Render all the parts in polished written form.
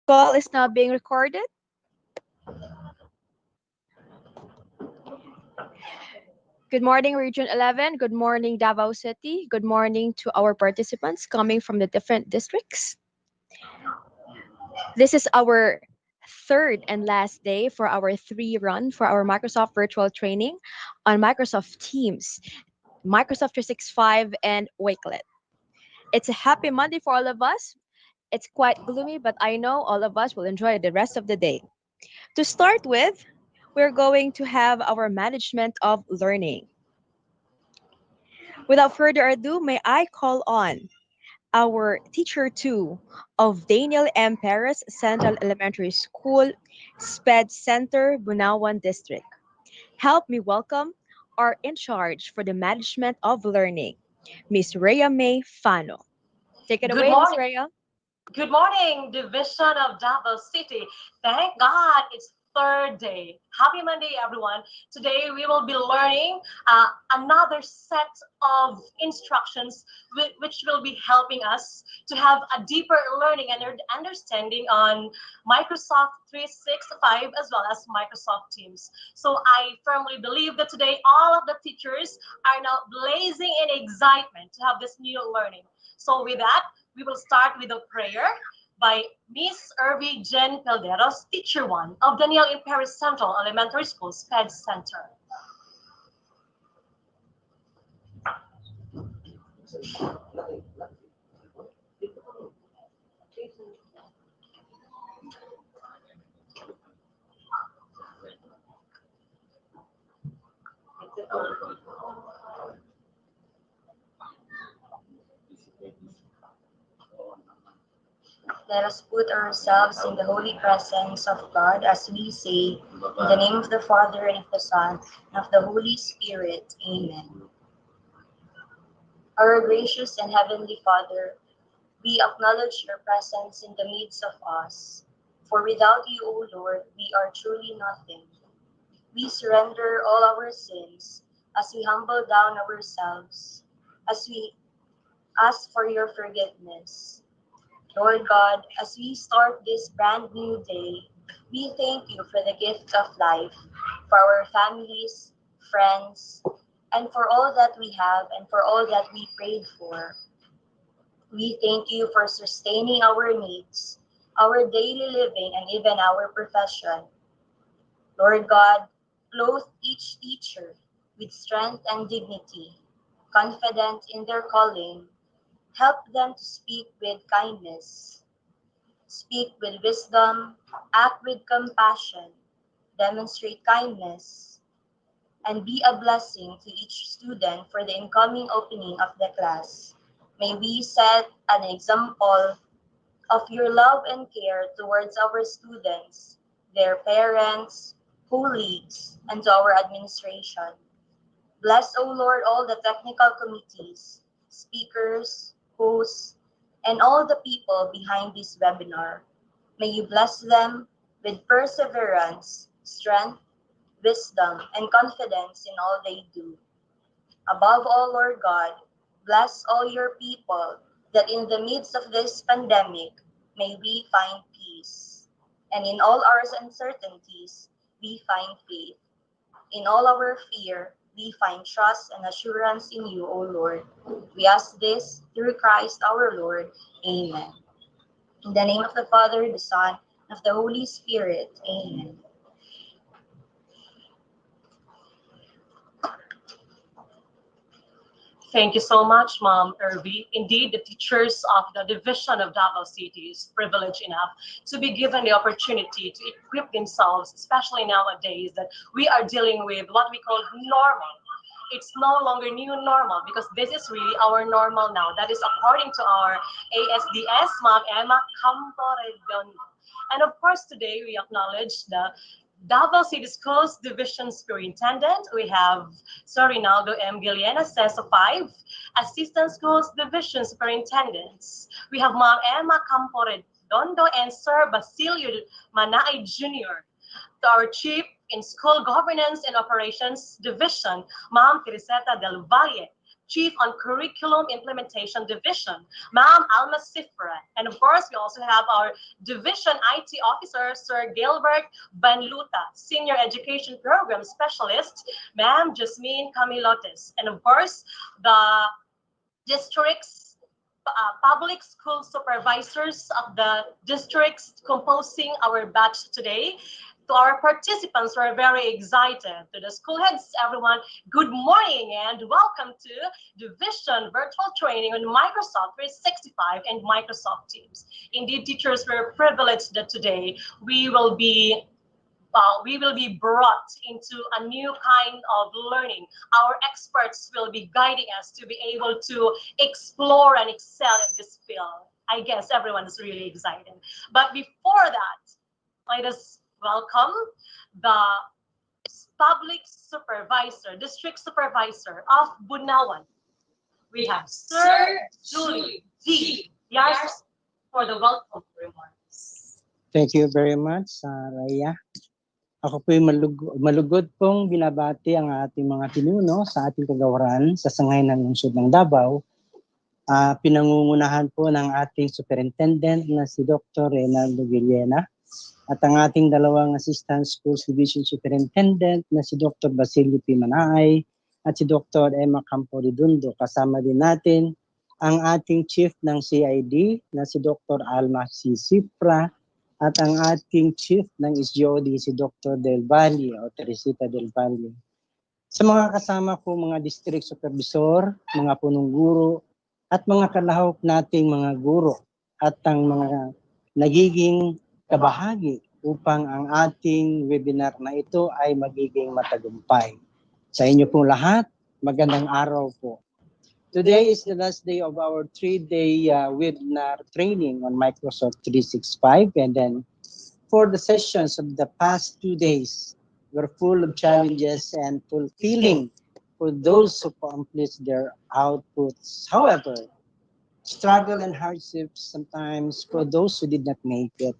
Call is now being recorded. Good morning, Region 11. Good morning, Davao City. Good morning to our participants coming from the different districts. This is our third and last day for our run for our Microsoft virtual training on Microsoft Teams, Microsoft 365, and Wakelet. It's a happy Monday for all of us. It's quite gloomy, but I know all of us will enjoy the rest of the day. To start with, we're going to have our management of learning. Without further ado, may I call on our teacher two of Daniel M. Perez Central Elementary School, SPED Center, Bunawan District. Help me welcome our in charge for the management of learning, Miss Rhea May Fano. Take it Good away, Miss morning. Rhea. Good morning, Division of Davao City. Thank God it's third day. Happy Monday, everyone. Today we will be learning another set of instructions which will be helping us to have a deeper learning and understanding on Microsoft 365 as well as Microsoft Teams. So I firmly believe that today all of the teachers are now blazing in excitement to have this new learning. So with that, we will start with a prayer by Miss Irvi Jen Pelderos, Teacher 1 of Daniel in Paris Central Elementary School, SPED Center. Let us put ourselves in the holy presence of God as we say, in the name of the Father, and of the Son, and of the Holy Spirit. Amen. Our gracious and heavenly Father, we acknowledge your presence in the midst of us. For without you, O Lord, we are truly nothing. We surrender all our sins as we humble down ourselves, as we ask for your forgiveness. Lord God, as we start this brand new day, we thank you for the gift of life, for our families, friends, and for all that we have and for all that we prayed for. We thank you for sustaining our needs, our daily living, and even our profession. Lord God, clothe each teacher with strength and dignity, confident in their calling. Help them to speak with kindness, speak with wisdom, act with compassion, demonstrate kindness, and be a blessing to each student for the incoming opening of the class. May we set an example of your love and care towards our students, their parents, colleagues, and to our administration. Bless, O Lord, all the technical committees, speakers, hosts, and all the people behind this webinar. May you bless them with perseverance, strength, wisdom, and confidence in all they do. Above all, Lord God, bless all your people that in the midst of this pandemic, may we find peace. And in all our uncertainties, we find faith. In all our fear, we find trust and assurance in you, O Lord. We ask this through Christ our Lord. Amen. In the name of the Father, the Son, and of the Holy Spirit. Amen. Thank you so much, Mom Irby. Indeed, the teachers of the Division of Davao City is privileged enough to be given the opportunity to equip themselves, especially nowadays that we are dealing with what we call normal. It's no longer new normal because this is really our normal now. That is according to our ASDS, Ma'am Emma Camporedon. And of course, today we acknowledge the Davao City Schools Division Superintendent. We have Sir Rinaldo M. Giliena, CESO 5, Assistant Schools Division Superintendents. We have Ma'am Emma Camporedondo and Sir Basilio Manaay Jr. To our Chief in School Governance and Operations Division, Ma'am Tereseta Del Valle. Chief on Curriculum Implementation Division, Ma'am Alma Sifra. And of course, we also have our Division IT Officer, Sir Gilbert Banluta, Senior Education Program Specialist, Ma'am Jasmine Camilotes. And of course, the district's public school supervisors of the districts composing our batch today. To our participants who are very excited, to the school heads, everyone, good morning and welcome to Division Virtual Training on Microsoft 365 and Microsoft Teams. Indeed, teachers, we're privileged that today we will be brought into a new kind of learning. Our experts will be guiding us to be able to explore and excel in this field. I guess everyone is really excited. But before that, let us welcome the public supervisor, district supervisor of Bunawan. We have Sir Julie D. Yes, for the welcome remarks. Thank you very much, Raya. Ako po'y malugod pong binabati ang ating mga pinuno sa ating kagawaran sa sangay ng lungsod ng Davao. Pinangungunahan po ng ating superintendent na si Dr. Reynaldo Villena at ang ating dalawang Assistant Schools Division Superintendent na si Dr. Basilio P. Manaay at si Dr. Emma Campo Redondo. Kasama din natin ang ating Chief ng CID na si Dr. Alma C. Sipra at ang ating Chief ng SGOD si Dr. Del Valle o Teresita Del Valle. Sa mga kasama ko mga district supervisor, mga punong guro at mga kalahok nating mga guro at ang mga nagiging kabahagi upang ang ating webinar na ito ay magiging matagumpay. Sa inyo pong lahat, magandang araw po. Today is the last day of our 3-day webinar training on Microsoft 365, and then for the sessions of the past 2 days were full of challenges and fulfilling for those who accomplish their outputs. However, struggle and hardships sometimes for those who did not make it.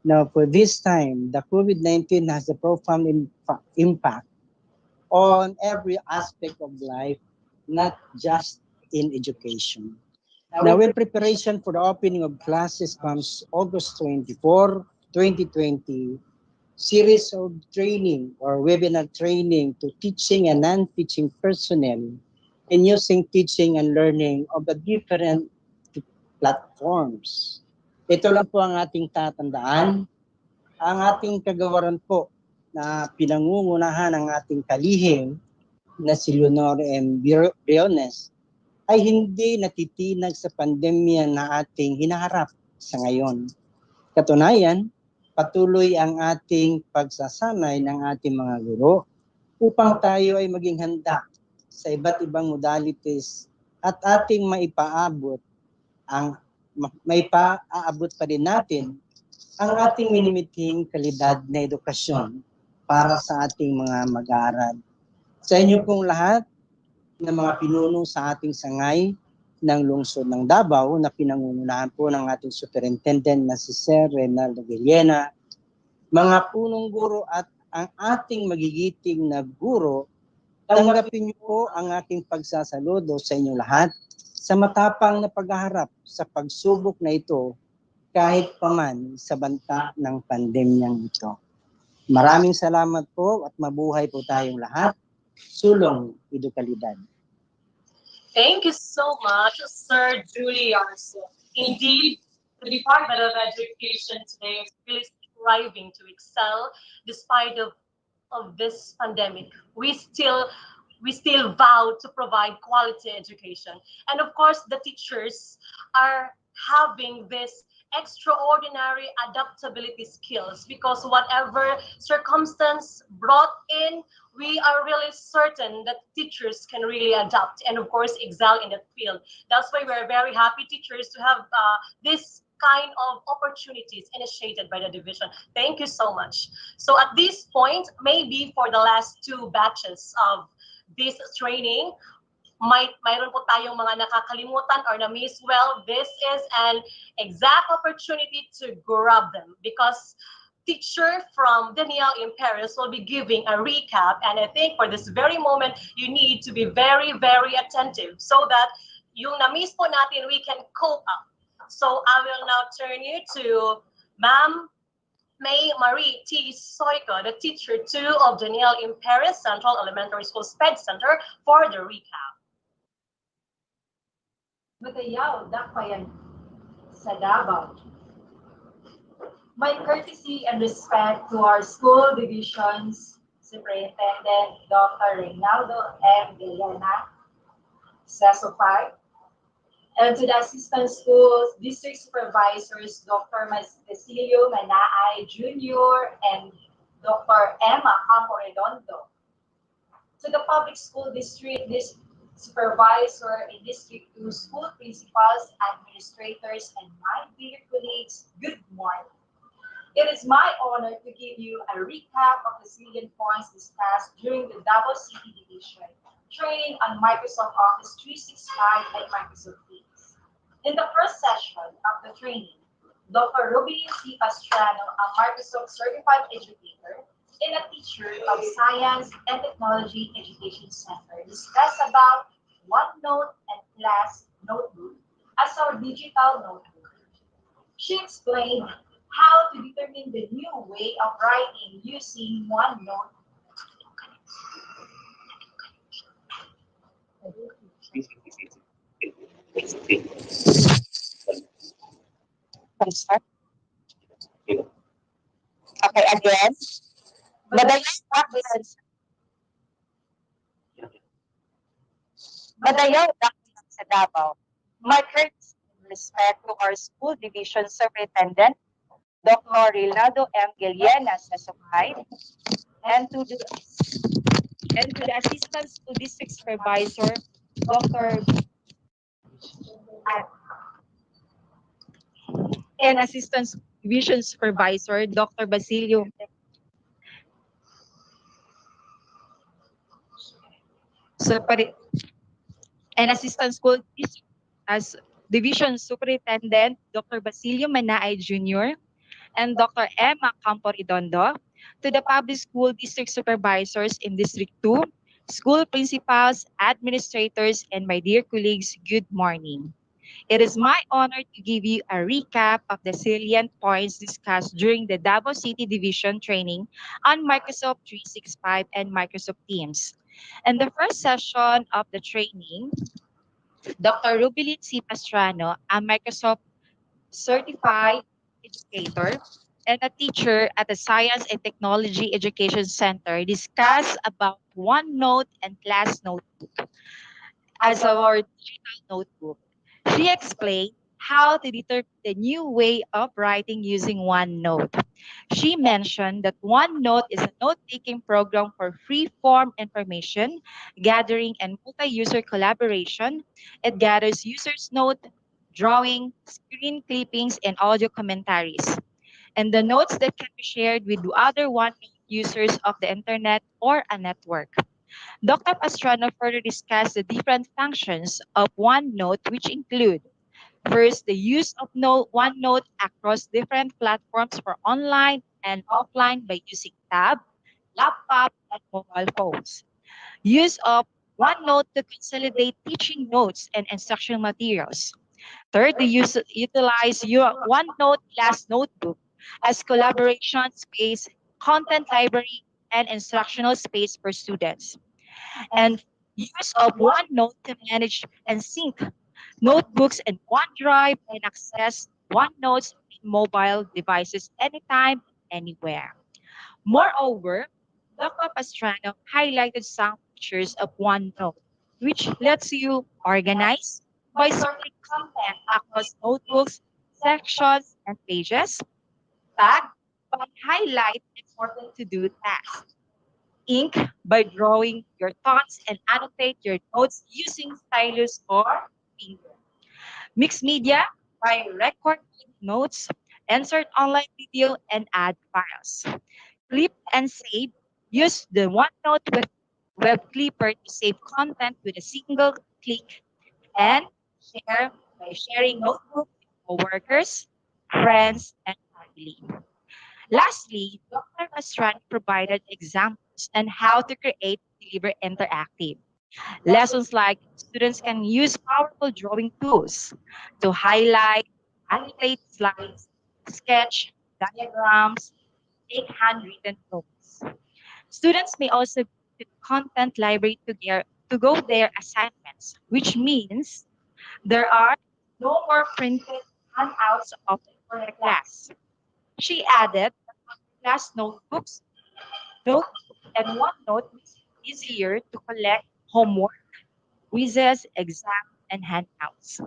Now, for this time, the COVID-19 has a profound impact on every aspect of life, not just in education. Now, in preparation for the opening of classes comes August 24, 2020, series of training or webinar training to teaching and non-teaching personnel in using teaching and learning of the different platforms. Ito lang po ang ating tatandaan. Ang ating kagawaran po na pinangungunahan ng ating kalihim na si Leonor M. Briones ay hindi natitinag sa pandemya na ating hinaharap sa ngayon. Katunayan, patuloy ang ating pagsasanay ng ating mga guro upang tayo ay maging handa sa iba't ibang modalities at ating maipaabot pa rin natin ang ating minimithing kalidad na edukasyon para sa ating mga mag-aaral. Sa inyo pong lahat na mga pinuno sa ating sangay ng lungsod ng Davao na pinangungunahan po ng ating superintendent na si Sir Reynaldo Villena, mga punong guro at ang ating magigiting na guro, tanggapin niyo po ang aking pagsasaludo sa inyo lahat sa matapang na paghaharap sa pagsubok na ito kahit paman sa banta ng pandemyang ito. Maraming salamat po at mabuhay po tayong lahat. Sulong edukalidad. Thank you so much, Sir Julie Arce. Indeed, the Department of Education today is really striving to excel despite of this pandemic. We still vow to provide quality education. And of course, the teachers are having this extraordinary adaptability skills because whatever circumstance brought in, we are really certain that teachers can really adapt and of course excel in that field. That's why we're very happy teachers to have this kind of opportunities initiated by the division. Thank you so much. So at this point, maybe for the last 2 batches of this training, mayroon po tayong mga nakakalimutan or na-miss. Well, this is an exact opportunity to grab them because teacher from Danielle in Paris will be giving a recap. And I think for this very moment, you need to be very, very attentive so that yung na-miss po natin, we can cope up. So I will now turn you to Ma'am May Marie T. Soiko, the teacher 2 of Danielle in Paris Central Elementary School SPED Center for the recap. Matayaw, dakpayan sa Davao. My courtesy and respect to our school divisions Superintendent Dr. Reynaldo M. Villena, CESO 5, and to the assistant schools district supervisors Dr. Basilio Manaay Jr. and Dr. Emma Campo Redondo, to the public school district supervisor in District 2 school principals, administrators, and my dear colleagues, good morning. It is my honor to give you a recap of the salient points discussed during the Davao City Division training on Microsoft Office 365 and Microsoft Teams. In the first session of the training, Dr. Ruby C. Pastrano, a Microsoft Certified Educator and a teacher of Science and Technology Education Center, discussed about OneNote and Class Notebook as our digital notebook. She explained how to determine the new way of writing using OneNote. Can start? Okay, again. Madayaw Dakbayan sa Davao. My courtesy and respect to our school division superintendent, Dr. Rilado M. Giliena sa Sukay, and to the assistant school district supervisor, Dr. and assistant division supervisor, Dr. Basilio and assistant school district as division superintendent, Dr. Basilio Manaay Jr. and Dr. Emma Campo Redondo, to the public school district supervisors in District 2, school principals, administrators, and my dear colleagues, good morning. It is my honor to give you a recap of the salient points discussed during the Davao City Division training on Microsoft 365 and Microsoft Teams. In the first session of the training, Dr. Rubilin C. Pastrano, a Microsoft certified educator and a teacher at the Science and Technology Education Center, discussed about OneNote and Class Notebook as our digital notebook. She explained how to determine the new way of writing using OneNote. She mentioned that OneNote is a note-taking program for free-form information gathering and multi-user collaboration. It gathers users' note, drawing, screen clippings, and audio commentaries, and the notes that can be shared with other OneNote users of the internet or a network. Dr. Pastrano further discussed the different functions of OneNote, which include: first, the use of OneNote across different platforms for online and offline by using tab, laptop, and mobile phones. Use of OneNote to consolidate teaching notes and instructional materials. Third, utilize your OneNote class notebook as collaboration space, content library, and instructional space for students. And use of OneNote to manage and sync notebooks in OneDrive and access OneNotes in mobile devices anytime, anywhere. Moreover, Dr. Pastrano highlighted some features of OneNote, which lets you organize by sorting content across notebooks, sections, and pages, tag by highlight important to-do tasks, ink by drawing your thoughts and annotate your notes using stylus or finger. Mixed media by record notes, insert online video, and add files. Clip and save. Use the OneNote web clipper to save content with a single click, and share by sharing notebook with coworkers, friends, and family. Lastly, Dr. Mastrani provided examples on how to create and deliver interactive lessons like students can use powerful drawing tools to highlight, annotate slides, sketch diagrams, take handwritten notes. Students may also go to the content library to go their assignments, which means there are no more printed handouts of for the class. She added class notebooks, notebook, and OneNote makes it easier to collect homework, quizzes, exams, and handouts.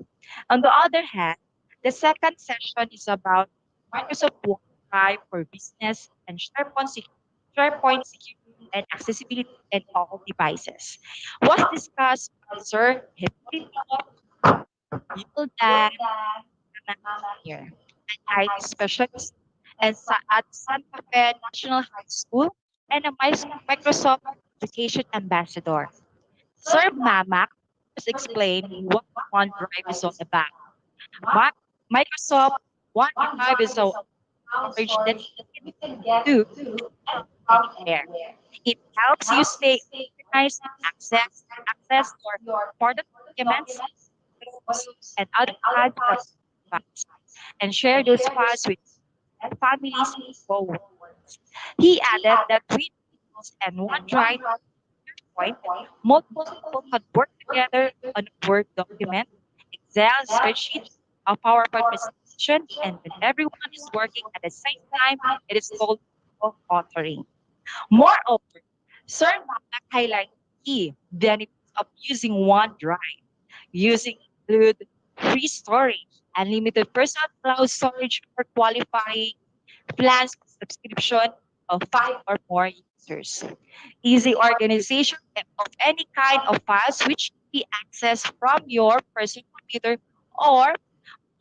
On the other hand, the second session is about Microsoft OneDrive for business and SharePoint security and accessibility in all devices. Was discussed by Sir Hipólito Yuldan, an engineer, an IT specialist, at Santa Fe National High School, and a Microsoft Education Ambassador. Sir Mamak just explained what OneDrive is all about. Mi- Microsoft OneDrive is a storage that you can get to anywhere. It helps you stay organized, access your important documents, groups, and other files from device, and share those files with families and coworkers. He added that with Windows and OneDrive point, multiple people can work together on a Word document, Excel spreadsheet, a PowerPoint presentation, and when everyone is working at the same time, it is called co-authoring. Moreover, Sir Mac highlighted key benefits of using OneDrive. Using include free storage, unlimited personal cloud storage for qualifying, plans subscription of 5 or more users, easy organization of any kind of files which can be accessed from your personal computer or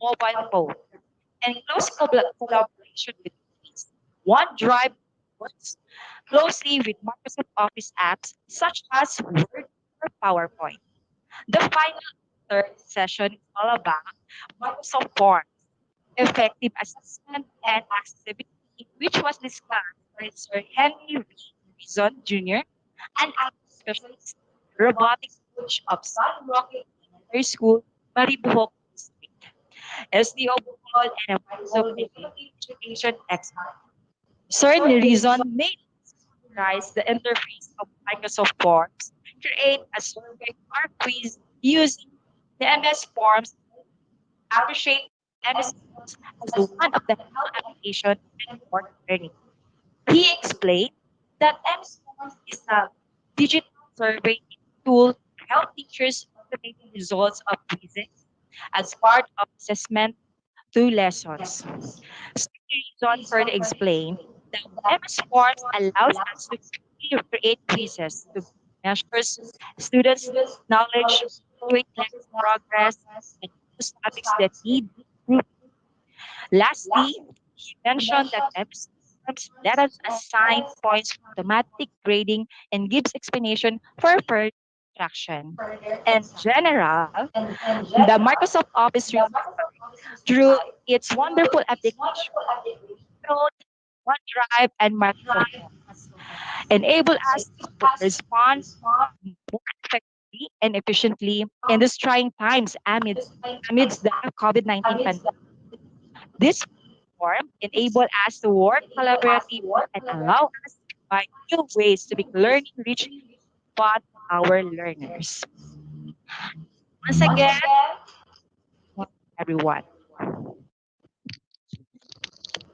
mobile phone, and close collaboration with teams. OneDrive works closely with Microsoft Office apps such as Word or PowerPoint. The final third session is all about Microsoft Forms, effective assessment and accessibility, which was discussed by Sir Henry Reason Jr., an IT specialist, robotics coach of San Roque Elementary School, Maribuhok District, as the overall and a Microsoft education expert. Sir Reason made summarize the interface of Microsoft Forms, create a survey or quiz using the MS Forms, appreciate MS Forms as one of the help application and support learning. He explained that MS Forms is a digital survey tool to help teachers automate the results of quizzes as part of assessment to lessons. Reason further explained that MS Forms allows us to quickly create quizzes to measure students' knowledge, evaluate lesson progress, and choose topics that need improvement. Lastly, he mentioned that MS Forms let us assign points for automatic grading and gives explanation for further instruction. In general, the Microsoft Office 365 through its wonderful application Note, OneDrive, and Microsoft Forms enable us to respond more effectively and efficiently in these trying times amidst the COVID-19 pandemic. This platform enable us to work collaboratively and allow us to find new ways to make learning reach fun our learners. Once again, everyone.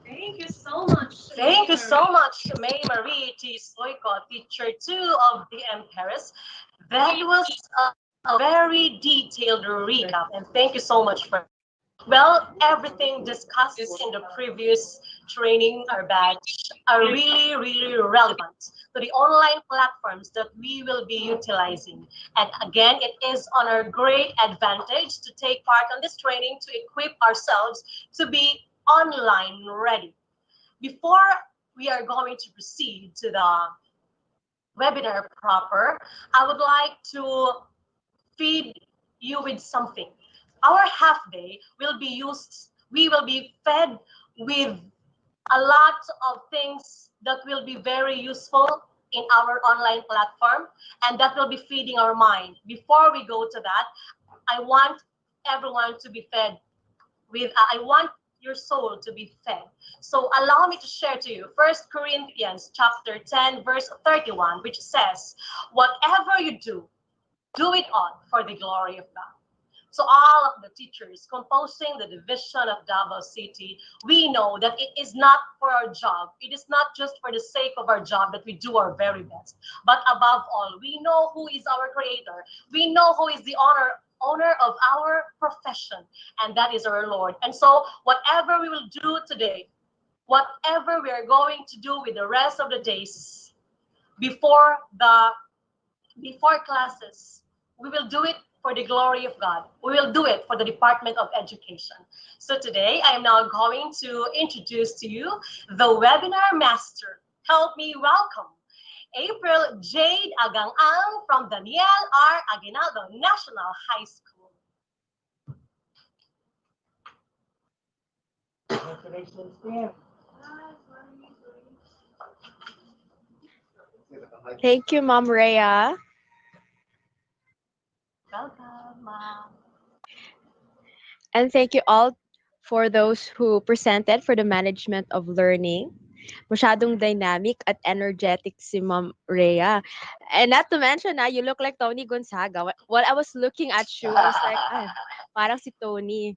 Thank you so much. Thank you so much, May Marie T. Soiko, teacher 2 of the Paris. That was a very detailed recap, and thank you so much for. Well, everything discussed in the previous training or batch are really, really relevant to the online platforms that we will be utilizing. And again, it is on our great advantage to take part on this training to equip ourselves to be online ready. Before we are going to proceed to the webinar proper, I would like to feed you with something. Our half day will be used, we will be fed with a lot of things that will be very useful in our online platform and that will be feeding our mind. Before we go to that, I want everyone to be fed with I want your soul to be fed. So allow me to share to you First Corinthians chapter 10 verse 31, which says, whatever you do it all for the glory of God. So all of the teachers composing the division of Davao City, we know that it is not for our job. It is not just for the sake of our job that we do our very best. But above all, we know who is our creator. We know who is the owner of our profession, and that is our Lord. And so whatever we will do today, whatever we are going to do with the rest of the days before the before classes, we will do it for the glory of God. We will do it for the Department of Education. So today, I am now going to introduce to you the webinar master. Help me welcome April Jade Agang-ang from Daniel R. Aguinaldo National High School. Thank you, Mom Rhea. Welcome, ma'am. And thank you all for those who presented for the management of learning. Masyadong dynamic at energetic si Ma'am Rhea. And not to mention, you look like Tony Gonzaga. While I was looking at you, I was like, ay, parang si Tony.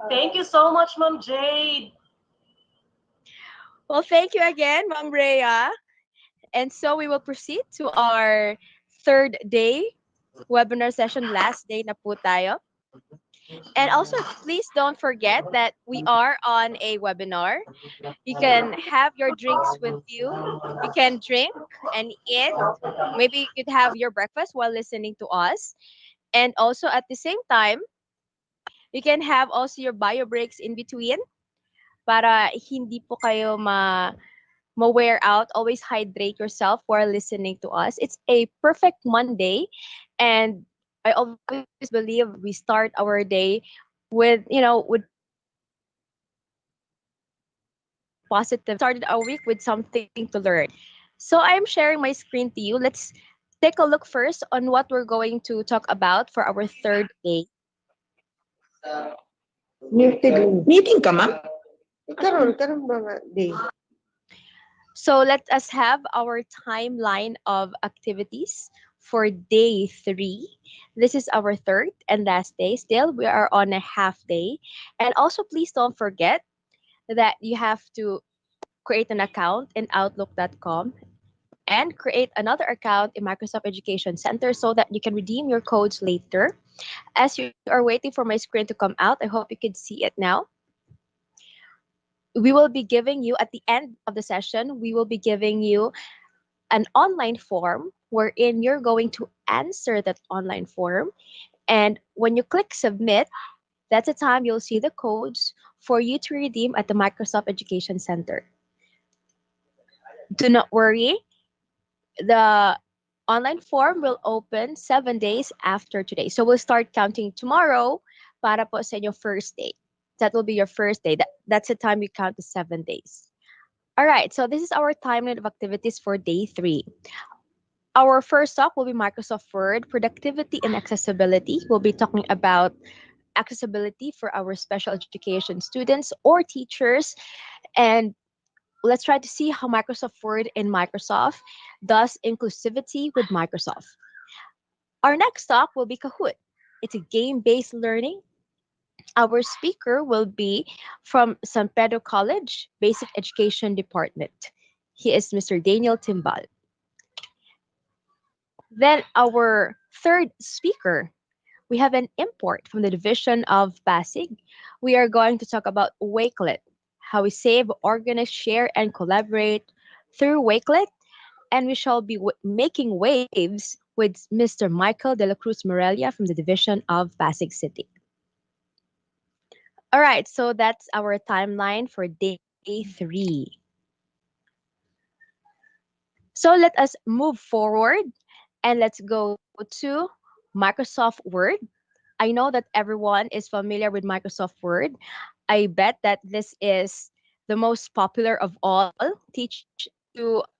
Thank you so much, Ma'am Jade. Well, thank you again, Ma'am Rhea. And so we will proceed to our third day webinar session. Last day na po tayo. And also, please don't forget that we are on a webinar. You can have your drinks with you. You can drink and eat. Maybe you could have your breakfast while listening to us. And also at the same time, you can have also your bio breaks in between para hindi po kayo ma-wear out. Always hydrate yourself while listening to us. It's a perfect Monday, and I always believe we start our day with, with positive started our week with something to learn. So I'm sharing my screen to you. Let's take a look first on what we're going to talk about for our third day. Meeting ka, ma'am? Karon ba nga day? So let us have our timeline of activities for day 3. This is our third and last day. Still, we are on a half day. And also, please don't forget that you have to create an account in Outlook.com and create another account in Microsoft Education Center so that you can redeem your codes later. As you are waiting for my screen to come out, I hope you can see it now. We will be giving you, at the end of the session, we will be giving you an online form wherein you're going to answer that online form. And when you click submit, that's the time you'll see the codes for you to redeem at the Microsoft Education Center. Do not worry, the online form will open 7 days after today. So we'll start counting tomorrow para po sa inyong first day. That will be your first day. That's the time you count the 7 days. All right, so this is our timeline of activities for day 3. Our first talk will be Microsoft Word, productivity and accessibility. We'll be talking about accessibility for our special education students or teachers. And let's try to see how Microsoft Word and Microsoft does inclusivity with Microsoft. Our next talk will be Kahoot. It's a game-based learning. Our speaker will be from San Pedro College, Basic Education Department. He is Mr. Daniel Timbal. Then our third speaker, we have an import from the division of Pasig. We are going to talk about Wakelet, how we save, organize, share, and collaborate through Wakelet. And we shall be making waves with Mr. Michael De La Cruz Morelia from the division of Pasig City. All right, so that's our timeline for day 3. So let us move forward and let's go to Microsoft Word. I know that everyone is familiar with Microsoft Word. I bet that this is the most popular of all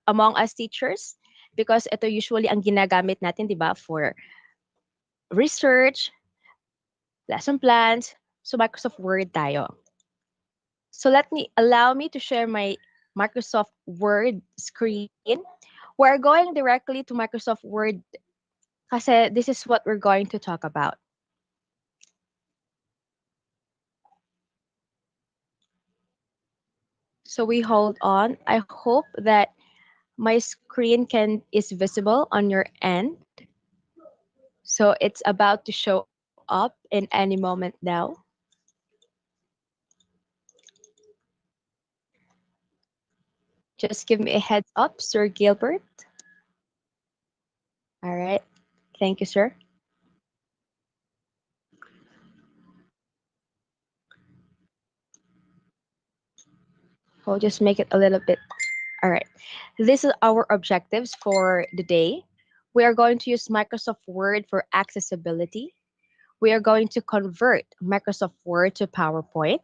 among us teachers because ito usually ang ginagamit natin, 'di ba, for research, lesson plans. So Microsoft Word tayo. So allow me to share my Microsoft Word screen. We're going directly to Microsoft Word kasi this is what we're going to talk about. So we hold on. I hope that my screen is visible on your end. So it's about to show up in any moment now. Just give me a heads up, Sir Gilbert. All right. Thank you, sir. We'll just make it a little bit. All right. This is our objectives for the day. We are going to use Microsoft Word for accessibility. We are going to convert Microsoft Word to PowerPoint.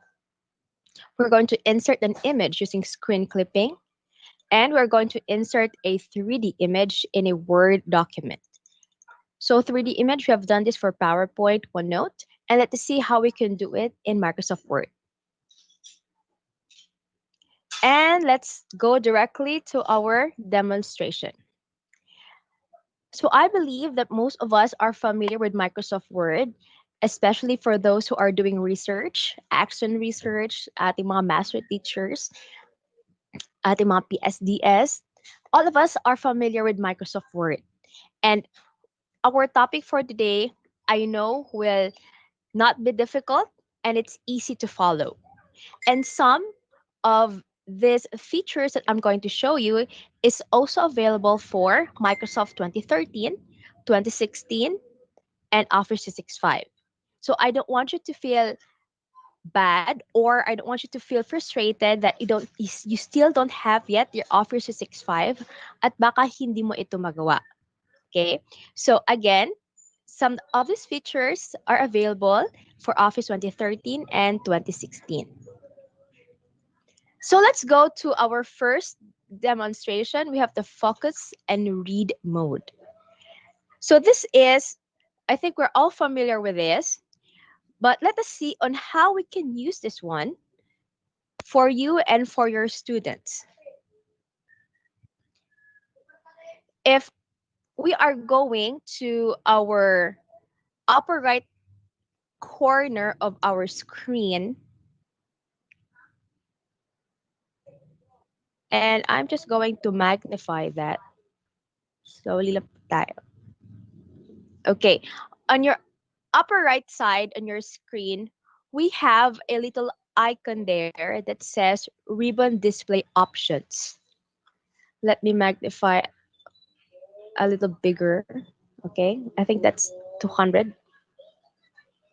We're going to insert an image using screen clipping. And we're going to insert a 3D image in a Word document. So 3D image, we have done this for PowerPoint, OneNote, and let's see how we can do it in Microsoft Word. And let's go directly to our demonstration. So I believe that most of us are familiar with Microsoft Word, especially for those who are doing research, action research, ating mga master teachers, ating mga PSDS. All of us are familiar with Microsoft Word. And our topic for today, I know, will not be difficult and it's easy to follow. And some of these features that I'm going to show you is also available for Microsoft 2013, 2016, and Office 365. So I don't want you to feel bad or I don't want you to feel frustrated that you still don't have yet your Office 365 at baka hindi mo ito magawa. Okay? So again, some of these features are available for Office 2013 and 2016. So let's go to our first demonstration. We have the focus and read mode. So this is, I think we're all familiar with this, but let us see on how we can use this one for you and for your students. If we are going to our upper right corner of our screen, and I'm just going to magnify that. Slowly lang tayo. Okay, on your upper right side on your screen, we have a little icon there that says ribbon display options. Let me magnify a little bigger. Okay, I think that's 200.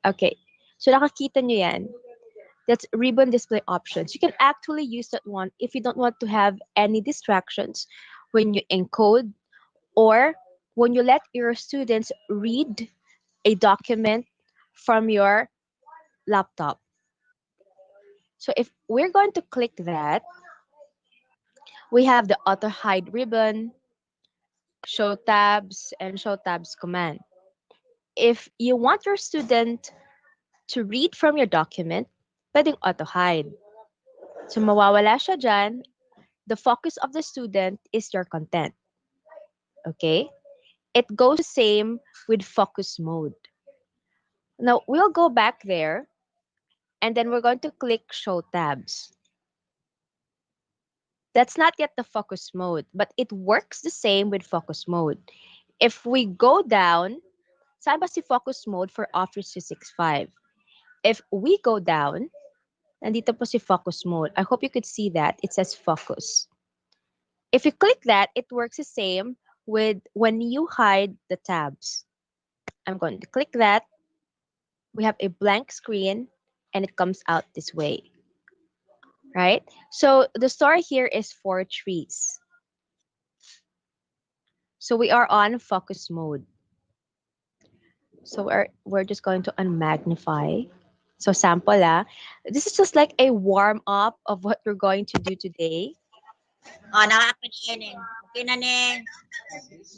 Okay, so nakakita nyo yan. That's ribbon display options. You can actually use that one if you don't want to have any distractions when you encode or when you let your students read a document from your laptop. So if we're going to click that, we have the auto hide ribbon, show tabs, and show tabs command. If you want your student to read from your document, pwedeng auto hide. So mawawala siya dyan. The focus of the student is your content. Okay? It goes the same with focus mode. Now we'll go back there and then we're going to click show tabs. That's not yet the focus mode, but it works the same with focus mode. If we go down, saan ba si focus mode for Office 365? If we go down, nandito po si focus mode. I hope you could see that. It says focus. If you click that, it works the same with when you hide the tabs. I'm going to click that. We have a blank screen and it comes out this way. Right? So the story here is 4 trees. So we are on focus mode. So we're just going to unmagnify So sample this is just like a warm up of what we're going to do today. Oh, nakaka Neng. Okay na, Neng.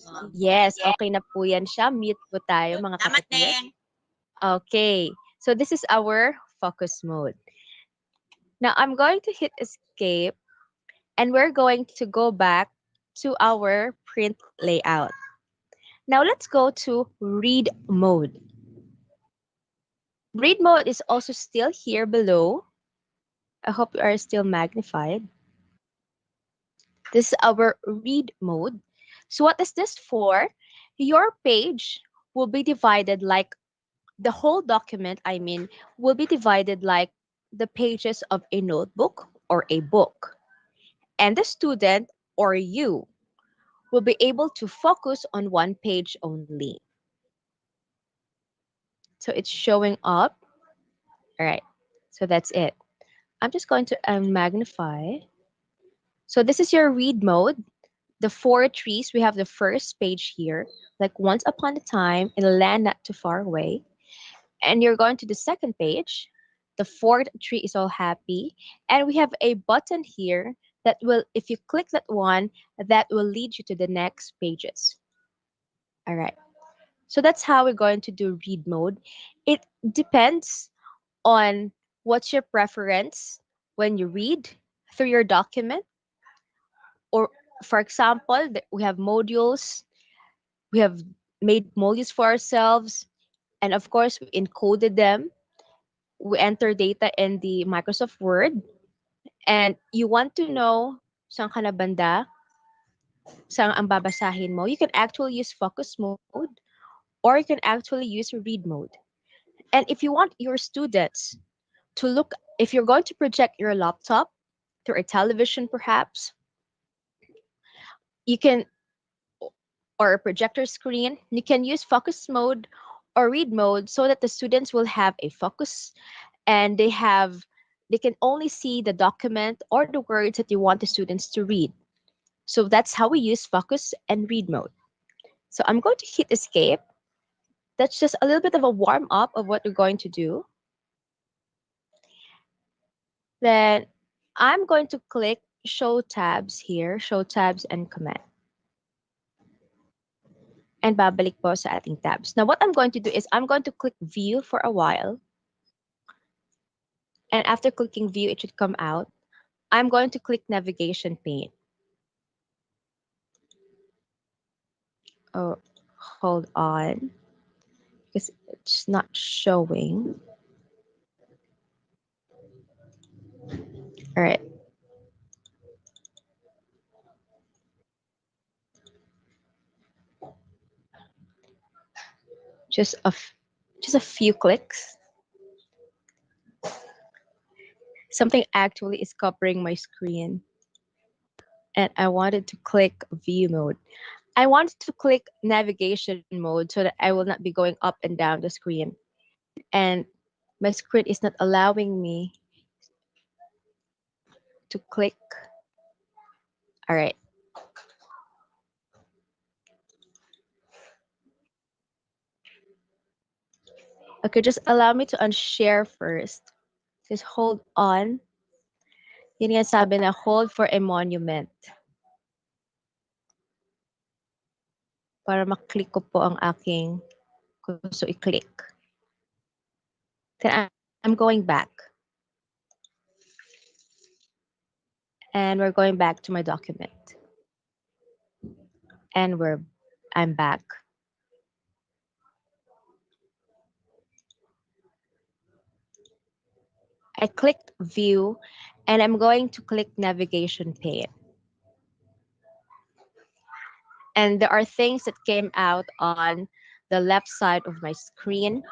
Oh. Yes, Yeah. okay na po yan siya. Mute po tayo mga Salamat, kapatid. Neng. Okay, so this is our focus mode. Now I'm going to hit escape and we're going to go back to our print layout. Now let's go to read mode. Read mode is also still here below. I hope you are still magnified. This is our read mode. So what is this for? Your page will be divided like the whole document, will be divided like the pages of a notebook or a book. And the student or you will be able to focus on one page only. So it's showing up. All right. So that's it. I'm just going to magnify. So this is your read mode. The four trees, we have the first page here, like once upon a time in a land not too far away. And you're going to the second page. The fourth tree is all happy. And we have a button here that will, if you click that one, that will lead you to the next pages. All right. So that's how we're going to do read mode. It depends on what's your preference when you read through your document. Or for example, we have modules, we have made modules for ourselves, and of course, we encoded them. We enter data in the Microsoft Word, and you want to know saan ka na banda, saan ang babasahin mo, you can actually use focus mode or you can actually use read mode. And if you want your students to look, if you're going to project your laptop through a television perhaps, you can, or a projector screen, you can use focus mode or read mode so that the students will have a focus and they can only see the document or the words that you want the students to read. So that's how we use focus and read mode. So I'm going to hit escape. That's just a little bit of a warm up of what we're going to do. Then I'm going to click show tabs here, show tabs and command. And babalik po sa ating tabs. Now what I'm going to do is I'm going to click view for a while. And after clicking view, it should come out. I'm going to click navigation pane. Oh, hold on, because it's not showing. All right. Just just a few clicks. Something actually is covering my screen. And I wanted to click view mode. I wanted to click navigation mode so that I will not be going up and down the screen. And my screen is not allowing me to click. All right. Okay, just allow me to unshare first. Just hold on. Yun nga sabi na hold for a monument. Para maklik ko po ang aking gusto i-click. Then I'm going back. And we're going back to my document. And I'm back. I clicked view and I'm going to click navigation pane. And there are things that came out on the left side of my screen.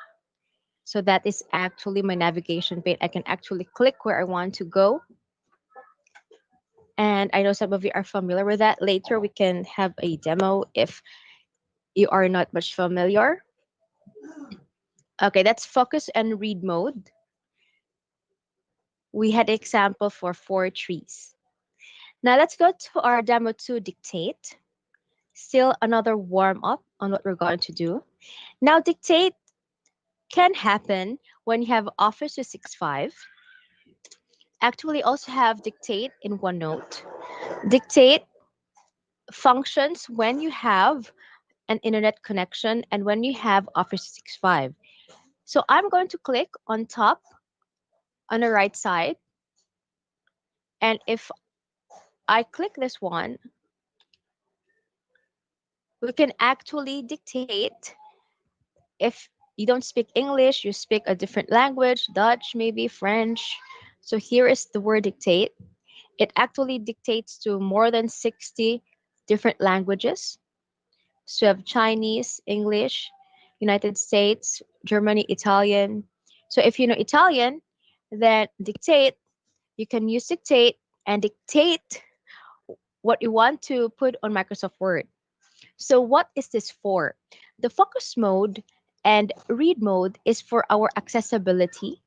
So that is actually my navigation pane. I can actually click where I want to go. And I know some of you are familiar with that. Later we can have a demo if you are not much familiar. Okay, that's focus and read mode. We had an example for 4 trees. Now let's go to our demo 2 dictate. Still another warm up on what we're going to do. Now dictate can happen when you have Office 365, actually also have Dictate in OneNote. Dictate functions when you have an internet connection and when you have Office 365. So I'm going to click on top on the right side. And if I click this one, we can actually dictate. If you don't speak English, you speak a different language, Dutch, maybe French. So here is the word dictate. It actually dictates to more than 60 different languages. So you have Chinese, English, United States, Germany, Italian. So if you know Italian, then dictate, you can use dictate and dictate what you want to put on Microsoft Word. So what is this for? The focus mode and read mode is for our accessibility.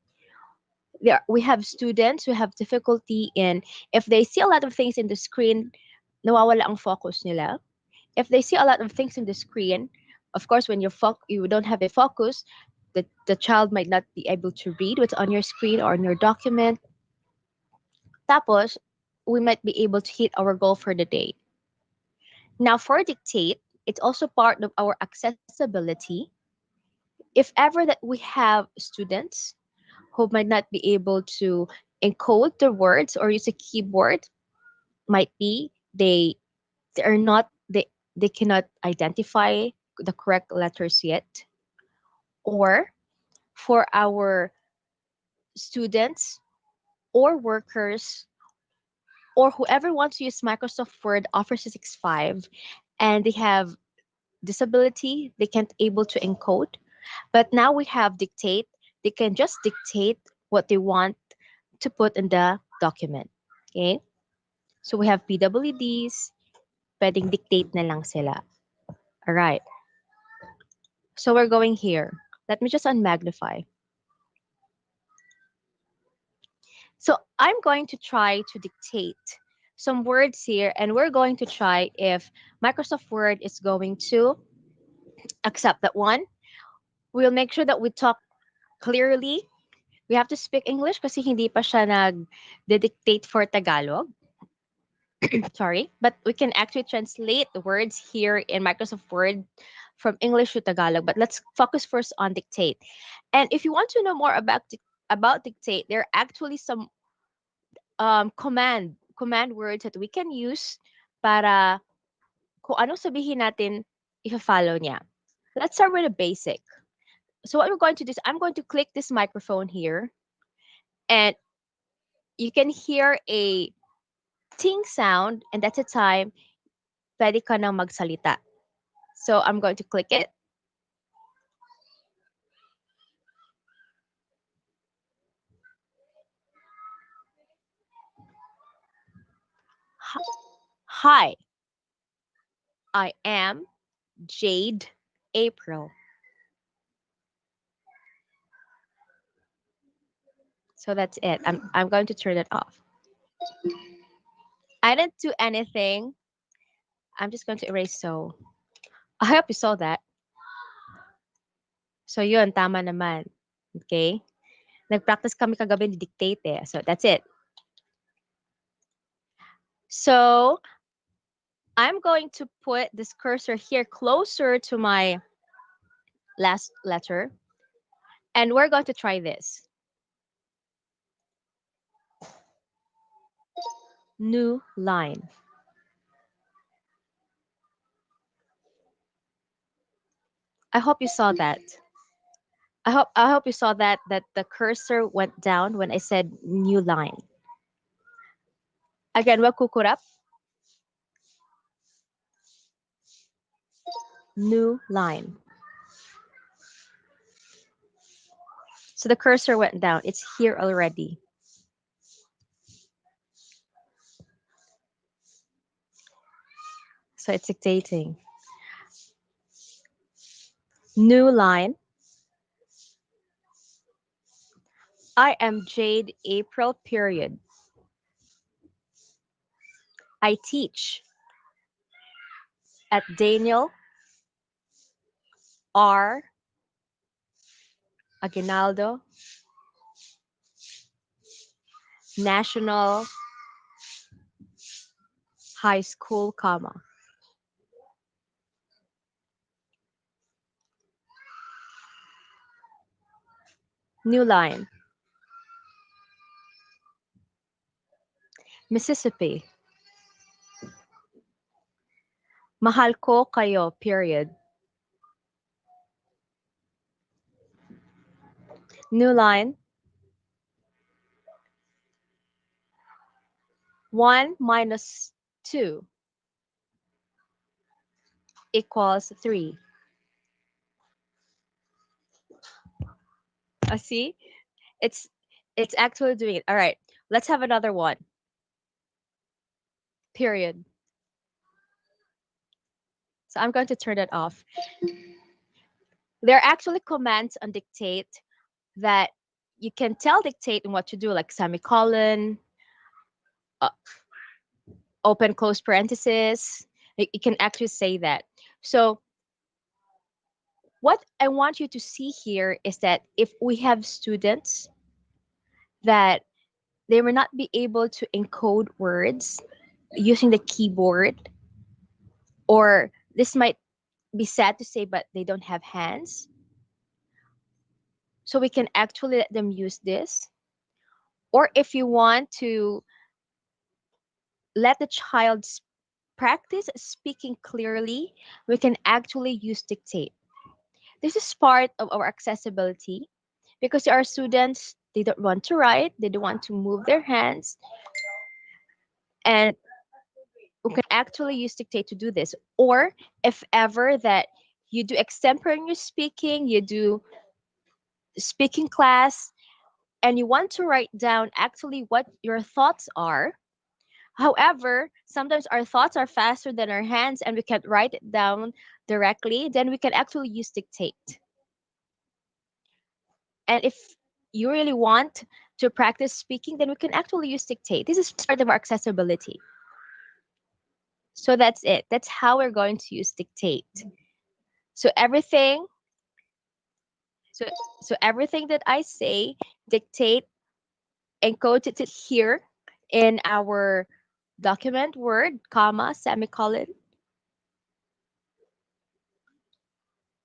We have students who have difficulty in, if they see a lot of things in the screen, nawawala ang focus nila. If they see a lot of things in the screen, of course, when you don't have a focus, the child might not be able to read what's on your screen or on your document. Tapos, we might be able to hit our goal for the day. Now, for dictate, it's also part of our accessibility. If ever that we have students who might not be able to encode the words or use a keyboard, might be they are not they cannot identify the correct letters yet, or for our students or workers or whoever wants to use Microsoft Word Office 365 and they have disability, they can't able to encode. But now we have dictate, they can just dictate what they want to put in the document. Okay? So we have PWDs, pwedeng dictate na lang sila. Alright. So we're going here. Let me just unmagnify. So I'm going to try to dictate some words here and we're going to try if Microsoft Word is going to accept that one. We'll make sure that we talk clearly. We have to speak English kasi hindi pa siya nag-dictate for Tagalog. Sorry. But we can actually translate the words here in Microsoft Word from English to Tagalog. But let's focus first on dictate. And if you want to know more about dictate, there are actually some command words that we can use para kung anong sabihin natin, i-follow niya. Let's start with a basic. So what we're going to do is I'm going to click this microphone here and you can hear a ting sound and that's a time pwede ka nang magsalita. So I'm going to click it. Hi, I am Jade April. So that's it. I'm going to turn it off. I didn't do anything. I'm just going to erase so. I hope you saw that. So yun, tama naman. Okay? Nag-practice kami kagabi ni dictate eh. So that's it. So I'm going to put this cursor here closer to my last letter. And we're going to try this. New line. I hope you saw that. I hope you saw that the cursor went down when I said new line. Again, wag kukurap. New line. So the cursor went down. It's here already. So it's dictating. New line. I am Jade April period. I teach at Daniel R. Aguinaldo National High School, comma. New line. Mississippi. Mahal ko kayo, period. New line. 1 minus 2 equals 3. See? It's it's actually doing it. All right. Let's have another one. Period. So I'm going to turn it off. There are actually commands on dictate that you can tell dictate and what to do, like semicolon, uh, open close parenthesis. You can actually say that. So what I want you to see here is that if we have students that they will not be able to encode words using the keyboard, or this might be sad to say, but they don't have hands. So we can actually let them use this. Or if you want to let the child practice speaking clearly, we can actually use dictate. This is part of our accessibility because there are students, they don't want to write, they don't want to move their hands, and we can actually use dictate to do this. Or if ever that you do extemporaneous speaking, you do speaking class, and you want to write down actually what your thoughts are. However, sometimes our thoughts are faster than our hands and we can't write it down directly, then we can actually use dictate. And if you really want to practice speaking, then we can actually use dictate. This is part of our accessibility. So that's it. That's how we're going to use dictate. So everything, so so everything that I say, dictate, encode it here in our document word, comma, semicolon.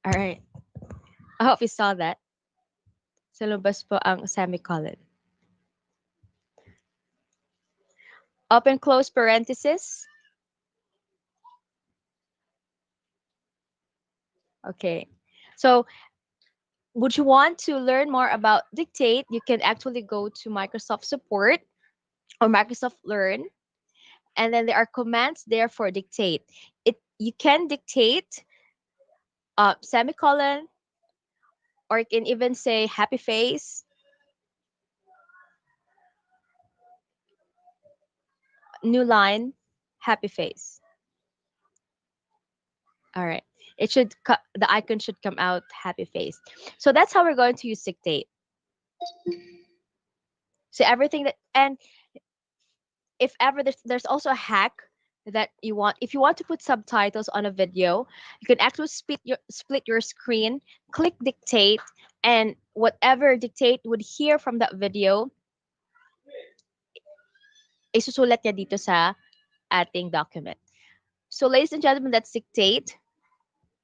All right. I hope you saw that. Sa labas po ang semicolon. Open close parenthesis. Okay. So would you want to learn more about dictate? You can actually go to Microsoft Support or Microsoft Learn, and then there are commands there for dictate. You can dictate semicolon, or you can even say happy face, new line, happy face. All right. The icon should come out happy face. So that's how we're going to use dictate. So everything that, and if ever there's also a hack that you want, if you want to put subtitles on a video, you can actually split your screen, click dictate, and whatever dictate would hear from that video, isusulat niya dito sa ating document. So ladies and gentlemen, that's dictate.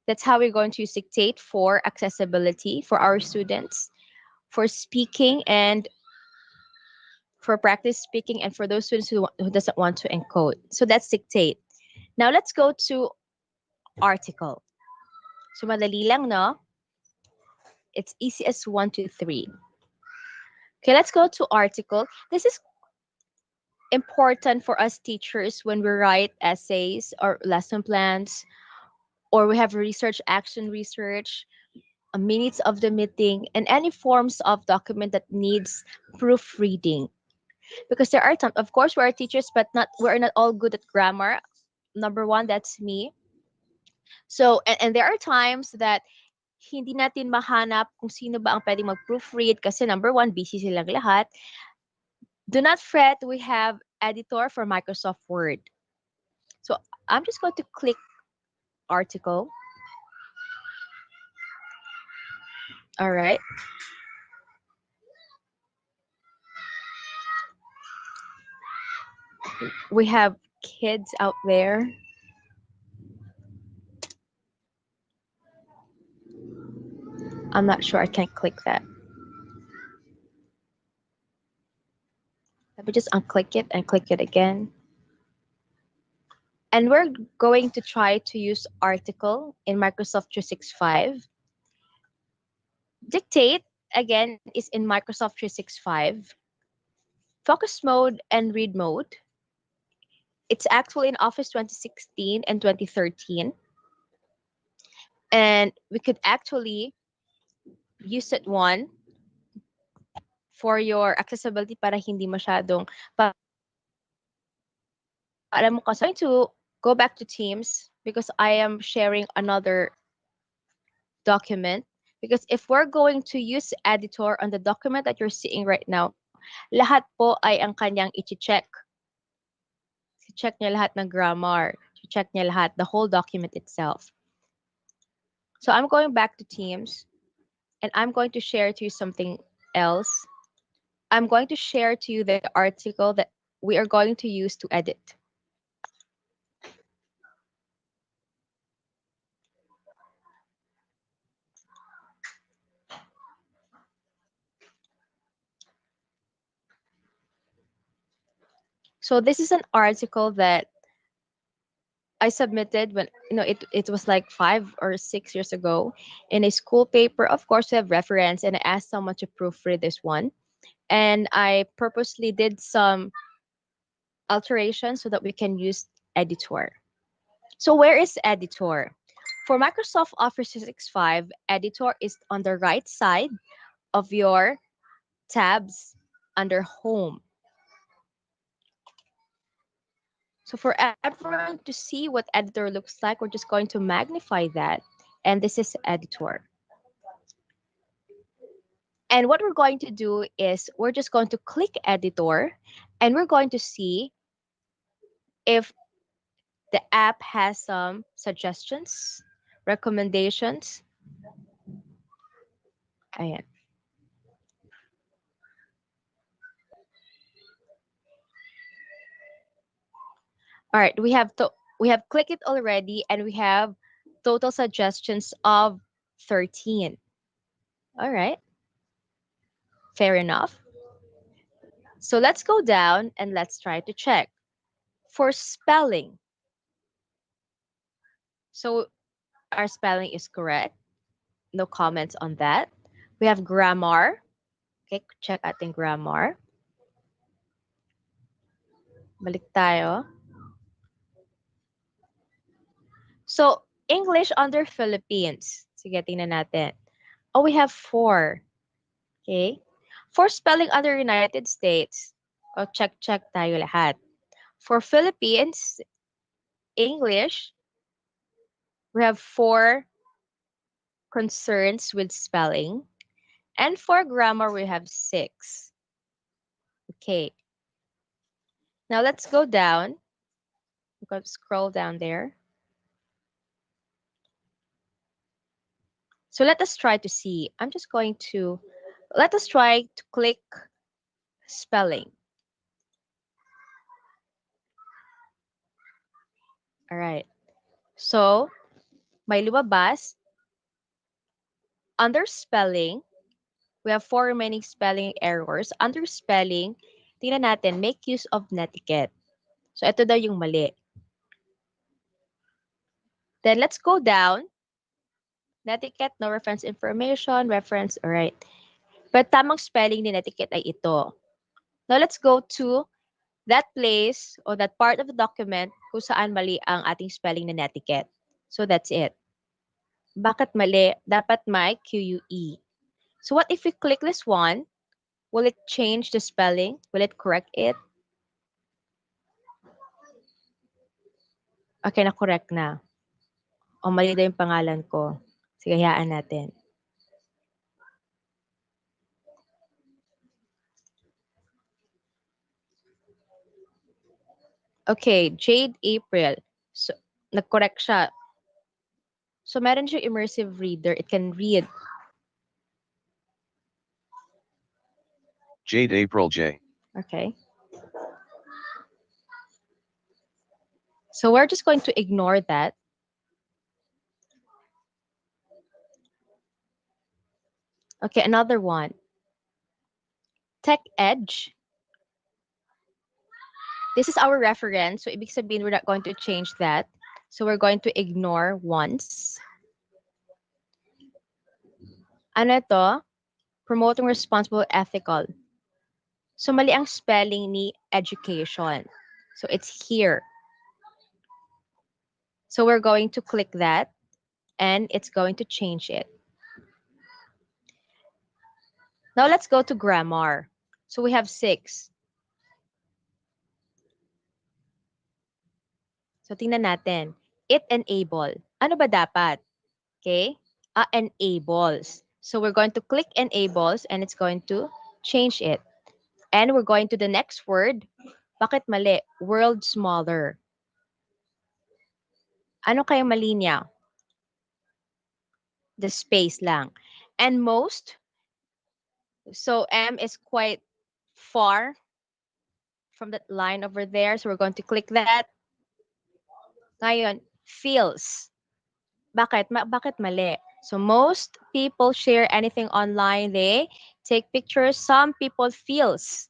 That's how we're going to use dictate for accessibility for our students, for speaking, and for practice speaking, and for those students who doesn't want to encode. So that's dictate. Now let's go to article. So madali lang, no? It's easy as 1, 2, 3. Okay, let's go to article. This is important for us teachers when we write essays or lesson plans, or we have research, action research, minutes of the meeting, and any forms of document that needs proofreading. Because there are times, of course, we are teachers, but we're not all good at grammar. Number one, that's me. So, and there are times that hindi natin mahanap kung sino ba ang pwedeng mag-proofread kasi number one, busy silang lahat. Do not fret, we have editor for Microsoft Word. So I'm just going to click article. All right. We have kids out there. I'm not sure. I can't click that. Let me just unclick it and click it again. And we're going to try to use article in Microsoft 365. Dictate, again, is in Microsoft 365. Focus mode and read mode. It's actually in Office 2016 and 2013. And we could actually use it one for your accessibility para hindi masyadong alam mo kasi I'm going to go back to Teams because I am sharing another document. Because if we're going to use editor on the document that you're seeing right now, lahat po ay ang kanyang i-check. I-check niya lahat ng grammar. I-check niya lahat, the whole document itself. So I'm going back to Teams and I'm going to share to you something else. I'm going to share to you the article that we are going to use to edit. So this is an article that I submitted when it was like 5 or 6 years ago in a school paper. Of course, we have reference, and I asked someone to proofread this one, and I purposely did some alterations so that we can use editor. So where is editor? For Microsoft Office 365, editor is on the right side of your tabs under home. So for everyone to see what editor looks like, we're just going to magnify that. And this is editor. And what we're going to do is we're just going to click editor and we're going to see if the app has some suggestions, recommendations. Ayan. All right, we have clicked it already and we have total suggestions of 13. All right. Fair enough. So let's go down and let's try to check. For spelling. So our spelling is correct. No comments on that. We have grammar. Okay, check ating grammar. Balik tayo. So, English under Philippines. Sige, tingnan natin. Oh, we have 4. Okay. For spelling under United States. O, check tayo lahat. For Philippines, English, we have 4 concerns with spelling. And for grammar, we have 6. Okay. Now let's go down. I'm going to scroll down there. So let us try to see. Let us try to click spelling. All right. So, may lumabas. Under spelling, we have 4 remaining spelling errors. Under spelling, tingnan natin, make use of netiquette. So, ito daw yung mali. Then, let's go down. Netiquette, no reference information, reference, all right. But tamang spelling ni netiquette ay ito. Now, let's go to that place or that part of the document kung saan mali ang ating spelling na netiquette. So, that's it. Bakit mali? Dapat may QUE. So, what if we click this one? Will it change the spelling? Will it correct it? Okay, na-correct na. O, mali daw yung pangalan ko. Sige, hayaan natin. Okay, Jade April. So, nag-correct siya. So, meron siyang immersive reader. It can read. Jade April J. Okay. So we're just going to ignore that. Okay, another one. Tech Edge. This is our reference. So ibig sabihin, we're not going to change that. So we're going to ignore once. Ano to? Promoting responsible ethical. So mali ang spelling ni education. So it's here. So we're going to click that and it's going to change it. Now let's go to grammar. So we have 6. So tingnan natin. It enable. Ano ba dapat? Okay? Enables. So we're going to click enables and it's going to change it. And we're going to the next word. Bakit mali? World smaller. Ano kaya mali niya? The space lang. And most, so M is quite far from that line over there. So we're going to click that. Ngayon, feels. Bakit mali? So most people share anything online. They take pictures. Some people feels.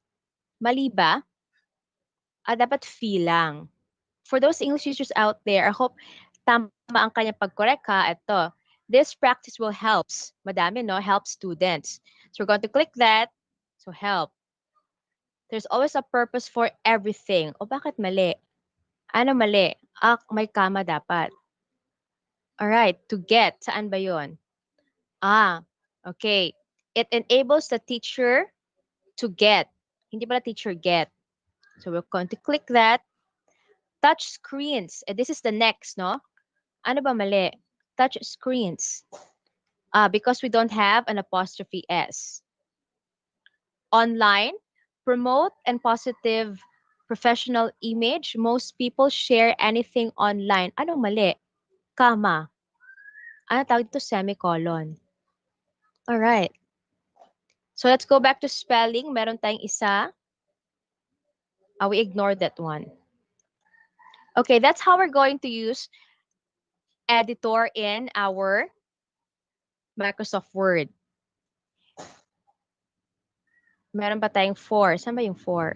Mali ba? Dapat feel lang. For those English users out there, I hope tama ang kanyang pag-correct ha. Ito. This practice will helps. Madami, no? Help students. So we're going to click that. So help. There's always a purpose for everything. O bakit mali? Ano mali? May kama dapat. Alright, to get. Saan ba yun? Okay. It enables the teacher to get. Hindi pala teacher get. So we're going to click that. Touch screens. This is the next, no? Ano ba mali? Touch screens. Because we don't have an apostrophe S. Online, promote and positive professional image. Most people share anything online. Ano mali? Kama. Ano tawag dito? Semicolon. Alright. So let's go back to spelling. Meron tayong isa. We ignored that one. Okay, that's how we're going to use editor in our Microsoft Word. Meron pa tayong 4. Saan ba yung 4?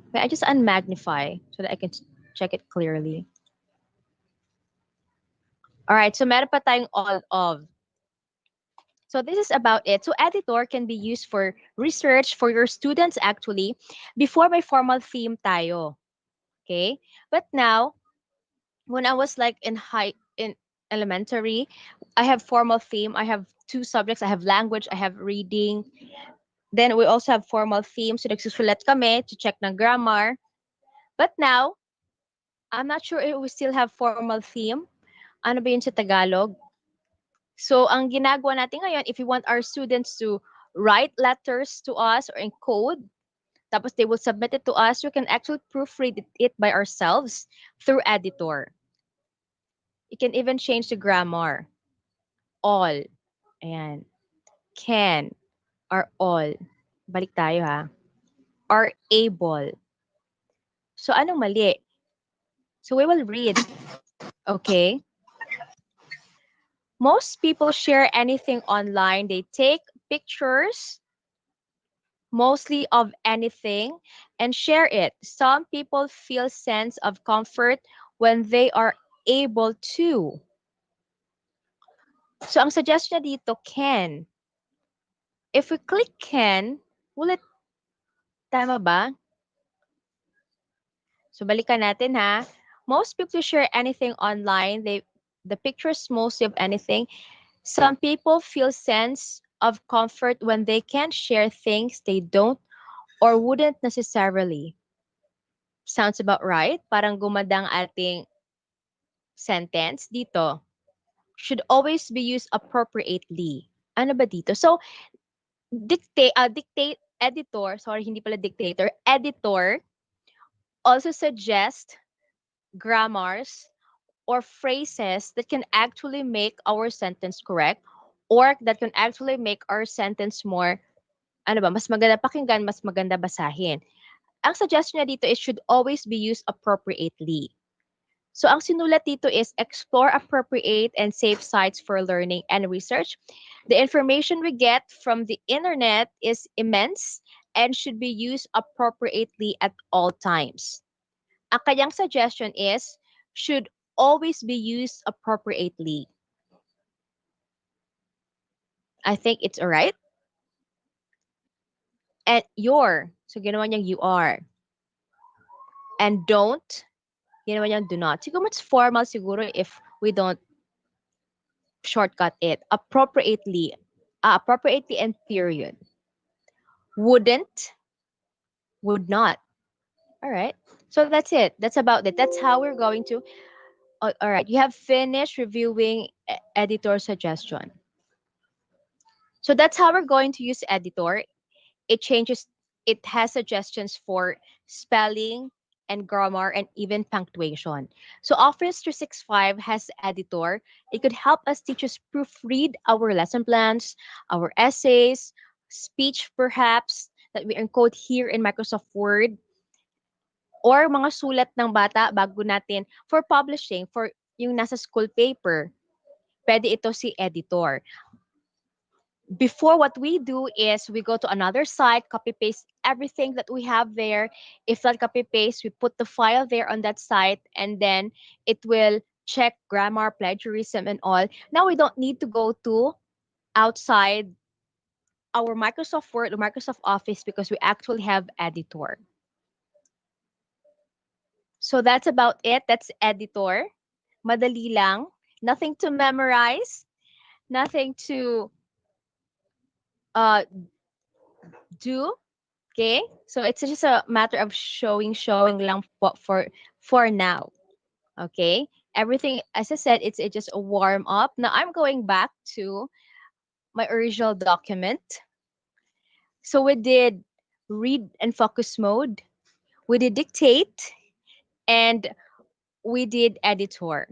Okay, I just unmagnify so that I can check it clearly. Alright, so meron pa tayong all of. So this is about it. So editor can be used for research for your students actually. Before may formal theme tayo. Okay? But now, when I was like in elementary, I have formal theme. I have 2 subjects. I have language, I have reading. Then we also have formal theme. So nagsusulat kami to check ng grammar. But now, I'm not sure if we still have formal theme. Ano ba yun sa Tagalog? So ang ginagawa natin ngayon, if we want our students to write letters to us or in code, tapos they will submit it to us, we can actually proofread it by ourselves through editor. You can even change the grammar. All. Ayan. Can. Are all. Balik tayo ha. Are able. So anong mali? So we will read. Okay. Most people share anything online. They take pictures, mostly of anything, and share it. Some people feel sense of comfort when they are able to. So ang suggestion dito, can. If we click can, will it, tama ba? So balikan natin ha. Most people share anything online. The pictures mostly of anything. Some people feel sense of comfort when they can't share things they don't or wouldn't necessarily. Sounds about right. Parang gumanda ang ating sentence dito. Should always be used appropriately. Ano ba dito? So, dictate editor, sorry, hindi pala dictator, editor also suggest grammars or phrases that can actually make our sentence correct or that can actually make our sentence more, ano ba, mas maganda pakinggan, mas maganda basahin. Ang suggestion niya dito is should always be used appropriately. So ang sinulat dito is explore appropriate and safe sites for learning and research. The information we get from the internet is immense and should be used appropriately at all times. Ang kanyang suggestion is should always be used appropriately. I think it's alright. And your, so ginawa niyang you are. And don't, ginawa niyang do not. Siguro mas formal siguro if we don't shortcut it. Appropriately and period. Wouldn't, would not. All right. So that's it. That's about it. That's how we're going to. All right. You have finished reviewing editor suggestion. So that's how we're going to use editor. It changes, it has suggestions for spelling and grammar and even punctuation. So Office 365 has editor. It could help us teachers proofread our lesson plans, our essays, speech perhaps that we encode here in Microsoft Word, or mga sulat ng bata bago natin for publishing, for yung nasa school paper. Pwede ito si editor. Before, what we do is we go to another site, copy paste everything that we have there. If not copy paste, we put the file there on that site, and then it will check grammar, plagiarism, and all. Now we don't need to go to outside our Microsoft Word or Microsoft Office because we actually have editor. So that's about it. That's editor. Madali lang. Nothing to memorize. Nothing to uh, do. Okay? So it's just a matter of showing lang po for now. Okay? Everything, as I said, it's just a warm up. Now I'm going back to my original document. So we did read and focus mode. We did dictate, and we did editor.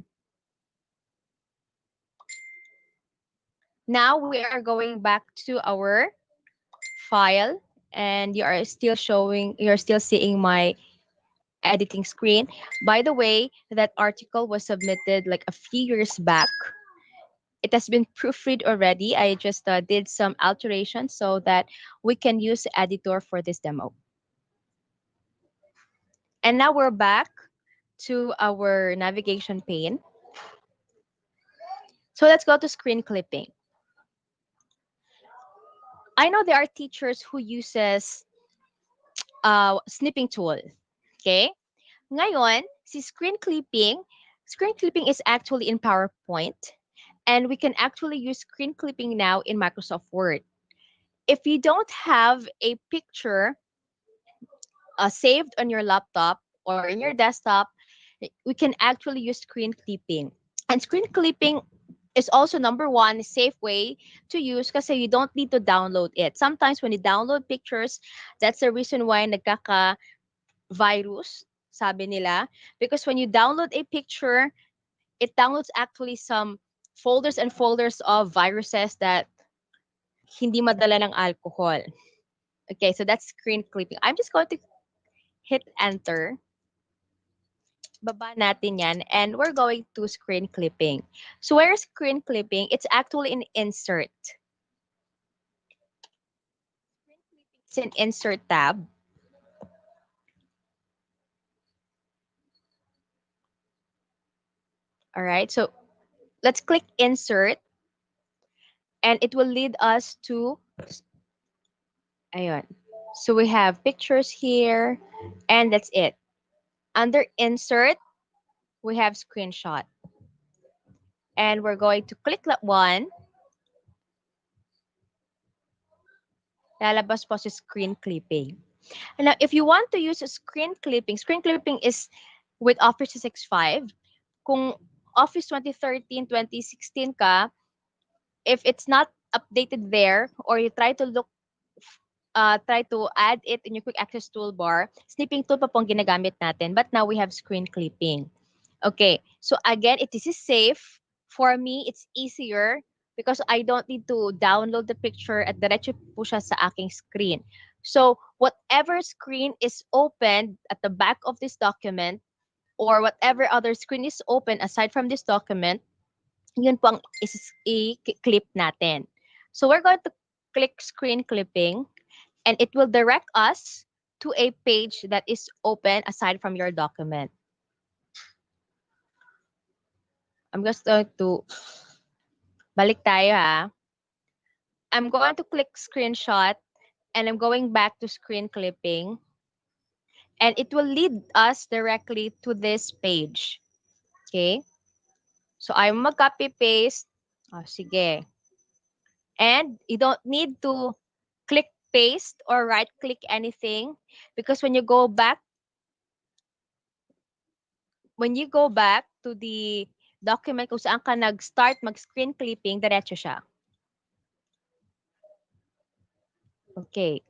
Now we are going back to our file, and you're still seeing my editing screen. By the way, that article was submitted like a few years back. It has been proofread already. I just did some alterations so that we can use editor for this demo. And now we're back to our navigation pane. So let's go to screen clipping. I know there are teachers who uses snipping tool. Okay? Ngayon, si screen clipping is actually in PowerPoint, and we can actually use screen clipping now in Microsoft Word. If you don't have a picture saved on your laptop or in your desktop, we can actually use screen clipping. And screen clipping is also number one safe way to use kasi you don't need to download it. Sometimes when you download pictures, that's the reason why nagkaka-virus, sabi nila. Because when you download a picture, it downloads actually some folders and folders of viruses that hindi madala ng alcohol. Okay, so that's screen clipping. I'm just going to hit enter. Baba natin yan, and we're going to screen clipping. So where is screen clipping? It's actually in insert. It's in insert tab. All right, so let's click insert, and it will lead us to, ayun. So we have pictures here, and that's it. Under insert, we have screenshot. And we're going to click that one. Lalabas po si screen clipping. And now, if you want to use a screen clipping is with Office 365. Kung Office 2013, 2016 ka, if it's not updated there, or you try to try to add it in your quick access toolbar, snipping tool pa pong ginagamit natin. But now we have screen clipping. Okay, so again, it is safe. For me, it's easier because I don't need to download the picture at diretso po siya sa aking screen. So whatever screen is opened at the back of this document, or whatever other screen is open aside from this document, yun po ang i-clip natin. So we're going to click screen clipping, and it will direct us to a page that is open aside from your document. I'm just going to balik tayo ha. I'm going to click screenshot, and I'm going back to screen clipping, and it will lead us directly to this page. Okay? So I'm mag-copy paste. Oh, sige. And you don't need to click paste or right click anything, because when you go back to the document kung saan ka nag-start mag-screen clipping, diretso siya. Okay.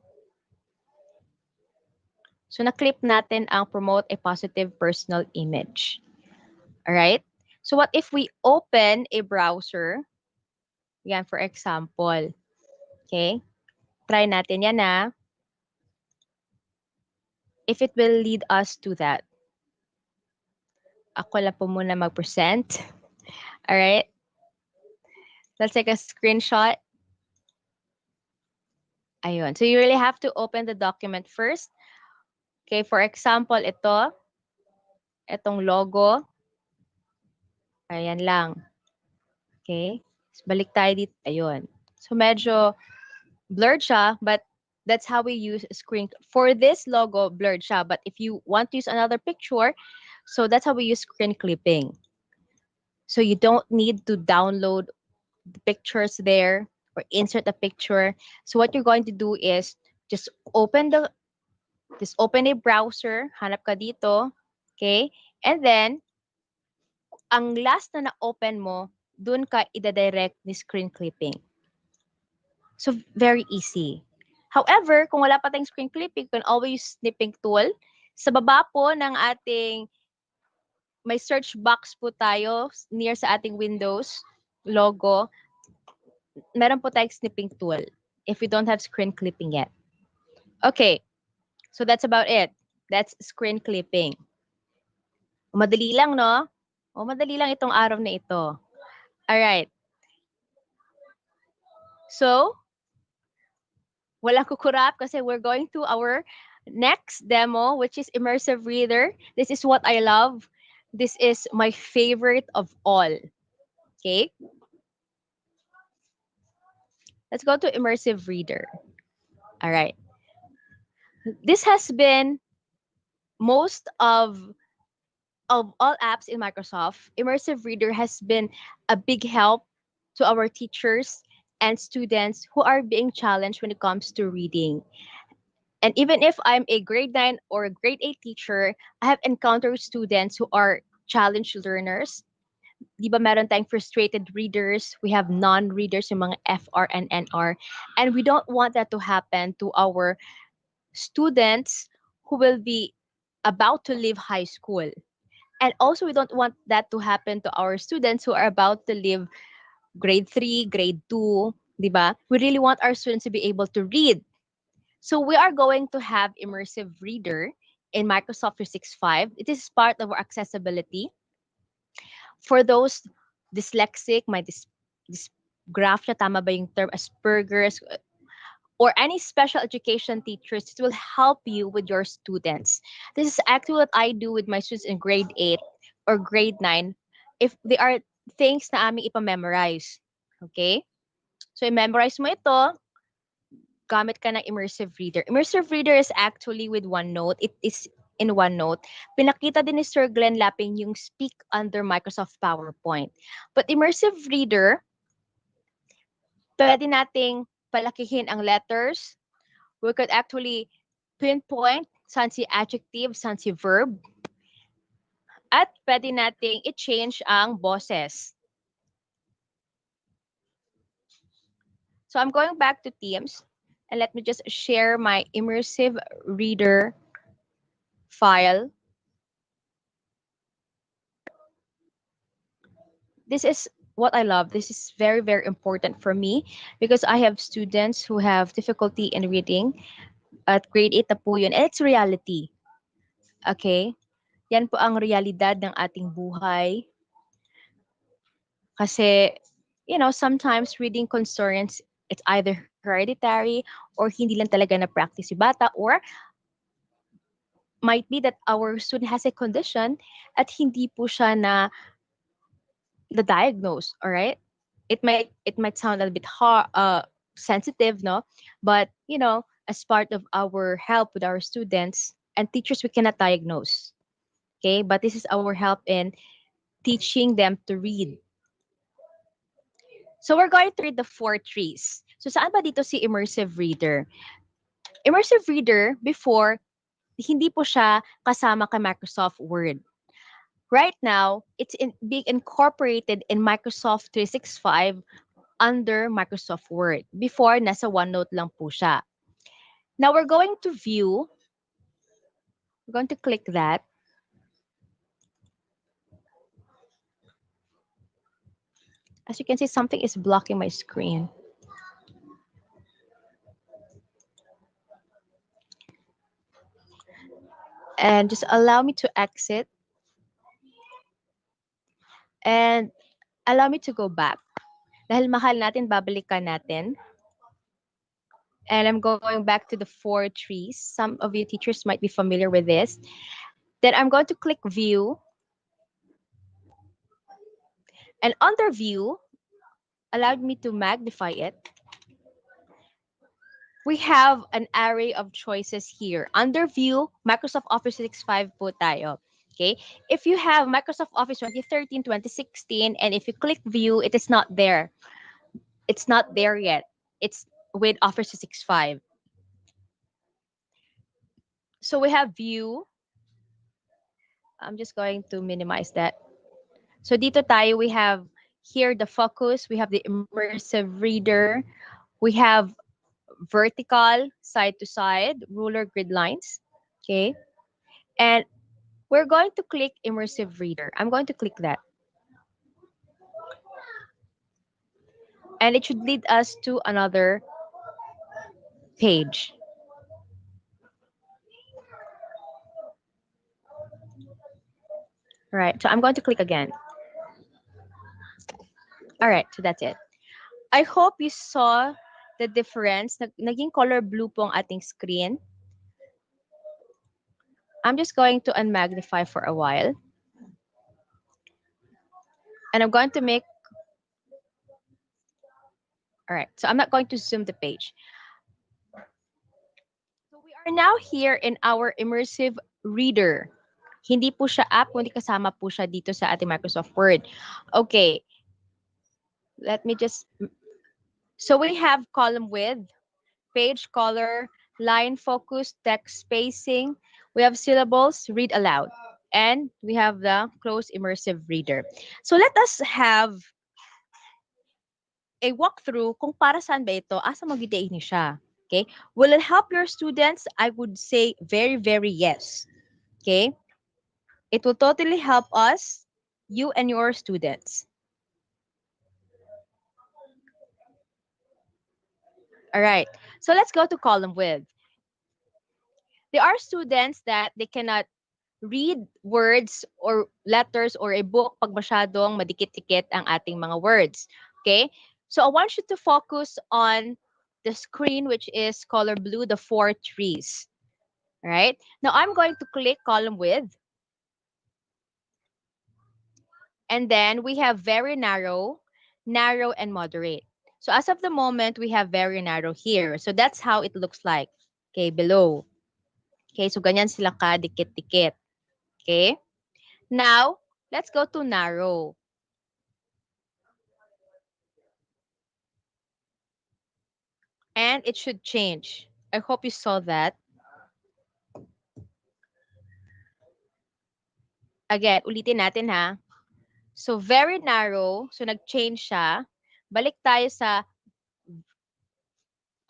So na-clip natin ang promote a positive personal image. Alright? So what if we open a browser? Yan, for example. Okay? Try natin yan na. If it will lead us to that. Ako lang po muna mag-present. Alright? Let's take a screenshot. Ayun. So you really have to open the document first. Okay, for example, itong logo. Ayan lang. Okay? So, balik tayo dito. Ayun. So medyo blurred siya, but that's how we use screen. For this logo, blurred siya. But if you want to use another picture, so that's how we use screen clipping. So you don't need to download the pictures there or insert a picture. So what you're going to do is just open a browser, hanap ka dito, okay? And then ang last na na-open mo, dun ka ida-direct ni screen clipping. So very easy. However, kung wala pa tayong screen clipping, you can always use snipping tool. Sa baba po ng ating may search box po tayo near sa ating Windows logo. Meron po tayong snipping tool if we don't have screen clipping yet. Okay, so that's about it. That's screen clipping. Madali lang, no? O, madali lang itong araw na ito. Alright. So, walang kukurap kasi we're going to our next demo, which is Immersive Reader. This is what I love. This is my favorite of all. Okay? Let's go to Immersive Reader. Alright. This has been most of all apps in Microsoft. Immersive Reader has been a big help to our teachers and students who are being challenged when it comes to reading. And even if I'm a grade 9 or a grade 8 teacher, I have encountered students who are challenged learners. Di ba meron tayong frustrated readers? We have non-readers, yung mga FR and NR. And we don't want that to happen to our students who will be about to leave high school. And also, we don't want that to happen to our students who are about to leave grade 3, grade 2, di ba? We really want our students to be able to read. So we are going to have Immersive Reader in Microsoft 365. It is part of our accessibility. For those dyslexic, may dysgraphia, tama ba yung term, Asperger's, or any special education teachers, it will help you with your students. This is actually what I do with my students in grade 8 or grade 9 if they are things na aming ipamemorize. Okay? So, i-memorize mo ito, gamit ka ng Immersive Reader. Immersive Reader is actually with OneNote. It is in OneNote. Pinakita din ni Sir Glenn Lapping yung speak under Microsoft PowerPoint. But Immersive Reader, pwede nating palakihin ang letters. We could actually pinpoint saan si adjective, saan si verb. At pwede nating i-change ang boses. So I'm going back to Teams. And let me just share my Immersive Reader file. This is what I love. This is very, very important for me because I have students who have difficulty in reading at grade 8 na po yun. And it's reality. Okay? Yan po ang realidad ng ating buhay. Kasi, sometimes reading concerns, it's either hereditary or hindi lang talaga na-practice si bata, or might be that our student has a condition at hindi po siya na diagnose, all right? It might sound a bit hard, sensitive, no? But, as part of our help with our students and teachers, we cannot diagnose. Okay? But this is our help in teaching them to read. So we're going to read the 4 trees. So saan ba dito si immersive reader? Immersive reader, before, hindi po siya kasama kay Microsoft Word. Right now, it's being incorporated in Microsoft 365 under Microsoft Word. Before, nasa OneNote lang po siya. Now, we're going to view. We're going to click that. As you can see, something is blocking my screen. And just allow me to exit. And allow me to go back. Dahil mahal natin, babalikan natin. And I'm going back to the 4 trees. Some of you teachers might be familiar with this. Then I'm going to click View. And under View, allow me to magnify it. We have an array of choices here. Under View, Microsoft Office 365 po tayo. Okay? If you have Microsoft Office 2013, 2016, and if you click View, it is not there. It's not there yet. It's with Office 365. So we have View. I'm just going to minimize that. So dito tayo, we have here the focus. We have the immersive reader. We have vertical, side to side, ruler grid lines. Okay. And we're going to click immersive reader. I'm going to click that. And it should lead us to another page. All right. So I'm going to click again. All right. So that's it. I hope you saw the difference. Naging color blue po ang ating screen. I'm just going to unmagnify for a while. And I'm going to make, all right, so I'm not going to zoom the page. So we are now here in our immersive reader. Hindi po siya app, kundi kasama po siya dito sa ating Microsoft Word. Okay. Let me just, so we have column width, page color, line focus, text spacing. We have syllables, read aloud. And we have the close immersive reader. So let us have a walkthrough kung para saan ba ito, asa mag-idein ni siya. Okay? Will it help your students? I would say very, very yes. Okay? It will totally help us, you and your students. All right. So let's go to column width. There are students that they cannot read words or letters or a book pag masyadong madikit-dikit ang ating mga words. Okay? So I want you to focus on the screen, which is color blue, the 4 trees. All right? Now I'm going to click column width. And then we have very narrow, narrow, and moderate. So as of the moment, we have very narrow here. So that's how it looks like. Okay, below. Okay, so ganyan sila ka, dikit-dikit. Okay? Now, let's go to narrow. And it should change. I hope you saw that. Again, ulitin natin ha. So, very narrow. So, nag-change siya. Balik tayo sa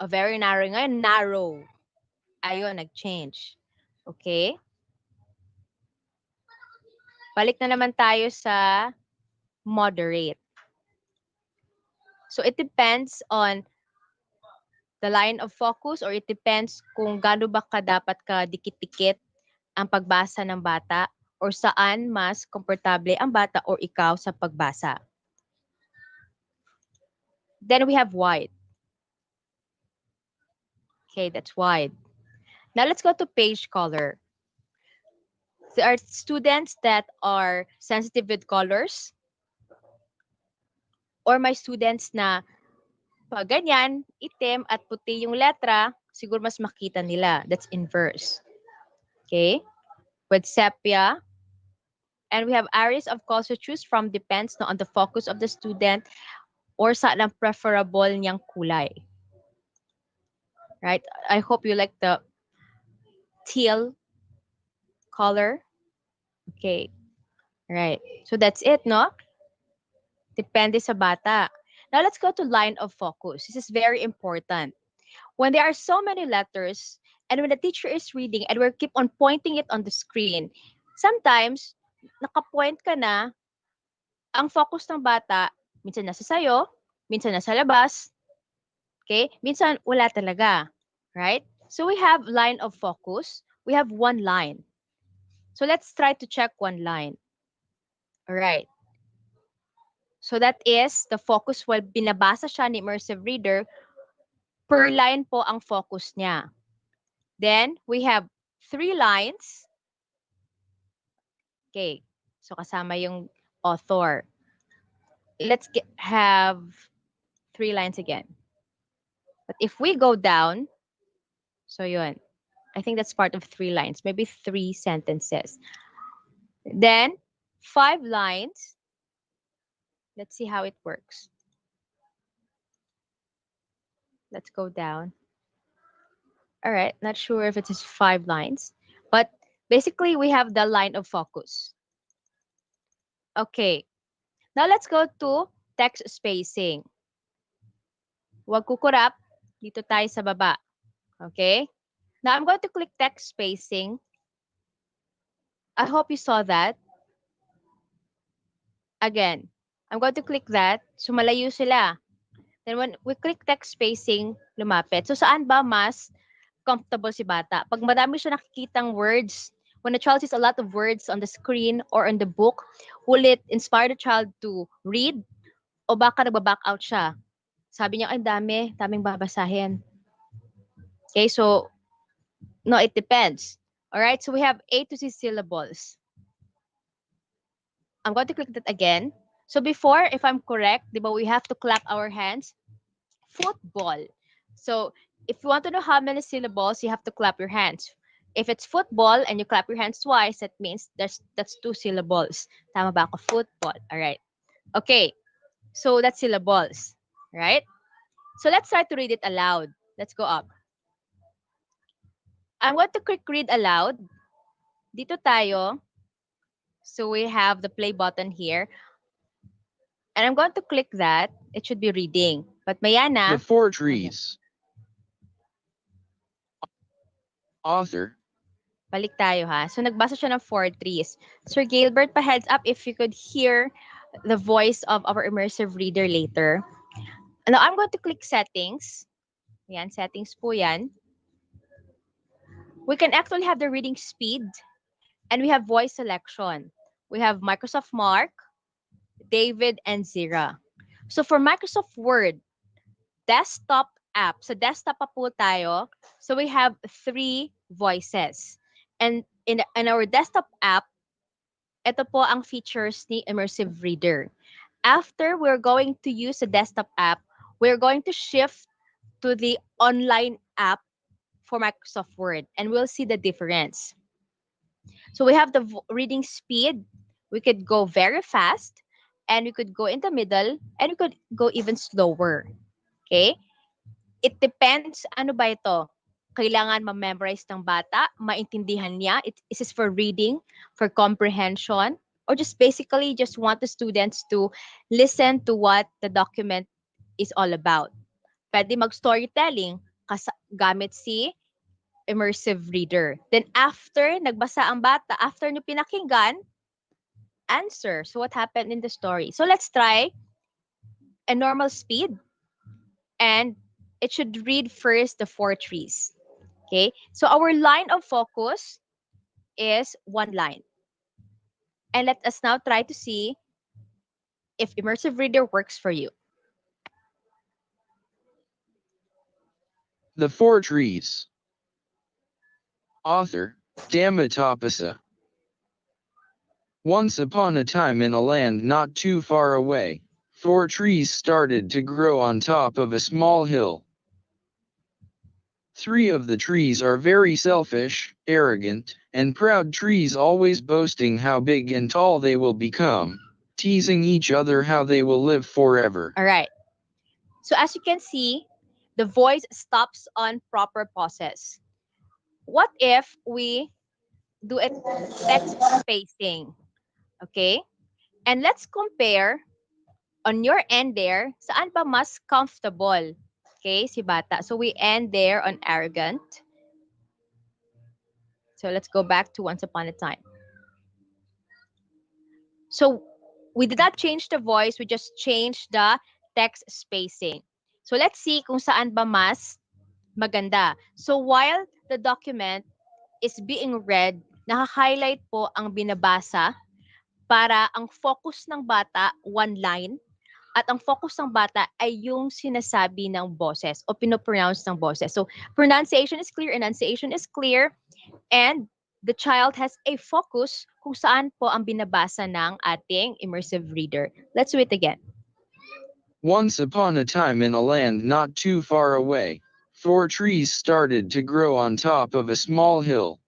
very narrow. Ngayon, narrow. Ayun, nag-change. Okay? Balik na naman tayo sa moderate. So, it depends on the line of focus or it depends kung gaano ba ka dapat ka dikit-dikit ang pagbasa ng bata or saan mas komportable ang bata or ikaw sa pagbasa. Then we have wide. Okay, that's wide. Now let's go to page color. There are students that are sensitive with colors or may students na pag ganyan, itim at puti yung letra, siguro mas makita nila. That's inverse. Okay? With sepia. And we have areas of colors to choose from depends on the focus of the student or saan ang preferable niyang kulay. Right? I hope you like the teal color. Okay. Right. So that's it, no? Depende sa bata. Now let's go to line of focus. This is very important. When there are so many letters and when the teacher is reading and we keep on pointing it on the screen, sometimes nakapoint ka na, ang focus ng bata, minsan nasa sayo, minsan nasa labas, okay? Minsan wala talaga, right? So we have line of focus. We have one line. So let's try to check one line. All right. So that is the focus while binabasa siya ni Immersive Reader, per line po ang focus niya. Then, we have 3 lines. Okay. So, kasama yung author. Let's have 3 lines again. But if we go down, so yun. I think that's part of 3 lines. Maybe 3 sentences. Then, 5 lines. Let's see how it works. Let's go down. All right, not sure if it is 5 lines, but basically we have the line of focus. Okay, now let's go to text spacing. Huwag kukurap, dito tayo sa baba. Okay, now I'm going to click text spacing. I hope you saw that. Again, I'm going to click that, so malayo sila. Then when we click text spacing, lumapit. So saan ba mas comfortable si bata? Pag marami siya nakikitang words, when a child sees a lot of words on the screen or on the book, will it inspire the child to read? O baka nagbaback out siya? Sabi niya, ay daming babasahin. Okay, so, no, it depends. Alright, so we have A to C syllables. I'm going to click that again. So before, if I'm correct, di ba, we have to clap our hands. Football. So if you want to know how many syllables, you have to clap your hands. If it's football and you clap your hands twice, that means that's 2 syllables. Tama ba ako? Football. All right. Okay. So that's syllables. Right? So let's try to read it aloud. Let's go up. I'm going to click read aloud. Dito tayo. So we have the play button here. And I'm going to click that. It should be reading. But maya na. The Four Trees. Author. Balik tayo ha. So nagbasa siya ng 4 trees. Sir Gilbert, pa-heads up if you could hear the voice of our immersive reader later. Now, I'm going to click settings. Yan, settings po yan. We can actually have the reading speed and we have voice selection. We have Microsoft Mark, David, and Zira. So for Microsoft Word, desktop app. So desktop pa po tayo. So we have 3 voices. And in our desktop app, ito po ang features ni Immersive Reader. After we're going to use the desktop app, we're going to shift to the online app for Microsoft Word and we'll see the difference. So we have the reading speed. We could go very fast and we could go in the middle and we could go even slower. Okay? It depends, ano ba ito? Kailangan ma-memorize ng bata, maintindihan niya. Is this for reading, for comprehension, or just basically just want the students to listen to what the document is all about. Pwede mag-storytelling gamit si Immersive Reader. Then after nagbasa ang bata, after nyo pinakinggan, answer. So what happened in the story? So let's try a normal speed and it should read first the 4 trees. Okay, so our line of focus is 1 line. And let us now try to see if Immersive Reader works for you. The Four Trees. Author, Damatopasa. Once upon a time in a land not too far away, four trees started to grow on top of a small hill. Three of the trees are very selfish, arrogant, and proud trees, always boasting how big and tall they will become, teasing each other how they will live forever. All right. So as you can see, the voice stops on proper pauses. What if we do a text spacing? Okay? And let's compare on your end there, saan ba mas comfortable? Okay, si bata. So we end there on arrogant. So let's go back to once upon a time. So we did not change the voice, we just changed the text spacing. So let's see kung saan ba mas maganda. So while the document is being read, naka-highlight po ang binabasa para ang focus ng bata, one line, at ang focus ng bata ay yung sinasabi ng boses o pinopronounce ng boses. So pronunciation is clear, enunciation is clear, and the child has a focus kung saan po ang binabasa ng ating immersive reader. Let's do it again. Once upon a time in a land not too far away, four trees started to grow on top of a small hill.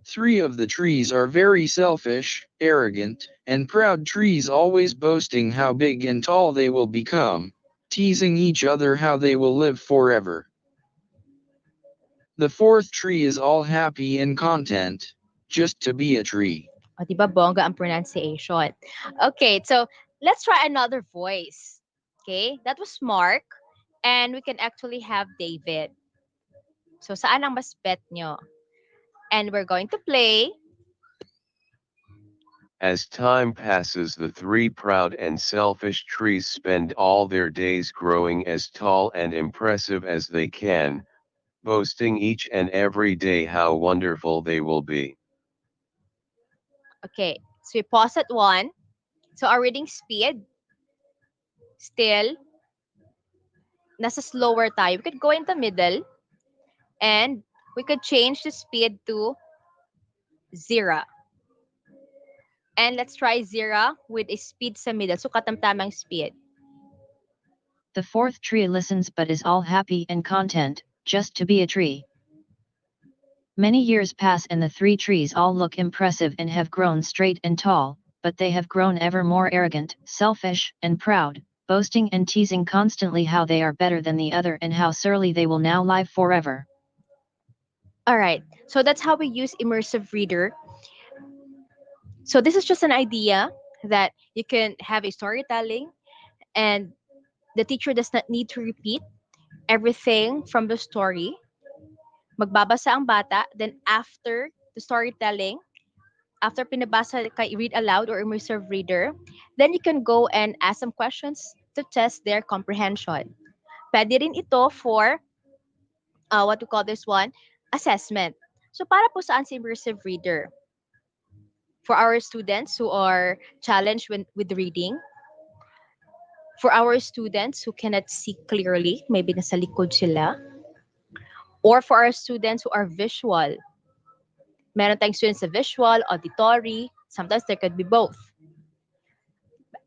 Three of the trees are very selfish, arrogant, and proud trees, always boasting how big and tall they will become, teasing each other how they will live forever. The fourth tree is all happy and content, just to be a tree. O, diba bongga ang pronunciation? Okay, so let's try another voice. Okay, that was Mark, and we can actually have David. So saan ang mas bet nyo? And we're going to play. As time passes, the three proud and selfish trees spend all their days growing as tall and impressive as they can, boasting each and every day how wonderful they will be. Okay, so we pause at 1. So our reading speed, still, nasa slower tayo. We could go in the middle, and we could change the speed to 0. And let's try 0 with a speed sa middle. So katamtamang speed. The fourth tree listens but is all happy and content, just to be a tree. Many years pass and the three trees all look impressive and have grown straight and tall, but they have grown ever more arrogant, selfish, and proud, boasting and teasing constantly how they are better than the other and how surely they will now live forever. All right, so that's how we use immersive reader. So this is just an idea that you can have a storytelling, and the teacher does not need to repeat everything from the story. Magbabasa ang bata, then after the storytelling, after pinabasa kay read aloud or immersive reader, then you can go and ask some questions to test their comprehension. Pwede rin ito for, what we call this one, assessment. So para po saan si immersive reader? For our students who are challenged with reading, for our students who cannot see clearly, maybe nasa likod sila, or for our students who are visual. Meron tayong students sa visual, auditory, sometimes there could be both.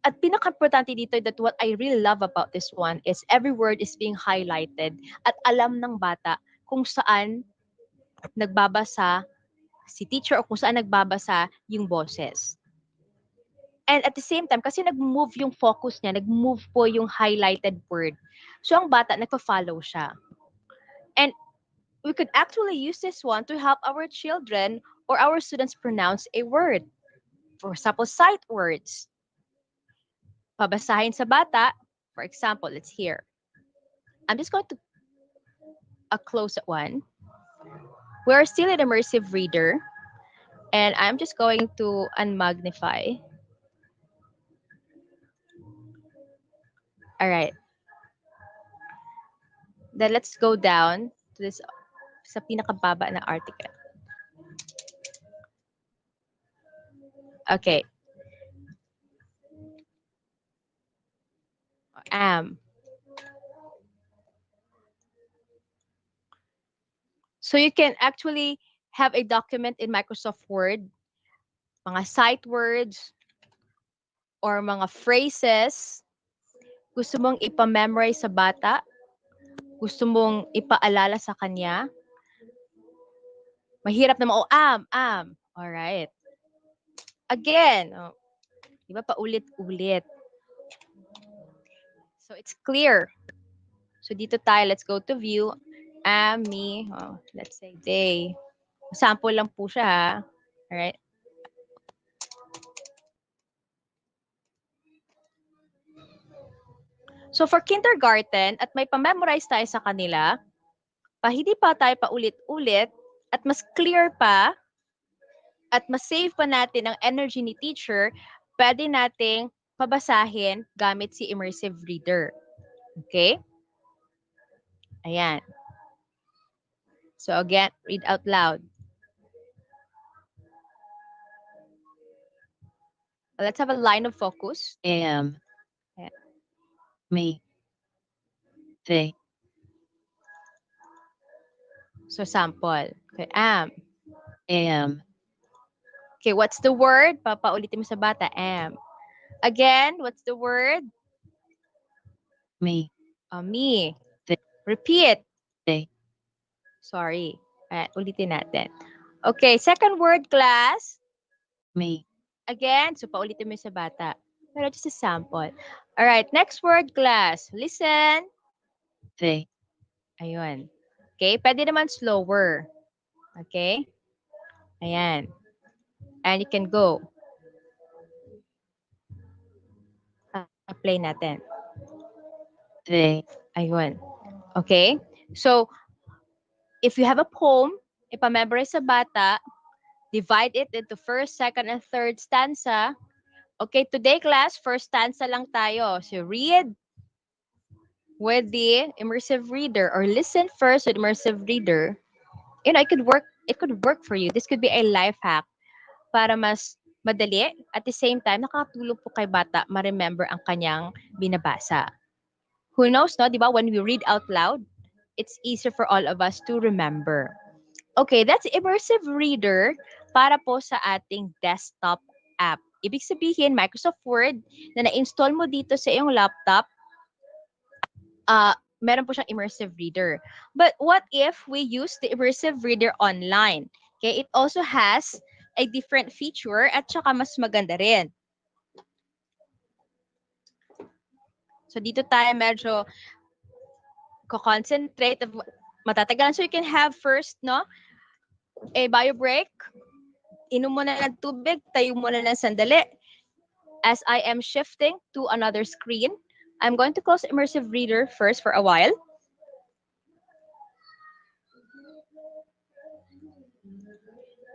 At pinaka-importante dito that what I really love about this one is every word is being highlighted at alam ng bata kung saan nagbabasa si teacher o kung saan nagbabasa yung boses. And at the same time, kasi nag-move yung focus niya, nag-move po yung highlighted word. So ang bata, nagpa-follow siya. And we could actually use this one to help our children or our students pronounce a word. For example, sight words. Babasahin sa bata, for example, let's hear. I'm just going to close that one. We're still an immersive reader, and I'm just going to unmagnify. All right. Then let's go down to this sa pinakababa na article. Okay. Am. So you can actually have a document in Microsoft Word, mga sight words, or mga phrases, gusto mong ipamemorize sa bata, gusto mong ipaalala sa kanya, mahirap naman, am. Alright. Again, di ba paulit-ulit. So it's clear. So dito tayo, let's go to view. Am, me, let's say they. Sample lang po siya ha. Alright. So for kindergarten, at may pa-memorize tayo sa kanila, hindi pa tayo paulit-ulit, at mas clear pa, at mas save pa natin ang energy ni teacher, pwede nating pabasahin gamit si Immersive Reader. Okay? Ayan. So again, read out loud. Let's have a line of focus. Am. Yeah. Me. They. So sample. Okay, am. Am. Okay, what's the word? Papaulitin mo sa bata. Am. Again, what's the word? Me. Me. They. Repeat. They. Sorry. Ulitin natin. Okay, second word, class. Me. Again, so paulitin mo sa bata. Pero just a sample. Alright, next word, class. Listen. They. Ayun. Okay, pwede naman slower. Okay? Ayan. And you can go. Play natin. They. Ayun. Okay? So, if you have a poem, ipamemorize sa bata, divide it into first, second, and third stanza. Okay, today class, first stanza lang tayo. So, read with the immersive reader or listen first with immersive reader. You know, it could work for you. This could be a life hack para mas madali. At the same time, nakatulong po kay bata ma-remember ang kanyang binabasa. Who knows, no? Diba? When we read out loud, it's easier for all of us to remember. Okay, that's Immersive Reader para po sa ating desktop app. Ibig sabihin, Microsoft Word na na-install mo dito sa iyong laptop, meron po siyang Immersive Reader. But what if we use the Immersive Reader online? Okay, it also has a different feature at saka mas maganda rin. So dito tayo medyo concentrate, matatagalan. So you can have first, no, a bio break. Inom mo na ng tubig, tayo mo na ng sandali. As I am shifting to another screen, I'm going to close Immersive Reader first for a while.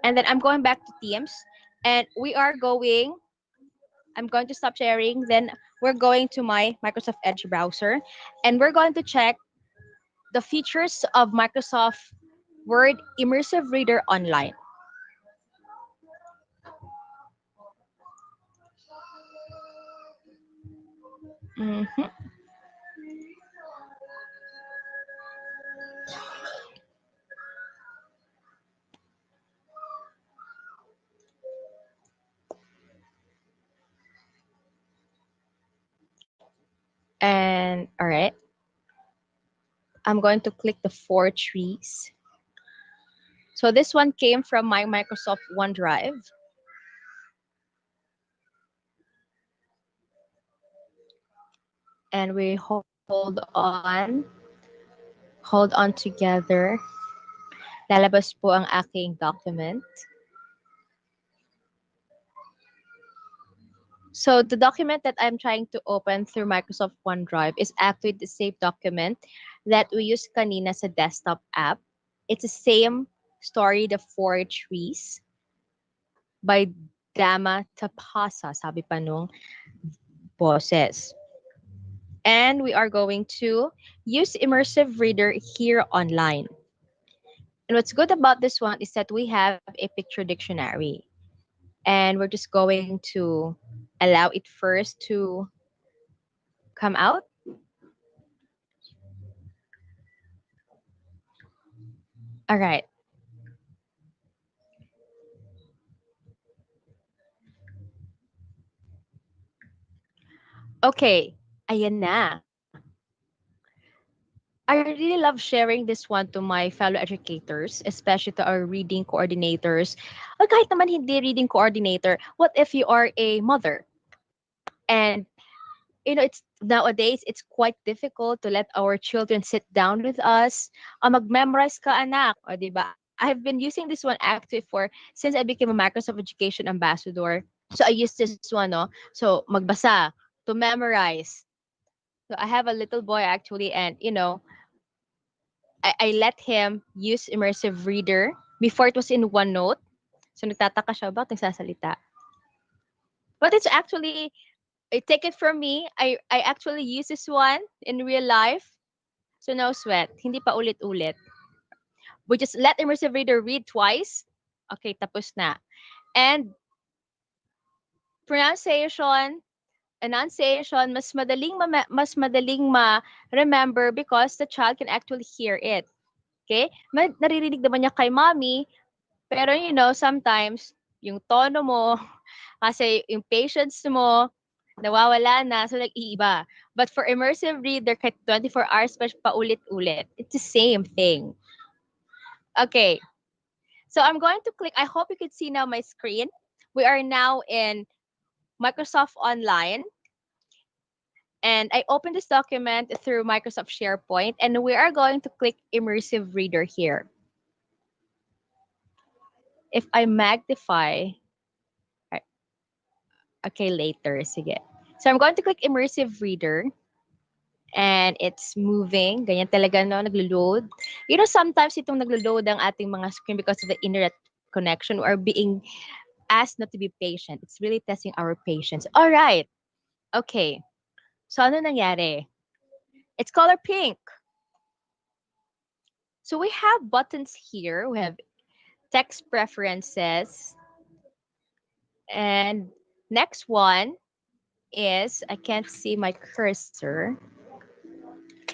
And then I'm going back to Teams. And I'm going to stop sharing. Then we're going to my Microsoft Edge browser. And we're going to check the features of Microsoft Word Immersive Reader online. Mm-hmm. And all right, I'm going to click the 4 trees. So this one came from my Microsoft OneDrive. And we hold on together. Lalabas po ang aking document. So the document that I'm trying to open through Microsoft OneDrive is actually the same document that we used kanina sa desktop app. It's the same story, The 4 Trees by Dama Tapasa, sabi pa nung boses. And we are going to use Immersive Reader here online. And what's good about this one is that we have a picture dictionary. And we're just going to allow it first to come out. All right. Okay. Ayan na. I really love sharing this one to my fellow educators, especially to our reading coordinators. O kahit naman hindi reading coordinator, what if you are a mother? And it's nowadays it's quite difficult to let our children sit down with us. Mag-memorize ka anak, o di ba? I've been using this one actually for since I became a Microsoft Education ambassador. So I use this one, no? So magbasa, to memorize. So I have a little boy actually, and I let him use immersive reader. Before it was in OneNote. So nagtataka siya, bakit nagsasalita? But it's actually, I take it from me, I actually use this one in real life. So no sweat. Hindi pa ulit-ulit. We just let immersive reader read twice. Okay, tapos na. And pronunciation, enunciation, mas madaling ma-remember because the child can actually hear it. Okay? Naririnig naman niya kay mommy, pero sometimes, yung tono mo, kasi yung patience mo, nawawala na, so nag-iiba. But for immersive reader, kahit 24 hours pa ulit-ulit, it's the same thing. Okay. So I'm going to click, I hope you can see now my screen. We are now in Microsoft Online. And I opened this document through Microsoft SharePoint, and we are going to click Immersive Reader here. If I magnify, okay, later, sige. So I'm going to click Immersive Reader, and it's moving. Ganyan talaga, no? Naglo-load. Sometimes itong naglo-load ang ating mga screen because of the internet connection or being asked not to be patient. It's really testing our patience. All right. Okay. So ano nangyari? It's color pink. So we have buttons here. We have text preferences. And next one is, I can't see my cursor.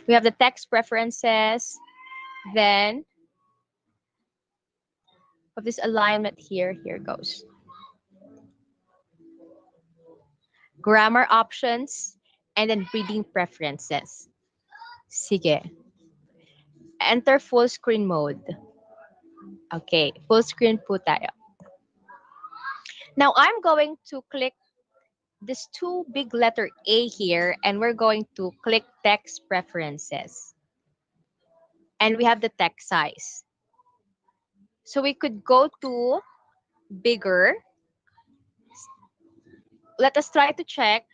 We have the text preferences. Then of this alignment here goes. Grammar options and then reading preferences. Sige. Enter full screen mode. Okay, full screen po tayo. Now I'm going to click this two big letter A here, and we're going to click text preferences. And we have the text size. So we could go to bigger. Let us try to check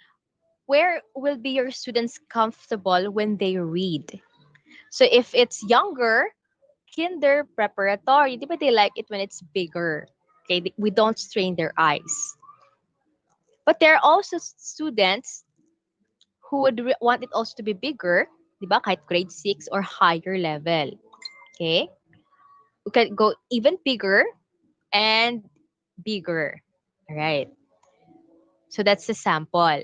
where will be your students comfortable when they read. So if it's younger, kinder, preparatory, di ba they like it when it's bigger? Okay, we don't strain their eyes. But there are also students who would want it also to be bigger, di ba? Kahit grade 6 or higher level. Okay? We can go even bigger and bigger. All right. So that's the sample.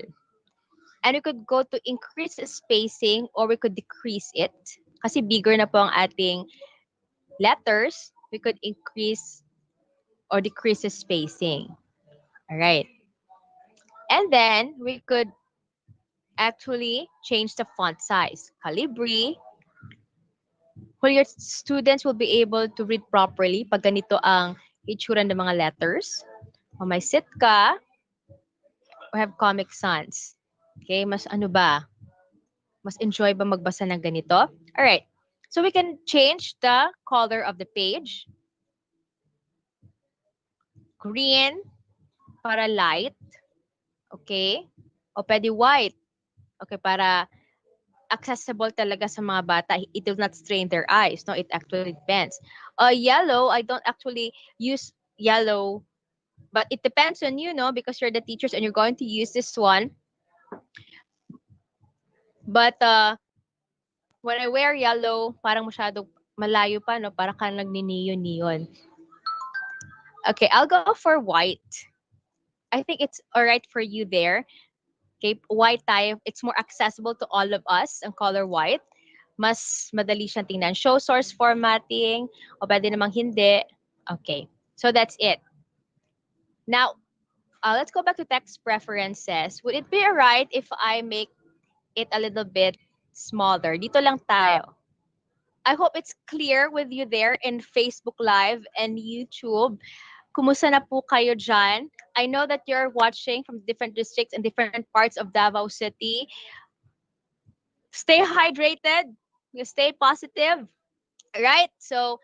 And we could go to increase the spacing or we could decrease it. Kasi bigger na po ang ating letters, we could increase or decrease the spacing. All right. And then we could actually change the font size. Calibri, where your students will be able to read properly pag ganito ang itsura ng mga letters. O may Sitka, we have Comic Sans. Okay, mas ano ba? Mas enjoy ba magbasa ng ganito? All right. So we can change the color of the page. Green para light. Okay? O pwede white. Okay, para accessible talaga sa mga bata. It will not strain their eyes. No, it actually depends. Yellow, I don't actually use yellow, but it depends on you, no, because you're the teachers and you're going to use this one. But when I wear yellow, parang masyadong malayo pa, no? Parang ka nagni-neon-neon. Okay, I'll go for white. I think it's all right for you there. Okay, white tayo. It's more accessible to all of us ang color white. Mas madali siyang tingnan. Show source formatting o pwede namang hindi. Okay, so that's it. Now, let's go back to text preferences. Would it be alright if I make it a little bit smaller? Dito lang tayo. I hope it's clear with you there in Facebook Live and YouTube. Kumusta na po kayo dyan? I know that you're watching from different districts and different parts of Davao City. Stay hydrated. You stay positive. Right? So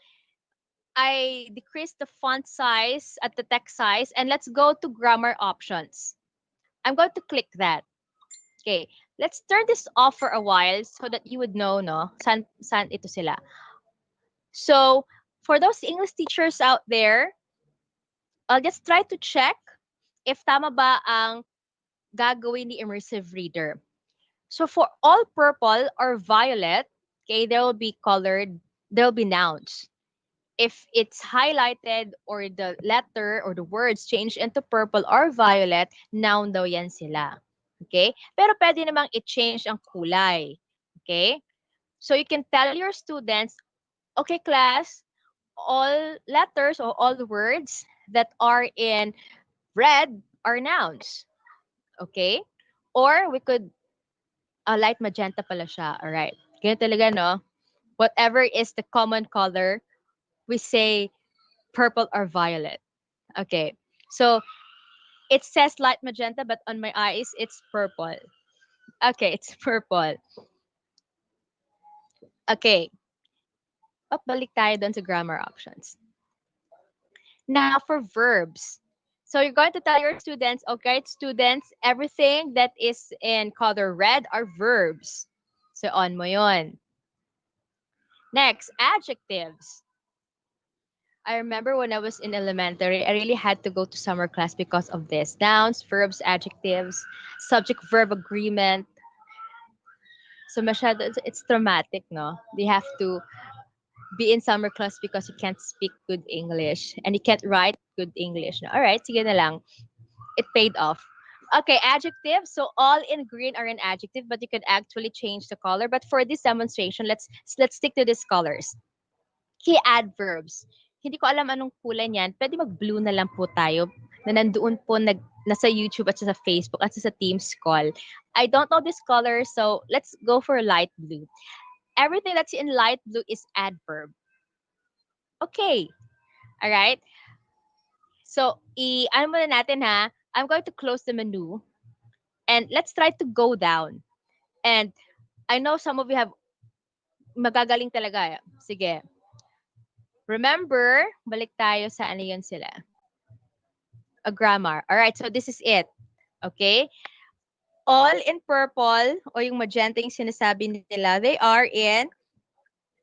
I decreased the font size at the text size, and let's go to grammar options. I'm going to click that. Okay, let's turn this off for a while so that you would know, no, saan ito sila. So, for those English teachers out there, I'll just try to check if tama ba ang gagawin ni Immersive Reader. So, for all purple or violet, okay, there will be nouns. If it's highlighted or the letter or the words change into purple or violet, noun daw yan sila. Okay? Pero pwede namang i-change ang kulay. Okay? So you can tell your students, okay class, all letters or all the words that are in red are nouns. Okay? Or we could, light magenta pala siya. Alright. Ganyan talaga, no? Whatever is the common color, we say purple or violet. Okay. So it says light magenta, but on my eyes, it's purple. Okay, it's purple. Okay. Balik tayo dun sa grammar options. Now for verbs. So you're going to tell your students, okay, students, everything that is in color red are verbs. So on mo yun. Next, adjectives. I remember when I was in elementary, I really had to go to summer class because of this. Nouns, verbs, adjectives, subject-verb agreement. So masyado, it's traumatic, no? They have to be in summer class because you can't speak good English and you can't write good English. All right, sige na lang. It paid off. Okay, adjective. So all in green are an adjective, but you could actually change the color. But for this demonstration, let's stick to these colors. Key adverbs. Hindi ko alam anong kulay niyan. Pwede mag-blue na lang po tayo na nandoon po nasa YouTube at sa Facebook at sa Teams call. I don't know this color, so let's go for light blue. Everything that's in light blue is adverb. Okay. All right. So, ano muna natin ha? I'm going to close the menu and let's try to go down. And I know some of you have magagaling talaga. Sige. Remember, balik tayo sa ano yun sila. A grammar. All right, so this is it. Okay? All in purple o yung magenta yung sinasabi nila, they are in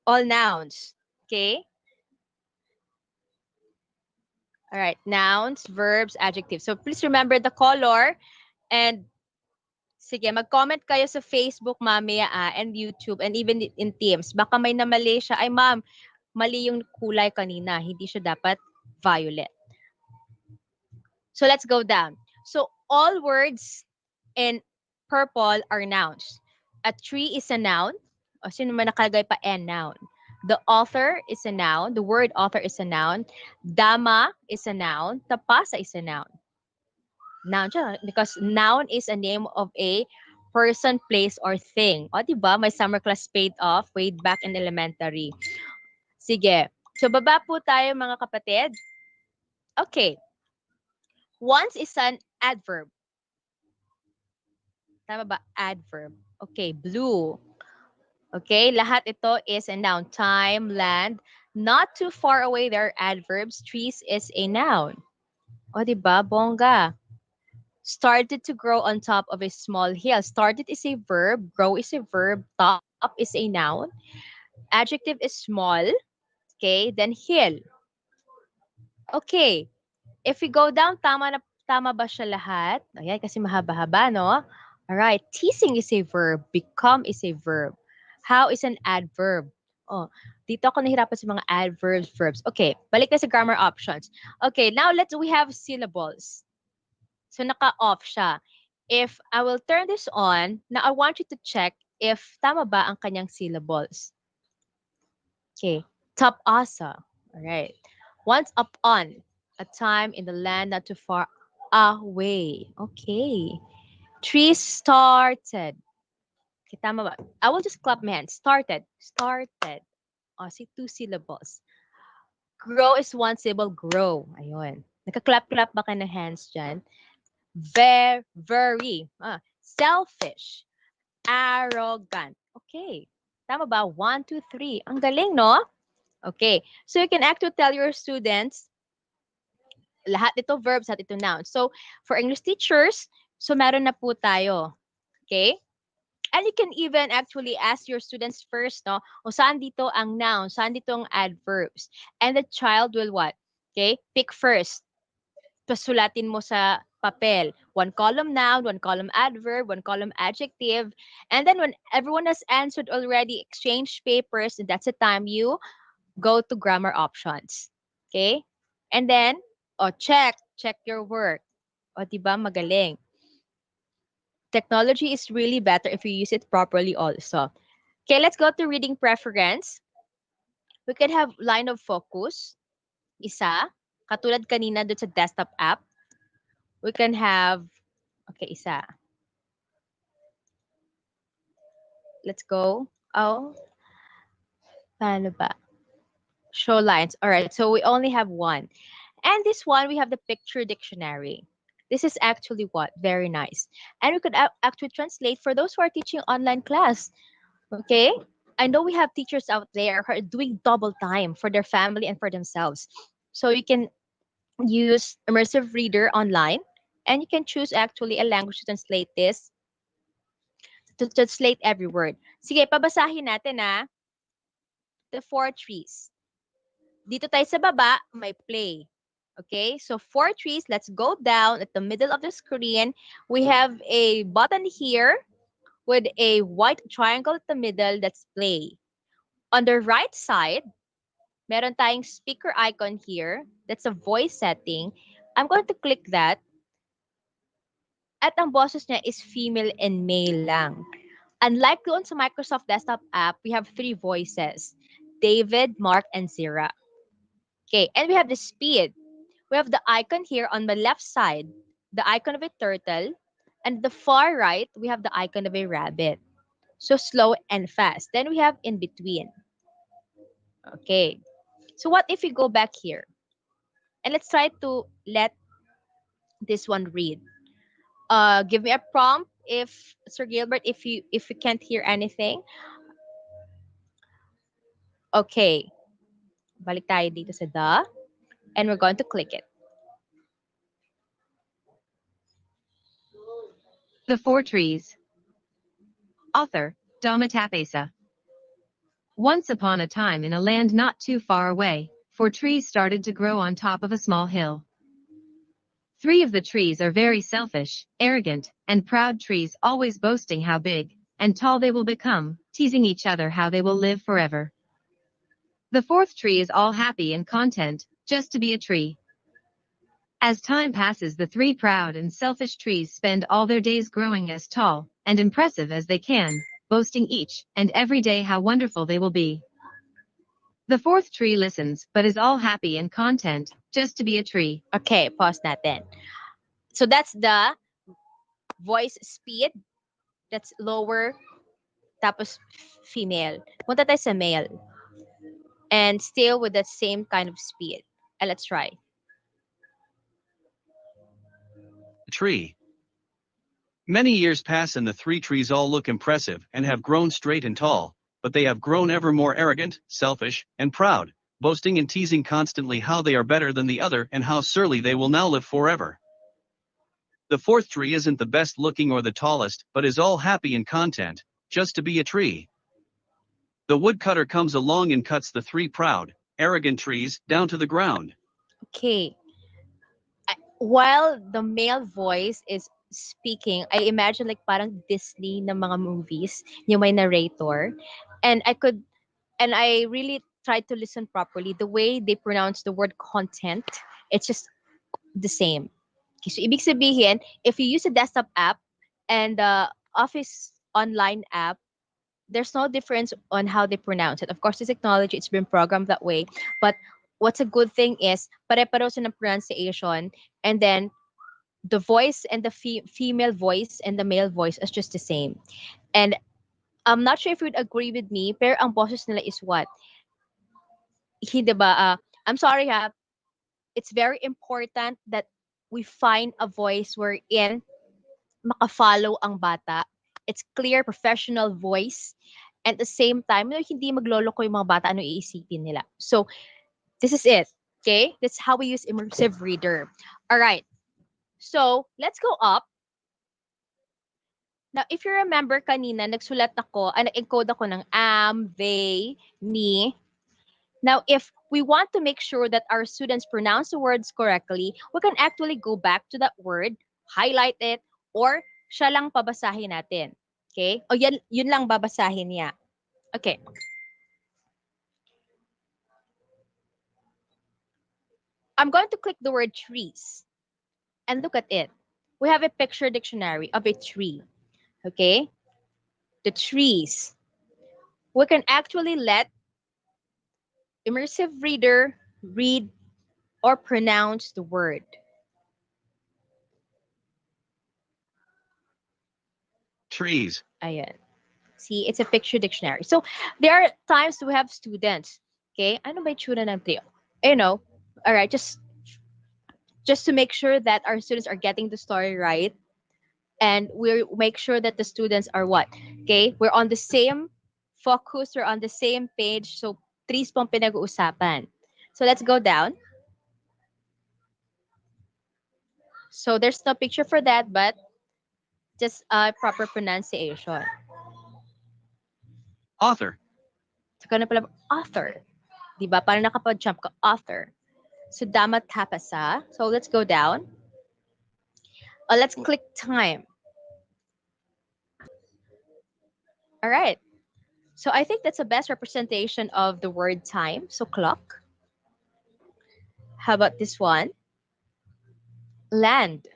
all nouns. Okay? All right, nouns, verbs, adjectives. So please remember the color and sige, mag-comment kayo sa Facebook mamaya and YouTube and even in Teams. Baka may namali siya. Ay ma'am, mali yung kulay kanina. Hindi siya dapat violet. So let's go down. So all words in purple are nouns. A tree is a noun. O sino man nakalagay pa N, noun. The author is a noun. The word author is a noun. Dama is a noun. Tapasa is a noun. Noun siya because noun is a name of a person, place, or thing. O, diba? May summer class paid off way back in elementary. Sige. So, baba po tayo mga kapatid. Okay. Once is an adverb. Tama ba? Adverb. Okay. Blue. Okay. Lahat ito is a noun. Time, land. Not too far away, there are adverbs. Trees is a noun. O, diba? Bongga. Started to grow on top of a small hill. Started is a verb. Grow is a verb. Top is a noun. Adjective is small. Okay, then hill. Okay. If we go down, tama ba siya lahat? Ayan, kasi mahaba-haba, no? Alright. Teasing is a verb. Become is a verb. How is an adverb? Oh, dito ako nahirapan sa mga adverbs, verbs. Okay, balik na sa grammar options. Okay, now we have syllables. So naka-off siya. If I will turn this on, now I want you to check if tama ba ang kanyang syllables. Okay. Top asa. All right. Once up on a time in the land not too far away. Okay. Trees started. Okay, tama ba? I will just clap my hands. Started. Started. O, see, two syllables. Grow is one syllable. Grow. Ayun. Nagka-clap-clap ba kayo ng hands dyan? Very. Selfish. Arrogant. Okay. Tama ba? 1, 2, 3. Ang galing, no? Okay. So you can actually tell your students lahat ito verbs, lahat ito nouns. So for English teachers, so meron na po tayo. Okay? And you can even actually ask your students first, no? O saan dito ang noun? Saan dito ang adverbs? And the child will what? Okay? Pick first. Pasulatin mo sa papel. One column noun, one column adverb, one column adjective. And then when everyone has answered already, exchange papers, and that's the time you go to grammar options. Okay? And then, check your work. O, diba, magaling. Technology is really better if you use it properly also. Okay, let's go to reading preference. We can have line of focus, isa, katulad kanina doon sa desktop app. We can have, okay, isa. Let's go. Paano ba? Show lines. All right, so we only have one. And this one, we have the picture dictionary. This is actually what? Very nice. And we could actually translate for those who are teaching online class. Okay? I know we have teachers out there who are doing double time for their family and for themselves. So you can use Immersive Reader online and you can choose actually a language to translate this, to translate every word. Sige, pabasahin natin the 4 trees. Dito tayo sa baba, may play. Okay, so 4 trees. Let's go down at the middle of the screen. We have a button here with a white triangle at the middle. That's play. On the right side, meron tayong speaker icon here. That's a voice setting. I'm going to click that. At ang boses niya is female and male lang. Unlike doon sa Microsoft Desktop app, we have 3 voices. David, Mark, and Zira. Okay, and we have the speed. We have the icon here on the left side, the icon of a turtle, and the far right, we have the icon of a rabbit. So slow and fast. Then we have in between. Okay. So what if we go back here? And let's try to let this one read. Give me a prompt if Sir Gilbert, if you can't hear anything. Okay. Balik tayo dito sa the. And we're going to click it. The Four Trees. Author, Dama Tapesa. Once upon a time in a land not too far away, 4 trees started to grow on top of a small hill. 3 of the trees are very selfish, arrogant, and proud trees, always boasting how big and tall they will become, teasing each other how they will live forever. The 4th tree is all happy and content, just to be a tree. As time passes, the 3 proud and selfish trees spend all their days growing as tall and impressive as they can, boasting each and every day how wonderful they will be. The 4th tree listens, but is all happy and content, just to be a tree. Okay, pause natin. So that's the voice speed. That's lower, tapos female. Punta tayo sa male. And still with that same kind of speed. And let's try. Tree. Many years pass and the 3 trees all look impressive and have grown straight and tall, but they have grown ever more arrogant, selfish, and proud, boasting and teasing constantly how they are better than the other and how surely they will now live forever. The 4th tree isn't the best looking or the tallest, but is all happy and content, just to be a tree. The woodcutter comes along and cuts the 3 proud, arrogant trees down to the ground. Okay. While the male voice is speaking, I imagine like parang Disney na mga movies, yung may narrator. And I really tried to listen properly. The way they pronounce the word content, it's just the same. Okay, so ibig sabihin, if you use a desktop app and the Office online app, there's no difference on how they pronounce it. Of course, this technology, it's been programmed that way. But what's a good thing is, pare-pareho sila ng pronunciation, and then the voice and the female voice and the male voice is just the same. And I'm not sure if you'd agree with me, pero ang boses nila is what? Hindi ba? I'm sorry ha, it's very important that we find a voice wherein makafollow ang bata. It's clear, professional voice. And at the same time, hindi magloloko yung mga bata ano iisipin nila. So, this is it. Okay? That's how we use Immersive Reader. All right. So, let's go up. Now, if you remember kanina, nag-encode ako ng am, they, me. Now, if we want to make sure that our students pronounce the words correctly, we can actually go back to that word, highlight it, or siya lang pabasahin natin. Okay? O yun lang babasahin niya. Okay. I'm going to click the word trees and look at it. We have a picture dictionary of a tree. Okay? The trees. We can actually let Immersive Reader read or pronounce the word. Trees. Ayan. See, it's a picture dictionary. So there are times we have students. Okay? Ano ba yung tsura ng tree? You know, all right, just to make sure that our students are getting the story right, and we make sure that the students are what? Okay? We're on the same focus, we're on the same page. So trees pong pinag-uusapan. So let's go down. So there's no picture for that, but just proper pronunciation. Author. So kano pala author. Diba? Parang nakapag-jump ka, author. So damat tapasa. So let's go down. Let's click time. All right. So I think that's the best representation of the word time. So clock. How about this one? Land.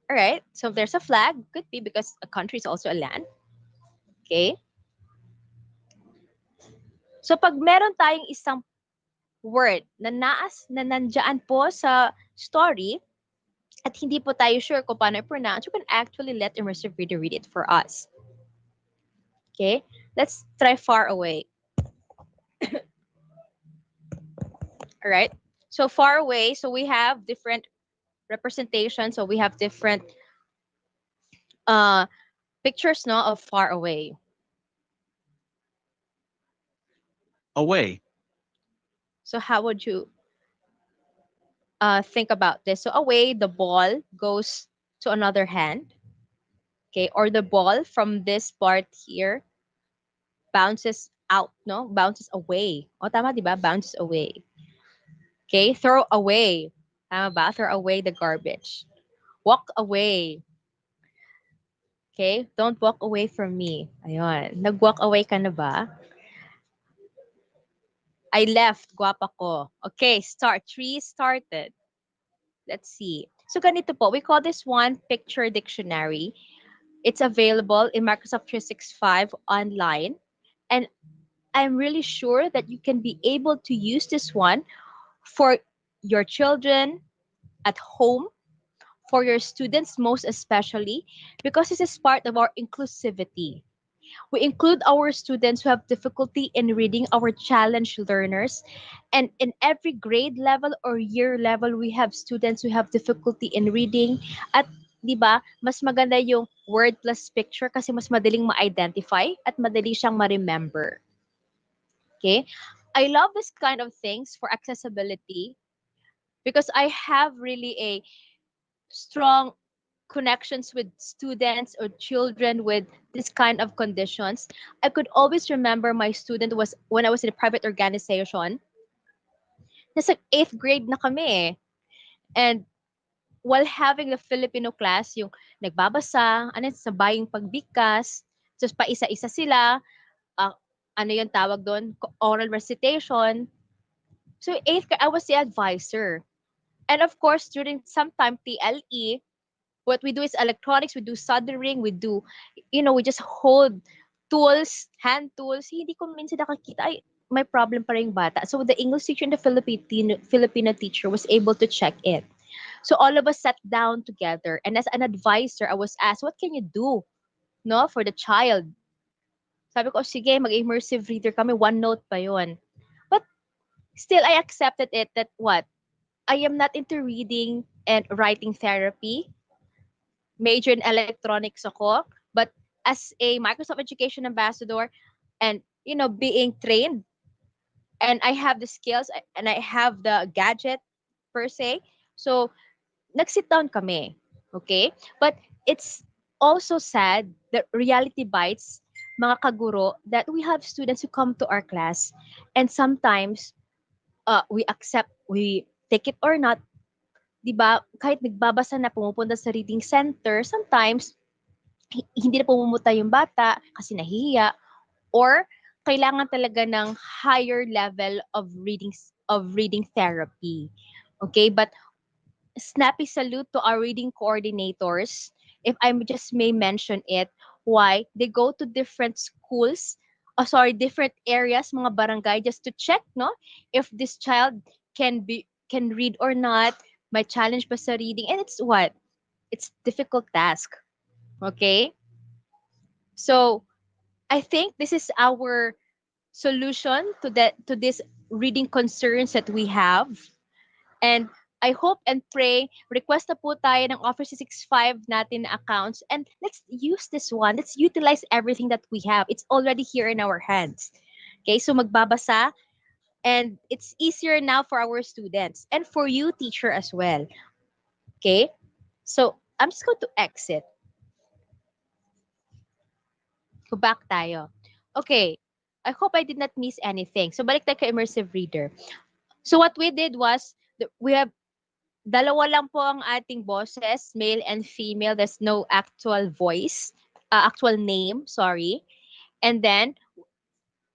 All right. So there's a flag. Could be because a country is also a land. Okay. So pag meron tayong isang word na nandiyan po sa story at hindi po tayo sure kung paano i-pronounce, you can actually let Immersive Reader read it for us. Okay. Let's try far away. All right. So far away, so we have different representations. So we have different pictures no of far away. Away. So how would you think about this? So away, the ball goes to another hand. Okay, or the ball from this part here bounces out, no? Bounces away. O tama, di ba? Bounces away. Okay, throw away. Tama ba? Throw away the garbage. Walk away. Okay, don't walk away from me. Ayun. Nag-walk away ka na ba? I left. Guwapa ko. Okay, start. Tree started. Let's see. So ganito po. We call this one picture dictionary. It's available in Microsoft 365 online. And I'm really sure that you can be able to use this one for your children at home, for your students most especially, because this is part of our inclusivity. We include our students who have difficulty in reading, our challenged learners, and in every grade level or year level, we have students who have difficulty in reading. At di ba, mas maganda yung word plus picture kasi mas madaling ma-identify at madali siyang ma-remember. Okay? I love this kind of things for accessibility because I have really a strong connections with students or children with this kind of conditions. I could always remember my student was when I was in a private organization. Nasa 8th grade na kami eh. And while having the Filipino class, yung nagbabasa, sabayang pagbigkas, just pa isa-isa sila, ano yung tawag doon, oral recitation. So 8th grade, I was the advisor. And of course, during sometime TLE, what we do is electronics, we do soldering, we do, we just hold tools, hand tools. Hindi ko minsan nakakita, ay, may problem pa rin yung bata. So the English teacher and the Filipino teacher was able to check it. So all of us sat down together, and as an advisor, I was asked, what can you do, no, for the child? Sabi ko, "Oh, sige, mag-immersive reader kami, OneNote pa yon." But still, I accepted it that what? I am not into reading and writing therapy. Major in electronics ako. But as a Microsoft Education Ambassador and, being trained, and I have the skills and I have the gadget per se. So, nag-sit down kami. Okay? But it's also sad that reality bites, mga kaguro, that we have students who come to our class and sometimes we take it or not, 'di ba? Kahit nagbabasa na pumupunta sa reading center, sometimes hindi na pumumunta yung bata kasi nahihiya or kailangan talaga ng higher level of reading therapy. Okay? But snappy salute to our reading coordinators. If I just may mention it, why they go to different schools, different areas, mga barangay, just to check, no, if this child can read or not, may challenge ba sa reading, and it's difficult task. Okay, so I think this is our solution to this reading concerns that we have. And I hope and pray, request na po tayo ng Office 365 natin na accounts. And let's use this one. Let's utilize everything that we have. It's already here in our hands. Okay, so magbabasa. And it's easier now for our students. And for you, teacher, as well. Okay? So, I'm just going to exit. Go back tayo. Okay. I hope I did not miss anything. So, balik tayo kay Immersive Reader. So, what we did was, we have dalawa lang po ang ating boses, male and female. There's no actual voice, actual name, sorry. And then,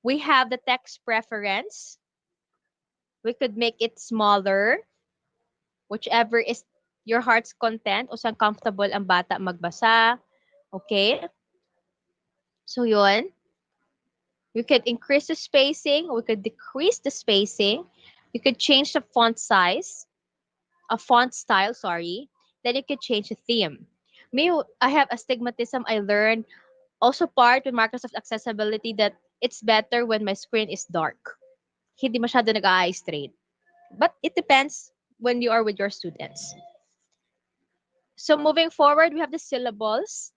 we have the text preference. We could make it smaller, whichever is your heart's content, o saan comfortable ang bata magbasa. Okay? So, yun. We could increase the spacing, we could decrease the spacing. You could change the font size, font style, sorry. Then you could change the theme. Me, I have astigmatism. I learned also part with Microsoft Accessibility that it's better when my screen is dark. Hindi masyado nag-eye straight. But it depends when you are with your students. So moving forward, we have the syllables.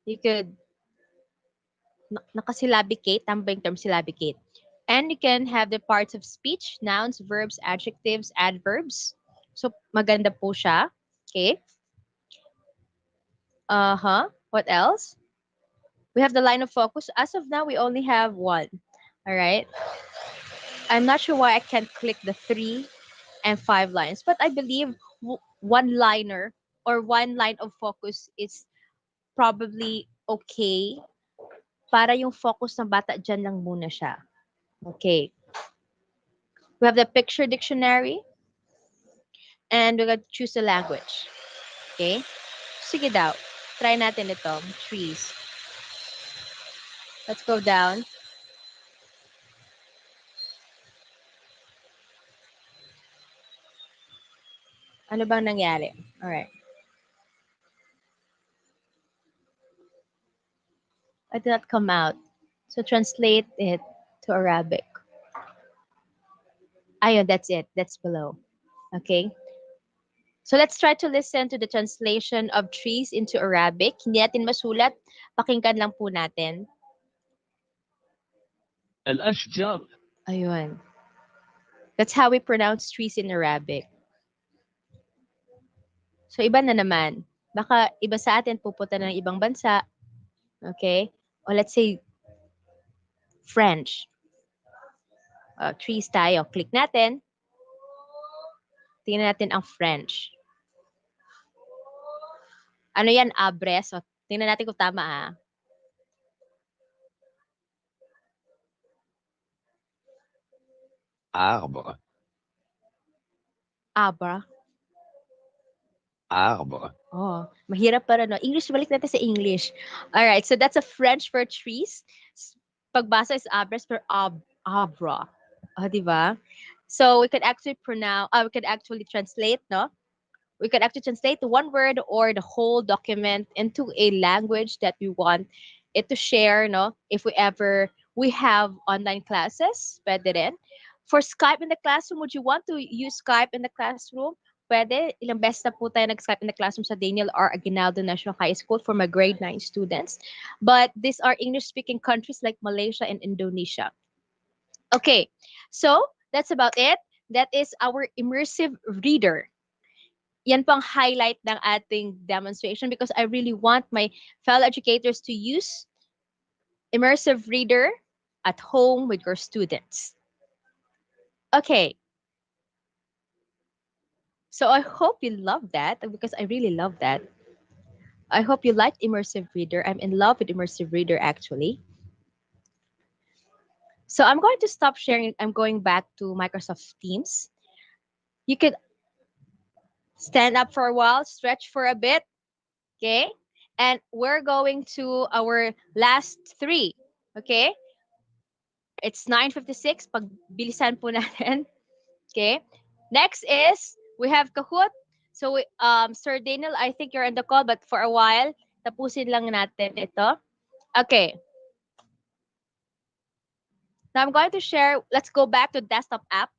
You could nakasyllabicate, tama ba yung term syllabicate? And you can have the parts of speech, nouns, verbs, adjectives, adverbs. So maganda po siya. Okay. What else? We have the line of focus. As of now, we only have one. All right. I'm not sure why I can't click the 3 and 5 lines, but I believe one liner or one line of focus is probably okay para yung focus ng bata dyan lang muna siya. Okay. We have the picture dictionary and we're going to choose the language. Okay. Sige daw. Try natin ito. Trees. Let's go down. Ano bang nangyari? All right. It did not come out. So translate it to Arabic. Ayun, that's it. That's below. Okay. So let's try to listen to the translation of trees into Arabic. Hindi natin masulat. Pakinggan lang po natin. الأشجار. Ayun. That's how we pronounce trees in Arabic. So iba na naman. Baka iba sa atin pupunta ng ibang bansa. Okay? Or let's say French. Trees tayo. Click natin. Tingnan natin ang French. Ano yan? Abre. So, tingnan natin kung tama Arbre. Abra. Arbre. Oh, mahirap para no. English, balik natin sa English. All right, so that's a French for trees. Pagbasa is abras per abra. Di ba? So we could actually translate, no? We could actually translate the one word or the whole document into a language that we want it to share, no? If we have online classes, pwede rin. For Skype in the classroom, would you want to use Skype in the classroom? Pwede. Ilang beses na po tayo nag-Skype in the classroom sa Daniel R. Aguinaldo National High School for my grade 9 students. But these are English-speaking countries like Malaysia and Indonesia. Okay, so that's about it. That is our immersive reader. Yan pang highlight ng ating demonstration because I really want my fellow educators to use immersive reader at home with your students. Okay. So I hope you love that because I really love that. I hope you liked immersive reader. I'm in love with immersive reader actually. So I'm going to stop sharing. I'm going back to Microsoft Teams. You could stand up for a while, stretch for a bit, okay? And we're going to our last three, okay? It's 9:56. Pagbilisan po natin. Okay? Next is, we have Kahoot. So, Sir Daniel, I think you're on the call, but for a while, tapusin lang natin ito. Okay. Now, I'm going to share, let's go back to desktop app.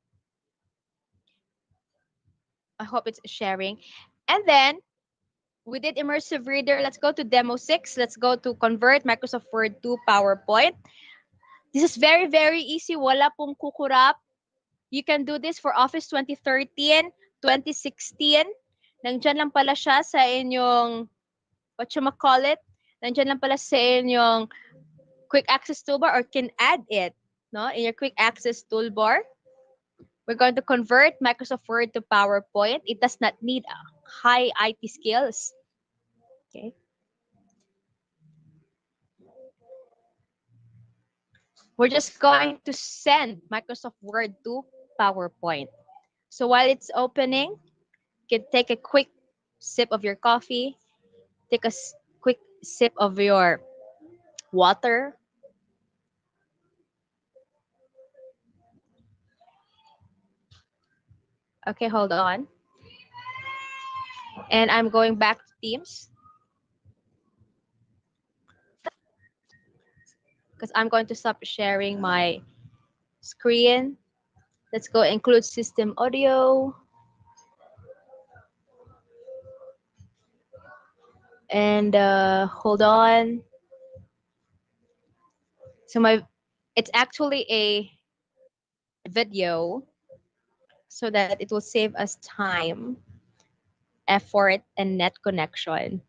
I hope it's sharing. And then, we did immersive reader. Let's go to demo 6. Let's go to convert Microsoft Word to PowerPoint. This is very, very easy. Wala pong kukurap. You can do this for Office 2013, 2016. Nandiyan lang pala siya sa inyong, whatchamacallit, nandiyan lang pala sa inyong quick access toolbar or can add it, no, in your quick access toolbar. We're going to convert Microsoft Word to PowerPoint. It does not need high IT skills. Okay. We're just going to send Microsoft Word to PowerPoint. So while it's opening, you can take a quick sip of your coffee, take a quick sip of your water. Okay, hold on. And I'm going back to Teams. Because I'm going to stop sharing my screen. Let's go include system audio. And hold on. So it's actually a video so that it will save us time, effort, and net connection.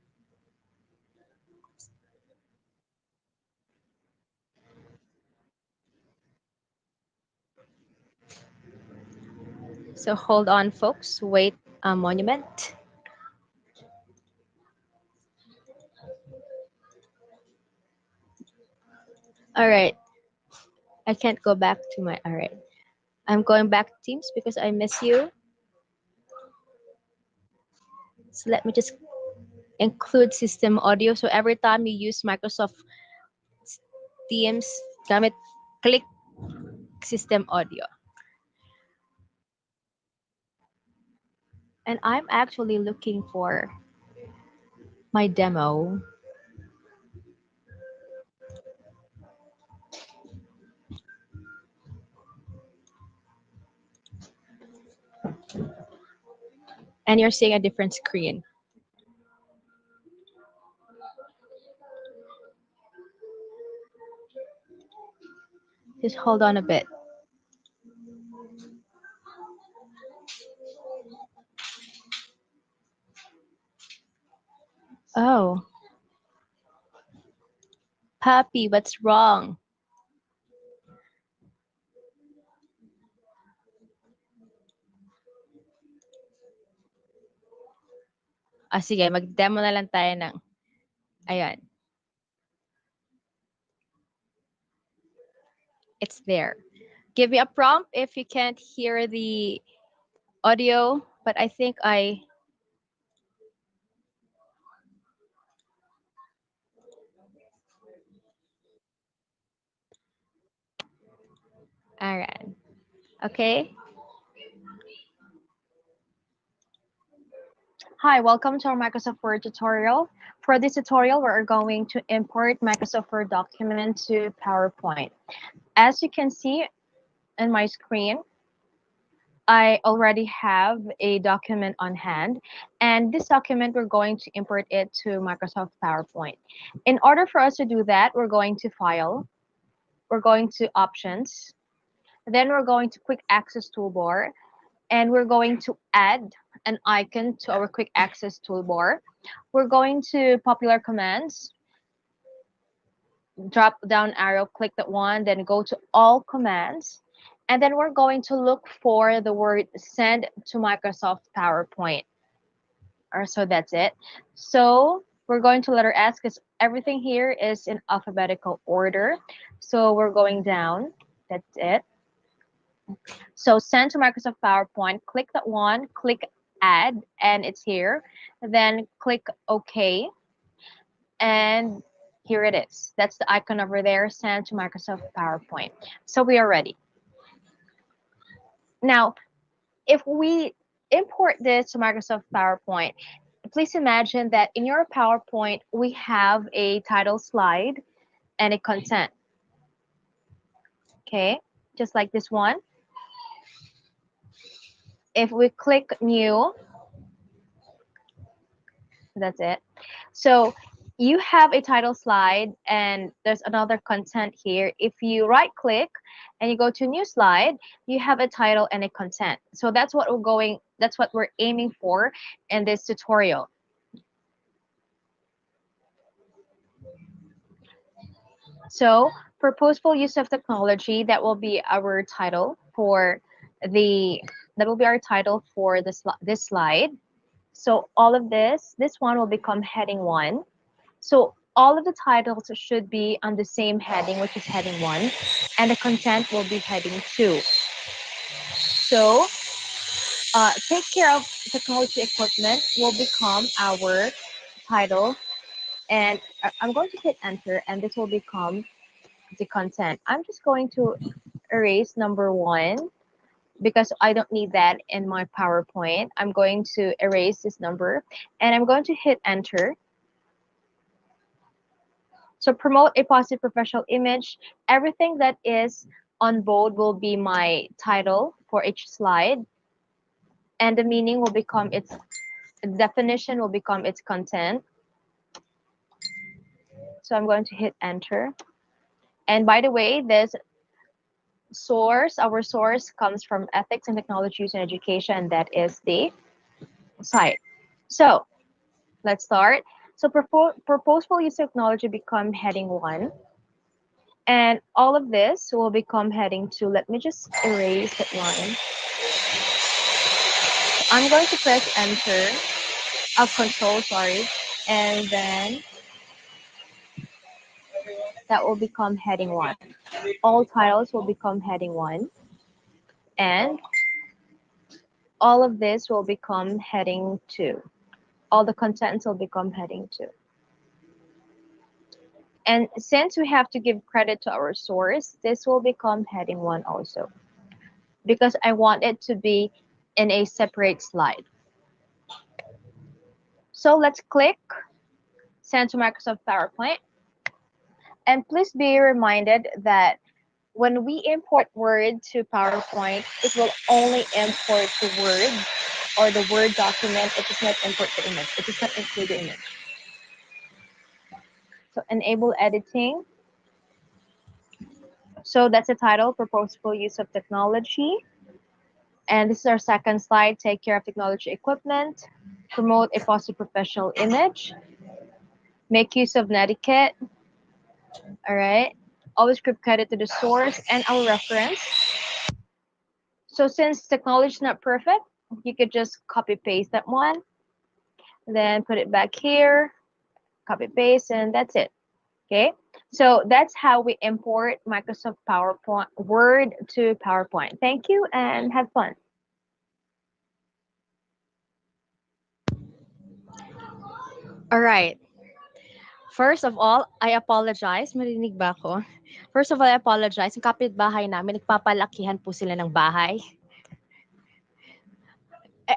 So hold on, folks. Wait a monument. All right. I can't go back to my, all right. I'm going back to Teams because I miss you. So let me just include system audio. So every time you use Microsoft Teams, click system audio. And I'm actually looking for my demo. And you're seeing a different screen. Just hold on a bit. Oh. Puppy, what's wrong? Sige, mag-demo na lang tayo ng, ayan. It's there. Give me a prompt if you can't hear the audio but I think I. All right. Okay. Hi, welcome to our Microsoft Word tutorial. For this tutorial, we're going to import Microsoft Word document to PowerPoint. As you can see in my screen, I already have a document on hand, and this document, we're going to import it to Microsoft PowerPoint. In order for us to do that, we're going to File, we're going to Options, then we're going to Quick Access Toolbar, and we're going to add an icon to our quick access toolbar. We're going to popular commands, drop down arrow, click that one, then go to all commands. And then we're going to look for the word send to Microsoft PowerPoint. Or so that's it. So we're going to letter S because everything here is in alphabetical order. So we're going down. That's it. So send to Microsoft PowerPoint, click that one, click add, and it's here. Then click OK, and here it is. That's the icon over there, send to Microsoft PowerPoint. So we are ready. Now, if we import this to Microsoft PowerPoint, please imagine that in your PowerPoint, we have a title slide and a content. Okay, just like this one. If we click new, that's it. So you have a title slide and there's another content here. If you right click and you go to new slide, you have a title and a content. So that's what we're aiming for in this tutorial. So purposeful use of technology, that will be our title for this slide. So all of this one will become heading 1. So all of the titles should be on the same heading, which is heading 1, and the content will be heading 2. So take care of technology equipment will become our title, and I'm going to hit enter, and this will become the content. I'm just going to erase number 1 because I don't need that in my PowerPoint. I'm going to erase this number, and I'm going to hit enter. So promote a positive professional image. Everything that is on bold will be my title for each slide, and the meaning will become its definition, will become its content. So I'm going to hit enter. And by the way, this our source comes from Ethics and Technology Use in Education, that is the site. So let's start. So purposeful use of technology become heading 1. And all of this will become heading 2. Let me just erase that line. I'm going to press enter, control, sorry, and then that will become heading 1. All titles will become heading 1. And all of this will become heading 2. All the contents will become heading 2. And since we have to give credit to our source, this will become heading 1 also, because I want it to be in a separate slide. So let's click send to Microsoft PowerPoint. And please be reminded that when we import Word to PowerPoint, it will only import the Word or the Word document. It does not import the image. It does not include the image. So enable editing. So that's the title, purposeful use of technology. And this is our second slide, take care of technology equipment, promote a positive professional image, make use of netiquette. All right. Always give credit to the source and our reference. So since technology is not perfect, you could just copy paste that one, then put it back here, copy paste, and that's it. Okay. So that's how we import Microsoft PowerPoint Word to PowerPoint. Thank you and have fun. All right. First of all, I apologize. Marinig ba ako? First of all, I apologize. Yung kapitbahay namin, nagpapalakihan po sila ng bahay.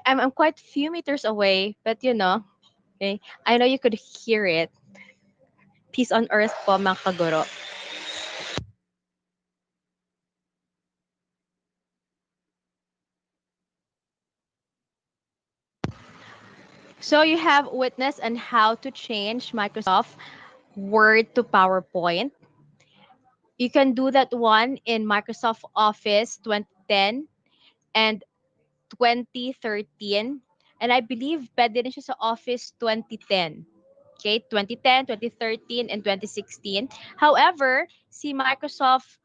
I'm quite few meters away, but okay, I know you could hear it. Peace on earth po, mga kaguro. So you have witnessed on how to change Microsoft Word to PowerPoint. You can do that one in Microsoft Office 2010 and 2013. And I believe pwede rin siya sa Office 2010. Okay, 2010, 2013, and 2016. However, si Microsoft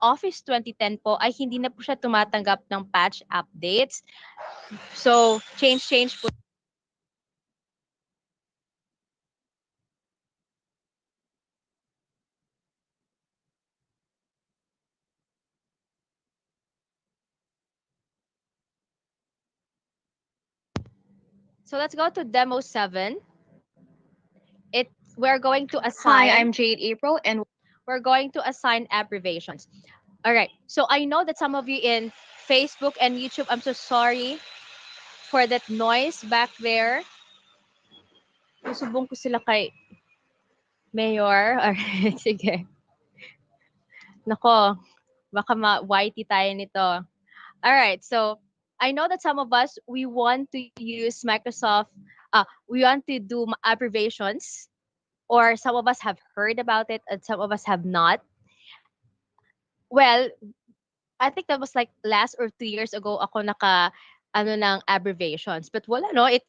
Office 2010 po ay hindi na po siya tumatanggap ng patch updates. So, change po. So, let's go to demo 7. We're going to assign. Hi, I'm Jade April, and we're going to assign abbreviations. All right. So I know that some of you in Facebook and YouTube, I'm so sorry for that noise back there. Susubong ko sila kay Mayor. All right, sige. Nako, baka ma-whitey tayo nito. All right. So I know that some of us, we want to use Microsoft, we want to do abbreviations, or some of us have heard about it and some of us have not. Well, I think that was like last or 2 years ago ako ng abbreviations. But wala no, it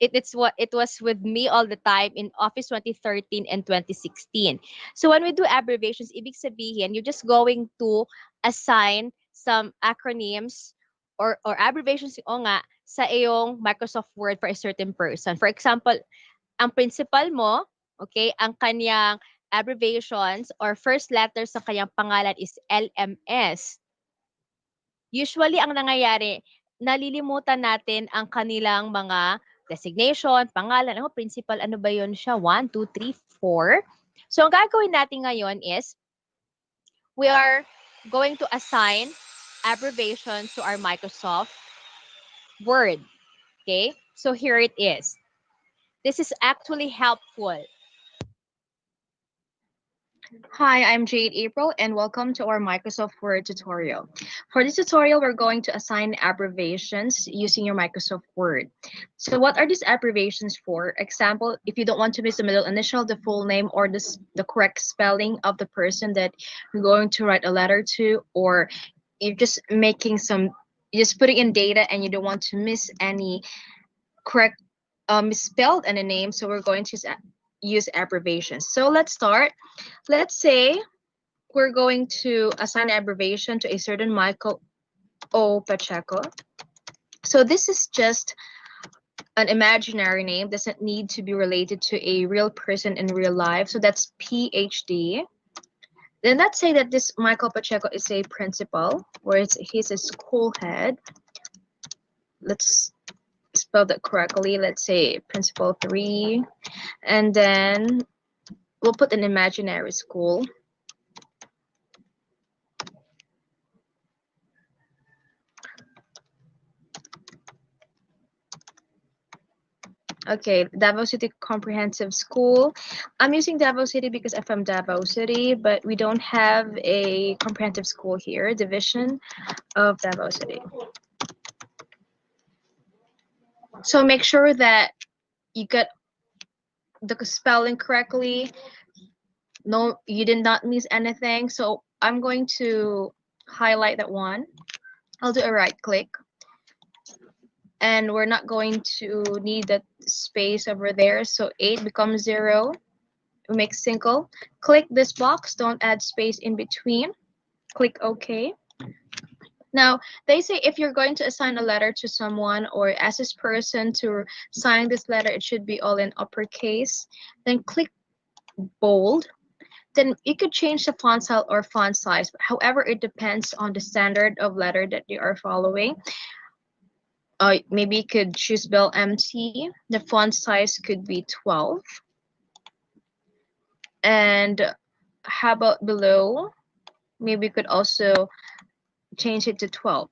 was with me all the time in Office 2013 and 2016. So when we do abbreviations, ibig sabihin, you're just going to assign some acronyms or abbreviations nga sa iyong Microsoft Word for a certain person. For example, ang principal mo, okay, ang kanyang abbreviations or first letters sa kanyang pangalan is LMS. Usually, ang nangyayari, nalilimutan natin ang kanilang mga designation, pangalan, principal, ano ba yun siya? 1, 2, 3, 4. So, ang gagawin natin ngayon is, we are going to assign abbreviations to our Microsoft Word. Okay? So, here it is. This is actually helpful. Hi, I'm Jade April, and welcome to our Microsoft Word tutorial. For this tutorial, we're going to assign abbreviations using your Microsoft Word. So what are these abbreviations for? Example, if you don't want to miss the middle initial, the full name, or the correct spelling of the person that you're going to write a letter to, or you're just just putting in data and you don't want to miss any correct misspelled any name, so we're going to use abbreviations. So let's start. Let's say we're going to assign abbreviation to a certain Michael O. Pacheco. So this is just an imaginary name, doesn't need to be related to a real person in real life. So that's PhD. Then let's say that this Michael Pacheco is a principal, or he's a school head. Let's spell that correctly. Let's say principal 3, and then we'll put an imaginary school. Okay, Davao City Comprehensive School. I'm using Davao City because I'm from Davao City, but we don't have a comprehensive school here, division of Davao City. So make sure that you get the spelling correctly. No, you did not miss anything. So I'm going to highlight that one. I'll do a right click. And we're not going to need that space over there. So 8 becomes 0. We make single. Click this box. Don't add space in between. Click OK. Now, they say if you're going to assign a letter to someone or ask this person to sign this letter, it should be all in uppercase. Then click bold. Then you could change the font style or font size. However, it depends on the standard of letter that you are following. Maybe you could choose Bell MT. The font size could be 12. And how about below? Maybe we could also change it to 12.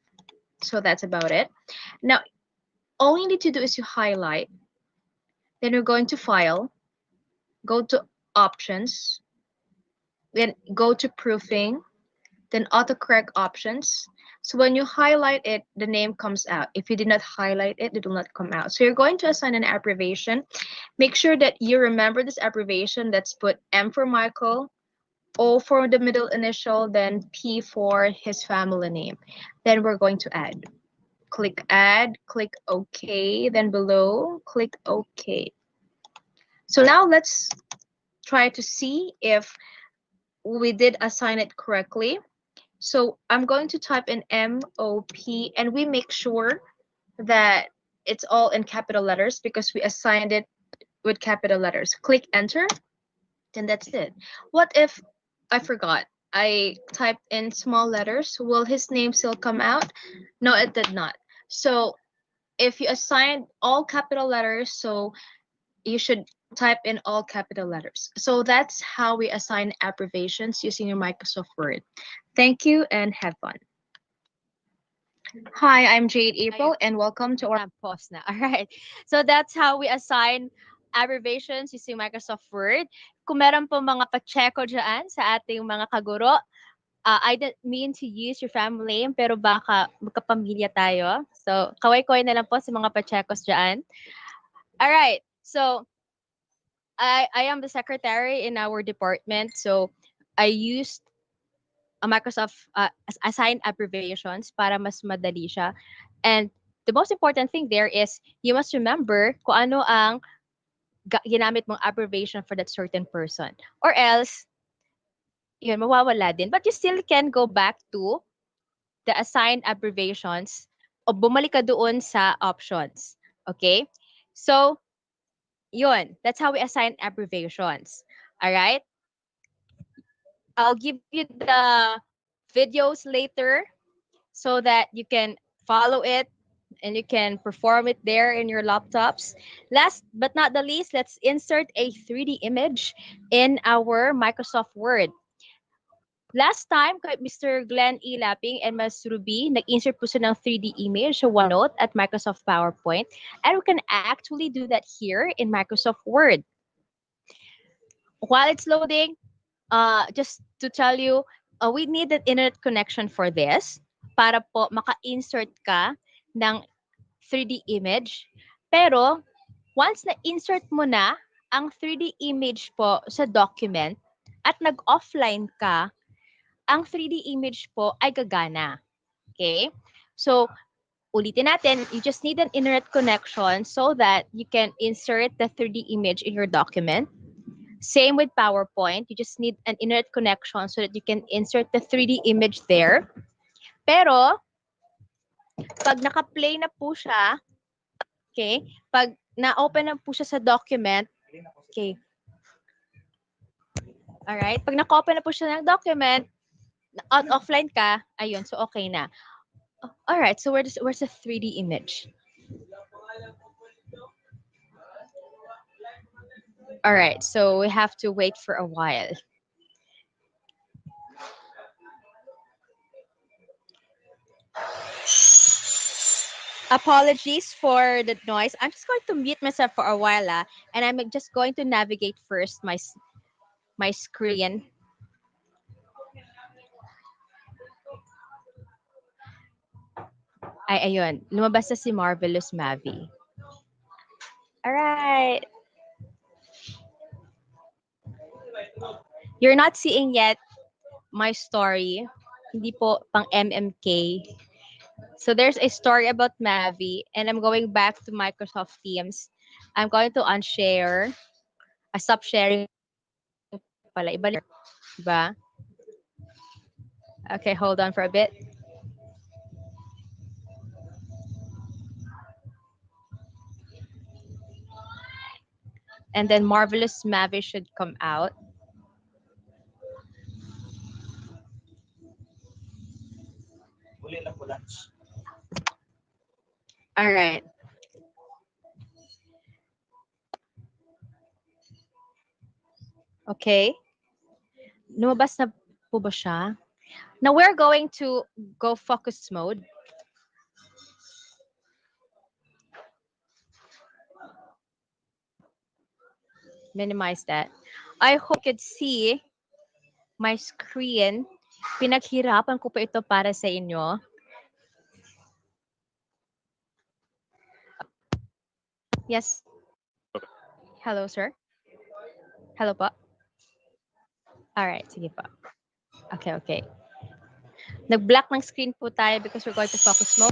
So that's about it. Now, all you need to do is you highlight. Then we're going to File, go to Options, then go to Proofing, then AutoCorrect Options. So when you highlight it, the name comes out. If you did not highlight it, it will not come out. So you're going to assign an abbreviation. Make sure that you remember this abbreviation. Let's put M for Michael, O for the middle initial, then P for his family name. Then we're going to add. Click Add, click OK, then below, click OK. So now let's try to see if we did assign it correctly. So I'm going to type in MOP, and we make sure that it's all in capital letters because we assigned it with capital letters. Click Enter, then that's it. What if I forgot? I typed in small letters. Will his name still come out? No, it did not. So if you assigned all capital letters, so you should type in all capital letters. So that's how we assign abbreviations using your Microsoft Word. Thank you and have fun. Hi, I'm Jade April and welcome to our Pause na. All right. So that's how we assign abbreviations using Microsoft Word. Kung meron po mga pacheko dyan sa ating mga kaguro, I didn't mean to use your family name, pero baka magkapamilya tayo. So, kaway-kaway na lang po sa mga pachekos dyan. All right. So, I am the secretary in our department. So, I used a Microsoft assign abbreviations para mas madali siya. And the most important thing there is you must remember kung ano ang ginamit mong abbreviation for that certain person. Or else, yun, mawawala din. But you still can go back to the assigned abbreviations o bumalik ka doon sa options. Okay? So, yun. That's how we assign abbreviations. Alright? I'll give you the videos later so that you can follow it and you can perform it there in your laptops. Last but not the least, let's insert a 3D image in our Microsoft Word. Last time, kay Mr. Glenn E. Lapping and Ms. Ruby, nag-insert po sila ng 3D image sa OneNote at Microsoft PowerPoint. And we can actually do that here in Microsoft Word. While it's loading, just to tell you, we need an internet connection for this para po maka-insert ka ng 3D image. Pero, once na-insert mo na ang 3D image po sa document at nag-offline ka, ang 3D image po ay gagana. Okay? So, ulitin natin, you just need an internet connection so that you can insert the 3D image in your document. Same with PowerPoint. You just need an internet connection so that you can insert the 3D image there. Pero, pag naka-play na po siya, okay, pag na-open na po siya sa document, okay, alright, pag naka-open na po siya ng document, offline ka, ayun, so okay na. Alright, so where's the 3D image? Alright, so we have to wait for a while. Apologies for the noise. I'm just going to mute myself for a while, and I'm just going to navigate first my screen. Ay, ayun. Lumabas na si Marvelous Mavi. Alright. You're not seeing yet my story. Hindi po pang MMK. So there's a story about Mavi, and I'm going back to Microsoft Teams. I'm going to unshare. Stop sharing pala. Iba, diba? Okay, hold on for a bit. And then Marvelous Mavi should come out. All right. Okay. Okay? Lumabas na po ba siya? Now we're going to go focus mode. Minimize that. I hope you could see my screen. Pinaghirapan ko po ito para sa inyo. Yes. Hello, sir. Hello po. Alright, sige po. Okay, okay. Nag-black ng screen po tayo because we're going to focus mode.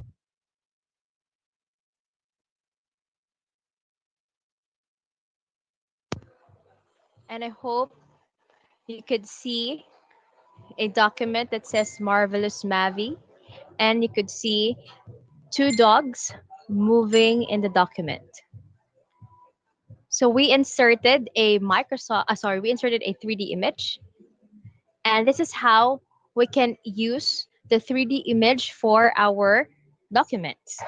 And I hope you could see a document that says Marvelous Mavi. And you could see two dogs moving in the document. So we inserted a we inserted a 3D image. And this is how we can use the 3D image for our documents.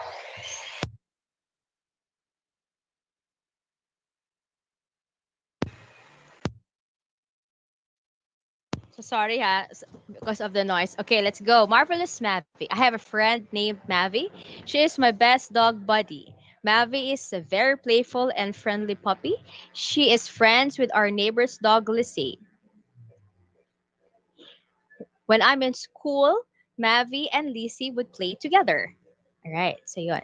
So sorry because of the noise. Okay, let's go. Marvelous Mavi. I have a friend named Mavi. She is my best dog buddy. Mavi is a very playful and friendly puppy. She is friends with our neighbor's dog, Lissy. When I'm in school, Mavi and Lissy would play together. All right, so yun.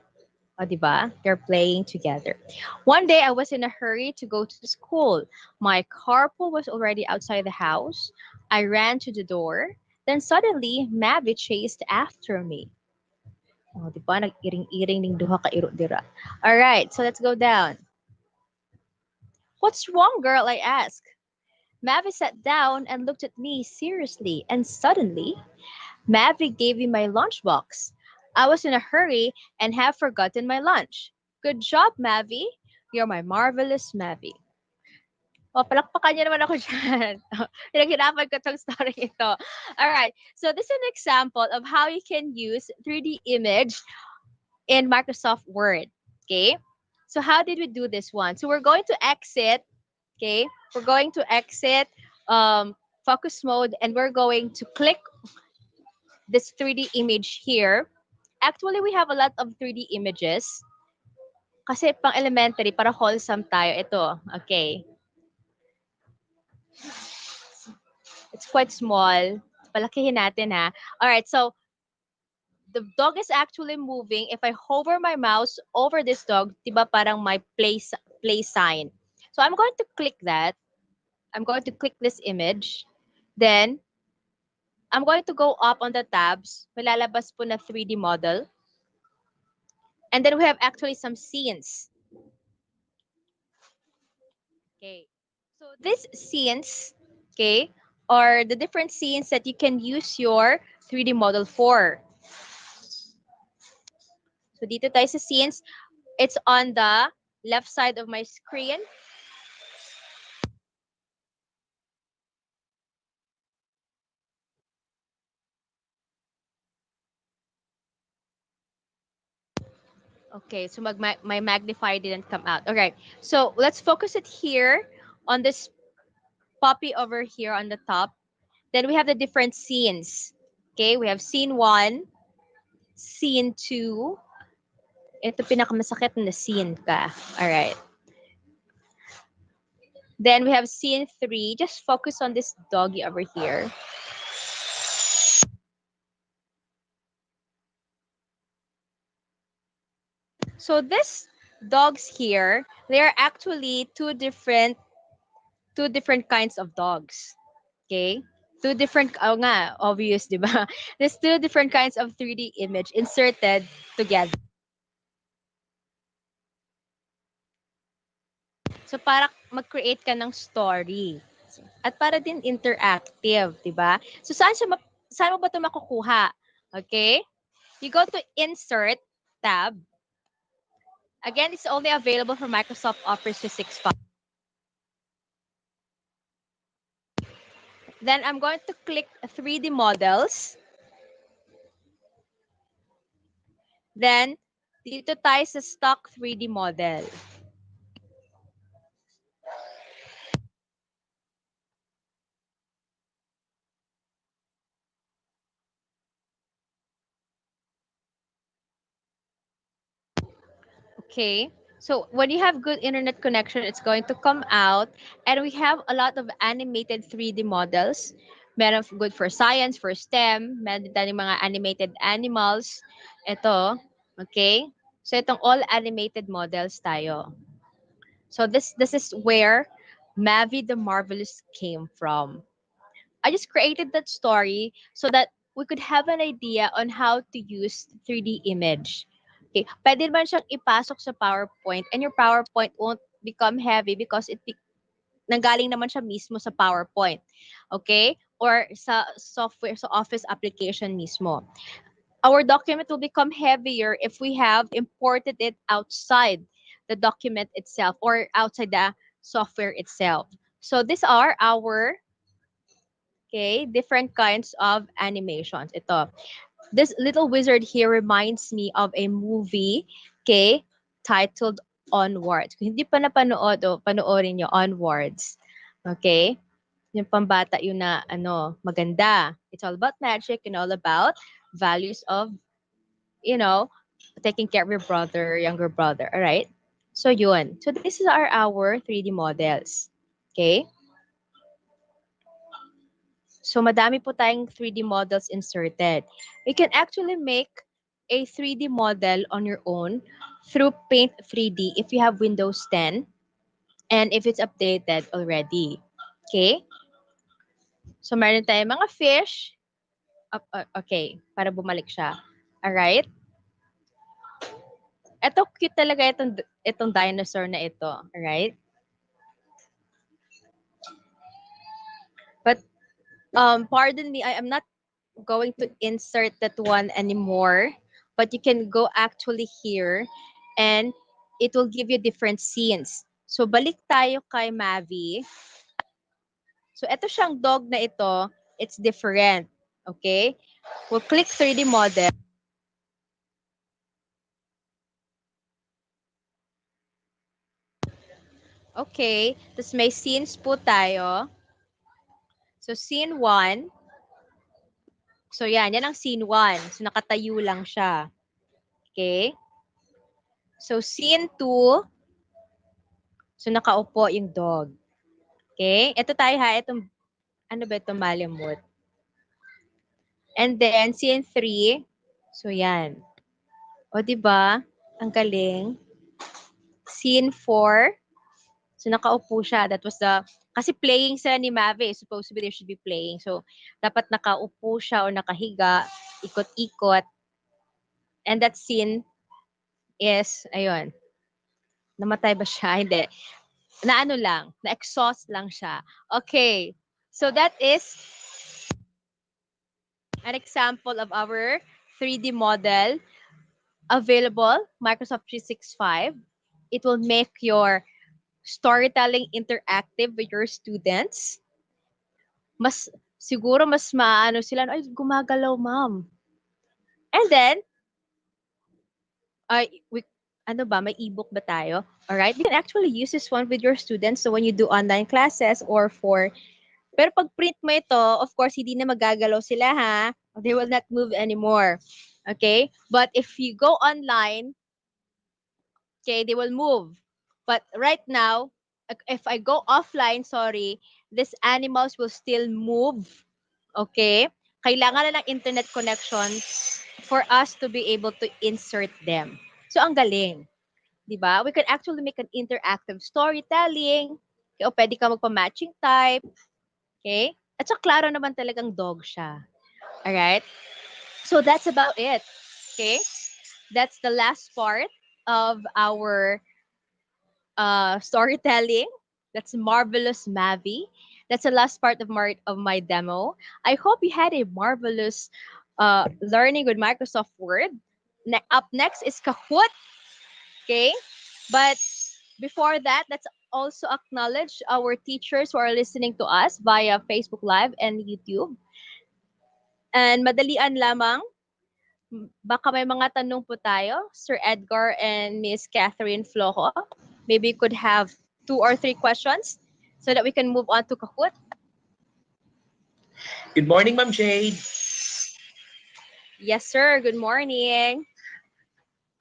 O, diba? They're playing together. One day, I was in a hurry to go to school. My carpool was already outside the house. I ran to the door. Then suddenly, Mavi chased after me. O, diba? Nag-iring-iring ning duha ka iro dira. All right, so let's go down. What's wrong, girl? I asked. Mavi sat down and looked at me seriously, and suddenly, Mavi gave me my lunchbox. I was in a hurry and have forgotten my lunch. Good job, Mavi. You're my marvelous Mavi. O, palakpakan niyo naman ako dyan. Pinaghirapan ko itong story ito. Alright, so this is an example of how you can use 3D image in Microsoft Word. Okay? So how did we do this one? So we're going to exit, okay? We're going to exit focus mode and we're going to click this 3D image here. Actually, we have a lot of 3D images. Kasi pang elementary, para wholesome tayo. Ito, okay. It's quite small. Palakihin natin ha. Alright, so the dog is actually moving. If I hover my mouse over this dog, diba parang my play sign. So I'm going to click that. I'm going to click this image. Then, I'm going to go up on the tabs. Malalabas po na 3D model. And then we have actually some scenes. Okay. So these scenes, okay, are the different scenes that you can use your 3D model for. So dito tayo sa scenes. It's on the left side of my screen. Okay, so my magnifier didn't come out. All right, so let's focus it here on this puppy over here on the top. Then we have the different scenes. Okay, we have scene 1, scene 2. Ito pinakamasakit na scene ka. All right. Then we have scene 3. Just focus on this doggy over here. So these dogs here, they are actually two different kinds of dogs. Okay? Two different, oh nga, obvious, di ba? There's two different kinds of 3D image inserted together. So para mag-create ka ng story. At para din interactive, di ba? So saan mo ba ito makukuha? Okay? You go to Insert tab. Again, it's only available for Microsoft Office 365. Then I'm going to click 3D models. Then, dito tayo sa stock 3D model. Okay. So when you have good internet connection, it's going to come out. And we have a lot of animated 3D models. Meron good for science, for STEM. Meron din tayong mga animated animals. Ito. Okay. So itong all animated models tayo. So this is where Mavi the Marvelous came from. I just created that story so that we could have an idea on how to use 3D image. Okay, pwede naman siyang ipasok sa PowerPoint and your PowerPoint won't become heavy because nanggaling naman siya mismo sa PowerPoint. Okay? Or sa software, sa Office application mismo. Our document will become heavier if we have imported it outside the document itself or outside the software itself. So these are our different kinds of animations. Ito. This little wizard here reminds me of a movie, titled Onwards. Kung hindi pa napanood, panoorin nyo, Onwards. Okay? Yung pambata yun na, maganda. It's all about magic and all about values of, taking care of your brother, younger brother. All right? So, yun. So, this is our 3D models. Okay? So, madami po tayong 3D models inserted. You can actually make a 3D model on your own through Paint 3D if you have Windows 10 and if it's updated already. Okay? So, meron tayong mga fish. Okay, para bumalik siya. Alright? Ito, cute talaga itong dinosaur na ito. Alright? But, pardon me, I am not going to insert that one anymore. But you can go actually here and it will give you different scenes. So, balik tayo kay Mavi. So, ito siyang dog na ito. It's different. Okay? We'll click 3D model. Okay. Tapos may scenes po tayo. So, scene 1. So, yan ang scene 1. So, nakatayo lang siya. Okay? So, scene 2. So, nakaupo yung dog. Okay? Ito tayo ha. Itong, ano ba ito? Malimut. And then, scene 3. So, yan. O, diba? Ang galing. Scene 4. So, nakaupo siya. That was kasi playing sila ni Mavi. Supposed to be, they should be playing. So, dapat nakaupo siya o nakahiga. Ikot-ikot. And that scene is, ayun. Namatay ba siya? Hindi. Na-ano lang. Na-exhaust lang siya. Okay. So, that is an example of our 3D model available, Microsoft 365. It will make your storytelling interactive with your students. Siguro mas maano sila, ay, gumagalaw, ma'am. And then, may ebook ba tayo? Alright, you can actually use this one with your students. So when you do online classes or pero pag print mo ito, of course, hindi na magagalaw sila, ha? They will not move anymore. Okay? But if you go online, okay, they will move. But right now, if I go offline, these animals will still move. Okay? Kailangan na ng internet connection for us to be able to insert them. So, ang galing. Diba? We can actually make an interactive storytelling. Okay? O pwede ka magpa-matching type. Okay? At saka klaro naman talagang dog siya. Alright? So, that's about it. Okay? That's the last part of our storytelling. That's Marvelous Mavi. That's the last part of my demo. I hope you had a marvelous learning with Microsoft Word. Up next is Kahoot. Okay? But before that, let's also acknowledge our teachers who are listening to us via Facebook Live and YouTube. And madalian lamang, baka may mga tanong po tayo, Sir Edgar and Miss Catherine Flojo. Maybe you could have 2 or 3 questions so that we can move on to Kahoot. Good morning, Ma'am Jade. Yes, sir. Good morning.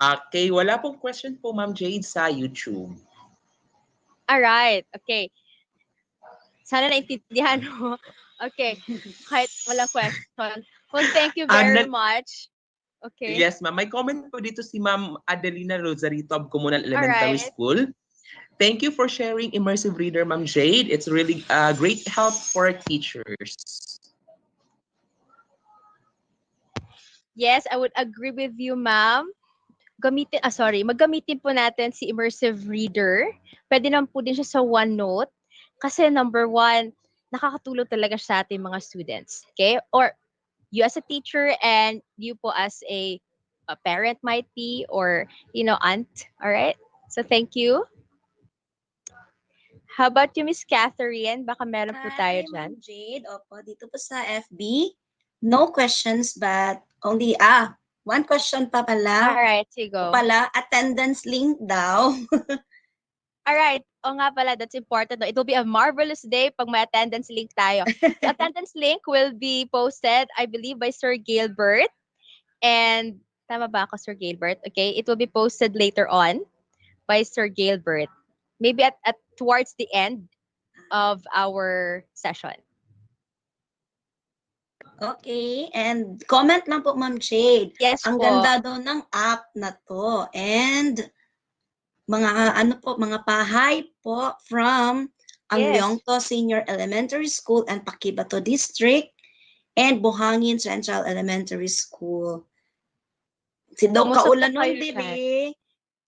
Okay, wala pong question po Ma'am Jade sa YouTube. Alright, okay. Sana naintindihan mo. Okay, kahit walang question. Well, thank you very much. Okay. Yes, ma'am. May comment po dito si Ma'am Adelina Rosarito of Comunal Elementary Alright. School. Thank you for sharing Immersive Reader, Ma'am Jade. It's really a great help for teachers. Yes, I would agree with you, ma'am. Maggamitin po natin si Immersive Reader. Pwede naman po din siya sa OneNote. Kasi number one, nakakatulong talaga siya sa ating mga students. Okay? Or you as a teacher and you po as a parent might be or, aunt. Alright? So, thank you. How about you, Miss Catherine? Baka meron po tayo Hi, dyan. Ma'am Jade. Opo, dito po sa FB. No questions but only, one question pa pala. Alright, sige. O pala, attendance link daw. Alright. O nga pala, that's important. No? It will be a marvelous day pag may attendance link tayo. The attendance link will be posted, I believe, by Sir Gilbert. And, tama ba ako, Sir Gilbert? Okay, it will be posted later on by Sir Gilbert. Maybe at towards the end of our session. Okay, and comment lang po, Ma'am Jade. Yes Ang po. ganda daw ng app na to. And mga pahay po from ang Yes. Leongto Senior Elementary School and Paquibato District and Buhangin Central Elementary School. Si Doc Kumusta po kaulan nun, kayo bebe.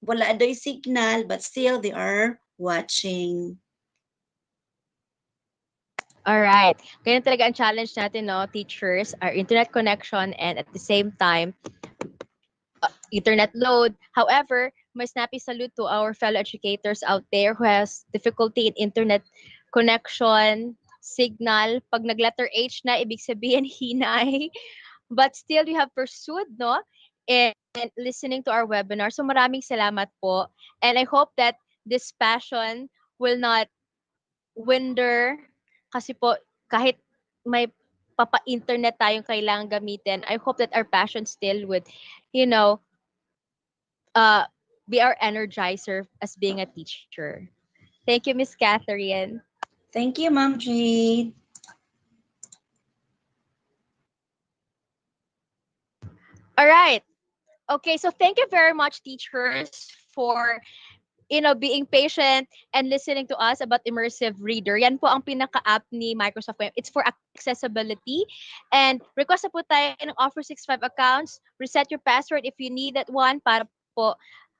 Wala do'y signal, but still they are watching. Alright. Ganyan talaga ang challenge natin, no, teachers, our internet connection and at the same time, internet load. However, may snappy salute to our fellow educators out there who has difficulty in internet connection, signal. Pag nag-letter H na, ibig sabihin hinay. But still, we have pursued, no? And listening to our webinar. So maraming salamat po. And I hope that this passion will not winder. Kasi po, kahit may papa-internet tayong kailangan gamitin, I hope that our passion still would, be our energizer as being a teacher. Thank you, Miss Catherine. Thank you, Ma'am Jade. All right. Okay, so thank you very much, teachers, for being patient and listening to us about Immersive Reader. Yan po ang pinaka-app ni Microsoft. It's for accessibility. And request na po tayo ng Office 365 accounts. Reset your password if you need that one para po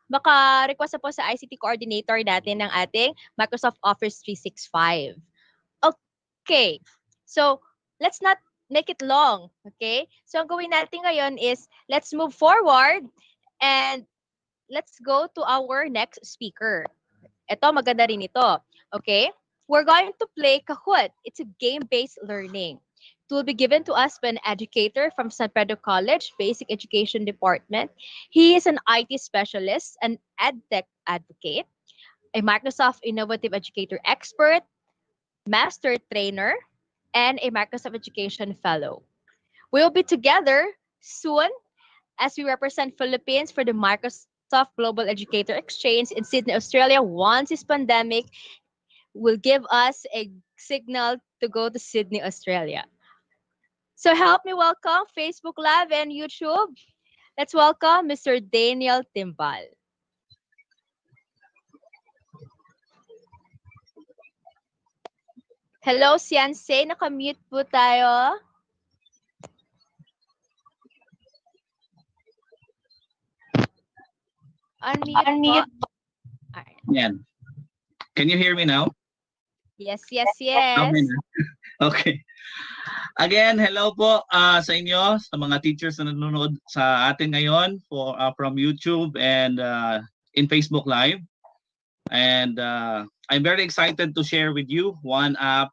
maka-request na po sa ICT coordinator natin ng ating Microsoft Office 365. Okay. So, let's not make it long. Okay? So, ang gawin natin ngayon is, let's move forward and let's go to our next speaker. Ito, maganda rin ito. Okay? We're going to play Kahoot. It's a game-based learning. It will be given to us by an educator from San Pedro College, Basic Education Department. He is an IT specialist, an EdTech advocate, a Microsoft Innovative Educator expert, master trainer, and a Microsoft Education fellow. We will be together soon as we represent Philippines for the Microsoft Global Educator Exchange in Sydney, Australia. Once this pandemic will give us a signal to go to Sydney, Australia. So help me welcome Facebook Live and YouTube. Let's welcome Mr. Daniel Timbal. Hello, Siansei. Nakamute po tayo. Unmute po. Yan. Can you hear me now? Yes. Okay. Again, hello po sa inyo, sa mga teachers na nanonood sa atin ngayon from YouTube and in Facebook Live. And I'm very excited to share with you one app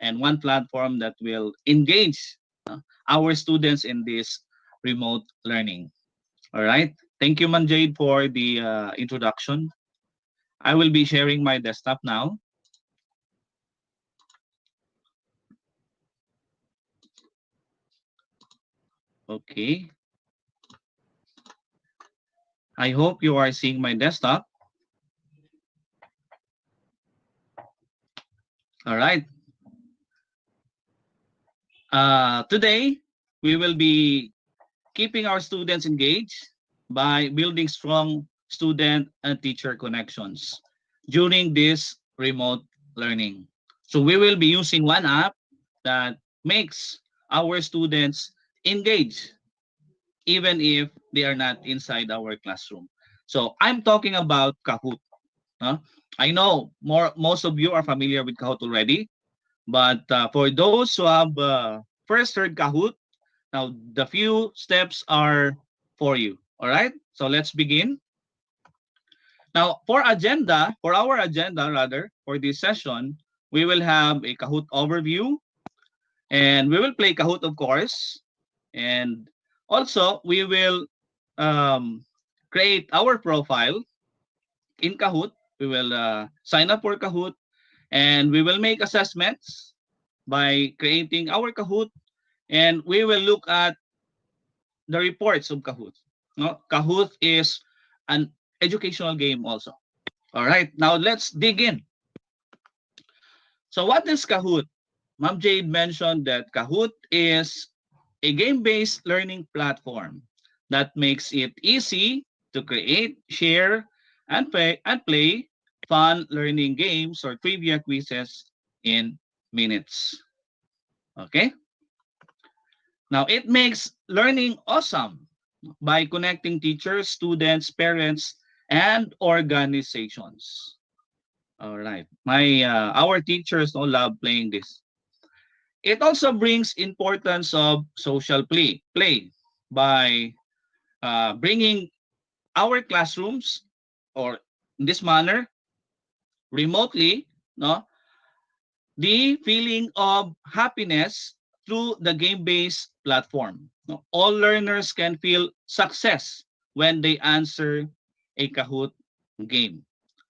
and one platform that will engage our students in this remote learning. All right. Thank you, Ma'am Jade, for the introduction. I will be sharing my desktop now. Okay. I hope you are seeing my desktop. All right. Today, we will be keeping our students engaged by building strong student and teacher connections during this remote learning. So we will be using one app that makes our students engage even if they are not inside our classroom. So I'm talking about Kahoot. Huh? I know most of you are familiar with Kahoot already, but for those who have first heard Kahoot, now the few steps are for you. All right, so let's begin. Now for our agenda rather, for this session, we will have a Kahoot overview and we will play Kahoot, of course. And also we will um, create our profile in Kahoot. We will sign up for Kahoot and we will make assessments by creating our Kahoot, and we will look at the reports of Kahoot. No? Kahoot is an educational game also. All right, now let's dig in. So what is Kahoot? Ma'am Jade mentioned that Kahoot is a game-based learning platform that makes it easy to create, share, and play fun learning games or trivia quizzes in minutes. Okay? Now, it makes learning awesome by connecting teachers, students, parents, and organizations. All right. Our teachers all love playing this. It also brings importance of social play by bringing our classrooms or in this manner remotely, no, the feeling of happiness through the game-based platform. No, all learners can feel success when they answer a Kahoot game.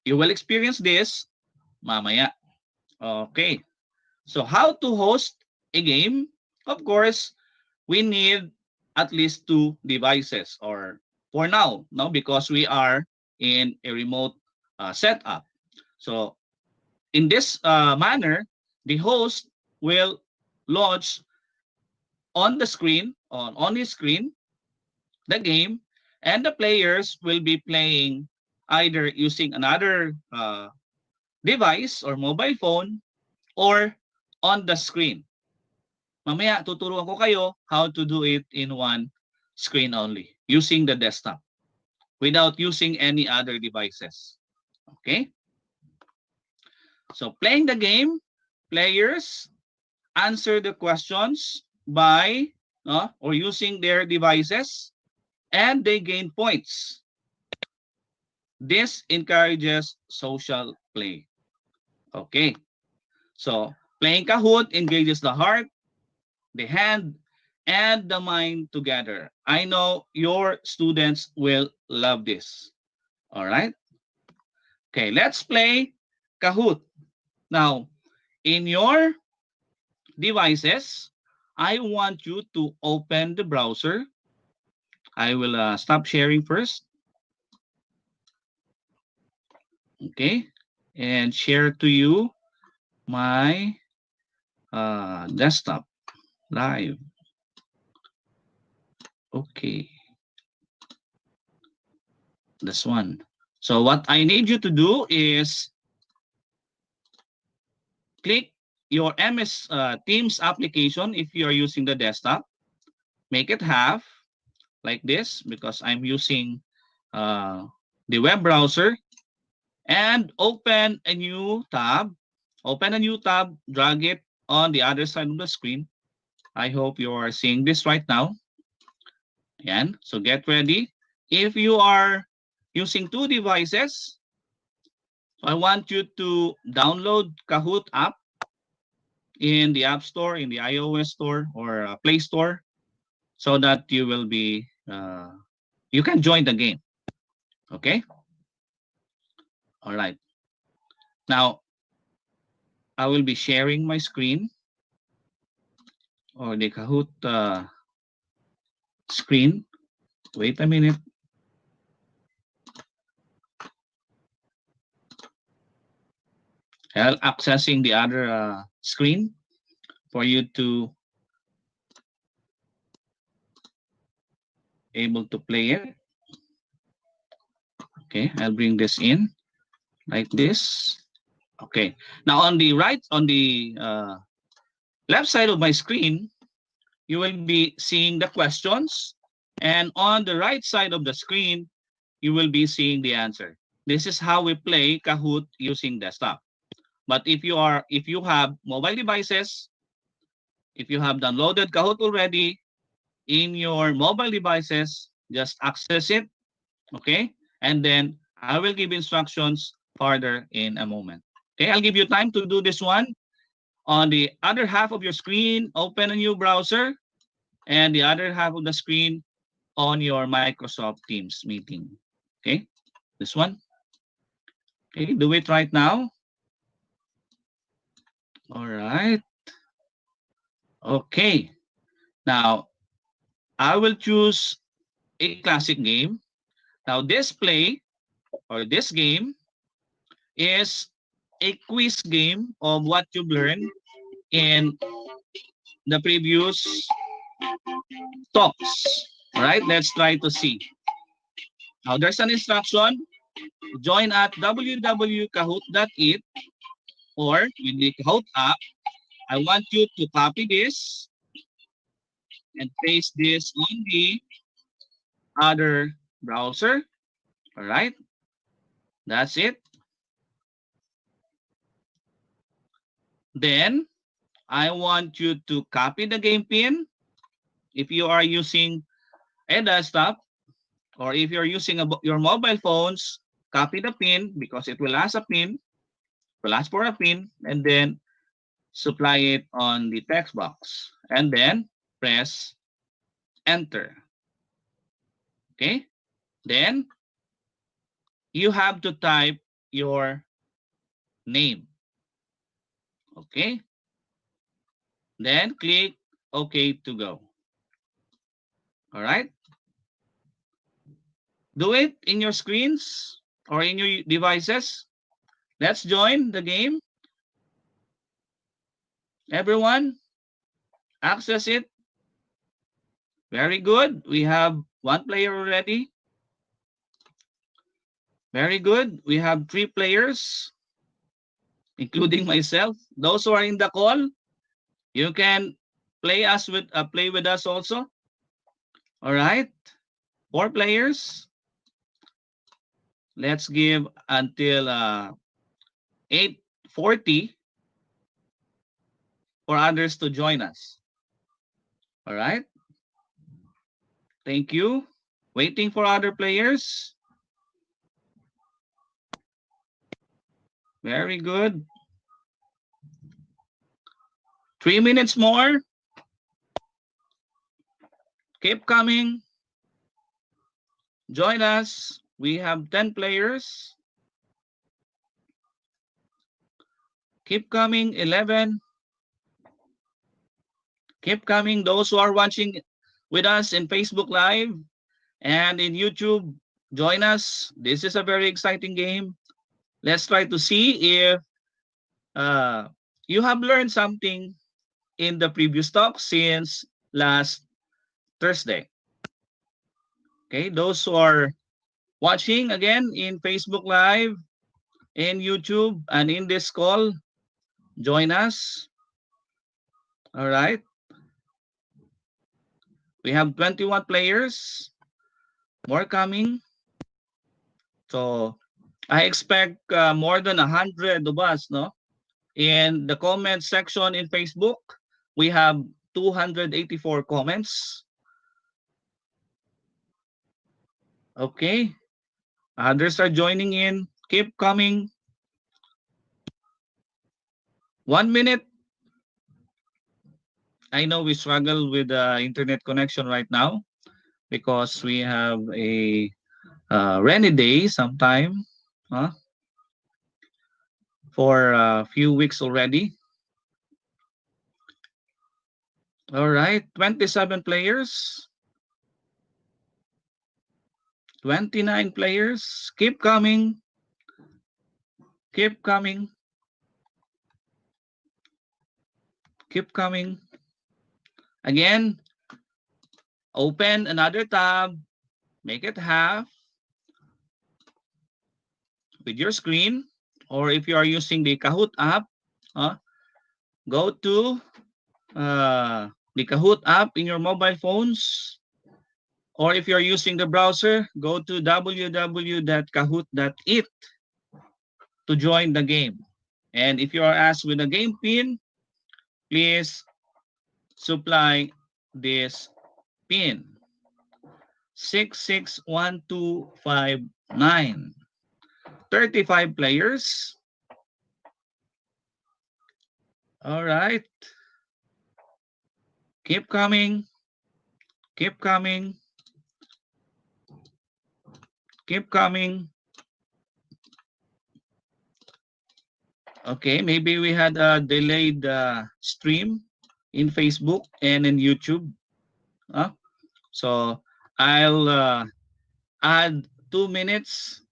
You will experience this mamaya. Okay. So how to host a game? Of course, we need at least two devices or for now, no, because we are in a remote setup. So in this manner, the host will launch on his screen, the game, and the players will be playing either using another device or mobile phone or on the screen. Mamaya, tuturuan ko kayo how to do it in one screen only, using the desktop, without using any other devices. Okay? So playing the game, players answer the questions by or using their devices and they gain points. This encourages social play. Okay, so playing Kahoot engages the heart, the hand, and the mind together. I know your students will love this. All right. Okay, let's play Kahoot. Now, in your devices, I want you to open the browser. I will stop sharing first. Okay, and share to you my desktop live. Okay, this one. So what I need you to do is click your MS Teams application if you are using the desktop. Make it half like this because I'm using the web browser, and open a new tab. Open a new tab, drag it on the other side of the screen. I hope you are seeing this right now. Ayan. So get ready. If you are using two devices, I want you to download Kahoot app in the App Store, in the iOS Store or Play Store, so that you will be, you can join the game. Okay? All right. Now, I will be sharing my screen or the Kahoot screen. Wait a minute. accessing the other screen for you to able to play it. Okay, I'll bring this in like this. Okay, now on the left side of my screen, you will be seeing the questions, and on the right side of the screen, you will be seeing the answer. This is how we play Kahoot using desktop. But if you have mobile devices, if you have downloaded Kahoot already in your mobile devices, just access it, okay? And then I will give instructions further in a moment. Okay, I'll give you time to do this one. On the other half of your screen, open a new browser, and the other half of the screen on your Microsoft Teams meeting. Okay, this one. Okay, do it right now. All right. Okay. Now, I will choose a classic game. Now, this play or this game is a quiz game of what you've learned in the previous talks. All right, let's try to see. Now, there's an instruction. Join at www.kahoot.it or with the Kahoot app. I want you to copy this and paste this on the other browser. All right, that's it. Then I want you to copy the game pin. If you are using a desktop or if you're using your mobile phones, copy the pin because it will ask a pin, will ask for a pin, and then supply it on the text box and then press enter. Okay, then you have to type your name. Okay, then click OK to go. All right, do it in your screens or in your devices. Let's join the game. Everyone, access it. Very good. We have one player already. Very good. We have 3 players, including myself. Those who are in the call, you can play with us also. All right. 4 players. Let's give until 8:40 for others to join us. All right. Thank you. Waiting for other players. Very good. 3 minutes more. Keep coming. Join us. We have 10 players. Keep coming. 11. Keep coming. Those who are watching with us in Facebook Live and in YouTube, join us. This is a very exciting game. Let's try to see if you have learned something in the previous talk since last Thursday. Okay, those who are watching again in Facebook Live, in YouTube, and in this call, join us. All right. We have 21 players. More coming. So I expect more than 100 of us, no? In the comment section in Facebook, we have 284 comments. Okay. Others are joining in. Keep coming. 1 minute. I know we struggle with the internet connection right now because we have a rainy day sometime for a few weeks already. All right, 27 players. 29 players. Keep coming. Keep coming. Keep coming. Again, open another tab, make it half with your screen, or if you are using the Kahoot app, go to the Kahoot app in your mobile phones, or if you're using the browser, go to www.kahoot.it to join the game. And if you are asked with a game pin, please supply this pin 661259. 35 players. All right. Keep coming. Keep coming. Keep coming. Okay, maybe we had a delayed stream in Facebook and in YouTube. So I'll add 2 minutes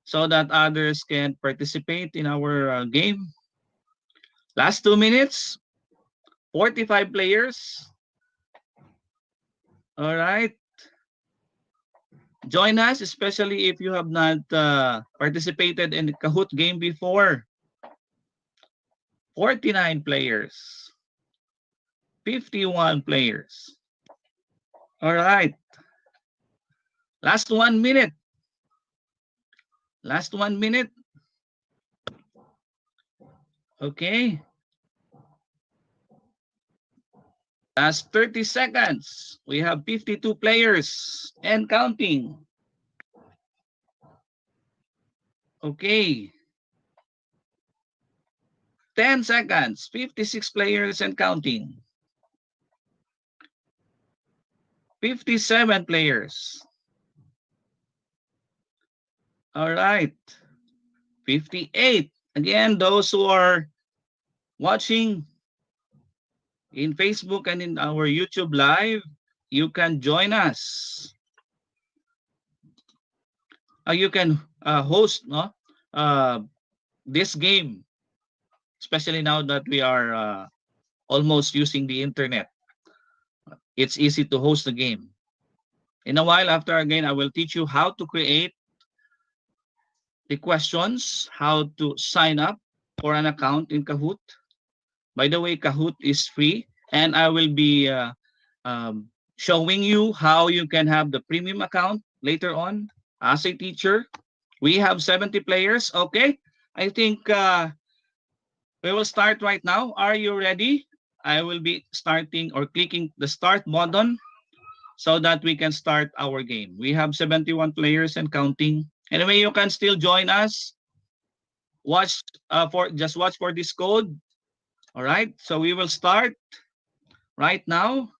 so that others can participate in our game. Last 2 minutes, 45 players. All right. Join us, especially if you have not participated in the Kahoot game before. 49 players. 51 players. All right. Last 1 minute. Last 1 minute. Okay. Last 30 seconds. We have 52 players and counting. Okay. 10 seconds. 56 players and counting. 57 players. All right. 58. Again, those who are watching in Facebook and in our YouTube live, you can join us. You can host this game, especially now that we are almost using the internet. It's easy to host the game. In a while after, again, I will teach you how to create the questions, how to sign up for an account in Kahoot. By the way, Kahoot is free, and I will be showing you how you can have the premium account later on as a teacher. We have 70 players. Okay, I think we will start right now. Are you ready? I will be starting or clicking the start button so that we can start our game. We have 71 players and counting. Anyway, you can still join us. Watch watch for this code. All right, so we will start right now.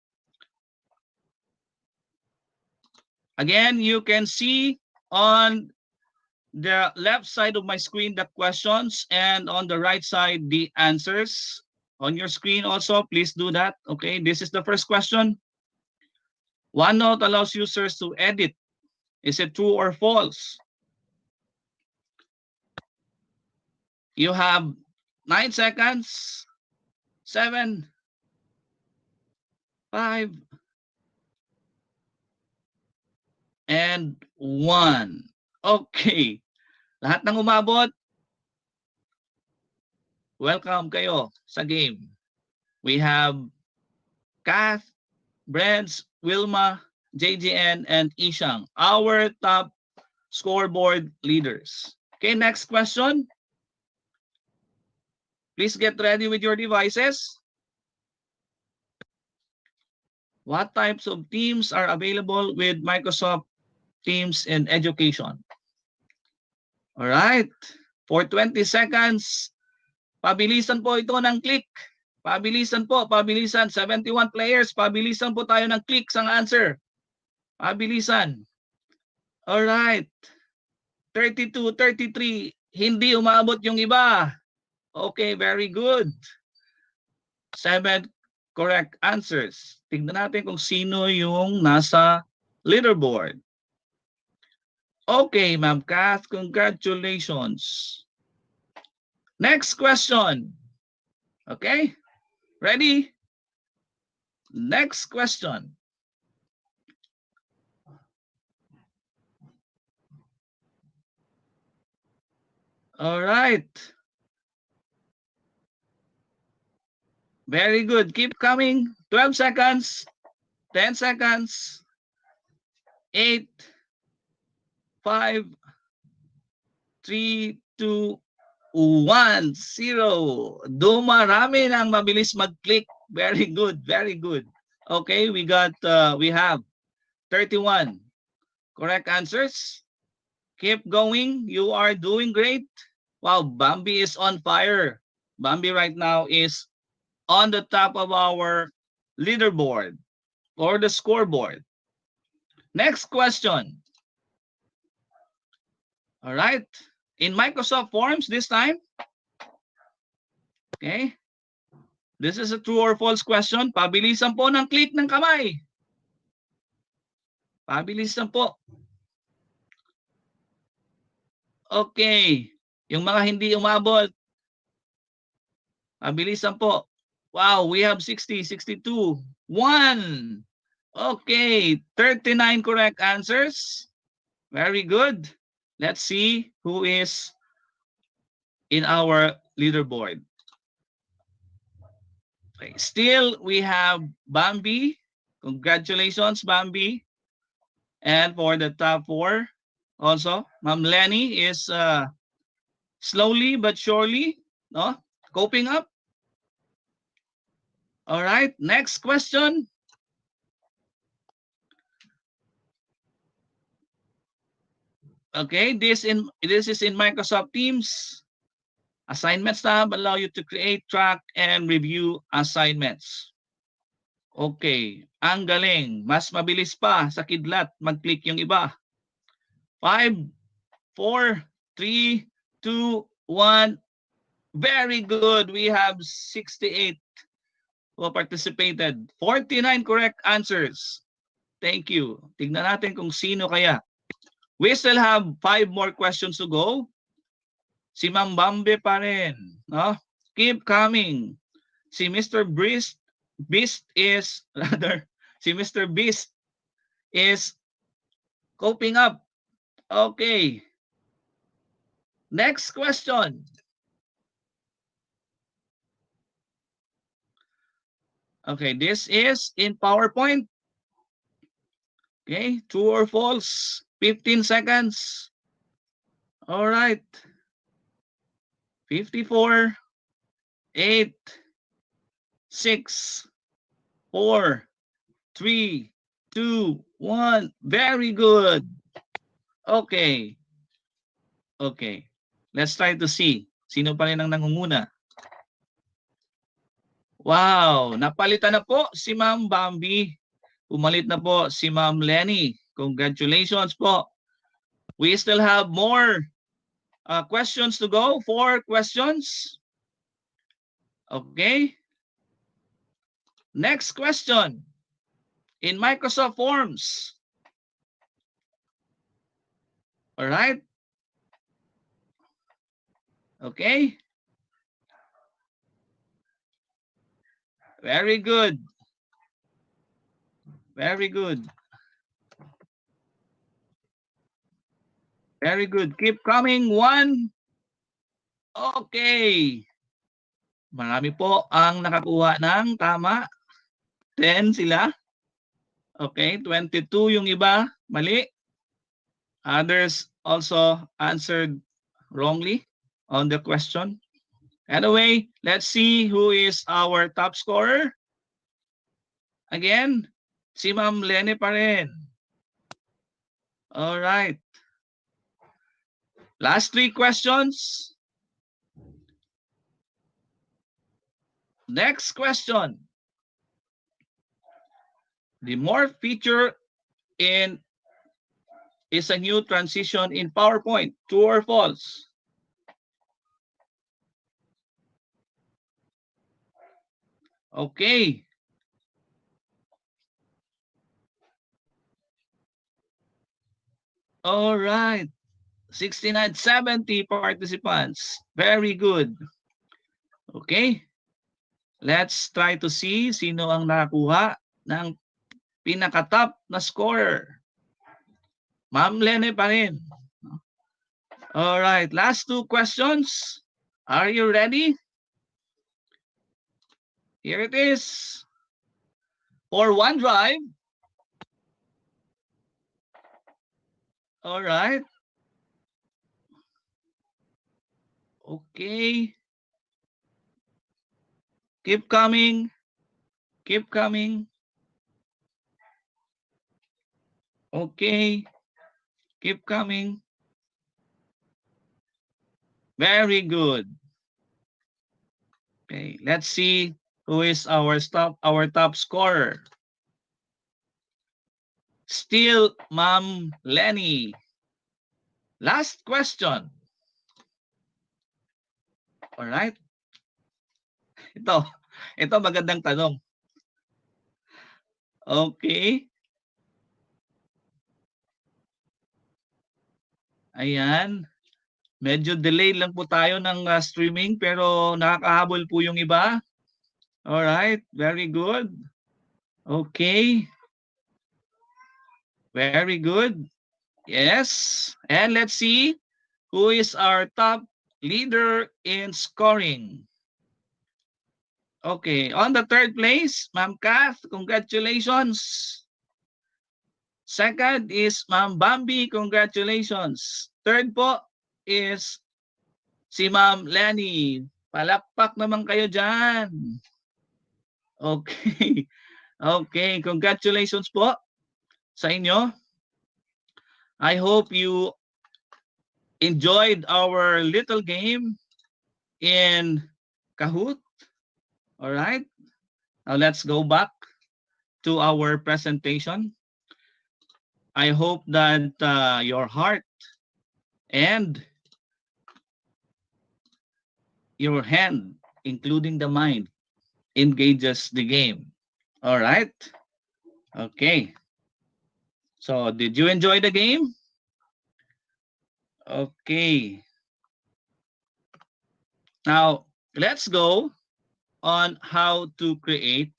Again, you can see on the left side of my screen the questions, and on the right side the answers. On your screen also, please do that. Okay, this is the first question. OneNote allows users to edit. Is it true or false? You have 9 seconds. 7, 5, and 1. Okay. Lahat ng umabot, welcome kayo sa game. We have Kath, Breds, Wilma, JJN, and Ishang, our top scoreboard leaders. Okay, next question. Please get ready with your devices. What types of teams are available with Microsoft Teams in education? All right. For 20 seconds, pabilisan po ito ng click. Pabilisan po, pabilisan. 71 players, pabilisan po tayo ng click sa answer. Pabilisan. All right. 32, 33. Hindi umabot yung iba. Okay, very good. 7 correct answers. Tignan natin kung sino yung nasa leaderboard. Okay, Ma'am Kath, congratulations. Next question. Okay, Ready? Next question. All right. Very good. Keep coming. 12 seconds. 10 seconds. 8, 5, 3, 2, 1, 0. Dumarami ng mabilis mag-click. Very good. Very good. Okay, we have 31 correct answers. Keep going. You are doing great. Wow, Bambi is on fire. Bambi right now is on the top of our leaderboard or the scoreboard. Next question. All right. In Microsoft Forms this time. Okay. This is a true or false question. Pabilisan po ng click ng kamay. Pabilisan po. Okay. Yung mga hindi umabot. Pabilisan po. Wow, we have 60, 62, 1. Okay, 39 correct answers. Very good. Let's see who is in our leaderboard. Okay, still, we have Bambi. Congratulations, Bambi. And for the top 4, also, Ma'am Lenny is slowly but surely coping up. All right, next question. Okay, this is in Microsoft Teams. Assignments tab allow you to create, track, and review assignments. Okay, ang galing. Mas mabilis pa sa kidlat mag-click yung iba. 5, 4, 3, 2, 1. Very good. We have 68 who participated. 49 correct answers. Thank you. Tignan natin kung sino kaya. We still have 5 more questions to go. Si Ma'am Bambi pa rin. No? Keep coming. Si Mr. Beast is coping up. Okay. Next question. Okay, this is in PowerPoint. Okay, true or false? 15 seconds. All right. 54, 8, 6, 4, 3, 2, 1. Very good. Okay. Okay. Let's try to see. Sino pa rin ang nangunguna? Wow. Napalitan na po si Ma'am Bambi. Pumalit na po si Ma'am Lenny. Congratulations po. We still have more questions to go. 4 questions. Okay. Next question. In Microsoft Forms. All right. Okay. Very good. Very good. Very good. Keep coming. 1. Okay. Marami po ang nakakuha ng tama. 10 sila. Okay. 22 yung iba. Mali. Others also answered wrongly on the question. Anyway, let's see who is our top scorer. Again, si Ma'am Lenny pa rin. All right. Last 3 questions. Next question. The more feature is a new transition in PowerPoint. True or false? Okay. All right. 69, 70 participants. Very good. Okay. Let's try to see sino ang nakakuha ng pinaka-top na scorer. Ma'am Lene pa rin. All right, last two questions. Are you ready? Here it is. For OneDrive. All right. Okay. Keep coming. Keep coming. Okay. Keep coming. Very good. Okay, let's see who is our top scorer. Still Ma'am Lenny. Last question. All right. Ito magandang tanong. Okay. Ayan. Medyo delay lang po tayo ng streaming pero nakakahabol po yung iba. All right, very good. Okay. Very good. Yes. And let's see who is our top leader in scoring. Okay, on the third place, Ma'am Kath, congratulations. Second is Ma'am Bambi, congratulations. Third po is si Ma'am Lenny. Palakpak naman kayo dyan. Okay. Okay, congratulations po sa inyo. I hope you enjoyed our little game in Kahoot. All right. Now let's go back to our presentation. I hope that your heart and your hand, including the mind, engages the game. All right. Okay. So did you enjoy the game? Okay. Now let's go on how to create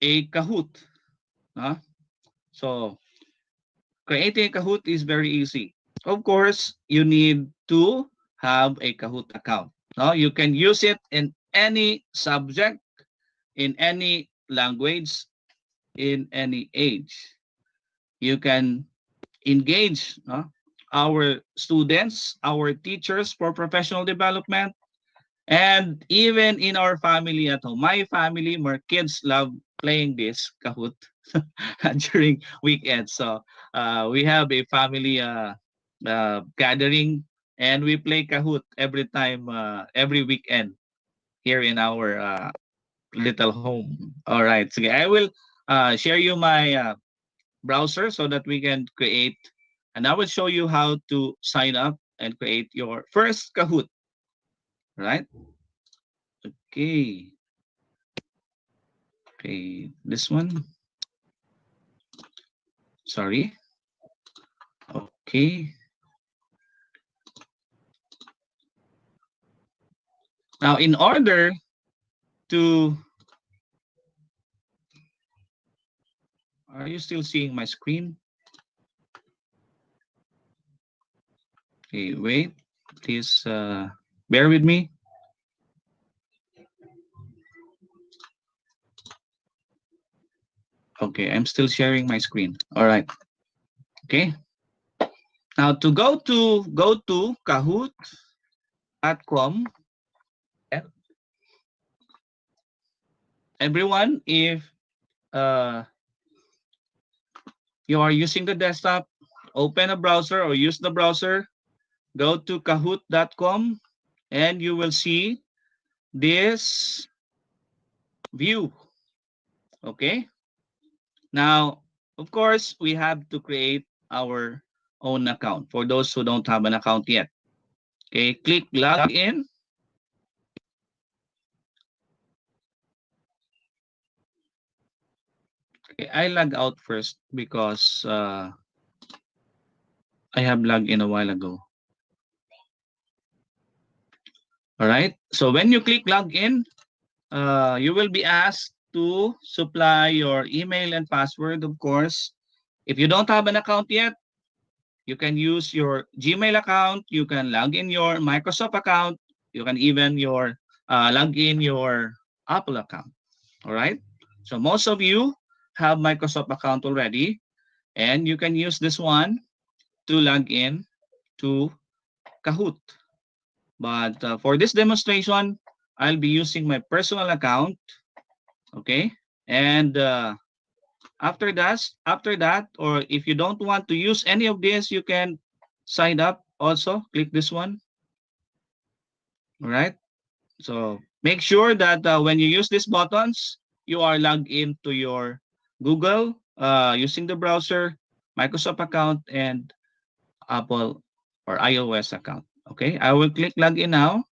a Kahoot. So creating a Kahoot is very easy. Of course, you need to have a Kahoot account. You can use it in any subject, in any language, in any age. You can engage our students, our teachers for professional development, and even in our family at home. My family, my kids love playing this Kahoot during weekends. So we have a family gathering and we play Kahoot every time, every weekend here in our little home. All right. So I will share you my browser so that we can create, and I will show you how to sign up and create your first Kahoot. Right? Okay. Okay, this one. Sorry. Okay. Now, in order to... Are you still seeing my screen? Okay, wait. Please bear with me. Okay, I'm still sharing my screen. All right. Okay. Now to go to kahoot.com. Everyone, if you are using the desktop, open a browser or use the browser, go to kahoot.com and you will see this view. Okay. Now, of course, we have to create our own account for those who don't have an account yet. Okay, click login. Okay, I log out first because I have logged in a while ago. All right, so when you click login, you will be asked to supply your email and password, of course. If you don't have an account yet, you can use your Gmail account. You can log in your Microsoft account. You can even log in your Apple account. All right. So most of you have Microsoft account already, and you can use this one to log in to Kahoot. But for this demonstration, I'll be using my personal account. Okay. And after that, or if you don't want to use any of this, you can sign up also. Click this one. All right. So make sure that when you use these buttons, you are logged into your Google using the browser, Microsoft account, and Apple or iOS account. Okay, I will click login now.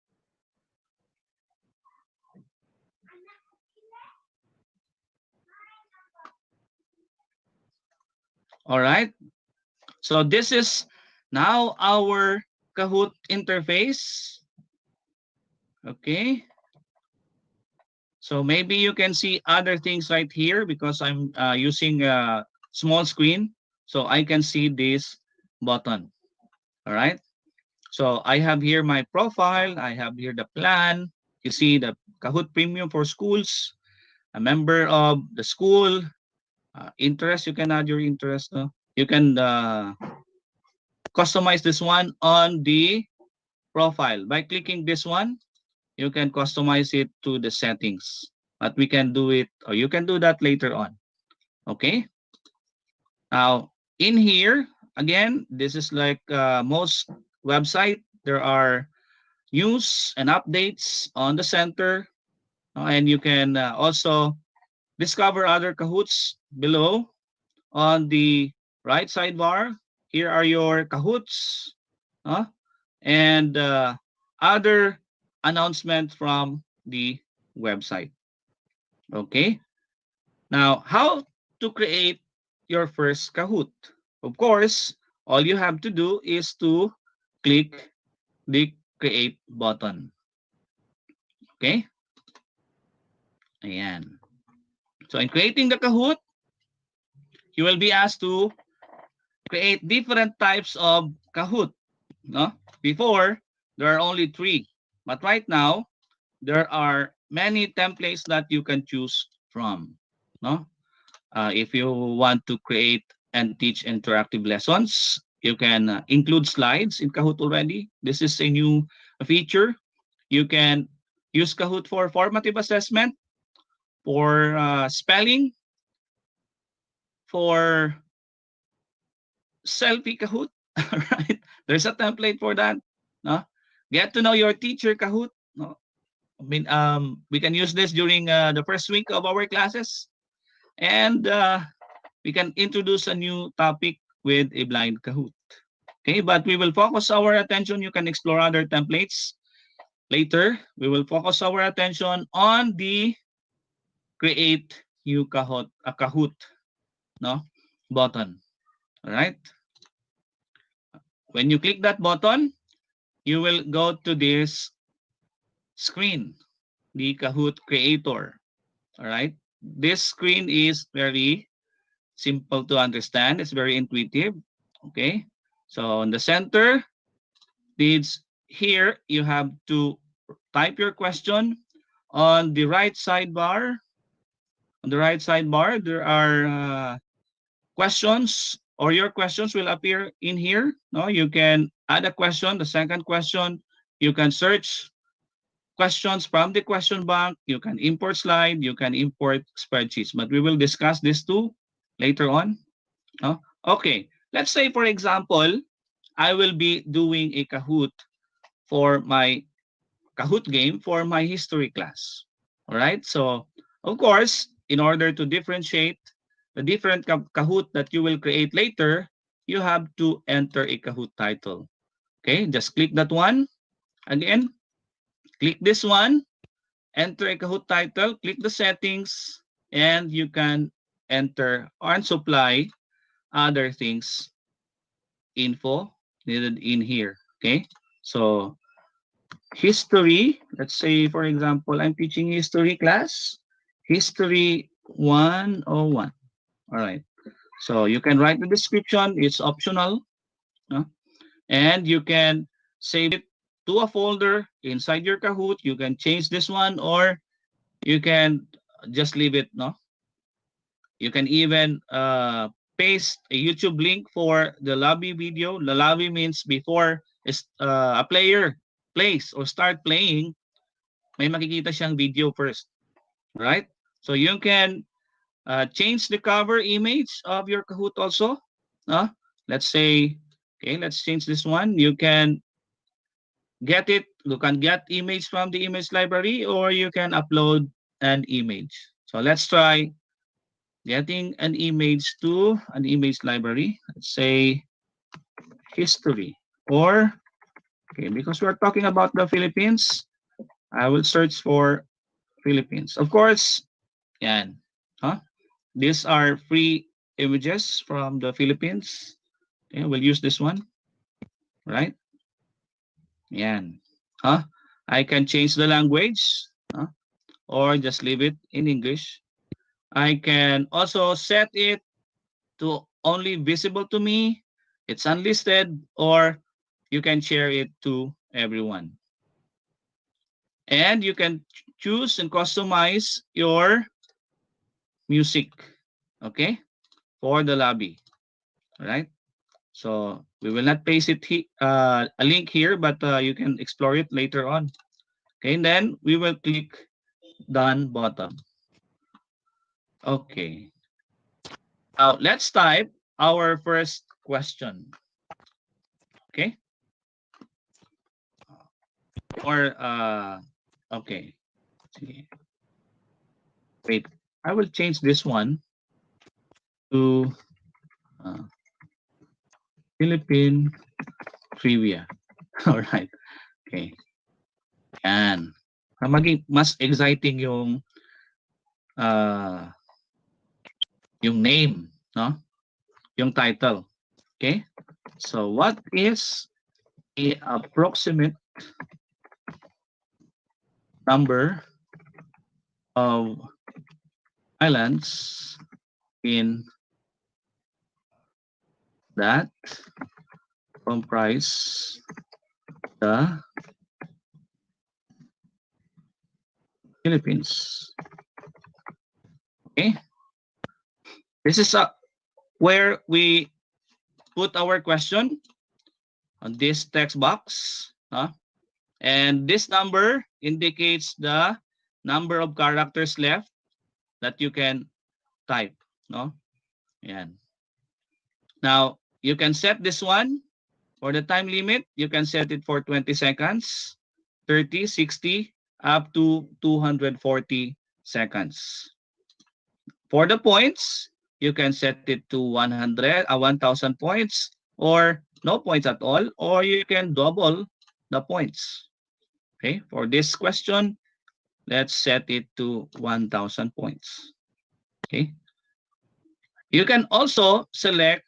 All right. So this is now our Kahoot interface. Okay. So maybe you can see other things right here because I'm using a small screen. So I can see this button. All right. So I have here my profile. I have here the plan. You see the Kahoot Premium for schools, a member of the school, interest. You can add your interest. No? You can customize this one on the profile. By clicking this one, you can customize it to the settings. But we can do it, or you can do that later on. Okay. Now, in here, again, this is like most website. There are news and updates on the center. And you can also discover other Kahoots below on the right sidebar. Here are your Kahoots and other announcements from the website. Okay. Now, how to create your first Kahoot? Of course, all you have to do is to click the create button. Okay. Ayan. So in creating the Kahoot, you will be asked to create different types of Kahoot. No? Before, there are only 3. But right now, there are many templates that you can choose from. No? If you want to create and teach interactive lessons, you can include slides in Kahoot already. This is a new feature. You can use Kahoot for formative assessment, for spelling, for selfie Kahoot. Right? There's a template for that. No? Get to know your teacher Kahoot. No? I mean, we can use this during the first week of our classes. And we can introduce a new topic with a blind Kahoot. Okay, but we will focus our attention. You can explore other templates later. We will focus our attention on the create new Kahoot no, button. All right. When you click that button, you will go to this screen, the Kahoot creator. All right. This screen is very simple to understand. It's very intuitive. Okay. So in the center, it's here you have to type your question. On the right sidebar, there are questions, or your questions will appear in here. No, you can add a question, the second question. You can search questions from the question bank. You can import slide. You can import spreadsheets. But we will discuss this too later on. No? Okay, let's say for example, I will be doing a Kahoot for my Kahoot game for my history class. All right. So, of course, in order to differentiate the different Kahoot that you will create later, you have to enter a Kahoot title. Okay. Just click that one. Again, click this one, enter a Kahoot title, click the settings, and you can enter and supply other things, info needed in here. Okay. So, history. Let's say, for example, I'm teaching history class, history 101. All right. So you can write the description. It's optional. No? And you can save it to a folder inside your Kahoot. You can change this one, or you can just leave it. No, you can even paste a YouTube link for the lobby video. The lobby means before a player plays or start playing, may makikita siyang video first, right? So you can change the cover image of your Kahoot also. Let's say, okay, let's change this one. You can get image from the image library, or you can upload an image. So let's try getting an image to an image library. Let's say history, or okay, because we're talking about the Philippines, I will search for Philippines. Of course, yan. These are free images from the Philippines. Okay, we'll use this one, right? Yan. I can change the language, or just leave it in English. I can also set it to only visible to me. It's unlisted, or you can share it to everyone. And you can choose and customize your music, okay, for the lobby, right? So we will not paste it a link here, but you can explore it later on. Okay, and then we will click done button. Okay. Now let's type our first question. Okay. Or okay. Wait, I will change this one to Philippine trivia. All right. Okay. Yan. Maging mas exciting uh, yung name, no? Yung title. Okay? So what is the approximate number of islands in that comprise the Philippines? Okay? This is where we put our question on this text box. And this number indicates the number of characters left that you can type. No? Yan. Now, you can set this one for the time limit. You can set it for 20 seconds, 30, 60, up to 240 seconds. For the points, you can set it to 1,000 points, or no points at all, or you can double the points. Okay, for this question, let's set it to 1,000 points. Okay. You can also select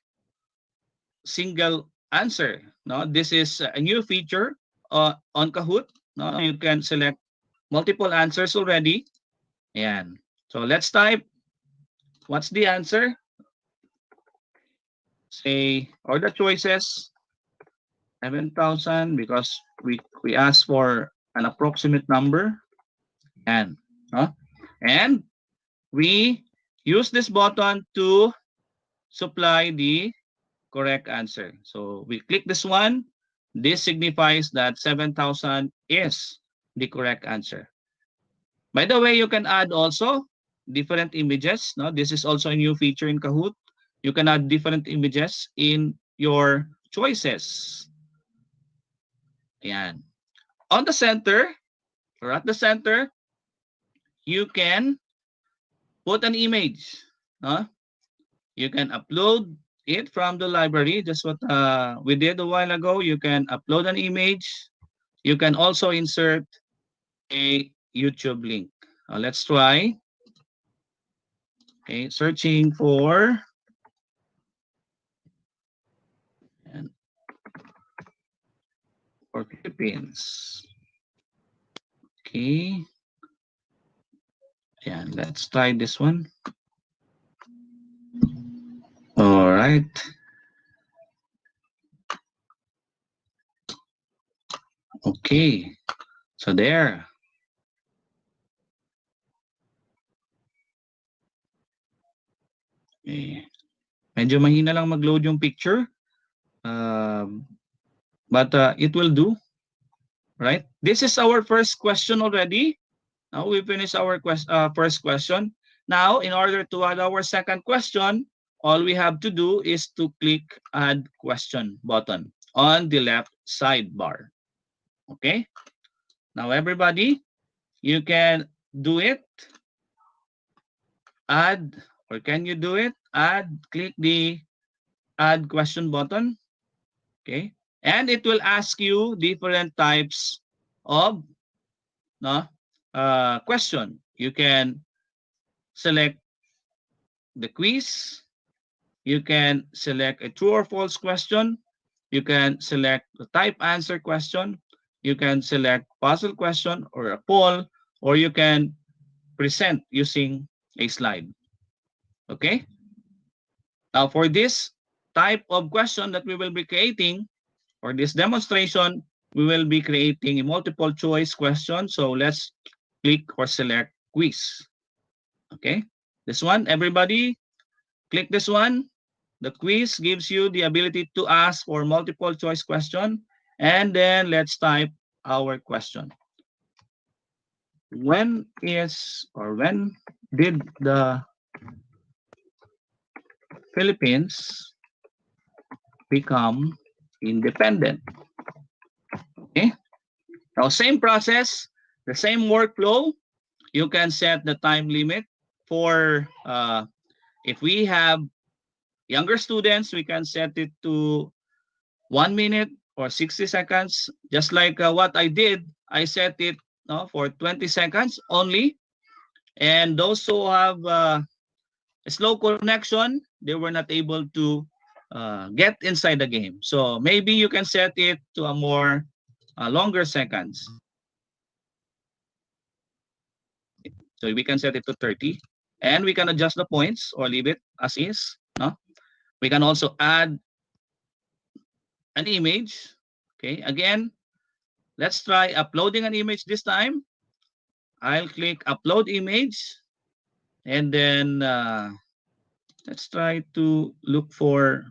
single answer. No, this is a new feature on Kahoot. No, you can select multiple answers already. Ayan. So let's type. What's the answer? Say, or the choices, 7,000, because we asked for an approximate number. And we use this button to supply the correct answer. So we click this one. This signifies that 7,000 is the correct answer. By the way, you can add also different images. No, this is also a new feature in Kahoot. You can add different images in your choices. Ayan. On the center, or at the center, you can put an image. You can upload it from the library, just what we did a while ago. You can upload an image. You can also insert a YouTube link. Let's try. Okay, searching for Philippines. Okay. Yeah, let's try this one. All right. Okay. So there. Okay. Medyo mahina lang mag-load yung picture. But it will do. Right? This is our first question already. Now we finished our first question. Now, in order to add our second question, all we have to do is to click Add Question button on the left sidebar. Okay? Now, everybody, you can do it. Add, or can you do it? Click the Add Question button. Okay? And it will ask you different types of question. You can select the quiz. You can select a true or false question. You can select the type answer question. You can select puzzle question or a poll, or you can present using a slide. Okay? Now for this type of question that we will be creating, for this demonstration, we will be creating a multiple choice question. So let's click or select quiz. Okay? This one, everybody, click this one. The quiz gives you the ability to ask for multiple choice question. And then let's type our question. When did the Philippines become independent? Okay. Now, same process, the same workflow. You can set the time limit for if we have younger students, we can set it to 1 minute or 60 seconds. Just like what I did, I set it for 20 seconds only. And those who have a slow connection, they were not able to get inside the game. So maybe you can set it to a more longer seconds. So we can set it to 30. And we can adjust the points or leave it as is. No? We can also add an image. Okay, again, let's try uploading an image this time. I'll click upload image. And then let's try to look for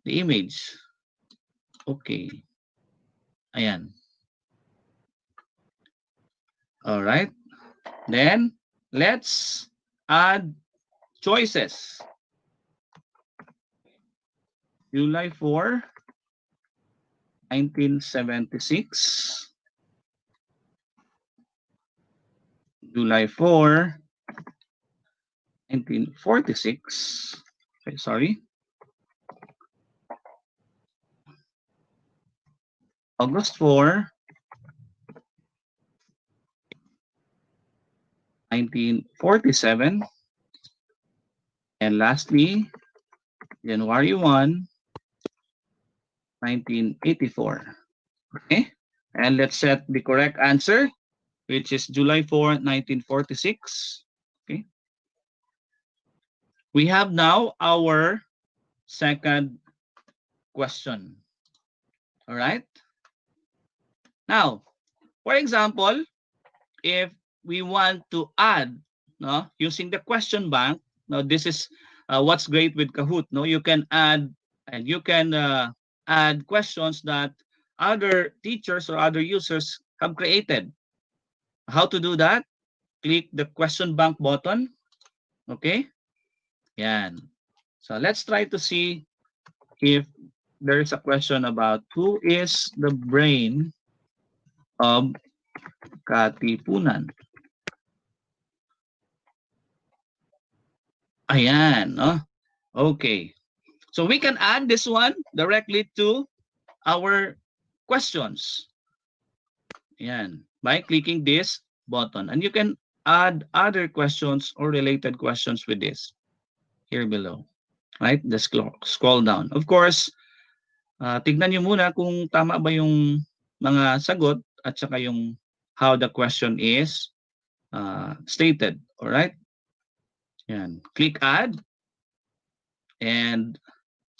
the image. Okay. Ayan. All right. Then let's add choices. July 4, 1976. July 4, 1946. Okay, sorry. August 4, 1947. And lastly, January 1, 1984. Okay? And let's set the correct answer, which is July 4, 1946. Okay? We have now our second question. All right? Now, for example, if we want to add, using the question bank, now this is what's great with Kahoot. You can add and you can add questions that other teachers or other users have created. How to do that? Click the question bank button. Okay? Yan. So let's try to see if there is a question about who is the brain of Katipunan. Ayan. Okay. So we can add this one directly to our questions. Ayan. By clicking this button. And you can add other questions or related questions with this here below. Right? Just scroll down. Of course, tignan nyo muna kung tama ba yung mga sagot at saka yung how the question is stated. All right. Yan. Click add, and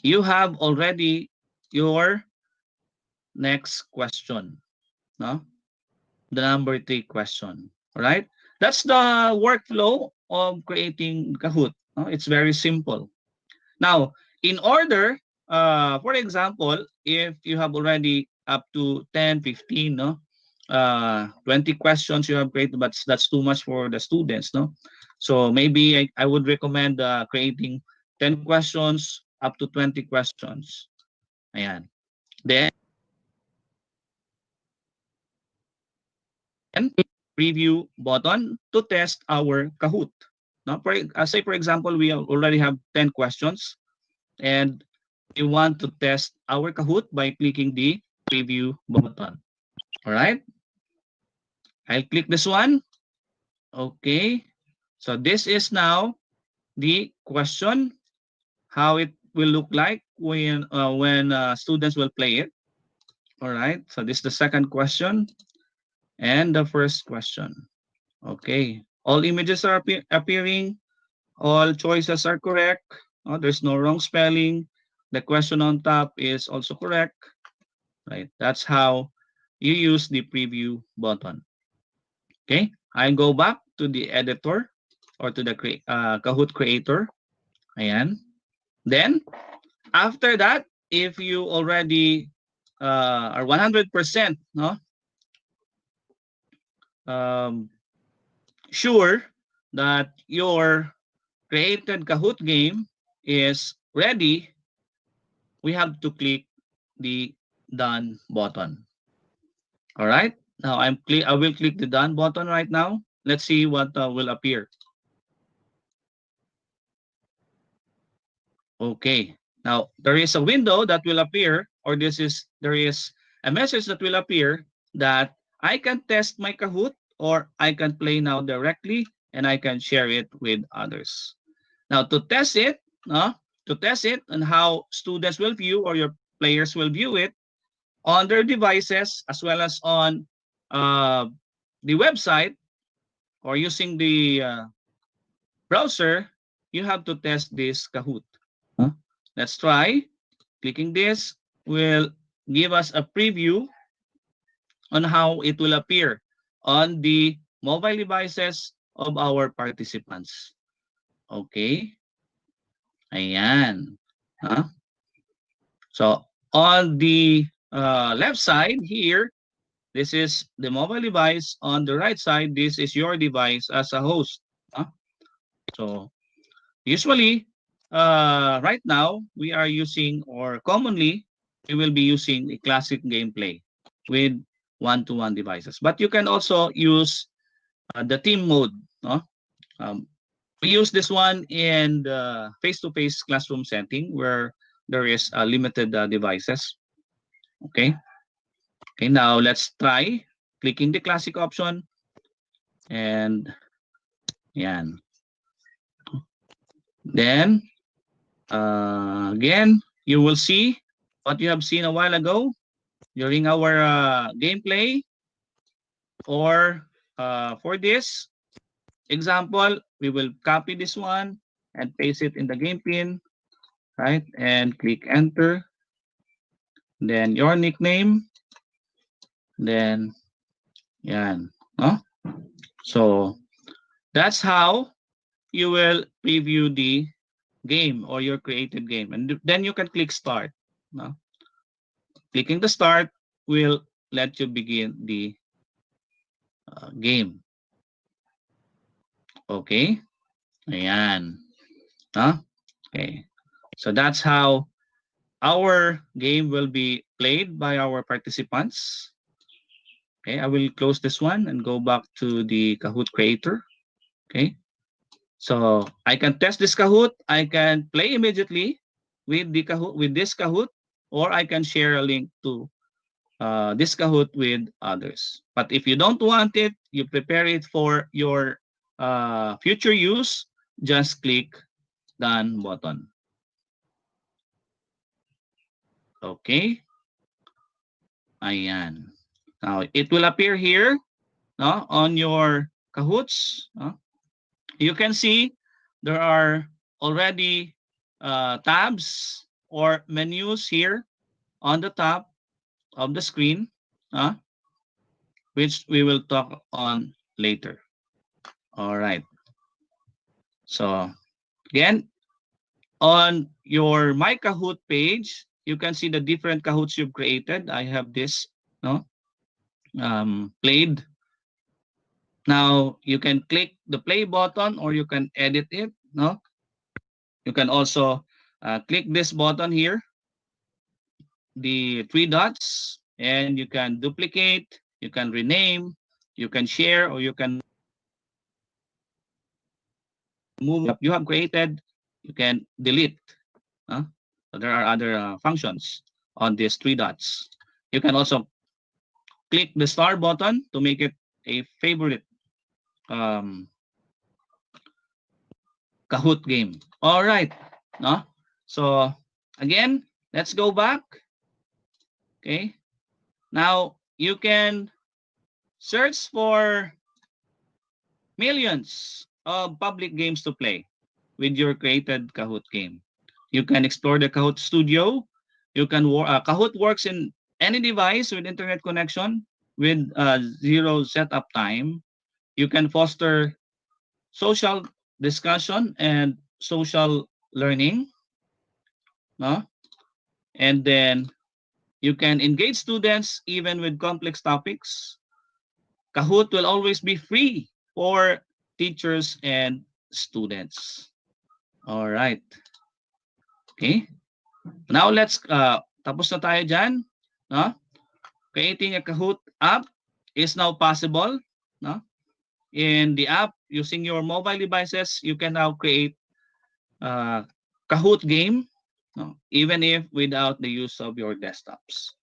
you have already your next question. No? The number 3 question. All right. That's the workflow of creating Kahoot. No? It's very simple. Now, in order, for example, if you have already up to 10, 15, no, 20 questions you have created, but that's too much for the students, no. So maybe I would recommend creating 10 questions up to 20 questions. Ayan. Then preview button to test our Kahoot. Now, say for example, we already have 10 questions, and we want to test our Kahoot by clicking the preview button. All right. I'll click this one. Okay. So this is now the question, how it will look like when students will play it. All right. So this is the second question and the first question. Okay. All images are appearing. All choices are correct. Oh, there's no wrong spelling. The question on top is also correct. Right. That's how you use the preview button. Okay. I go back to the editor or to the Kahoot creator. Ayan. Then, after that, if you already are 100% no, sure that your created Kahoot game is ready, we have to click the done button. All right. Now I will click the done button right now. Let's see what will appear. Okay. Now there is a window that will appear, or there is a message that will appear that I can test my Kahoot, or I can play now directly and I can share it with others. Now to test it, and how students will view or your players will view it on their devices as well as on the website or using the browser, you have to test this Kahoot. Let's try. Clicking this will give us a preview on how it will appear on the mobile devices of our participants. Okay. Ayan. So on the left side here, this is the mobile device. On the right side, this is your device as a host. So usually, right now, we are using, or commonly, we will be using a classic gameplay with one-to-one devices. But you can also use the team mode. We use this one in the face-to-face classroom setting where there is limited devices. Okay. Okay, now let's try clicking the classic option. And yan. Then, again, you will see what you have seen a while ago during our gameplay. Or for this example, we will copy this one and paste it in the game pin, right? And click enter. Then your nickname. Then, yan. So, that's how you will preview the game or your created game. And then you can click start. Clicking the start will let you begin the game. Okay. Ayan. Okay. So that's how our game will be played by our participants. Okay, I will close this one and go back to the Kahoot creator. Okay. So I can test this Kahoot. I can play immediately with the Kahoot, with this Kahoot, or I can share a link to this Kahoot with others. But if you don't want it, you prepare it for your future use, just click done button. Okay. Ayan. Now it will appear here no, on your Kahoots, you can see there are already tabs or menus here on the top of the screen, which we will talk on later. All right. So again, on your My Kahoot page, you can see the different Kahoots you've created. I have this, no, played. Now you can click the play button or you can edit it. No, you can also click this button here, the three dots, and you can duplicate, you can rename, you can share, or you can move up you have created, you can delete. So there are other functions on these three dots. You can also click the star button to make it a favorite Kahoot game. All right. No? So again, let's go back. Okay. Now you can search for millions of public games to play with your created Kahoot game. You can explore the Kahoot Studio. You can Kahoot works in any device with internet connection with zero setup time. You can foster social discussion and social learning. No? And then you can engage students even with complex topics. Kahoot will always be free for teachers and students. All right. Okay. Now let's tapos na tayo diyan, no? Creating a Kahoot app is now possible, no? In the app using your mobile devices, you can now create Kahoot game, no? Even if without the use of your desktops.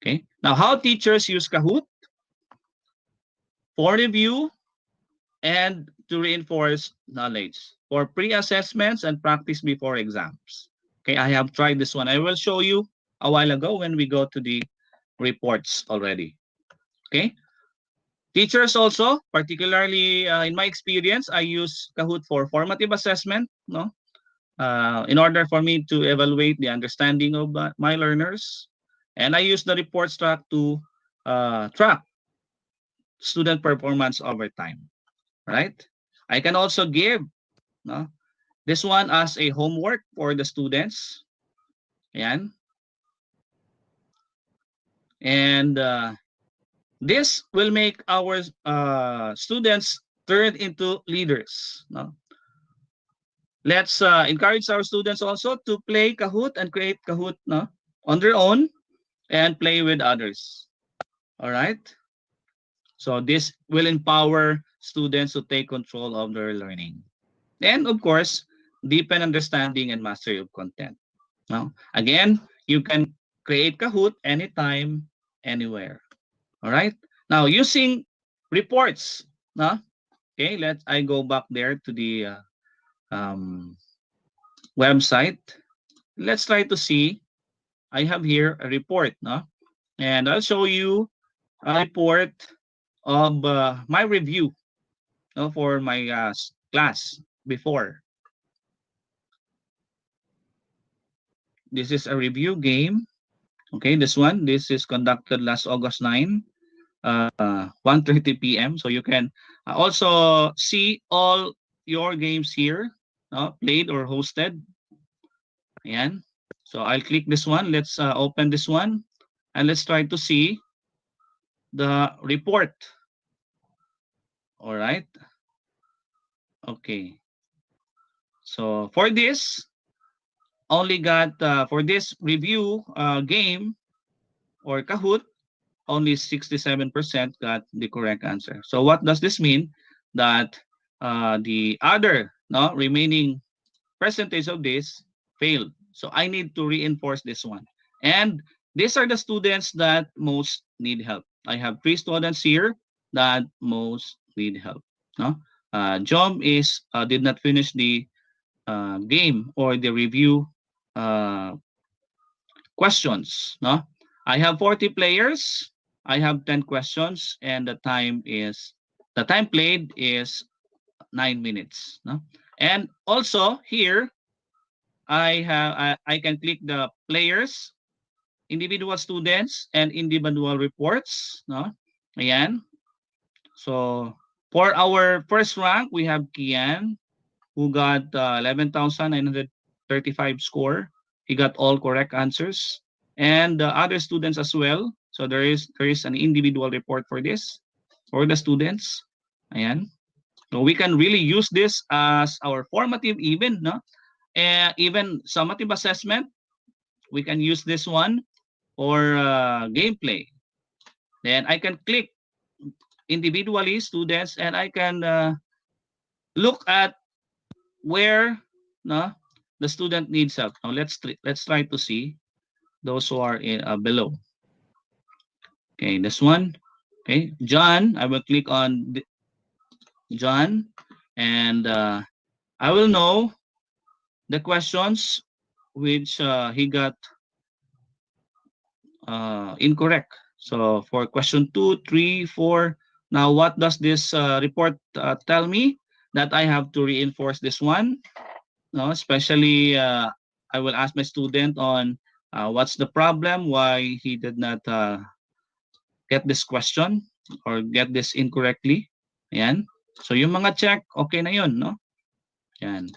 Okay? Now how teachers use Kahoot? For review and to reinforce knowledge, for pre-assessments and practice before exams. Okay, I have tried this one. I will show you a while ago when we go to the reports already. Okay, teachers also, particularly in my experience, I use Kahoot for formative assessment, no, in order for me to evaluate the understanding of my learners, and I use the reports track to track student performance over time. Right? I can also give, no, this one as a homework for the students. Ayan. And this will make our students turn into leaders. No? Let's encourage our students also to play Kahoot and create Kahoot, no, on their own and play with others. All right. So this will empower students to take control of their learning. And of course, deepen understanding and mastery of content. Now, again, you can create Kahoot anytime, anywhere. All right. Now, using reports. No? Okay, I go back there to the website. Let's try to see. I have here a report. No? And I'll show you a report of my review, no, for my class before. This is a review game. Okay, this is conducted last August 9, 1:30 p.m. So you can also see all your games here, played or hosted. Ayan. So I'll click this one. Let's open this one. And let's try to see the report. All right. Okay. So for this, only got, for this review game or Kahoot, only 67% got the correct answer. So what does this mean? That the other remaining percentage of this failed. So I need to reinforce this one. And these are the students that most need help. I have 3 students here that most need help. No? Jom did not finish the game or the review questions. No? I have 40 players. I have 10 questions, and the time played is 9 minutes. No? And also here, I can click the players, individual students, and individual reports. No? Ayan. So for our first rank, we have Kian, who got 11,935 score. He got all correct answers, and the other students as well. So there is an individual report for this for the students. Ayan. So we can really use this as our formative even, no? Even summative assessment, we can use this one or gameplay. Then I can click individually students, and I can look at where, no, the student needs help. Now let's try to see those who are in below. Okay, this one. Okay, John. I will click on John, and I will know the questions which he got incorrect. So for question 2, 3, 4, now what does this report tell me? That I have to reinforce this one. No, especially I will ask my student on what's the problem, why he did not get this question or get this incorrectly. Ayan. So yung mga check, okay na yun, no? Ayan.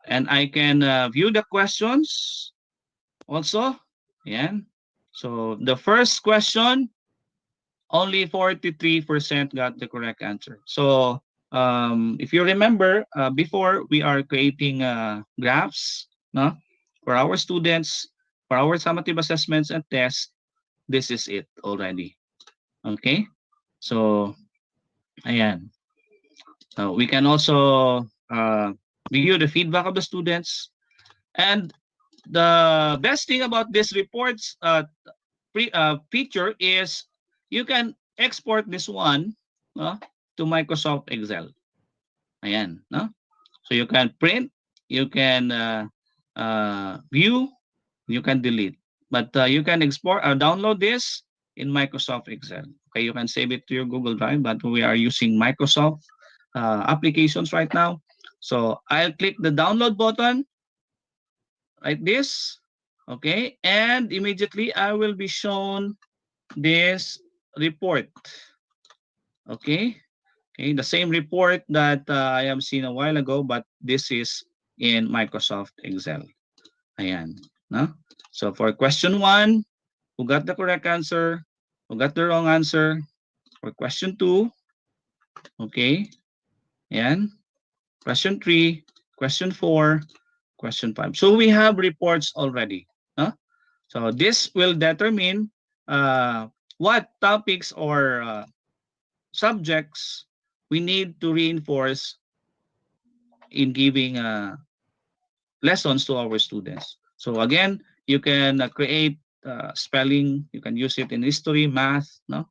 And I can view the questions also. Ayan. So the first question, only 43% got the correct answer. So if you remember, before we are creating graphs, no, for our students, for our summative assessments and tests, this is it already. Okay, so ayan. We can also review the feedback of the students, and the best thing about this reports feature is you can export this one to Microsoft Excel. Ayan, no? So you can print, you can view, you can delete. But you can export or download this in Microsoft Excel. Okay, you can save it to your Google Drive, but we are using Microsoft applications right now. So I'll click the download button like this. Okay, and immediately I will be shown this report. Okay, okay, the same report that I have seen a while ago, but this is in Microsoft Excel. Ayan, no? So for question 1, who got the correct answer, who got the wrong answer. For question 2, okay, ayan. Question 3, question 4, question 5. So we have reports already. Huh? So this will determine what topics or subjects we need to reinforce in giving lessons to our students. So again, you can create spelling. You can use it in history, math. No,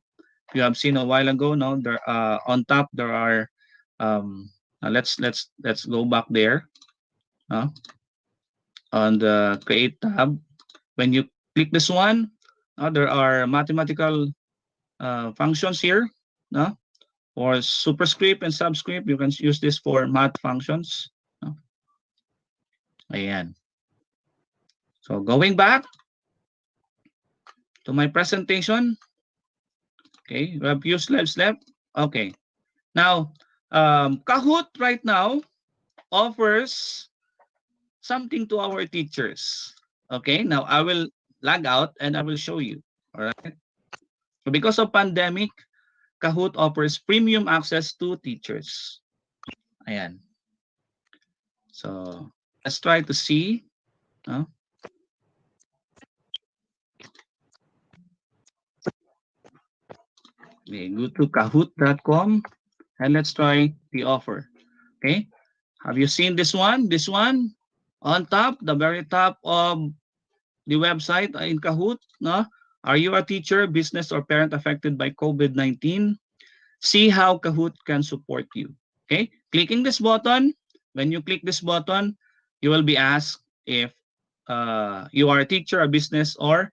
you have seen a while ago. No, there on top there are. Let's go back there. On the create tab, when you click this one, there are mathematical functions here. No, or superscript and subscript. You can use this for math functions. No? Ayan. So going back to my presentation. Okay, we have few slides left. Okay. Now, Kahoot right now offers something to our teachers. Okay, now I will log out and I will show you. All right. So because of pandemic, Kahoot offers premium access to teachers. Ayan. So let's try to see. Okay, go to kahoot.com and let's try the offer. Okay, have you seen this one? This one on top, the very top of the website in Kahoot. No? Are you a teacher, business, or parent affected by COVID-19? See how Kahoot can support you. Okay, clicking this button. When you click this button, you will be asked if you are a teacher, a business, or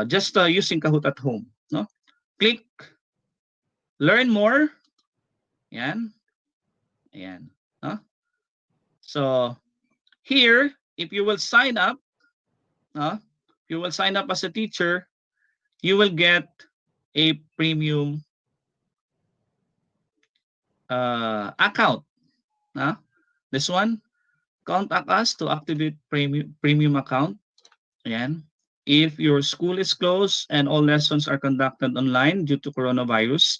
just using Kahoot at home. No? Click learn more. Yan. Ayan. No? So here, if you will sign up, you will sign up as a teacher, you will get a premium account. This one, contact us to activate premium account. Ayan. If your school is closed and all lessons are conducted online due to coronavirus,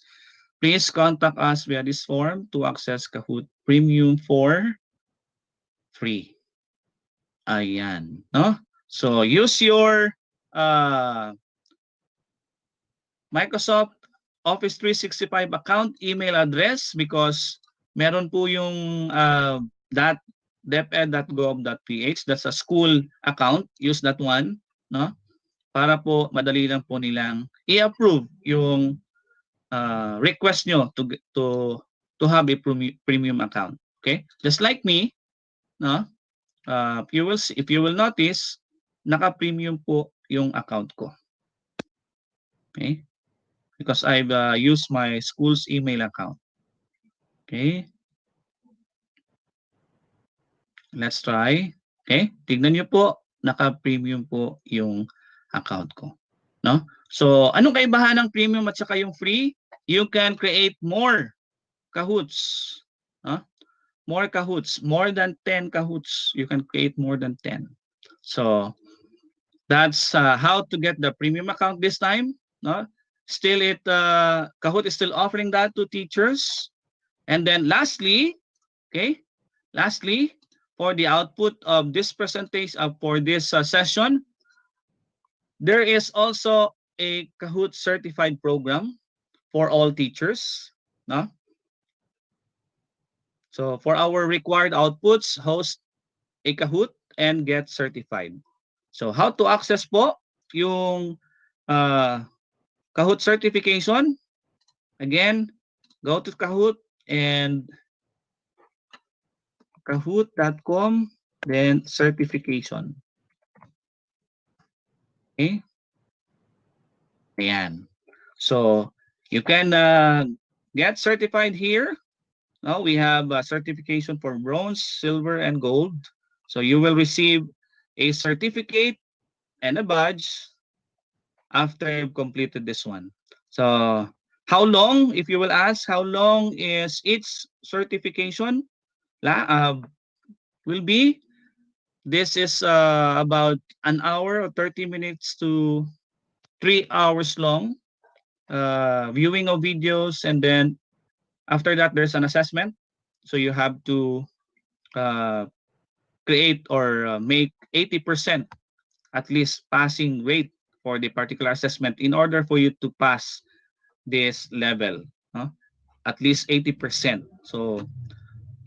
please contact us via this form to access Kahoot Premium for free. Ayan. No? So use your Microsoft Office 365 account email address because meron po yung deped.gov.ph, that's a school account. Use that one, no? Para po madali lang po nilang i-approve yung request nyo to have a premium account. Okay? Just like me, no? If you will notice, naka-premium po yung account ko. Okay? Because I've used my school's email account. Okay? Let's try. Okay? Tignan nyo po, naka-premium po yung account ko. No? So, anong kaibahan ng premium at saka yung free? You can create more Kahoots. More Kahoots. More than 10 Kahoots. You can create more than 10. So, that's how to get the premium account this time. No? Still, Kahoot is still offering that to teachers. And then lastly, okay, lastly, for the output of this presentation, for this session, there is also a Kahoot certified program for all teachers. No? So for our required outputs, host a Kahoot and get certified. So how to access po yung Kahoot certification? Again, go to Kahoot and kahoot.com, then certification. Okay? Ayan. So you can get certified here. Now we have a certification for bronze, silver, and gold. So you will receive a certificate and a badge after you've completed this one. So how long, if you will ask, how long is each certification will be? This is about an hour or 30 minutes to 3 hours long viewing of videos, and then after that there's an assessment. So you have to create or make 80% at least passing rate for the particular assessment in order for you to pass this level, at least 80%. So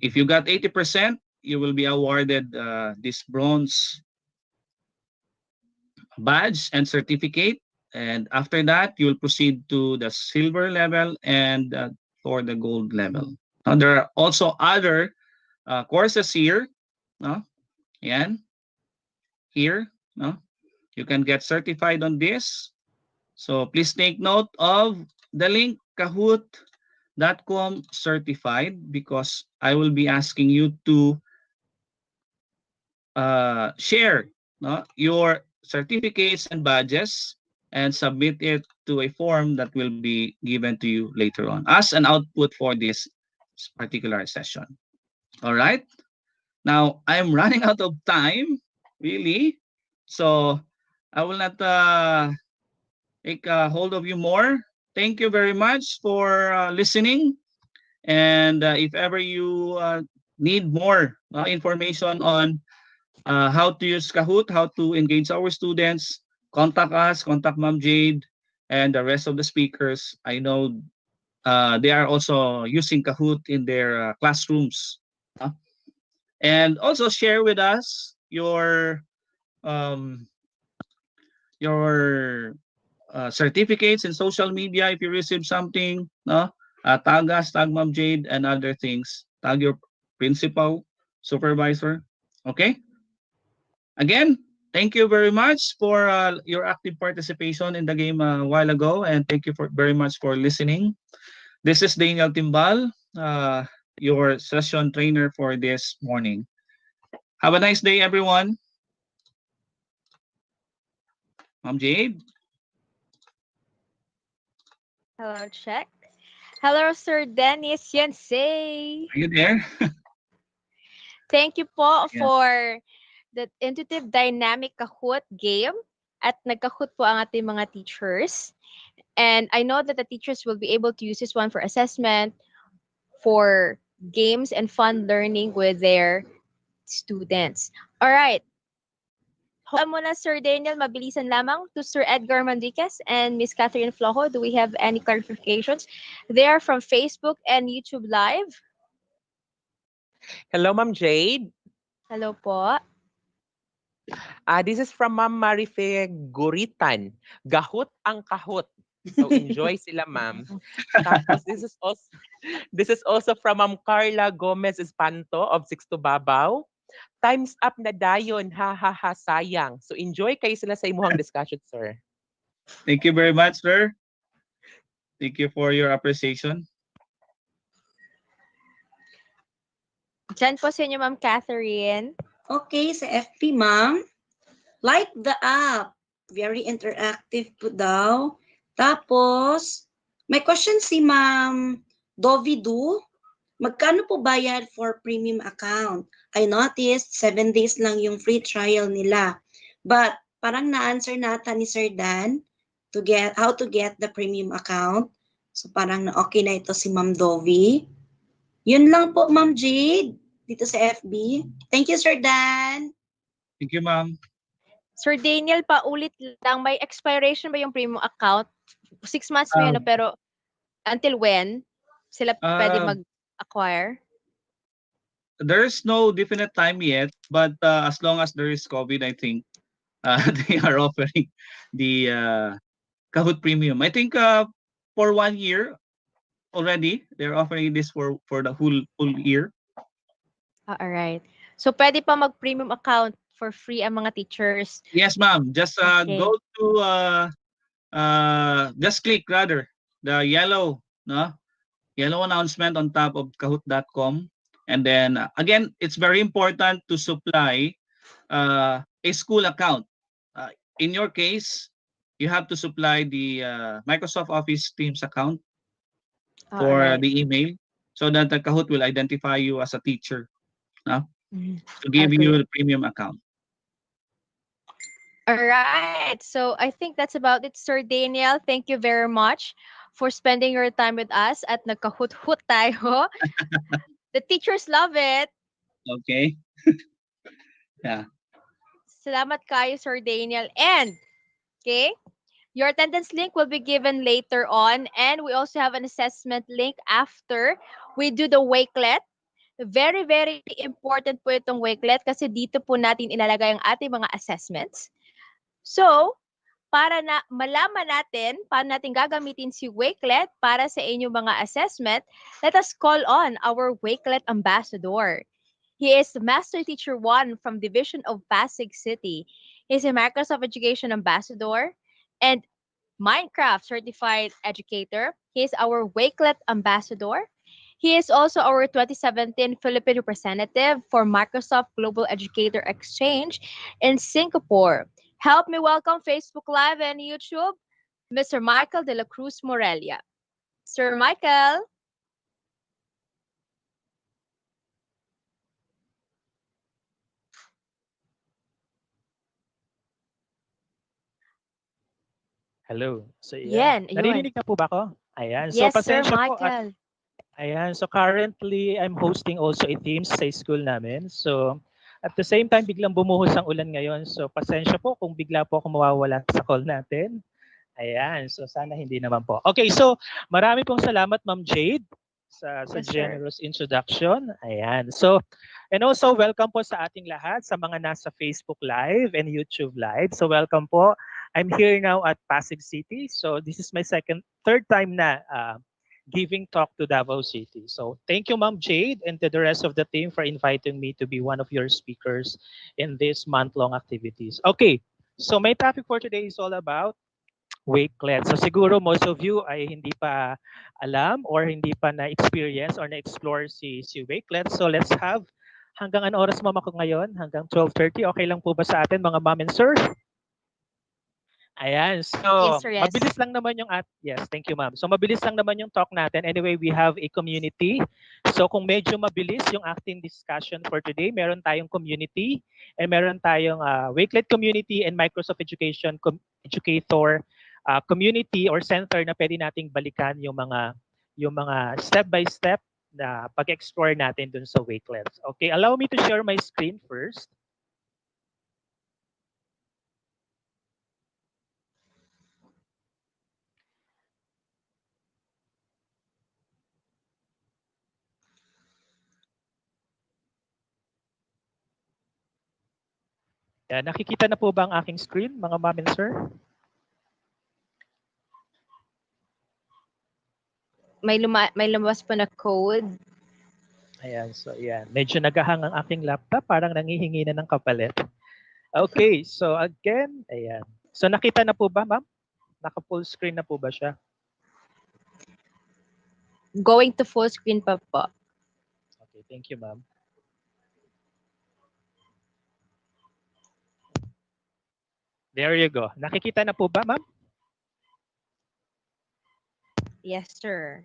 if you got 80%, you will be awarded this bronze badge and certificate. And after that, you will proceed to the silver level and for the gold level. Now, there are also other courses here. Yan. Here. You can get certified on this. So please take note of the link kahoot.com certified, because I will be asking you to share your certificates and badges and submit it to a form that will be given to you later on as an output for this particular session. All right. Now I'm running out of time, really. So I will not take hold of you more. Thank you very much for listening. And if ever you need more information on how to use Kahoot, how to engage our students, contact us, contact Ma'am Jade, and the rest of the speakers. I know they are also using Kahoot in their classrooms. And also share with us your certificates in social media if you receive something. Tag us, tag Ma'am Jade, and other things. Tag your principal, supervisor. Okay? Again, thank you very much for your active participation in the game a while ago, and thank you very much for listening. This is Daniel Timbal, your session trainer for this morning. Have a nice day, everyone. Ma'am Jade. Hello, check. Hello, Sir Dennis Yensei. Are you there? Thank you po Yeah. for the intuitive dynamic Kahoot game. At nagkahoot po ang ating mga teachers. And I know that the teachers will be able to use this one for assessment, for games and fun learning with their students. All right. Hold muna, Sir Daniel, mabilisan lamang to Sir Edgar Manriquez and Miss Catherine Flojo. Do we have any clarifications? They are from Facebook and YouTube Live. Hello, Ma'am Jade. Hello po. This is from Ma'am Marife Guritan. Gahut ang kahut. So enjoy sila, ma'am. Tapos this is also from Ma'am Carla Gomez Espanto of 6 to Davao. Time's up na dayon, ha ha ha, sayang. So enjoy kayo sila sa imuhang discussion, sir. Thank you very much, sir. Thank you for your appreciation. Diyan po sa inyo, Ma'am Catherine. Okay, sa FB, ma'am. Like the app. Very interactive po daw. Tapos, may question si Ma'am Dovidu. Magkano po bayad for premium account? I noticed 7 days lang yung free trial nila. But parang na-answer nata ni Sir Dan to get how to get the premium account. So parang okay na ito si Ma'am Dovi. Yun lang po, Ma'am Jade, dito sa FB. Thank you, Sir Dan. Thank you, ma'am. Sir Daniel, paulit lang, may expiration ba yung premium account? 6 months mo yun, pero until when sila pwede mag-acquire? There's no definite time yet, but as long as there is COVID, I think they are offering the Kahoot Premium. I think for 1 year already, they're offering this for the full year. All right. So pwede pa mag-premium account for free ang mga teachers. Yes, ma'am. Just go to just click rather the yellow announcement on top of kahoot.com. And then again, it's very important to supply a school account. In your case, you have to supply the Microsoft Office Teams account for the email, so that the Kahoot will identify you as a teacher, to give you the premium account. All right. So I think that's about it, Sir Daniel. Thank you very much for spending your time with us at nagkahoot-hoot tayo. The teachers love it. Okay. Yeah. Salamat kayo, Sir Daniel. And, okay, your attendance link will be given later on. And we also have an assessment link after we do the Wakelet. Very, very important po itong Wakelet kasi dito po natin ilalagay ang ating mga assessments. So, para na malaman natin paano natin gagamitin si Wakelet para sa inyong mga assessment, let us call on our Wakelet ambassador. He is Master Teacher 1 from Division of Pasig City. He is a Microsoft Education Ambassador and Minecraft Certified Educator. He is our Wakelet Ambassador. He is also our 2017 Philippine representative for Microsoft Global Educator Exchange in Singapore. Help me welcome Facebook Live and YouTube, Mr. Michael de la Cruz Morelia. Sir Michael. Hello. So, Yan, naririnig na po ba ako? Ayan. Yes, so, Sir pasensya po. Michael. Ayan. So, currently, I'm hosting also a Teams sa school namin. So, at the same time, biglang bumuhos ang ulan ngayon. So, pasensya po kung bigla po ako mawawala sa call natin. Ayan. So, sana hindi naman po. Okay. So, marami pong salamat, Ma'am Jade, sa generous introduction. Ayan. So, and also, welcome po sa ating lahat, sa mga nasa Facebook Live and YouTube Live. So, welcome po. I'm here now at Pasig City. So, this is my third time na giving talk to Davao City. So thank you, Ma'am Jade, and to the rest of the team for inviting me to be one of your speakers in this month-long activities. Okay, so my topic for today is all about Wakelet. So siguro most of you ay hindi pa alam or hindi pa na-experience or na-explore si Wakelet. So let's have hanggang ano oras ma'am ako ngayon? Hanggang 12:30. Okay lang po ba sa atin mga ma'am and sir? Ayan. So, Yes, sir, yes. mabilis lang naman yung yes, thank you ma'am. So, mabilis lang naman yung talk natin. Anyway, we have a community. So, kung medyo mabilis yung acting discussion for today, meron tayong community and meron tayong Wakelet community and Microsoft Education Educator community or center na pwede nating balikan yung mga step by step na pag-explore natin dun sa Wakelet. Okay, allow me to share my screen first. Yan, nakikita na po ba ang aking screen, mga ma'am and sir? May lumabas po na code. Ayan, so yan. Medyo nagahang ang aking laptop, parang nangihingi na ng kapalit. Okay, so again, ayan. So nakita na po ba, ma'am? Naka-full screen na po ba siya? Going to full screen pa po. Okay, thank you, ma'am. There you go. Nakikita na po ba, ma'am? Yes, sir.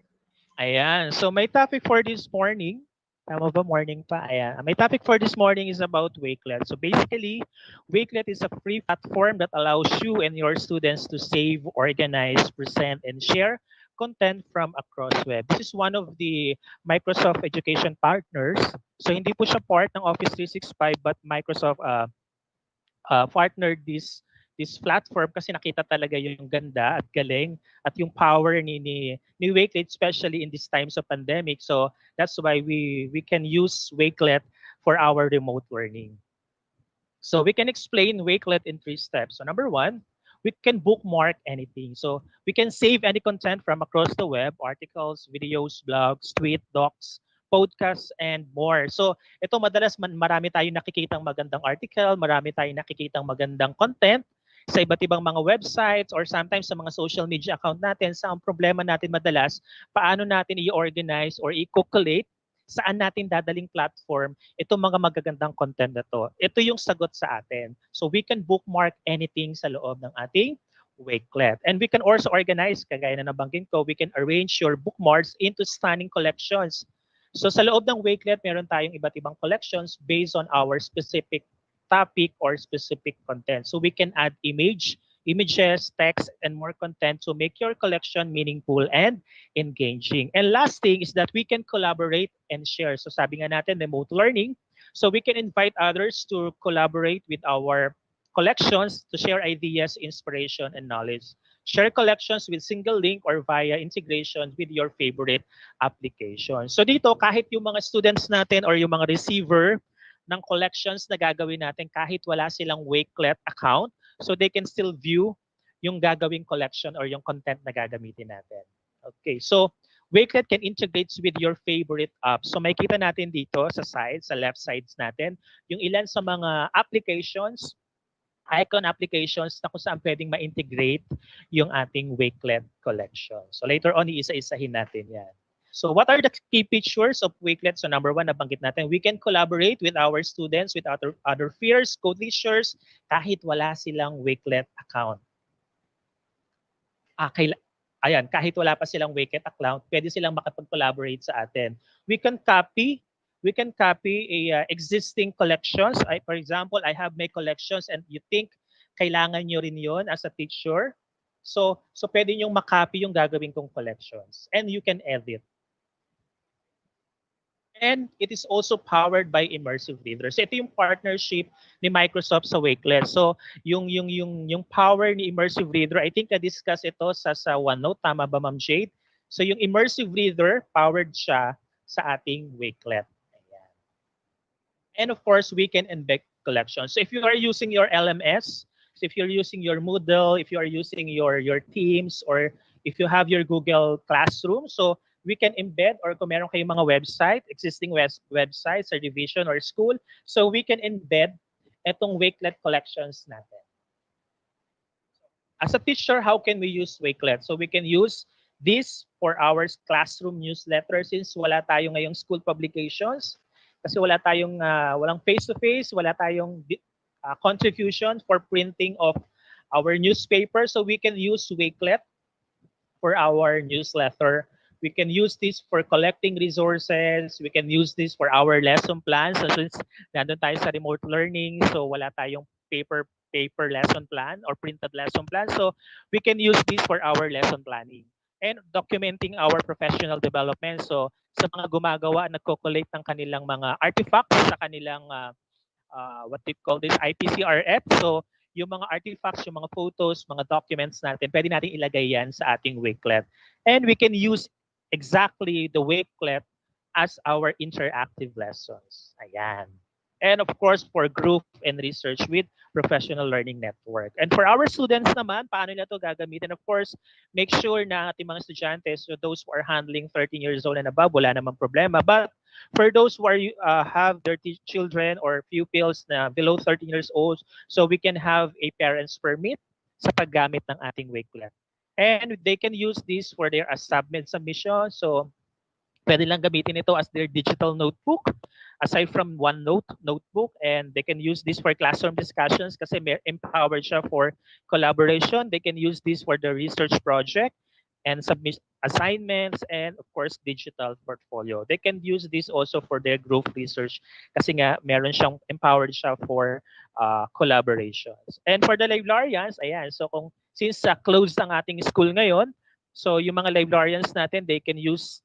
Ayan. So my topic for this morning, tama ba morning pa? Ayan. My topic for this morning is about Wakelet. So basically, Wakelet is a free platform that allows you and your students to save, organize, present, and share content from across web. This is one of the Microsoft Education partners. So hindi po siya part ng Office 365 but Microsoft partnered this platform kasi nakita talaga yung ganda at galing at yung power ni Wakelet, especially in these times of pandemic. So that's why we can use Wakelet for our remote learning. So we can explain Wakelet in 3 steps. So number 1, we can bookmark anything. So we can save any content from across the web, articles, videos, blogs, tweet, docs, podcasts, and more. So ito madalas marami tayong nakikitang magandang article, marami tayong nakikitang magandang content sa iba't ibang mga websites or sometimes sa mga social media account natin. Sa ang problema natin madalas, paano natin i-organize or i-collate saan natin dadaling platform itong mga magagandang content na to. Ito yung sagot sa atin. So we can bookmark anything sa loob ng ating Wakelet. And we can also organize, kagaya na nabanggit ko, we can arrange your bookmarks into stunning collections. So sa loob ng Wakelet, meron tayong iba't ibang collections based on our specific topic or specific content. So we can add images, text, and more content to make your collection meaningful and engaging. And last thing is that we can collaborate and share. So sabi nga natin, remote learning. So we can invite others to collaborate with our collections to share ideas, inspiration, and knowledge. Share collections with single link or via integration with your favorite application. So dito, kahit yung mga students natin or yung mga receiver ng collections na gagawin natin kahit wala silang Wakelet account, so they can still view yung gagawing collection or yung content na gagamitin natin. Okay, so Wakelet can integrate with your favorite apps. So makita natin dito sa side, sa left sides natin, yung ilan sa mga applications, icon applications na kung saan pwedeng ma-integrate yung ating Wakelet collection. So later on, iisa-isahin natin yan. So what are the key features of Wakelet? So number 1, nabanggit natin, we can collaborate with our students, with other peers, co-teachers, kahit wala silang Wakelet account. Ayan, kahit wala pa silang Wakelet account, pwede silang makapag-collaborate sa atin. We can copy existing collections. For example, I have my collections and you think kailangan nyo rin yun as a teacher. So pwede nyong makopy yung gagawin kong collections and you can edit. And it is also powered by Immersive Readers. Ito yung partnership ni Microsoft sa Wakelet. So yung power ni Immersive Reader, I think na-discuss ito sa OneNote. Tama ba, Ma'am Jade? So yung Immersive Reader, powered siya sa ating Wakelet. Ayan. And of course, we can embed collections. So if you are using your LMS, so if you're using your Moodle, if you are using your Teams, or if you have your Google Classroom, so we can embed, or kung meron kayong mga website, existing websites or division or school, so we can embed itong Wakelet collections natin. As a teacher, how can we use Wakelet? So we can use this for our classroom newsletter since wala tayo ngayong school publications. Kasi wala tayong walang face-to-face, wala tayong contribution for printing of our newspaper. So we can use Wakelet for our newsletter. We can use this for collecting resources. We can use this for our lesson plans. So since nandun tayo sa remote learning, so wala tayong paper lesson plan or printed lesson plan. So we can use this for our lesson planning and documenting our professional development. So sa mga gumagawa, nagko-collate ng kanilang mga artifacts sa kanilang what they call this IPCRF. So yung mga artifacts, yung mga photos, mga documents natin, pwede natin ilagay yan sa ating Wakelet. And we can use exactly the Wakelet as our interactive lessons. Ayan. And of course, for group and research with Professional Learning Network. And for our students naman, paano nila ito gagamitin? Of course, make sure na ating mga estudyante, so those who are handling 13 years old and above, wala namang problema. But for those who are, have their children or pupils na below 13 years old, so we can have a parent's permit sa paggamit ng ating Wakelet. And they can use this for their submission. So pwede lang gamitin ito as their digital notebook aside from OneNote notebook, and they can use this for classroom discussions kasi empowered siya for collaboration. They can use this for the research project and submit assignments, and of course digital portfolio. They can use this also for their group research kasi nga meron siyang empowered siya for collaborations. And for the librarians, ayan, so kung since closed ang ating school ngayon, so yung mga librarians natin, they can use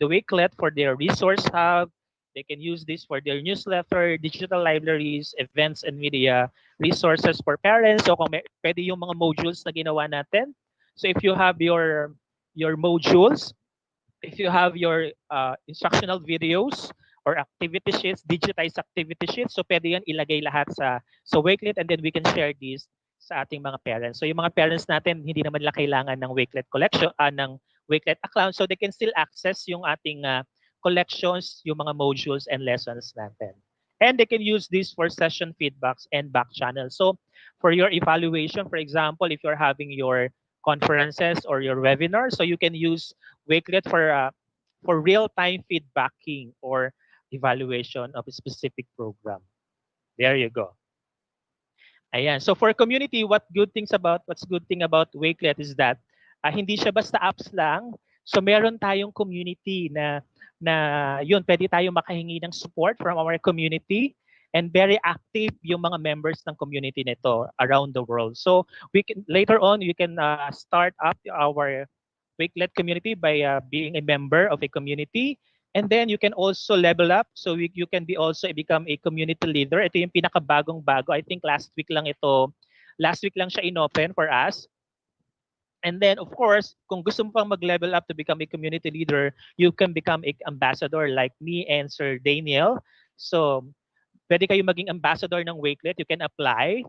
the Wakelet for their resource hub. They can use this for their newsletter, digital libraries, events and media, resources for parents. So kung pwede yung mga modules na ginawa natin. So if you have your modules, if you have your instructional videos or activity sheets, digitized activity sheets, so pwede yan ilagay lahat sa Wakelet, and then we can share this sa ating mga parents. So yung mga parents natin, hindi naman nila kailangan ng Wakelet collection, ng Wakelet account, so they can still access yung ating collections, yung mga modules and lessons natin. And they can use this for session feedbacks and back channels. So for your evaluation, for example, if you're having your conferences or your webinars, so you can use Wakelet for real-time feedbacking or evaluation of a specific program. There you go. Ayan. So for community, what's good thing about Wakelet is that hindi siya basta apps lang. So meron tayong community na yun, pwede tayong makahingi ng support from our community, and very active yung mga members ng community nito around the world. So we can later on you can start up our Wakelet community by being a member of a community, and then you can also level up. So you can be also become a community leader. Ito yung pinakabagong bago. I think last week lang siya inopen for us. And then, of course, kung gusto mo pang mag-level up to become a community leader, you can become an ambassador like me and Sir Daniel. So, pwede kayo maging ambassador ng Wakelet. You can apply.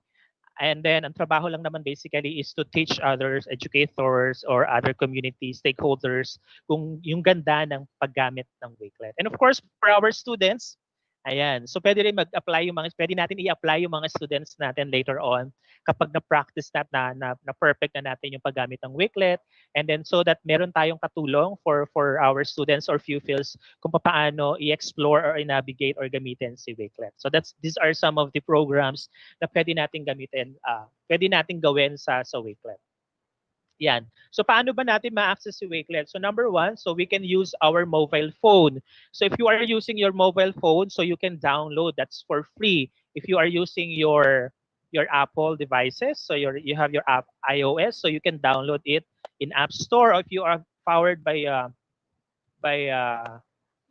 And then, ang trabaho lang naman basically is to teach others, educators, or other community stakeholders kung yung ganda ng paggamit ng Wakelet. And of course, for our students, ayan. So pwede rin mag-apply pwede natin i-apply yung mga students natin later on kapag na-practice na perfect na natin yung paggamit ng Wakelet, and then so that meron tayong katulong for our students or pupils kung paano i-explore or i-navigate or gamitin si Wakelet. So these are some of the programs na pwede natin gamitin, pwede natin gawin sa Wakelet. Yan. So paano ba natin ma-access si Wakelet? So number one, so we can use our mobile phone. So if you are using your mobile phone, so you can download, that's for free. If you are using your Apple devices, so you have your app iOS, so you can download it in App Store. Or if you are powered by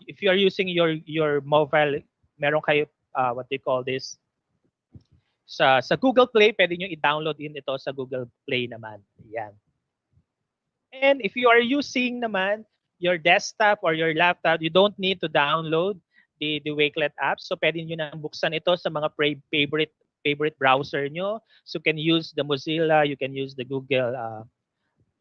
if you are using your mobile, meron kayo what they call this sa Google Play, pwede nyo i-download din ito sa Google Play naman. Yan. And if you are using naman your desktop or your laptop, you don't need to download the Wakelet app. So pwede nyo na buksan ito sa mga favorite browser nyo. So you can use the Mozilla, you can use the Google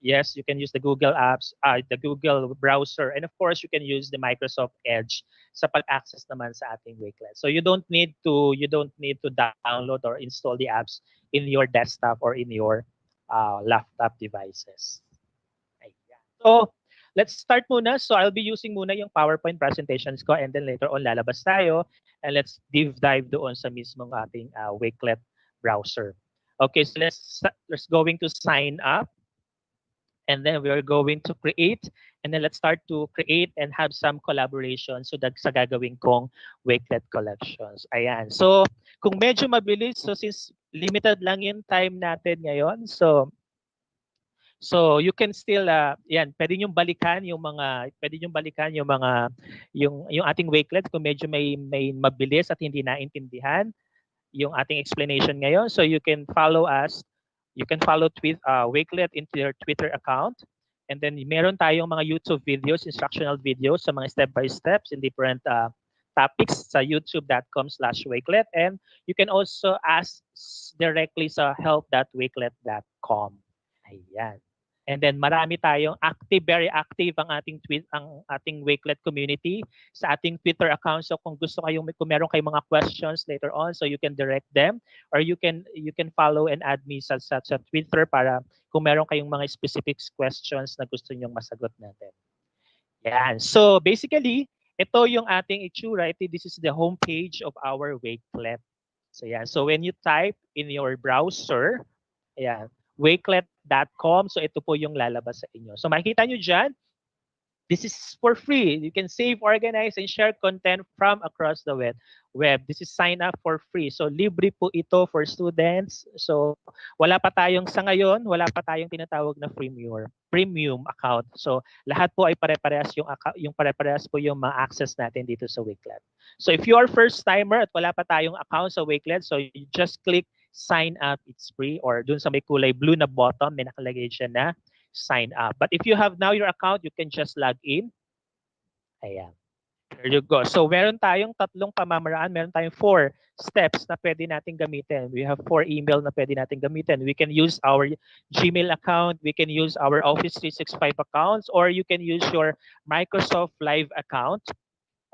Yes, you can use the Google apps, the Google browser, and of course, you can use the Microsoft Edge sa pag-access naman sa ating Wakelet. So you don't need to download or install the apps in your desktop or in your laptop devices. Ayan. So, let's start muna. So, I'll be using muna yung PowerPoint presentations ko and then later on lalabas tayo and let's deep dive doon sa mismong ating Wakelet browser. Okay, so let's going to sign up and then we are going to create and then let's start to create and have some collaboration so sa gagawin kong Wakelet collections. Ayan. So, kung medyo mabilis, so since limited lang yung time natin ngayon, so you can still yan, pwede niyo balikan yung ating Wakelet kung medyo may mabilis at hindi naintindihan yung ating explanation ngayon. So you can follow us. You can follow Wakelet into your Twitter account. And then meron tayong mga YouTube videos, instructional videos sa mga step-by-steps in different topics sa youtube.com/Wakelet. And you can also ask directly sa help.wakelet.com. Ayan. And then marami tayong very active ang ating Wakelet community sa ating Twitter account. So kung kung meron kayong mga questions later on, so you can direct them or you can follow and add me sa Twitter para kung meron kayong mga specific questions na gusto niyo masagot natin. Yan. So basically, ito yung ating itsura. This is the homepage of our Wakelet. So yan. So when you type in your browser, ayan, wakelet.com. So ito po yung lalabas sa inyo. So makikita nyo dyan, this is for free. You can save, organize, and share content from across the web. This is sign up for free. So libre po ito for students. So sa ngayon, wala pa tayong tinatawag na premium account. So lahat po ay pare-parehas yung pare-parehas po yung ma-access natin dito sa Wakelet. So if you are first timer at wala pa tayong account sa Wakelet, so you just click sign up, it's free, or dun sa may kulay blue na bottom, may nakalagay siya na sign up. But if you have now your account, you can just log in. Ayan. There you go. So meron tayong tatlong pamamaraan, meron tayong 4 steps na pwede natin gamitin. We have 4 email na pwede natin gamitin. We can use our Gmail account, we can use our Office 365 accounts, or you can use your Microsoft Live account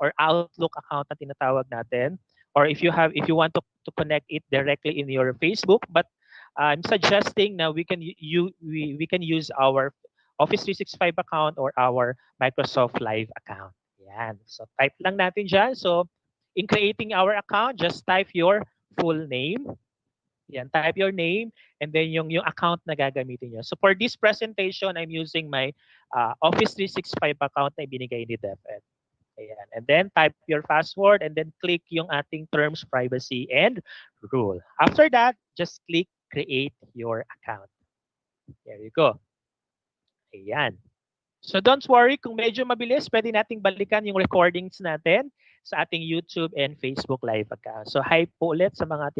or Outlook account na tinatawag natin. Or if you want to connect it directly in your Facebook, but I'm suggesting na we can use our Office 365 account or our Microsoft Live account. Yan. So type lang natin dyan. So in creating our account, just type your full name. Yan, type your name and then yung account na gagamitin nyo. So for this presentation, I'm using my Office 365 account na ibinigay ni DepEd. Ayan. And then type your password and then click yung ating terms, privacy, and rule. After that, just click create your account. There you go. Ayan. So don't worry, kung medyo mabilis, pwede nating balikan yung recordings natin sa ating YouTube and Facebook Live account. So hi po ulit sa mga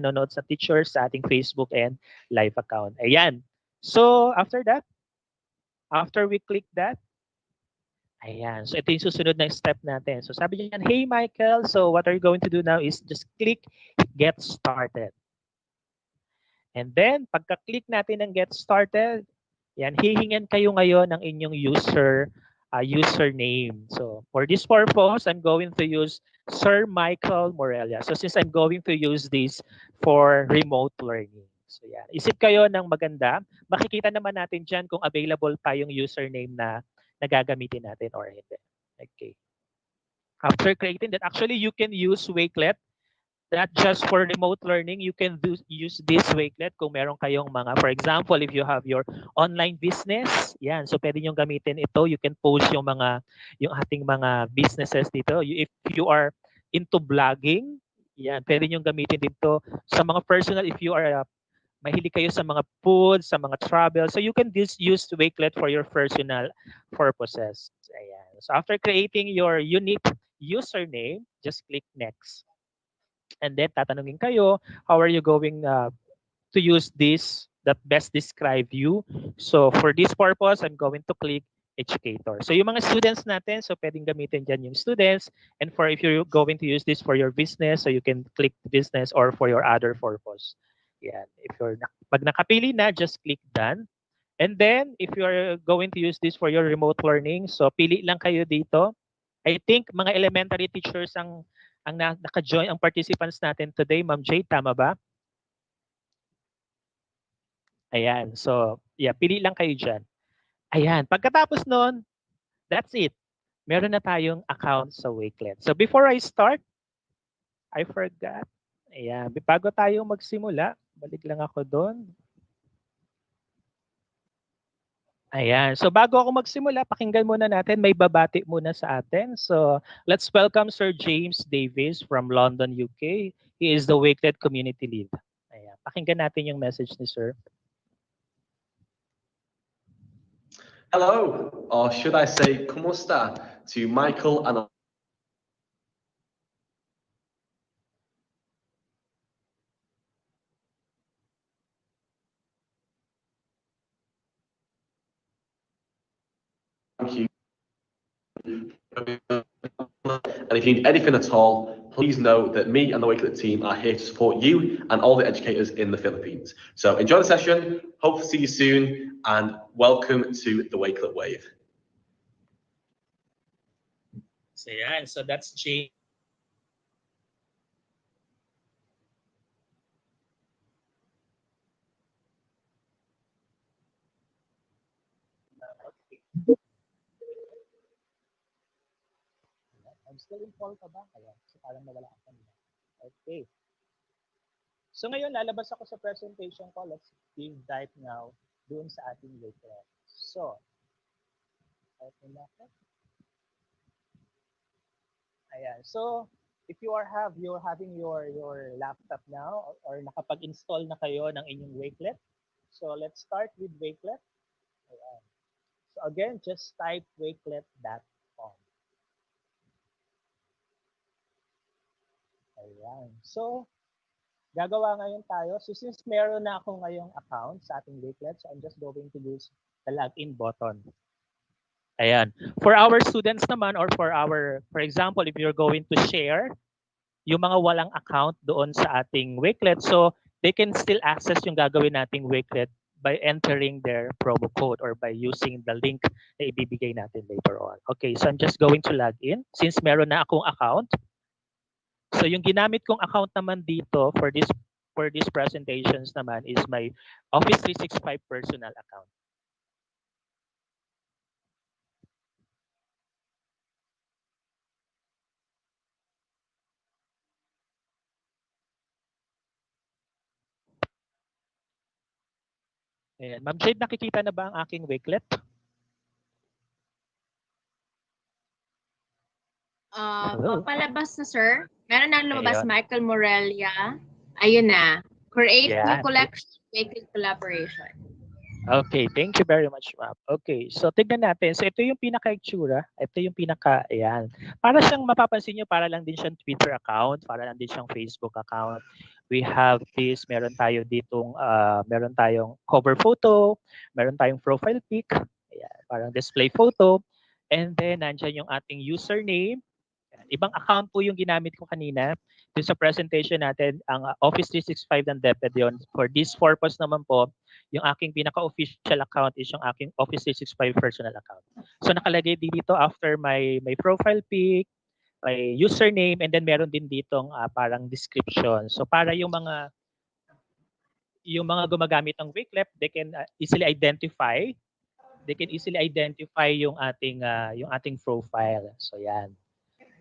nanonood sa teachers sa ating Facebook and Live account. Ayan. So after that, after we click that, ayan. So ito yung susunod na step natin. So sabi niyan, hey Michael, so what are you going to do now is just click get started. And then pagka-click natin ng get started, yan, hihingan kayo ngayon ng inyong username. So for this purpose, I'm going to use Sir Michael Morelia. So since I'm going to use this for remote learning. So yan, isip kayo ng maganda. Makikita naman natin dyan kung available pa yung username na gagamitin natin or hindi. Okay. After creating that, actually you can use Wakelet not just for remote learning. You can use this Wakelet kung meron kayong for example, if you have your online business, yan, so pwede nyo gamitin ito. You can post yung ating mga businesses dito. If you are into blogging, yan, pwede nyo gamitin dito. Sa mga personal, if you are mahilig kayo sa mga food, sa mga travel. So you can use Wakelet for your personal purposes. Ayan. So after creating your unique username, just click next. And then tatanungin kayo, how are you going to use this that best describe you? So for this purpose, I'm going to click educator. So yung mga students natin, so pwedeng gamitin dyan yung students. And if you're going to use this for your business, so you can click business or for your other purpose. Yan. Pag nakapili na, just click done. And then, if you're going to use this for your remote learning, so pili lang kayo dito. I think mga elementary teachers ang naka-join, ang participants natin today. Ma'am Jade, tama ba? Ayan. So, yeah, pili lang kayo dyan. Ayan. Pagkatapos nun, that's it. Meron na tayong account sa Wakelet. So, before I start, I forgot. Ayan. Bago tayo magsimula, balik lang ako doon. Ayan. So bago ako magsimula, pakinggan muna natin, may babati muna sa atin. So let's welcome Sir James Davis from London, UK. He is the Wakelet Community Lead. Ayan. Pakinggan natin yung message ni Sir. Hello, or should I say kumusta to Michael and thank you. And if you need anything at all, please know that me and the Wakelet team are here to support you and all the educators in the Philippines. So enjoy the session, hope to see you soon, and welcome to the Wakelet Wave. So yeah, so that's James. I'm still in call ka ba? Ayan, so parang nawala ako kanina. Okay. So ngayon, lalabas ako sa presentation ko. Let's dive now doon sa ating Wakelet. So, open natin. Ayan. So, if you you're having your laptop now or nakapag-install na kayo ng inyong Wakelet. So, let's start with Wakelet. Ayan. So, again, just type wakelet.com. Ayan. So, gagawa ngayon tayo. So, since meron na ako ngayong account sa ating Wakelet, so I'm just going to use the login button. Ayan. For our students naman or for example, if you're going to share yung mga walang account doon sa ating Wakelet, so they can still access yung gagawin nating Wakelet by entering their promo code or by using the link na ibibigay natin later on. Okay, so I'm just going to log in. Since meron na akong account, so yung ginamit kong account naman dito for these presentations naman is my Office 365 personal account. Ayan. Ma'am Jade, nakikita na ba ang aking Wakelet? Papalabas na, sir. Meron na lumabas, Michael Morelia. Ayun na. Create new collection, Wakelet collaboration. Okay, thank you very much, ma'am. Okay, so tignan natin. So ito yung pinaka-itsura. Ito yung ayan. Para siyang mapapansin nyo, para lang din siyang Twitter account, para lang din siyang Facebook account. We have this, meron tayong cover photo, meron tayong profile pic, ayan, parang display photo, and then nandiyan yung ating username. Ibang account po yung ginamit ko kanina. Yung sa presentation natin, ang Office 365 ng DepEd yun. For this purpose naman po, yung aking pinaka-official account is yung aking Office 365 personal account. So nakalagay dito after my profile pic, my username, and then meron din ditong parang description. So para yung mga gumagamit ng Wakelet, they can easily identify yung ating profile. So yan.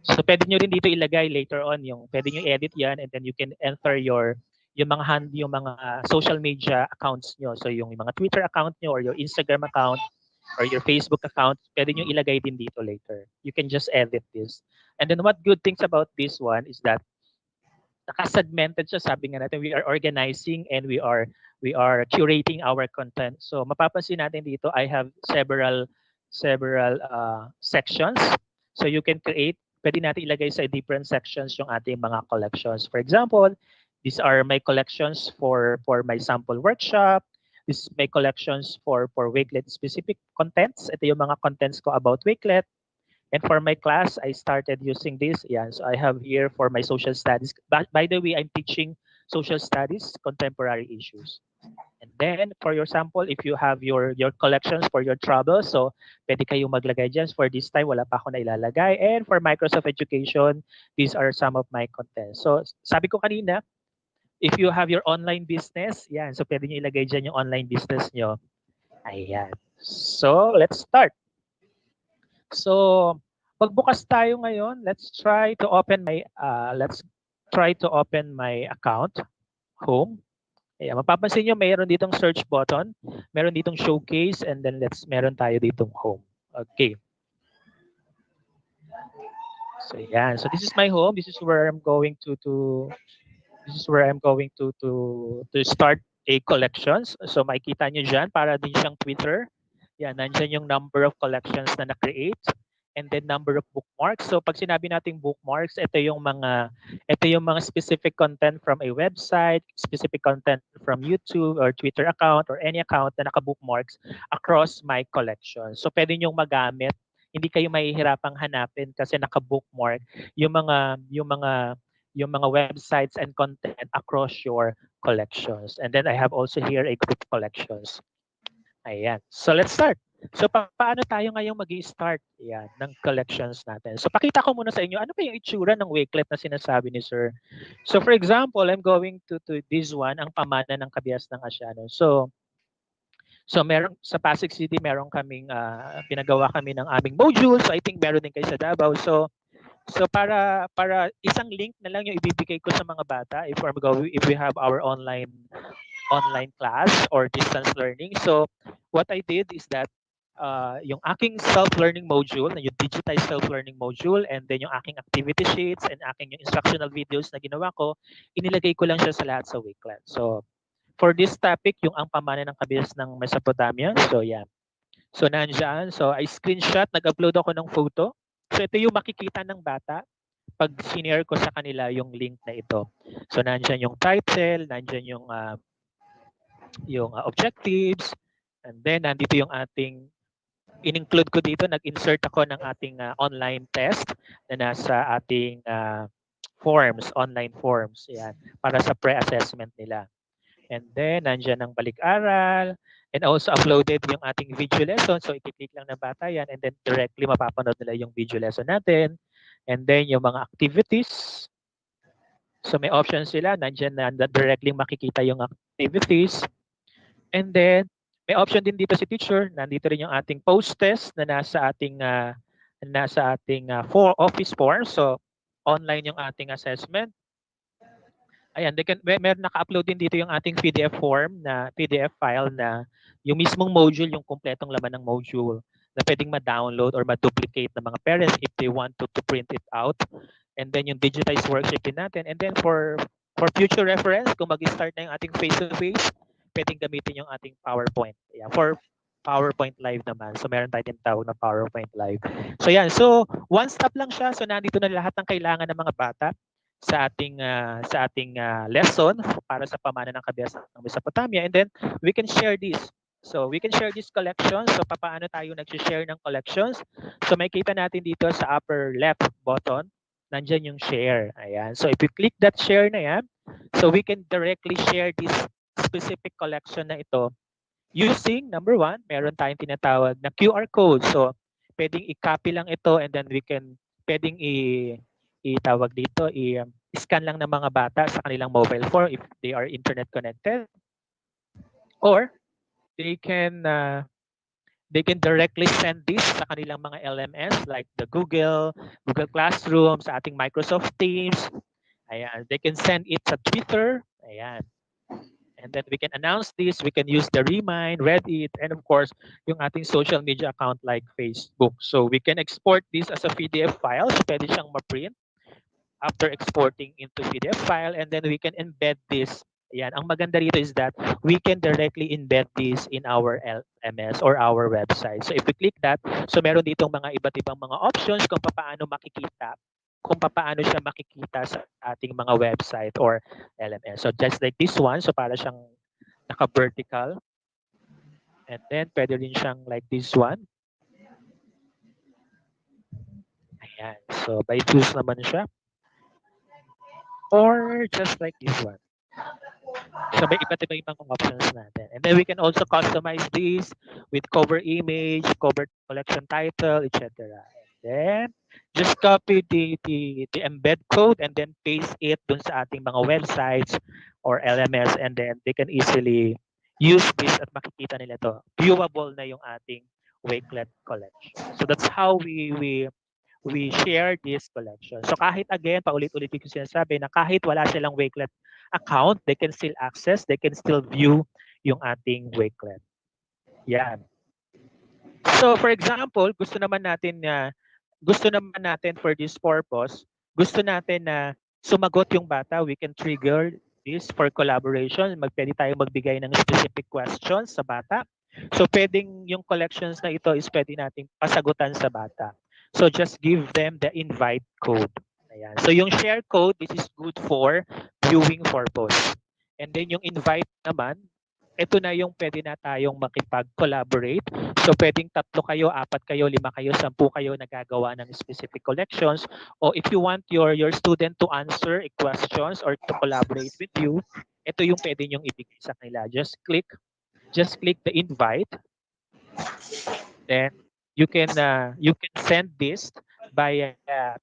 So pwede nyo rin dito ilagay later on pwede nyo edit yan, and then you can enter yung mga social media accounts nyo. So yung mga Twitter account nyo or your Instagram account or your Facebook account, pwede nyo ilagay din dito later. You can just edit this. And then what good things about this one is that naka-segmented siya, sabi nga natin, we are organizing and we are curating our content. So mapapansin natin dito, I have several sections. So you can pwede natin ilagay sa different sections yung ating mga collections. For example, these are my collections for my sample workshop. This is my collections for Wakelet specific contents. Ito yung mga contents ko about Wakelet. And for my class, I started using this. Yeah, so I have here for my social studies. By the way, I'm teaching social studies, contemporary issues. And then, for your sample, if you have your collections for your troubles, so pwede kayong maglagay dyan. For this time, wala pa ako na ilalagay. And for Microsoft Education, these are some of my contents. So, sabi ko kanina, if you have your online business, yan. So, pwede nyo ilagay dyan yung online business nyo. Ayan. So, let's start. So, magbukas tayo ngayon. Let's try to open my account, home. Ayan, mapapansin nyo, mayroon ditong search button, meron ditong showcase, and then meron tayo ditong home. Okay. So, yan. So, this is my home. This is where I'm going to start a collections. So, makikita nyo dyan, para din siyang Twitter. Yan, nandyan yung number of collections na na-create and then number of bookmarks. So pag sinabi nating bookmarks, ito yung mga specific content from a website, specific content from YouTube or Twitter account or any account na naka-bookmarks across my collection. So pwede niyong magamit, hindi kayo mahihirapang hanapin kasi naka-bookmark yung mga websites and content across your collections. And then I have also here a group collections. Ayan. So let's start. So paano tayo ngayong magi-start ng collections natin? So pakita ko muna sa inyo ano ba yung itsura ng Wakelet na sinasabi ni Sir. So for example, I'm going to this one, ang pamana ng Kabias ng Asyano. So meron sa Pasig City, meron kaming pinagawa kami ng aming module. So I think meron din kayo sa Davao. So para isang link na lang yung ibibigay ko sa mga bata if we have our online class or distance learning. So what I did is that yung aking self-learning module, yung digitized self-learning module, and then yung aking activity sheets and aking yung instructional videos na ginawa ko, inilagay ko lang siya sa lahat sa Wakelet. So for this topic, yung ang pamana ng Kabias ng Mesopotamia. So yan. So nandiyan. So I screenshot, nag-upload ako ng photo. So ito yung makikita ng bata pag sinare ko sa kanila yung link na ito. So nandiyan yung title, nandiyan yung objectives, and then nandito yung ating in-include ko dito, nag-insert ako ng ating online test na nasa ating forms, online forms, yan, para sa pre-assessment nila. And then nandiyan ang balik-aral, and also uploaded yung ating video lesson. So i-click lang ng bata yan, and then directly mapapanood nila yung video lesson natin. And then yung mga activities. So may options sila, nandiyan na directly makikita yung activities. And then may option din dito si teacher. Nandito rin yung ating post test na nasa ating for office form. So online yung ating assessment. Ayan, meron naka-upload din dito yung ating PDF form na PDF file na yung mismong module, yung kumpletong laman ng module na pwedeng ma-download or ma-duplicate ng mga parents if they want to print it out. And then yung digitized worksheet din natin. And then for future reference, kung mag-start na yung ating face-to-face, pwedeng gamitin yung ating PowerPoint. Yeah, for PowerPoint Live naman. So meron tayong tinatawag na PowerPoint Live. So yan, so one stop lang siya. So nandito na lahat ng kailangan ng mga bata sa ating lesson para sa pamana ng Kabias ng Mesopotamia. And then we can share this. So we can share this collection. So paano tayo nag-share ng collections? So makita natin dito sa upper left button, nandyan yung share. Ayan. So if you click that share na yan, so we can directly share this specific collection na ito using, number one, meron tayong tinatawag na QR code. So pwedeng i-copy lang ito, and then pwedeng itawag dito, i-scan lang ng mga bata sa kanilang mobile phone if they are internet connected. Or they can directly send this sa kanilang mga LMS like the Google Classroom, sa ating Microsoft Teams. Ayan, they can send it sa Twitter. Ayan. And then we can announce this, we can use the Remind, Reddit, and of course, yung ating social media account like Facebook. So we can export this as a PDF file. So pwede siyang ma-print after exporting into PDF file, and then we can embed this. Ayan, ang maganda rito is that we can directly embed this in our LMS or our website. So if we click that, so meron ditong mga iba't ibang mga options kung paano siya makikita sa ating mga website or LMS. So just like this one, so para siyang naka-vertical. And then pwede rin siyang like this one. Ayan. So by choose naman siya. Or just like this one. So may iba't iba yung mga options natin. And then we can also customize these with cover image, cover collection title, etc. And then just copy the embed code and then paste it dun sa ating mga websites or LMS, and then they can easily use this at makikita nila to. Viewable na yung ating Wakelet collection. So that's how we share this collection. So kahit again, paulit-ulit ko sinasabi na kahit wala silang Wakelet account, they can still access, they can still view yung ating Wakelet. Yan. So for example, gusto naman natin for this purpose, gusto natin na sumagot yung bata, we can trigger this for collaboration. Pwede tayong magbigay ng specific questions sa bata. So pwedeng yung collections na ito is pwede nating pasagutan sa bata. So just give them the invite code. Ayan. So yung share code, this is good for viewing purpose. And then yung invite naman, ito na yung pwede na tayong makipag-collaborate. So pwedeng 3 kayo, 4 kayo, 5 kayo, 10 kayo nagagawa ng specific collections. O if you want your student to answer questions or to collaborate with you, ito yung pwede nyong ibigay sa kanila. Just click the invite. Then you can send this by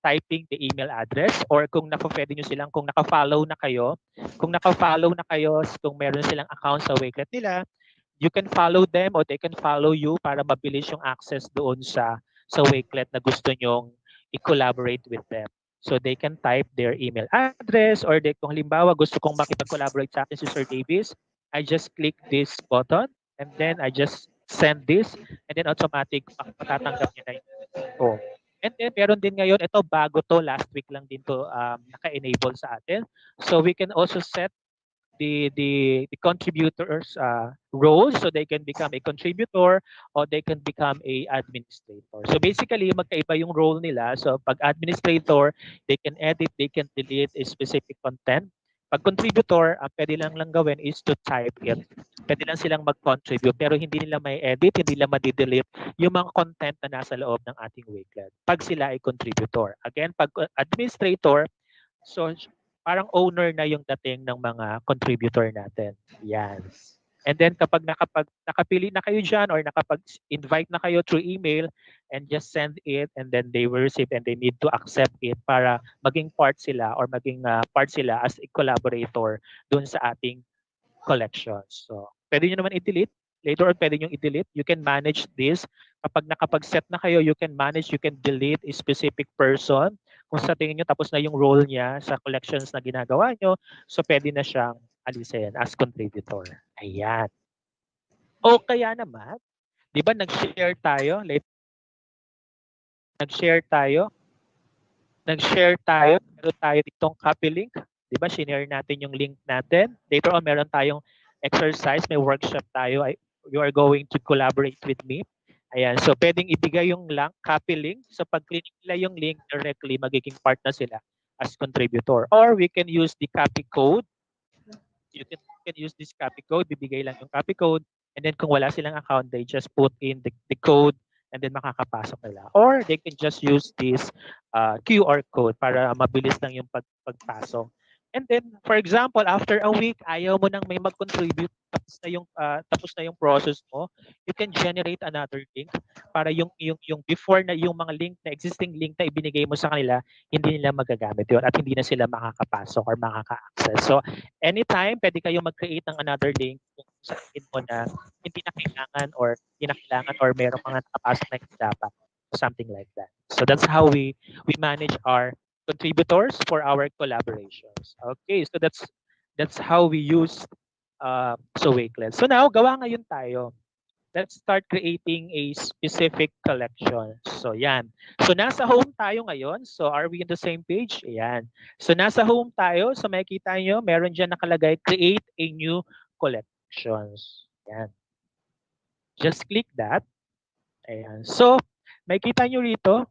typing the email address, or kung pwede nyo silang, kung naka-follow na kayo, kung meron silang account sa Wakelet nila, you can follow them or they can follow you para mabilis yung access doon sa Wakelet na gusto nyong i-collaborate with them. So they can type their email address, or kung halimbawa gusto kong makipag-collaborate sa akin si Sir Davis, I just click this button and then I just send this, and then automatic matatanggap niya na yung info. And then meron din ngayon, ito bago to, last week lang din to naka-enable sa atin. So we can also set the contributors roles, so they can become a contributor or they can become a administrator. So basically magkaiba yung role nila. So pag administrator, they can edit, they can delete a specific content. Pag contributor, ang pwede lang gawin is to type it. Pwede lang silang mag-contribute pero hindi nila may edit, hindi nila ma-delete yung mga content na nasa loob ng ating Wakelet pag sila ay contributor. Again, pag administrator, so parang owner na yung dating ng mga contributor natin. Yan. And then kapag nakapili na kayo dyan or nakapag-invite na kayo through email, and just send it, and then they will receive and they need to accept it para maging part sila or maging part sila as a collaborator dun sa ating collections. So pwede nyo naman i-delete. Later on, pwede nyo i-delete. You can manage this. Kapag nakapag-set na kayo, you can manage, you can delete a specific person. Kung sa tingin nyo tapos na yung role niya sa collections na ginagawa nyo, so pwede na siyang alisin as contributor. Ayan. O kaya naman, di ba nag-share tayo? Nag-share tayo, meron tayo ditong copy link. Di ba, shinare natin yung link natin. Later on, meron tayong exercise, may workshop tayo. You are going to collaborate with me. Ayan, so pwedeng ibigay yung copy link. So pag click nila yung link directly, magiging part na sila as contributor. Or we can use the copy code. You can use this copy code, bibigay lang yung copy code. And then kung wala silang account, they just put in the code and then makakapasok nila. Or they can just use this QR code para mabilis lang yung pagpasok. And then, for example, after a week, ayaw mo nang may mag-contribute, tapos na yung process mo, you can generate another link para yung before na yung mga link na existing link na ibinigay mo sa kanila, hindi nila magagamit yun at hindi na sila makakapasok or makaka-access. So, anytime, pwede kayo mag-create ng another link kung sabihin mo na hindi na kailangan or merong mga nakapasok na hindi dapat. Something like that. So that's how we manage our contributors for our collaborations. Okay, so that's how we use Wakelet. So now, gawa ngayon tayo. Let's start creating a specific collection. So yan. So nasa home tayo ngayon. So are we on the same page? Ayan. So nasa home tayo. So makikita nyo, meron dyan nakalagay, create a new collections. Yan. Just click that. Ayan. So, makikita nyo rito,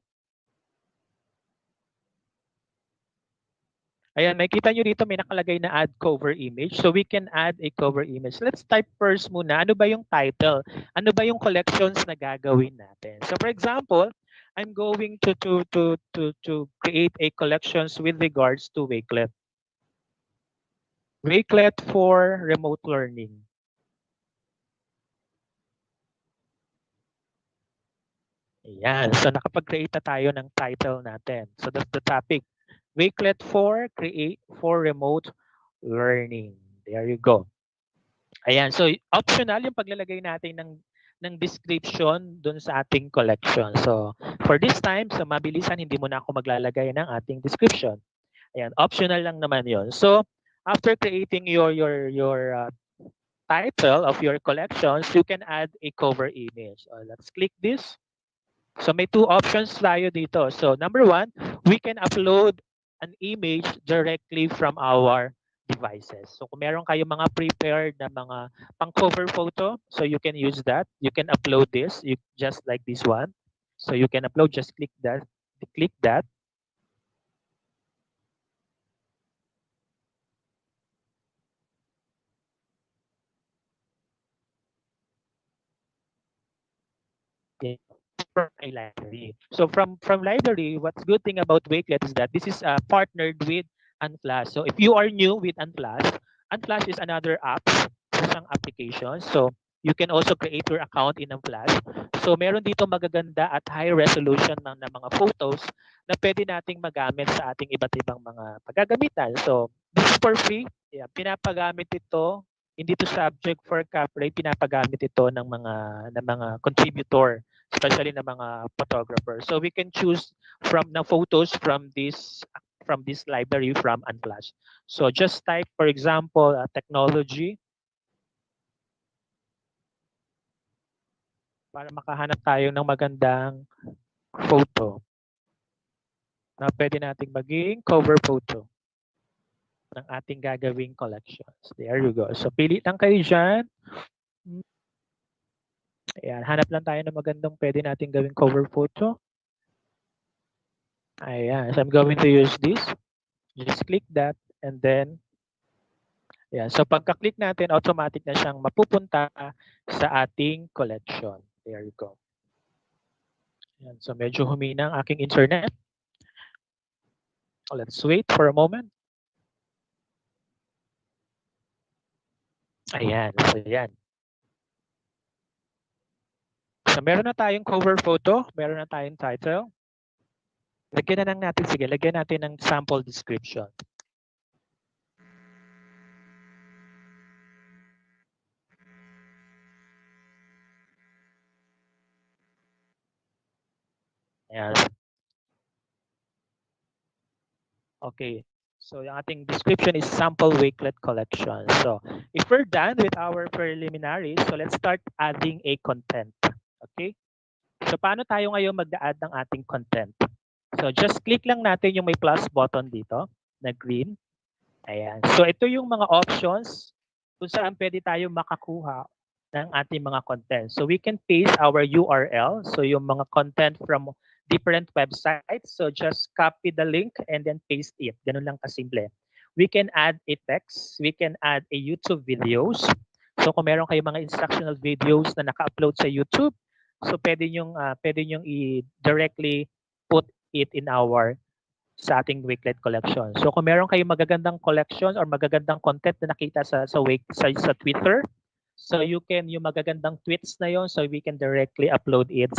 ayan, makikita nyo rito may nakalagay na add cover image. So we can add a cover image. Let's type first muna. Ano ba yung title? Ano ba yung collections na gagawin natin? So for example, I'm going to create a collections with regards to Wakelet. Wakelet for remote learning. Ayan. So nakapag-create na tayo ng title natin. So that's the topic. Wakelet for remote learning. There you go. Ayan. So optional yung paglalagay natin ng description dun sa ating collection. So for this time, sa mabilisan, hindi muna ako maglalagay ng ating description. Ayan. Optional lang naman yon. So after creating your title of your collections, you can add a cover image. Let's click this. So may two options tayo dito. So number one, we can upload an image directly from our devices. So kung meron kayong mga prepared na mga pang-cover photo, so you can use that. You can upload this, just like this one. So you can upload, just click that. Click that. From a library. So from library, what's good thing about Wakelet is that this is partnered with Unflash. So if you are new with Unflash, Unflash is another app, isang application. So you can also create your account in Unflash. So meron dito magaganda at high resolution ng mga photos na pwede nating magamit sa ating iba't ibang mga paggagamitan. So this is for free. Yeah, pinapagamit ito, hindi to subject for copyright, pinapagamit ito ng mga contributor, especially ng mga photographers. So we can choose from the photos from this library from Unflash. So just type, for example, technology para makahanap tayo ng magandang photo na pwede nating maging cover photo ng ating gagawing collections. There you go. So pili lang kayo dyan. Ayan, hanap lang tayo ng magandang pwede nating gawing cover photo. Ayan, so I'm going to use this. Just click that and then ayan. So pagka-click natin, automatic na siyang mapupunta sa ating collection. There you go. Ayan. So medyo humina ang aking internet. Let's wait for a moment. Ayan. So yan. So meron na tayong cover photo. Meron na tayong title. Lagyan na lang natin. Sige, lagyan natin ng sample description. Ayan. Okay. So yung ating description is sample Wakelet collection. So if we're done with our preliminaries, so let's start adding a content. Okay? So paano tayo ngayon mag-add ng ating content? So just click lang natin yung may plus button dito na green. Ayan. So ito yung mga options kung saan pwede tayo makakuha ng ating mga content. So we can paste our URL. So yung mga content from different websites. So just copy the link and then paste it. Ganun lang kasimple. We can add a text. We can add a YouTube videos. So kung meron kayong mga instructional videos na naka-upload sa YouTube, so pwede nyong i-directly put it in sa ating Wakelet collection. So kung meron kayong magagandang collections or magagandang content na nakita sa Twitter, so yung magagandang tweets na yon, so we can directly upload it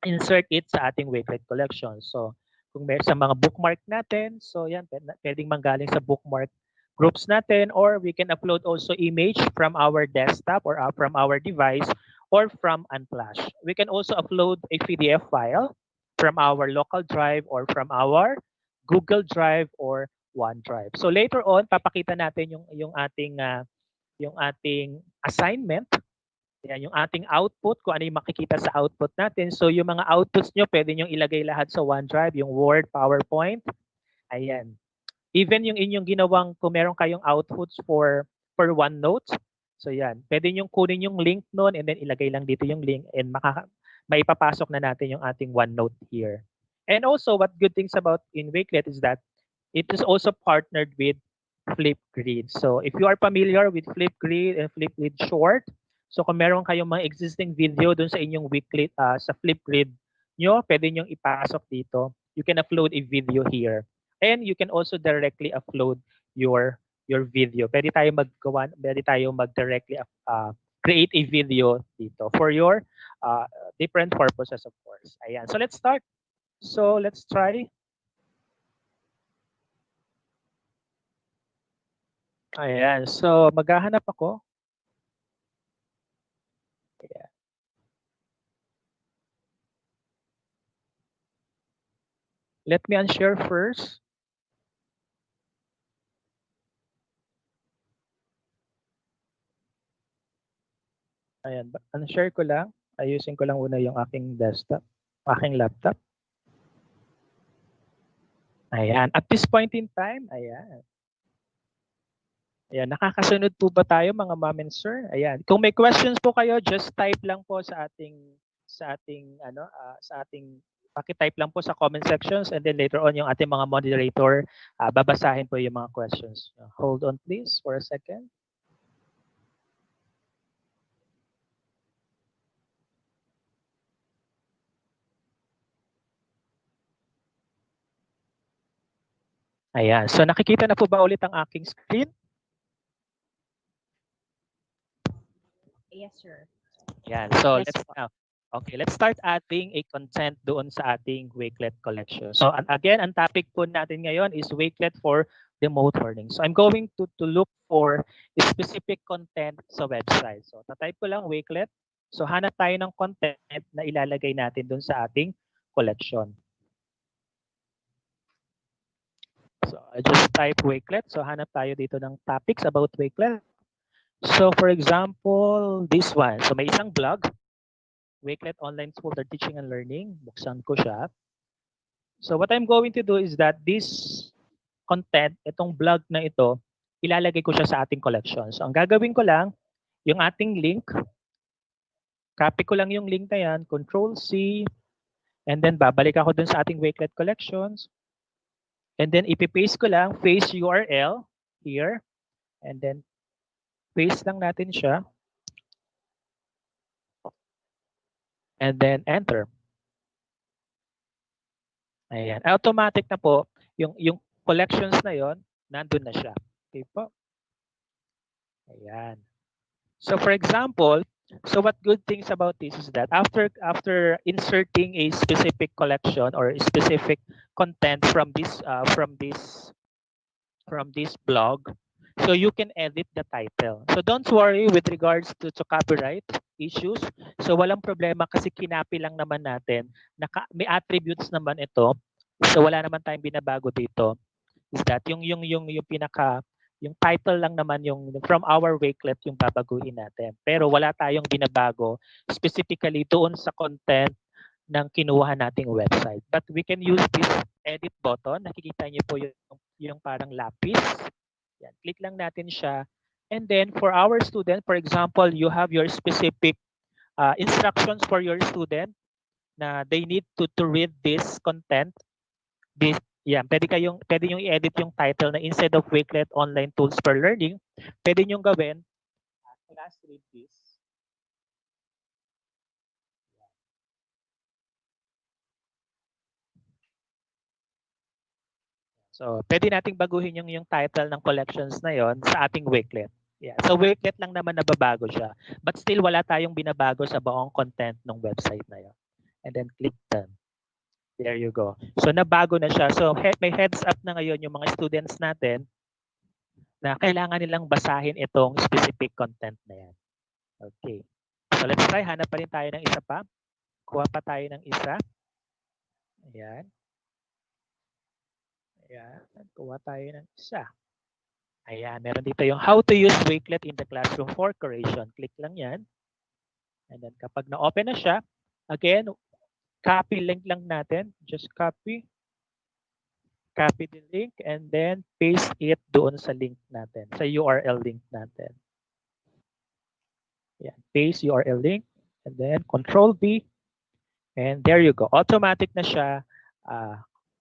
insert it sa ating Wakelet collection. So kung may sa mga bookmark natin, so yan, pwedeng manggaling sa bookmark groups natin, or we can upload also image from our desktop or from our device or from Unflash. We can also upload a PDF file from our local drive or from our Google Drive or OneDrive. So later on, papakita natin yung ating assignment. Yan, yung ating output, kung ano yung makikita sa output natin. So yung mga outputs nyo, pwede nyo ilagay lahat sa OneDrive, yung Word, PowerPoint. Ayan. Even yung inyong ginawang, kung meron kayong outputs for OneNote, so yan, pwede nyo kunin yung link nun and then ilagay lang dito yung link and maipapasok na natin yung ating OneNote here. And also, what good things about in Wakelet is that it is also partnered with Flipgrid. So if you are familiar with Flipgrid and Flipgrid Short, so kung meron kayong mga existing video dun sa inyong Wakelet, sa Flipgrid nyo, pwede nyong ipasok dito. You can upload a video here. And you can also directly upload your your video. Pwede tayo mag-directly create a video dito for your different purposes, of course. Ayan. So let's start. So let's try. Ayan. So maghahanap ako. Ayan. Let me unshare first. Ayan. Unshare ko lang. Ayusin ko lang una yung aking desktop, aking laptop. Ayan. At this point in time, ayan. Ayan, nakakasunod po ba tayo mga ma'am and sir? Ayan. Kung may questions po kayo, just type lang po sa ating paki-type lang po sa comment sections, and then later on yung ating mga moderator babasahin po yung mga questions. Hold on please for a second. Ayan. So nakikita na po ba ulit ang aking screen? Yes, sir. Ayan. So Yes, let's start adding a content doon sa ating Wakelet collection. So again, ang topic po natin ngayon is Wakelet for remote learning. So I'm going to look for a specific content sa website. So tatype ko lang Wakelet. So hanap tayo ng content na ilalagay natin doon sa ating collection. So I just type Wakelet. So hanap tayo dito ng topics about Wakelet. So for example, this one. So may isang blog, Wakelet Online School for Teaching and Learning. Buksan ko siya. So what I'm going to do is that this content, itong blog na ito, ilalagay ko siya sa ating collection. So ang gagawin ko lang, yung ating link, copy ko lang yung link na yan, Control-C, and then babalik ako dun sa ating Wakelet collections. And then ipipaste ko lang, paste URL here, and then paste lang natin siya. And then enter. Ayan. Automatic na po, yung collections na yon nandun na siya. Okay po. Ayan. So for example, so what good things about this is that after inserting a specific collection or a specific content from this blog, so you can edit the title. So don't worry with regards to copyright issues. So walang problema kasi kinapi lang naman natin. May attributes naman ito. So wala naman tayong binabago dito. Is that yung title lang naman yung from our Wakelet yung babaguhin natin. Pero wala tayong binabago specifically doon sa content ng kinuha nating website. But we can use this edit button. Nakikita niyo po yung parang lapis. Yan, click lang natin siya. And then for our student, for example, you have your specific instructions for your student na they need to read this content. Pwede yung i-edit yung title na instead of Wakelet Online Tools for Learning, pwede nyo gawin, class read this. So, pwede nating baguhin yung title ng collections na yon sa ating Wakelet. Yeah. So, Wakelet lang naman nababago siya. But still, wala tayong binabago sa buong content ng website na yon. And then, click done. There you go. So, nabago na siya. So, may heads up na ngayon yung mga students natin na kailangan nilang basahin itong specific content na yan. Okay. So, let's try. Hanap pa rin tayo ng isa pa. Kuha pa tayo ng isa. Ayan. Ayan. Kuha tayo ng isa. Ayan. Meron dito yung how to use Wakelet in the classroom for creation. Click lang yan. And then, kapag na-open na siya, again, copy link lang natin. Just copy the link and then paste it doon sa link natin, sa URL link natin. Yan, paste URL link and then Control V and there you go. Automatic na siya.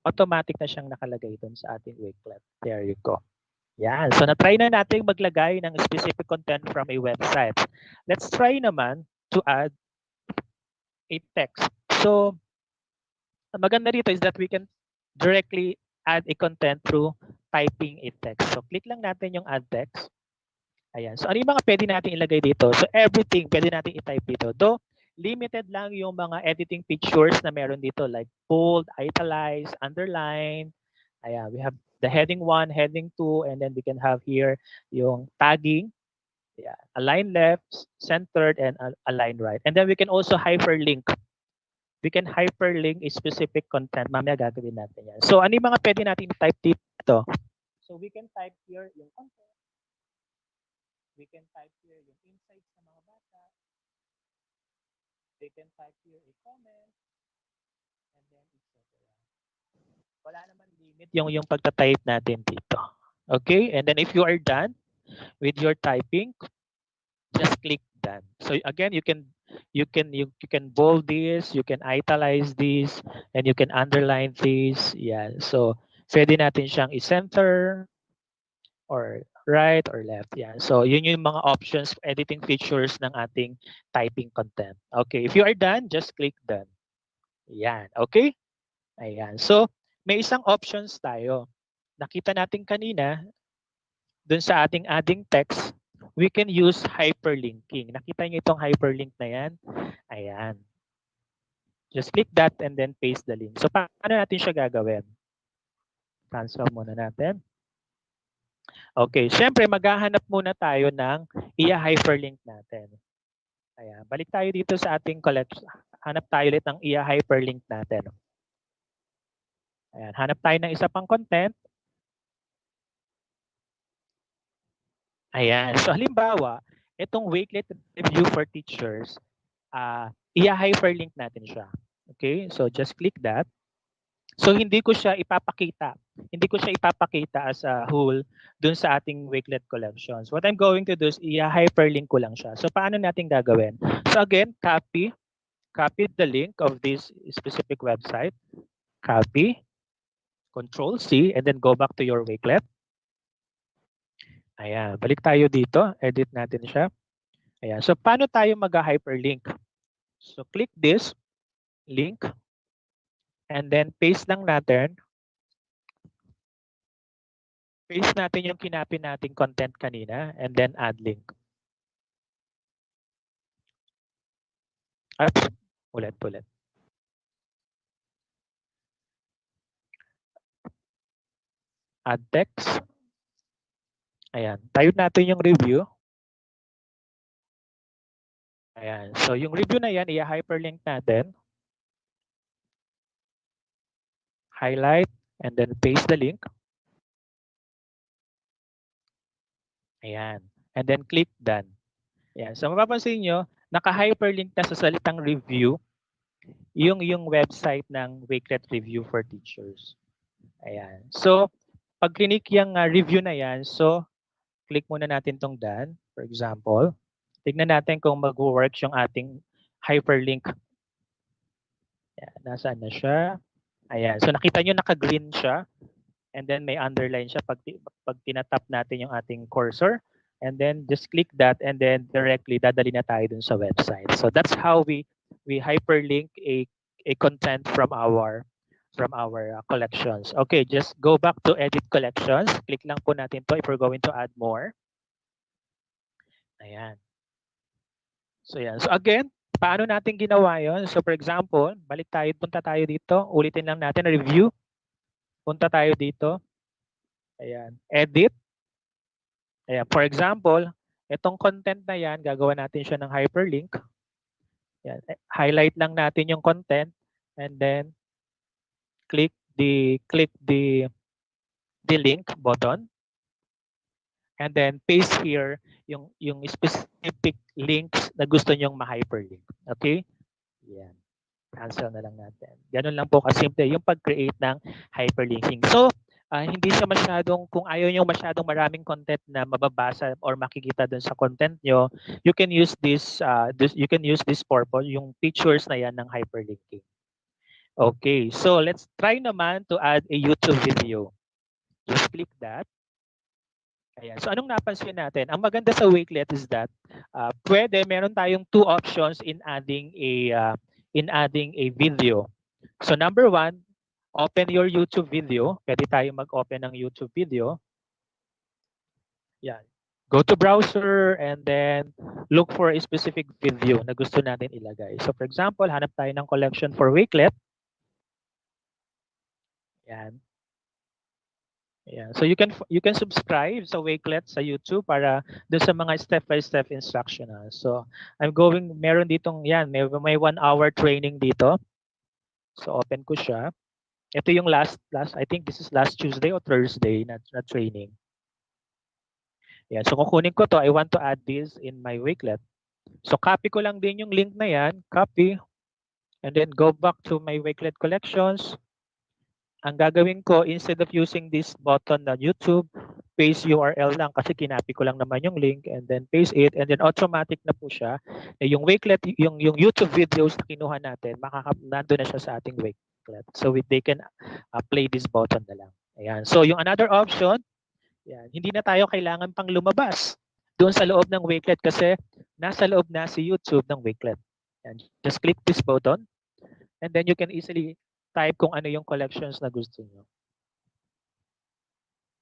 Automatic na siyang nakalagay doon sa ating Wakelet. There you go. Yan. So na-try na natin maglagay ng specific content from a website. Let's try naman to add a text. So ang maganda dito is that we can directly add a content through typing a text. So click lang natin yung add text. Ayan. So ano yung mga pwede natin ilagay dito? So everything pwede natin i-type dito. Though limited lang yung mga editing features na meron dito like bold, italize, underline. Ayan, we have the heading 1, heading 2, and then we can have here yung tagging. Yeah, align left, centered, and align right. And then we can also hyperlink. We can hyperlink a specific content. Mamaya gagawin natin yan. So ano yung mga pwede natin i-type dito? So we can type here yung content. We can type here yung insights ng mga bata. They can type here a comment. And then etc. Wala naman limit yung pagta-type natin dito. Okay? And then if you are done with your typing, just click done. So again, you can bold this, you can italize this, and you can underline this. Yeah. So pwede natin siyang i-center or right or left. Yeah. So yun yung mga options, editing features ng ating typing content. Okay. If you are done, just click done. Yan. Okay? Ayan. So may isang options tayo. Nakita natin kanina dun sa ating adding text, we can use hyperlinking. Nakita niyo itong hyperlink na yan? Ayan. Just click that and then paste the link. So paano natin siya gagawin? Cancel muna natin. Okay, syempre maghahanap muna tayo ng i-hyperlink natin. Ayan, balik tayo dito sa ating collection. Hanap tayo ulit ng i-hyperlink natin. Ayan, hanap tayo ng isa pang content. Ayan, so halimbawa, itong Wakelet review for teachers, i-hyperlink natin siya. Okay, so just click that. So hindi ko siya ipapakita. Hindi ko siya ipapakita as a whole dun sa ating Wakelet collections. What I'm going to do is i-hyperlink ko lang siya. So paano natin gagawin? So again, copy the link of this specific website. Copy, Control C, and then go back to your Wakelet. Ayan, balik tayo dito. Edit natin siya. Ayan, so paano tayo mag-hyperlink? So click this link and then paste lang natin. Paste natin yung kinapin nating content kanina and then add link. Oops, ulit. Add text. Ayan, tayo natin yung review. Ayan, so yung review na yan, i-hyperlink natin. Highlight and then paste the link. Ayan, and then click done. Ayan, so mapapansin nyo, naka-hyperlink na sa salitang review yung website ng Wakelet Review for Teachers. Ayan, so pag click yung review na yan, so click muna natin tong done. For example, tignan natin kung mag-work yung ating hyperlink. Ayan, nasaan na siya? Ayan, so nakita nyo naka-green siya. And then may underline siya pag tinatap natin yung ating cursor. And then just click that and then directly dadali na tayo dun sa website. So that's how we hyperlink a content from our collections. Okay, just go back to edit collections. Click lang po natin to if we're going to add more. Ayan. So yan. So again, paano natin ginawa yon? So for example, punta tayo dito. Ulitin lang natin review. Punta tayo dito. Ayan. Edit. Ayan. For example, itong content na yan, gagawa natin siya ng hyperlink. Ayan. Highlight lang natin yung content and then click the link button. And then paste here yung specific links na gusto nyong ma-hyperlink. Okay? Yan. Cancel na lang natin. Ganun lang po kasimple yung pag-create ng hyperlinking. So, hindi siya masyadong, kung ayaw nyo masyadong maraming content na mababasa or makikita dun sa content nyo, you can use this purpose, yung features na yan ng hyperlinking. Okay, so let's try naman to add a YouTube video. Just click that. Ayan. So anong napansin natin? Ang maganda sa Wakelet is that meron tayong two options in adding a video. So number one, open your YouTube video. Pwede tayo mag-open ng YouTube video. Yan. Go to browser and then look for a specific video na gusto natin ilagay. So for example, hanap tayo ng collection for Wakelet. Yan. Yeah. So you can subscribe sa Wakelet sa YouTube para doon sa mga step-by-step instructional. So meron ditong yan, may 1 hour training dito. So open ko siya. Ito yung last I think this is last Tuesday or Thursday na training. Yan. So kukunin ko to, I want to add this in my Wakelet. So copy ko lang din yung link na yan, copy, and then go back to my Wakelet collections. Ang gagawin ko, instead of using this button na YouTube, paste URL lang kasi kinapi ko lang naman yung link and then paste it and then automatic na po siya. Yung Wakelet, yung YouTube videos na kinuha natin, nandun na siya sa ating Wakelet. So they can play this button na lang. Ayan. So yung another option, yan, hindi na tayo kailangan pang lumabas doon sa loob ng Wakelet kasi nasa loob na si YouTube ng Wakelet. Yan. Just click this button and then you can easily type kung ano yung collections na gusto nyo.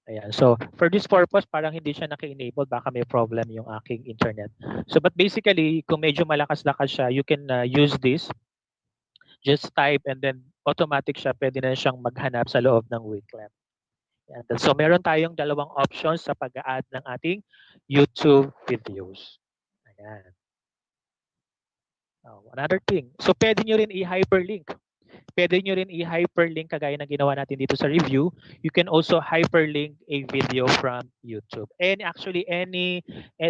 Ayan. So, for this purpose, parang hindi siya naka-enable. Baka may problem yung aking internet. So, but basically, kung medyo malakas-lakas siya, you can use this. Just type and then automatic siya. Pwede na siyang maghanap sa loob ng Wakelet. Ayan. So, meron tayong dalawang options sa pag-add ng ating YouTube videos. Ayan. Oh, another thing. So, pwede nyo rin i-hyperlink. Pwede nyo rin i-hyperlink kagaya ng ginawa natin dito sa review. You can also hyperlink a video from YouTube. And actually,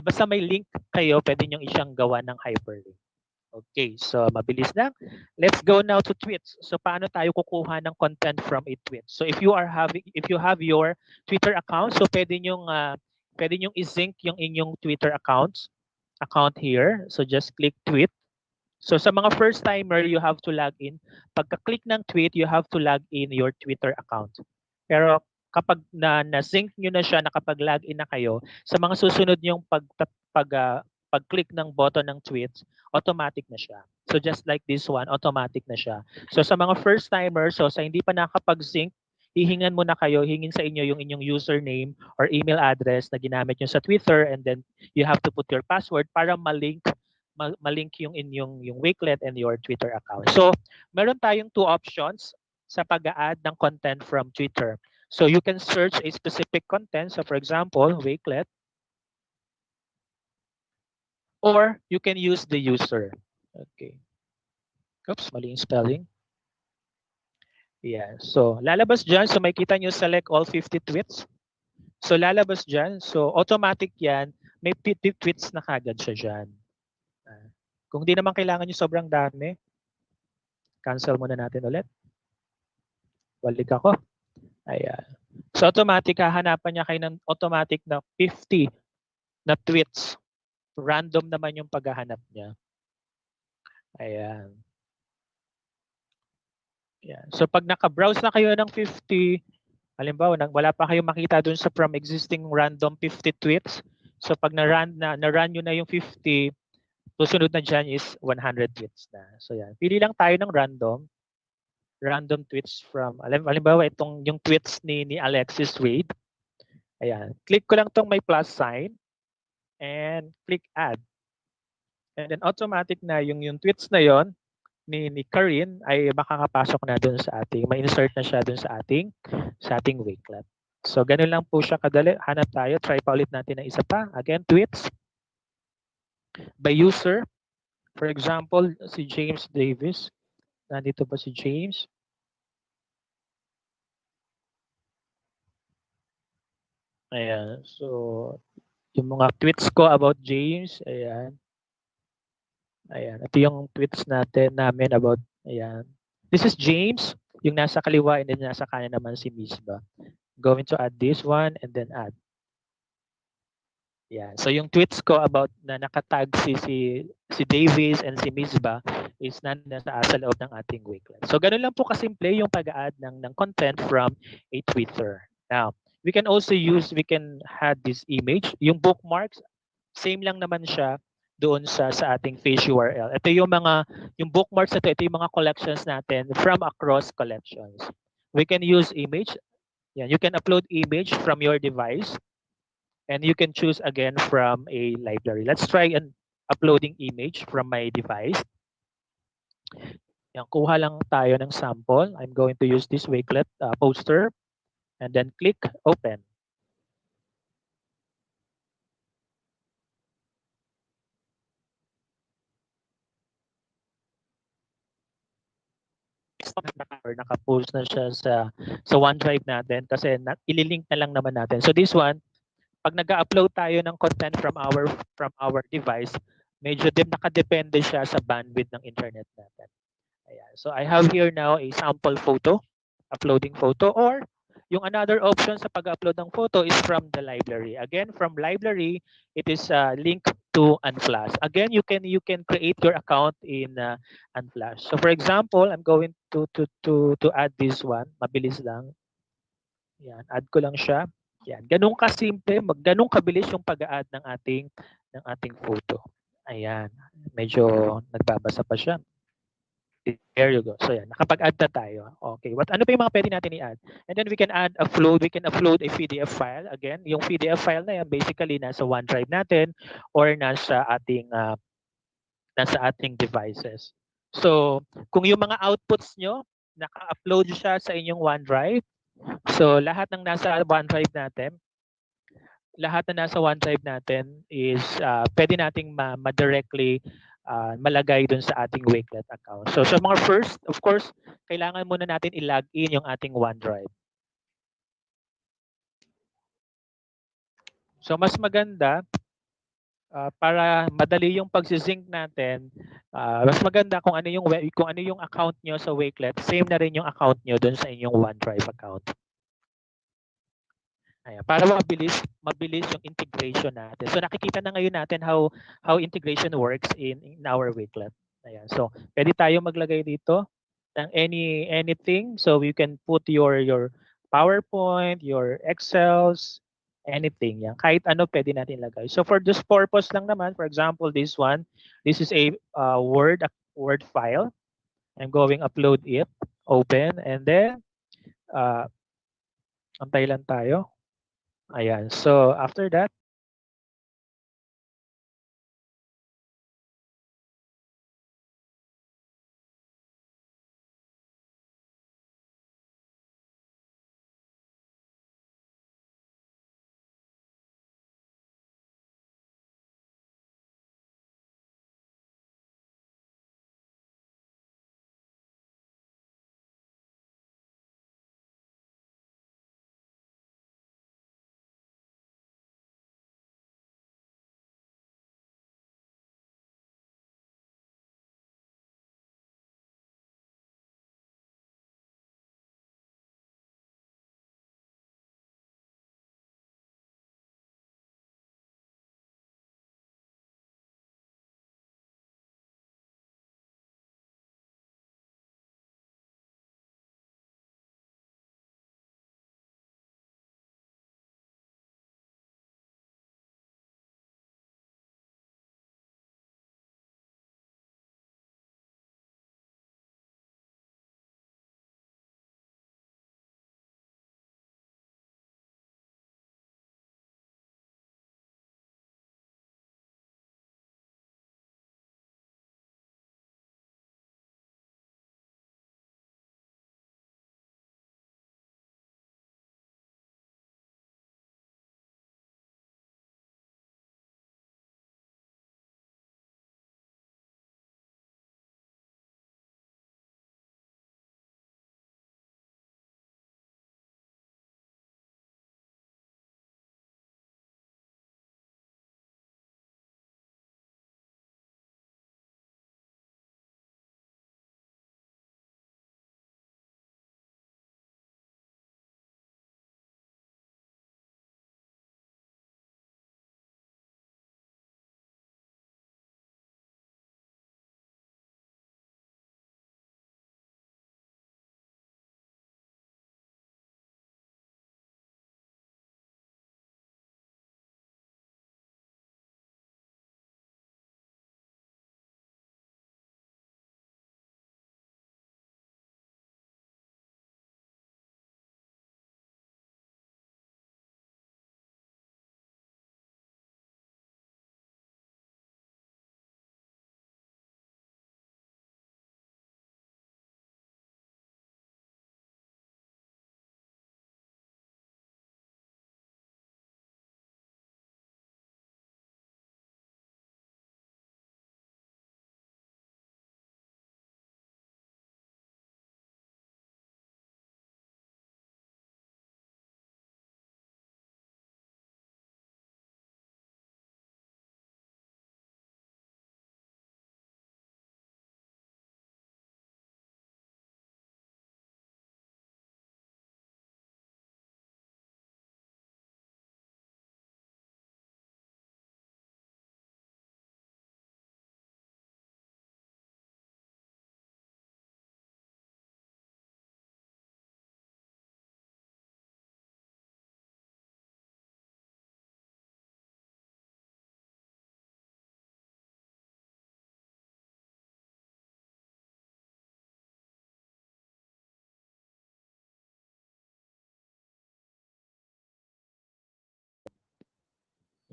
basta may link kayo, pwede nyo isang gawa ng hyperlink. Okay, so mabilis lang. Let's go now to tweets. So paano tayo kukuha ng content from a tweet? So if you have your Twitter account, so pwede nyo i-sync yung inyong Twitter account here. So just click tweet. So sa mga first timer, you have to log in. Pagka-click ng tweet, you have to log in your Twitter account. Pero kapag na-sync nyo na siya, nakapag-log in na kayo, sa mga susunod yung pag-click ng button ng tweets, automatic na siya. So just like this one, automatic na siya. So sa mga first timer, so sa hindi pa nakapag-sync, hihingan muna kayo, hingin sa inyo yung inyong username or email address na ginamit nyo sa Twitter and then you have to put your password para malink yung inyong yung Wakelet and your Twitter account. So, meron tayong 2 options sa pag-add ng content from Twitter. So, you can search a specific content. So, for example, Wakelet. Or, you can use the user. Okay. Oops, mali yung spelling. Yeah. So, lalabas dyan. So, makikita nyo select all 50 tweets. So, lalabas dyan. So, automatic yan. May 50 tweets na kagad siya dyan. Kung di naman kailangan nyo sobrang dami, cancel muna natin ulit. Balik ako. Ayan. So automatic, hahanapan niya kayo ng automatic na 50 na tweets. Random naman yung paghahanap niya. Ayan. Ayan. So pag naka-browse na kayo ng 50, halimbawa, wala pa kayong makita dun sa from existing random 50 tweets. So pag na-run nyo na yung 50, susunod na dyan is 100 tweets na. So yan. Pili lang tayo ng random tweets from, halimbawa itong yung tweets ni Alexis Wade. Ayan. Click ko lang tong may plus sign and click add. And then automatic na yung tweets na yon ni Karin ay makakapasok na dun sa ating, may insert na siya dun sa ating Wakelet. So ganun lang po siya kadali. Hanap tayo. Try pa ulit natin ng isa pa. Again, tweets. By user, for example, si James Davis. Nandito ba si James? Ayan. So, yung mga tweets ko about James, ayan. Ayan. Ito yung tweets namin about, ayan. This is James, yung nasa kaliwa and then nasa kanan naman si Misba. Going to add this one and then add. Yeah. So yung tweets ko about na nakatag si Davis and si Misba is nasa loob ng ating Wakelet. So ganun lang po kasimple yung pag-add ng content from a Twitter. Now, we can add this image. Yung bookmarks, same lang naman siya doon sa ating page URL. Ito yung bookmarks na ito yung mga collections natin from across collections. We can use image. Yeah, you can upload image from your device, and you can choose again from a library. Let's try and uploading image from my device. Yan, kuha lang tayo ng sample. I'm going to use this Wakelet poster and then click open. Or naka-post na siya sa OneDrive natin kasi ililink na lang naman natin. So this one, pag nag-upload tayo ng content from our device, medyo nakadepende siya sa bandwidth ng internet natin. Ayan. So I have here now a sample photo, uploading photo, or yung another option sa pag-upload ng photo is from the library. Again, from library, it is linked to Unflash. Again, you can create your account in Unflash. So for example, I'm going to add this one. Mabilis lang. Yan, add ko lang siya. Yan, ganun kasimple, ganun kabilis yung pag-add ng ating photo. Ayan, medyo nagbabasa pa siya. There you go. So yan, nakapag-add na tayo. Okay, ano pa yung mga pwede natin i-add? And then we can upload a PDF file. Again, yung PDF file na yan basically nasa OneDrive natin or nasa ating devices. So, kung yung mga outputs nyo, naka-upload siya sa inyong OneDrive. So, lahat na nasa OneDrive natin is pwede nating ma-directly malagay dun sa ating Wakelet account. So sa mga first, of course, kailangan muna natin i-log in yung ating OneDrive. So mas maganda para madali yung pag-sync natin, mas maganda kung ano yung account nyo sa Wakelet, same na rin yung account nyo dun sa inyong OneDrive account. Ayan, para mabilis yung integration natin. So nakikita na ngayon natin how integration works in our Wakelet. Ayan. So pwede tayo maglagay dito ng anything. So you can put your PowerPoint, your Excels, anything. Yan. Kahit ano pwede natin lagay. So for this purpose lang naman, for example, this one, this is a Word file. I'm going upload it, open, and then antay lang tayo. Ayan. So after that,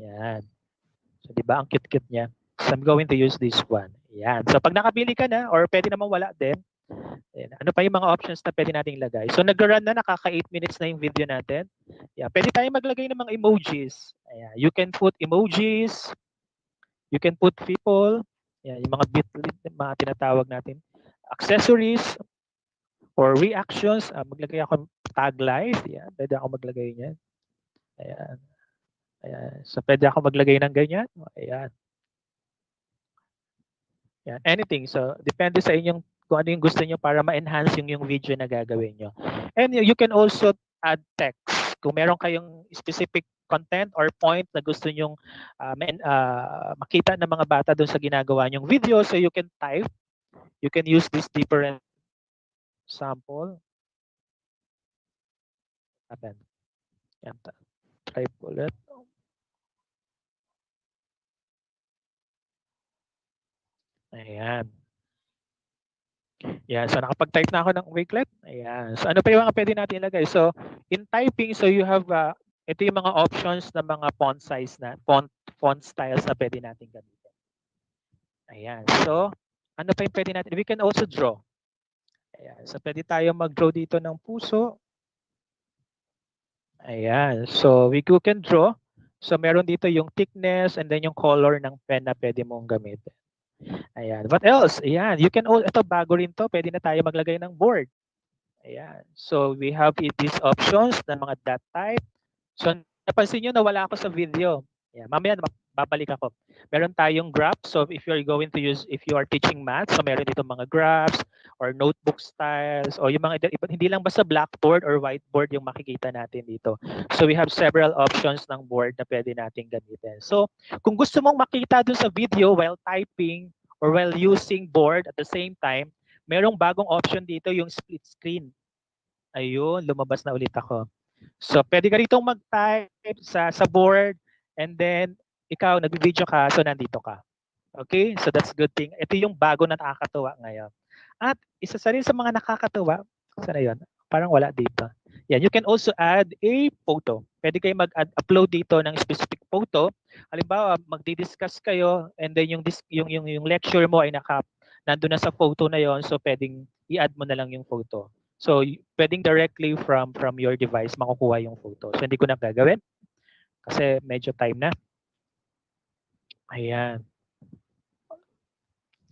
Yan. So, di ba? Ang cute-cute niya. So, I'm going to use this one. Yan. So, pag nakabili ka na, or pwede naman wala din, ayan. Ano pa yung mga options na pwede nating lagay? So, nag-run na, nakaka 8 minutes na yung video natin. Yeah. Pwede tayong maglagay ng mga emojis. Ayan. You can put emojis. You can put people. Ayan. Yung mga bit, mga tinatawag natin. Accessories or reactions. Maglagay ako tag live. Ayan. Pwede ako maglagay niyan. Ayan. Ayan. So, pwede ako maglagay ng ganyan. Ayan. Ayan. Anything. So, depende sa inyong kung ano yung gusto nyo para ma-enhance yung video na gagawin nyo. And you can also add text. Kung meron kayong specific content or point na gusto nyong makita ng mga bata doon sa ginagawa nyong video, so you can type. You can use this different sample. Ayan. Ayan. Type ulit. Ayan. Yan. So, nakapag-type na ako ng Wakelet. Ayan. So, ano pa yung mga pwede natin ilagay? So, in typing, so you have, ito yung mga options na mga font size na, font styles na pwede natin gamitin. Ayan. So, ano pa yung pwede natin? We can also draw. Ayan. So, pwede tayo mag-draw dito ng puso. Ayan. So, we can draw. So, meron dito yung thickness and then yung color ng pen na pwede mong gamitin. Ayan. What else? Ayan. You can, ito bago rin to. Pwede na tayo maglagay ng board. Ayan. So, we have these options na mga dot type. So, napansin nyo na wala ako sa video. Ayan. Mamaya, babalik ako. Meron tayong graphs. So, if you are teaching math, so meron dito mga graphs or notebook styles o yung mga, hindi lang basta blackboard or whiteboard yung makikita natin dito. So, we have several options ng board na pwede natin gamitin. So, kung gusto mong makita dun sa video while typing or while using board at the same time, merong bagong option dito yung split screen. Ayun, lumabas na ulit ako. So, pwede ka ritong mag-type sa board and then ikaw, nag-video ka, so nandito ka. Okay? So, that's good thing. Ito yung bago na nakakatuwa ngayon. At isa sa rin sa mga nakakatuwa, sana yun? Parang wala dito. Yan, you can also add a photo. Pwede kayo mag-upload dito ng specific photo. Halimbawa, magdi-discuss kayo and then yung lecture mo ay nandun na sa photo na yon, so pwedeng i-add mo na lang yung photo. So, pwedeng directly from your device makukuha yung photo. So, hindi ko na gagawin kasi medyo time na. Ayan.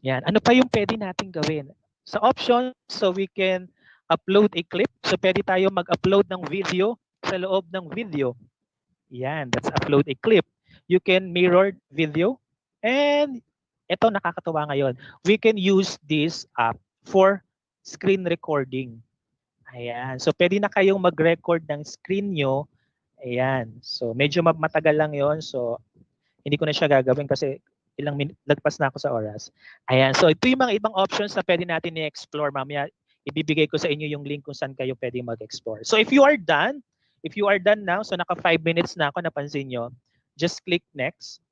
Yan. Ano pa yung pwede natin gawin? Sa options, so we can upload a clip. So, pwede tayo mag-upload ng video sa loob ng video. Yan. That's upload a clip. You can mirror video. And ito nakakatawa ngayon. We can use this app for screen recording. Ayan. So, pwede na kayong mag-record ng screen nyo. Ayan. So, medyo matagal lang yon. So, hindi ko na siya gagawin kasi ilang minute, lagpas na ako sa oras. Ayan. So, ito yung mga ibang options na pwede natin i-explore. Mamaya, ibibigay ko sa inyo yung link kung saan kayo pwede mag-explore. So, if you are done now, so naka 5 minutes na ako, napansin nyo, just click next.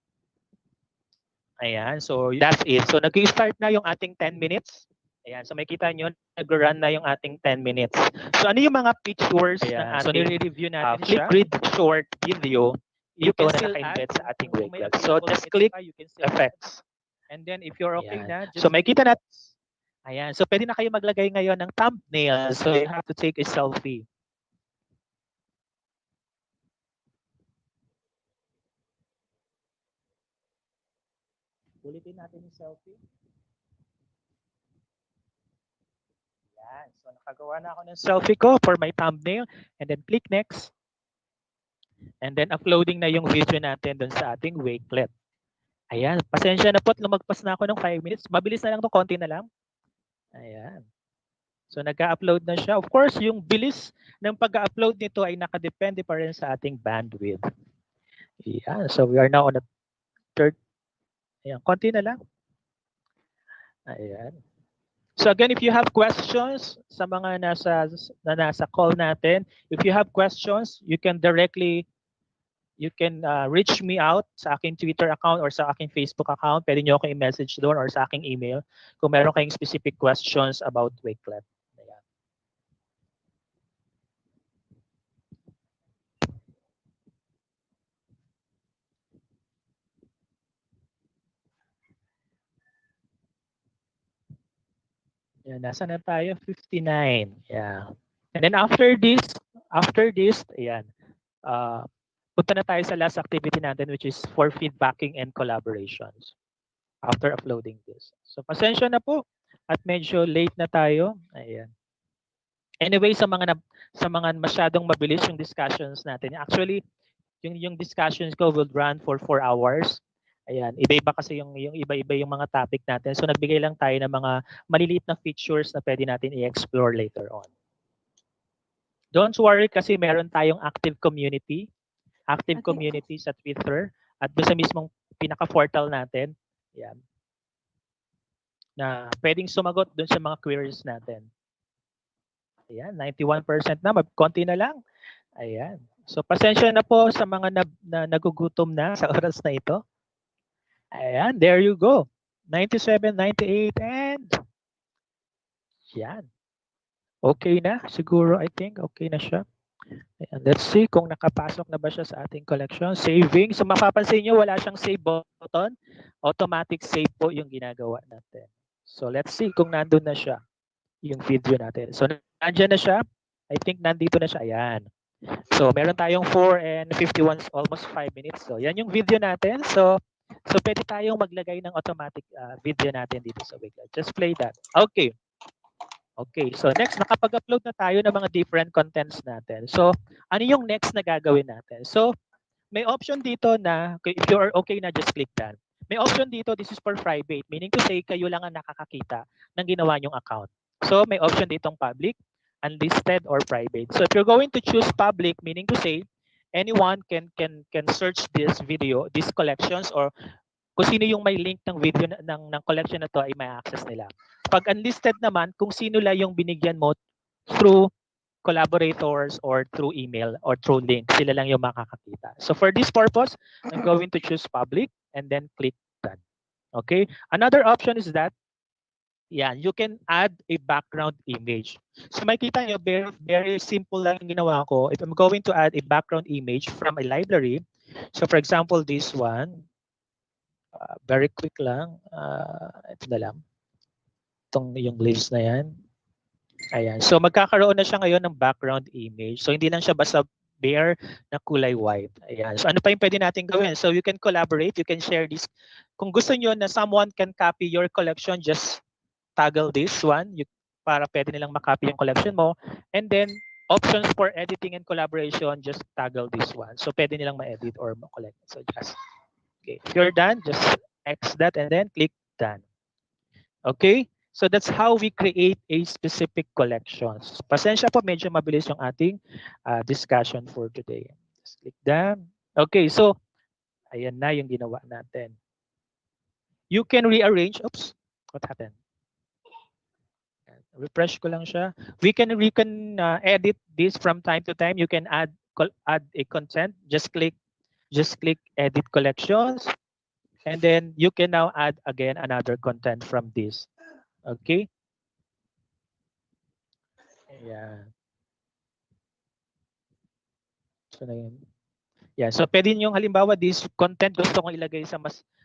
Ayan. So, that's it. So, nag-start na yung ating 10 minutes. Ayan, so makita nyo, nag-run na yung ating 10 minutes. So ano yung mga pictures na ating, so nire-review natin siya. Flip short video, ito na naka-embed sa ating Wakelet. So just click effects. And then if you're okay na, so makita natin. Ayan, so pwede na kayo maglagay ngayon ng thumbnail. So you have to take a selfie. Ulitin natin yung selfie. Yan. So, nakagawa na ako ng selfie ko for my thumbnail. And then, click next. And then, uploading na yung video natin dun sa ating Wakelet. Ayan. Pasensya na po at lumagpas na ako ng 5 minutes. Mabilis na lang to, konti na lang. Ayan. So, nag-upload na siya. Of course, yung bilis ng pag-upload nito ay nakadepende pa rin sa ating bandwidth. Ayan. So, we are now on the third. Ayan. Konti na lang. Ayan. So again, if you have questions sa mga nasa call natin, if you have questions, you can reach me out sa aking Twitter account or sa aking Facebook account. Pwede nyo ako i-message doon or sa aking email kung meron kayong specific questions about Wakelet. Ayan. Yan, nasa na tayo? 59. Yeah. And then after this, ayan, punta na tayo sa last activity natin which is for feedbacking and collaborations after uploading this. So pasensya na po at medyo late na tayo. Ayan. Anyway, sa mga masyadong mabilis yung discussions natin. Actually, yung discussions ko will run for 4 hours. Ayan, iba-iba kasi yung iba-iba yung mga topic natin. So nagbigay lang tayo ng mga maliliit na features na pwede natin i-explore later on. Don't worry kasi meron tayong active community sa Twitter at doon sa mismong pinaka-portal natin. Ayan. Na pwedeng sumagot doon sa mga queries natin. Ayan, 91% na, konti na lang. Ayan. So pasensya na po sa mga nagugutom na sa oras na ito. Ayan, there you go. 97, 98, and yan. Okay na, siguro I think okay na siya. Ayan, let's see kung nakapasok na ba siya sa ating collection. Saving. So mapapansin nyo, wala siyang save button. Automatic save po yung ginagawa natin. So let's see kung nandun na siya yung video natin. So nandyan na siya. I think nandito na siya. Ayan. So meron tayong 4 and 51, almost 5 minutes. So yan yung video natin. So pwede tayong maglagay ng automatic video natin dito sa Wakelet. Just play that. Okay. Okay, so next, nakapag-upload na tayo ng mga different contents natin. So, ano yung next na gagawin natin? So, may option dito na, if you are okay na, just click that. May option dito, this is for private, meaning to say, kayo lang ang nakakakita ng ginawa nyong account. So, may option ditong public, unlisted, or private. So, if you're going to choose public, meaning to say, anyone can search this video, these collections, or kung sino yung may link ng video ng collection na to ay may access nila. Pag unlisted naman, kung sino lang yung binigyan mo through collaborators or through email or through link, sila lang yung makakakita. So for this purpose, I'm going to choose public and then click done. Okay? Another option is that you can add a background image. So makita nyo, very, very simple lang yung ginawa ko. If I'm going to add a background image from a library, so for example, this one, very quick lang. Ito na lang. Itong yung list na yan. Ayan. So magkakaroon na siya ngayon ng background image. So hindi lang siya basta bare na kulay white. Ayan. So ano pa yung pwede natin gawin? So you can collaborate. You can share this. Kung gusto nyo na someone can copy your collection, just toggle this one para pwede nilang makopy yung collection mo. And then options for editing and collaboration, just toggle this one. So pwede nilang ma-edit or ma-collect. So just okay. If you're done, just X that and then click done. Okay? So that's how we create a specific collection. Pasensya po, medyo mabilis yung ating discussion for today. Just click done. Okay, so ayan na yung ginawa natin. You can rearrange. Oops, what happened? Refresh ko lang siya. We can edit this from time to time. You can add a content. Just click edit collections. And then you can now add again another content from this. Okay? Ayan. So na yun. Yeah, so pwede yung halimbawa this content gusto kong ilagay sa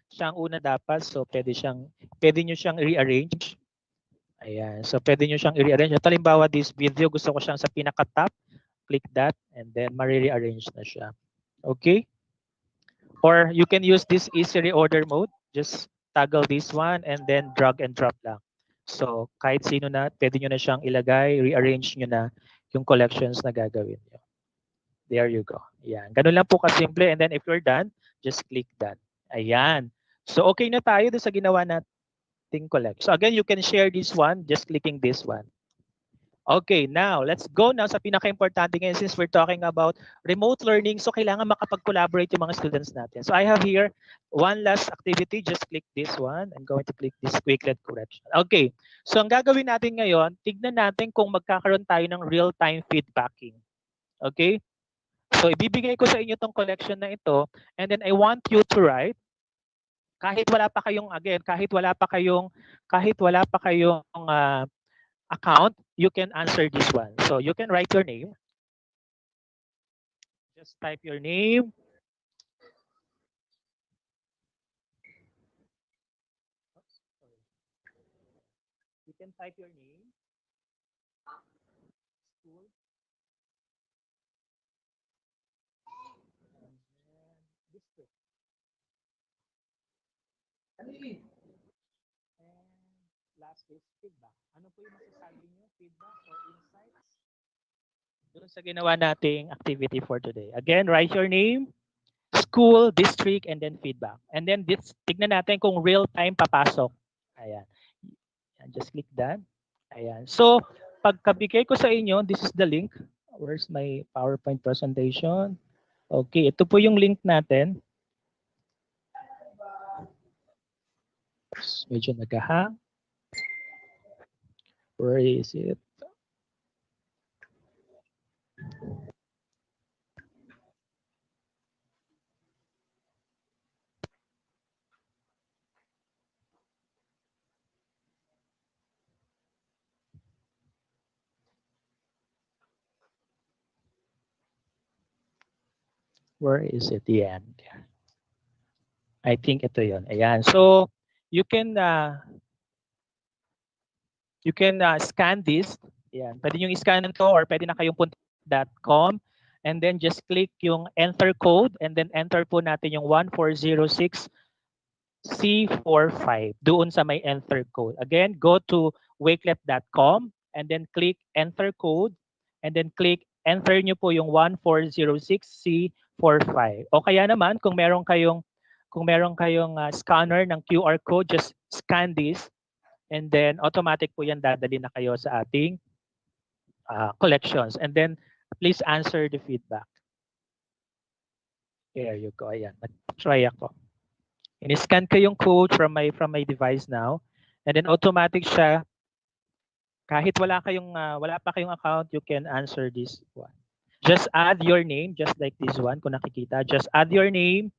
siyang una dapat. So pwede nyo siyang rearrange. Ayan. So pwede nyo siyang i-rearrange. At halimbawa this video gusto ko siyang sa pinaka-top. Click that and then ma-rearrange na siya. Okay? Or you can use this easy reorder mode. Just toggle this one and then drag and drop lang. So kahit sino na, pwede nyo na siyang ilagay, rearrange nyo na yung collections na gagawin nyo. There you go. Ayan. Ganun lang po kasimple. And then if you're done, just click that. Ayan. So okay na tayo doon sa ginawa nating collection. So again, you can share this one, just clicking this one. Okay, now let's go now sa pinaka-importante ngayon since we're talking about remote learning. So kailangan makapag-collaborate yung mga students natin. So I have here one last activity. Just click this one. I'm going to click this Wakelet correction. Okay, so ang gagawin natin ngayon, tignan natin kung magkakaroon tayo ng real-time feedbacking. Okay? So ibibigay ko sa inyo tong collection na ito and then I want you to write kahit wala pa kayong account, you can answer this one. So you can write your name. Just type your name. You can type your name, school, and then district. And last is feedback. Ano po yung masasabi niyo? Feedback or insights? Doon sa ginawa nating activity for today. Again, write your name, school, district, and then feedback. And then tignan natin kung real-time papasok. Ayan. Just click that. Ayan. So, pagkabigay ko sa inyo, this is the link. Where's my PowerPoint presentation? Okay, ito po yung link natin. Medyo nag-hang. Where is it? Where is it? The end. I think ito yon. Ayan. So, you can scan this. Ayan. Pwede nyo i-scan to or pwede na kayong punta.com and then just click yung enter code and then enter po natin yung 1406C45 doon sa may enter code. Again, go to wakelet.com and then click enter code and then click enter nyo po yung 1406C45. O kaya naman kung meron kayong scanner ng QR code, just scan this and then automatic po yan dadali na kayo sa ating collections. And then please answer the feedback. There you go. Ayan, nag-try ako. In-scan ko yung code from my device now. And then automatic siya. Kahit wala pa kayong account, you can answer this one. Just add your name, just like this one, kung nakikita. Just add your name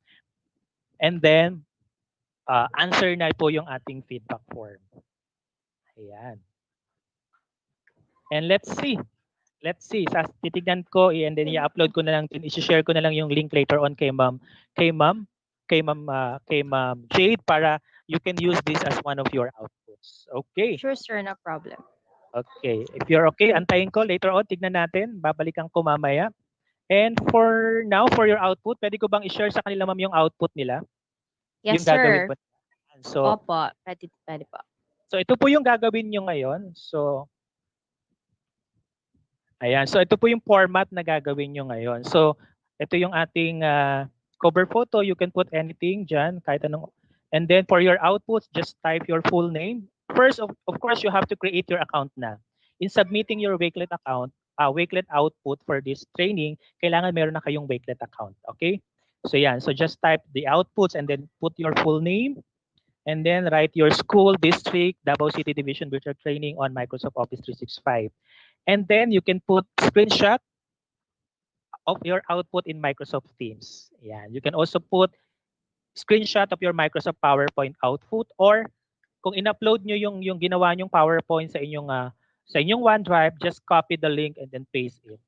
and then answer na po yung ating feedback form. Ayan. And let's see. Titignan ko and then i-upload ko na lang, i-share ko na lang yung link later on kay Ma'am Jade para you can use this as one of your outputs. Okay. Sure, sir, no problem. Okay. If you're okay, antayin ko later on, tignan natin. Babalikan ko mamaya. And for now, for your output, pwede ko bang i-share sa kanila, ma'am, yung output nila? Yes, yung gagawin sir. po. So, Opo, pwede po. So ito po yung gagawin nyo ngayon. So, ayan. So ito po yung format na gagawin nyo ngayon. So, ito yung ating cover photo. You can put anything dyan, kahit anong. And then for your outputs, just type your full name. First, of course, you have to create your account na. In submitting your Wakelet account, Wakelet output for this training, kailangan meron na kayong Wakelet account. Okay? So yan. So just type the outputs and then put your full name. And then write your school, district, Davao City Division Virtual Training on Microsoft Office 365. And then you can put screenshot of your output in Microsoft Teams. Yeah, you can also put screenshot of your Microsoft PowerPoint output or kung in-upload nyo yung ginawa nyong PowerPoint sa inyong OneDrive, just copy the link and then paste it.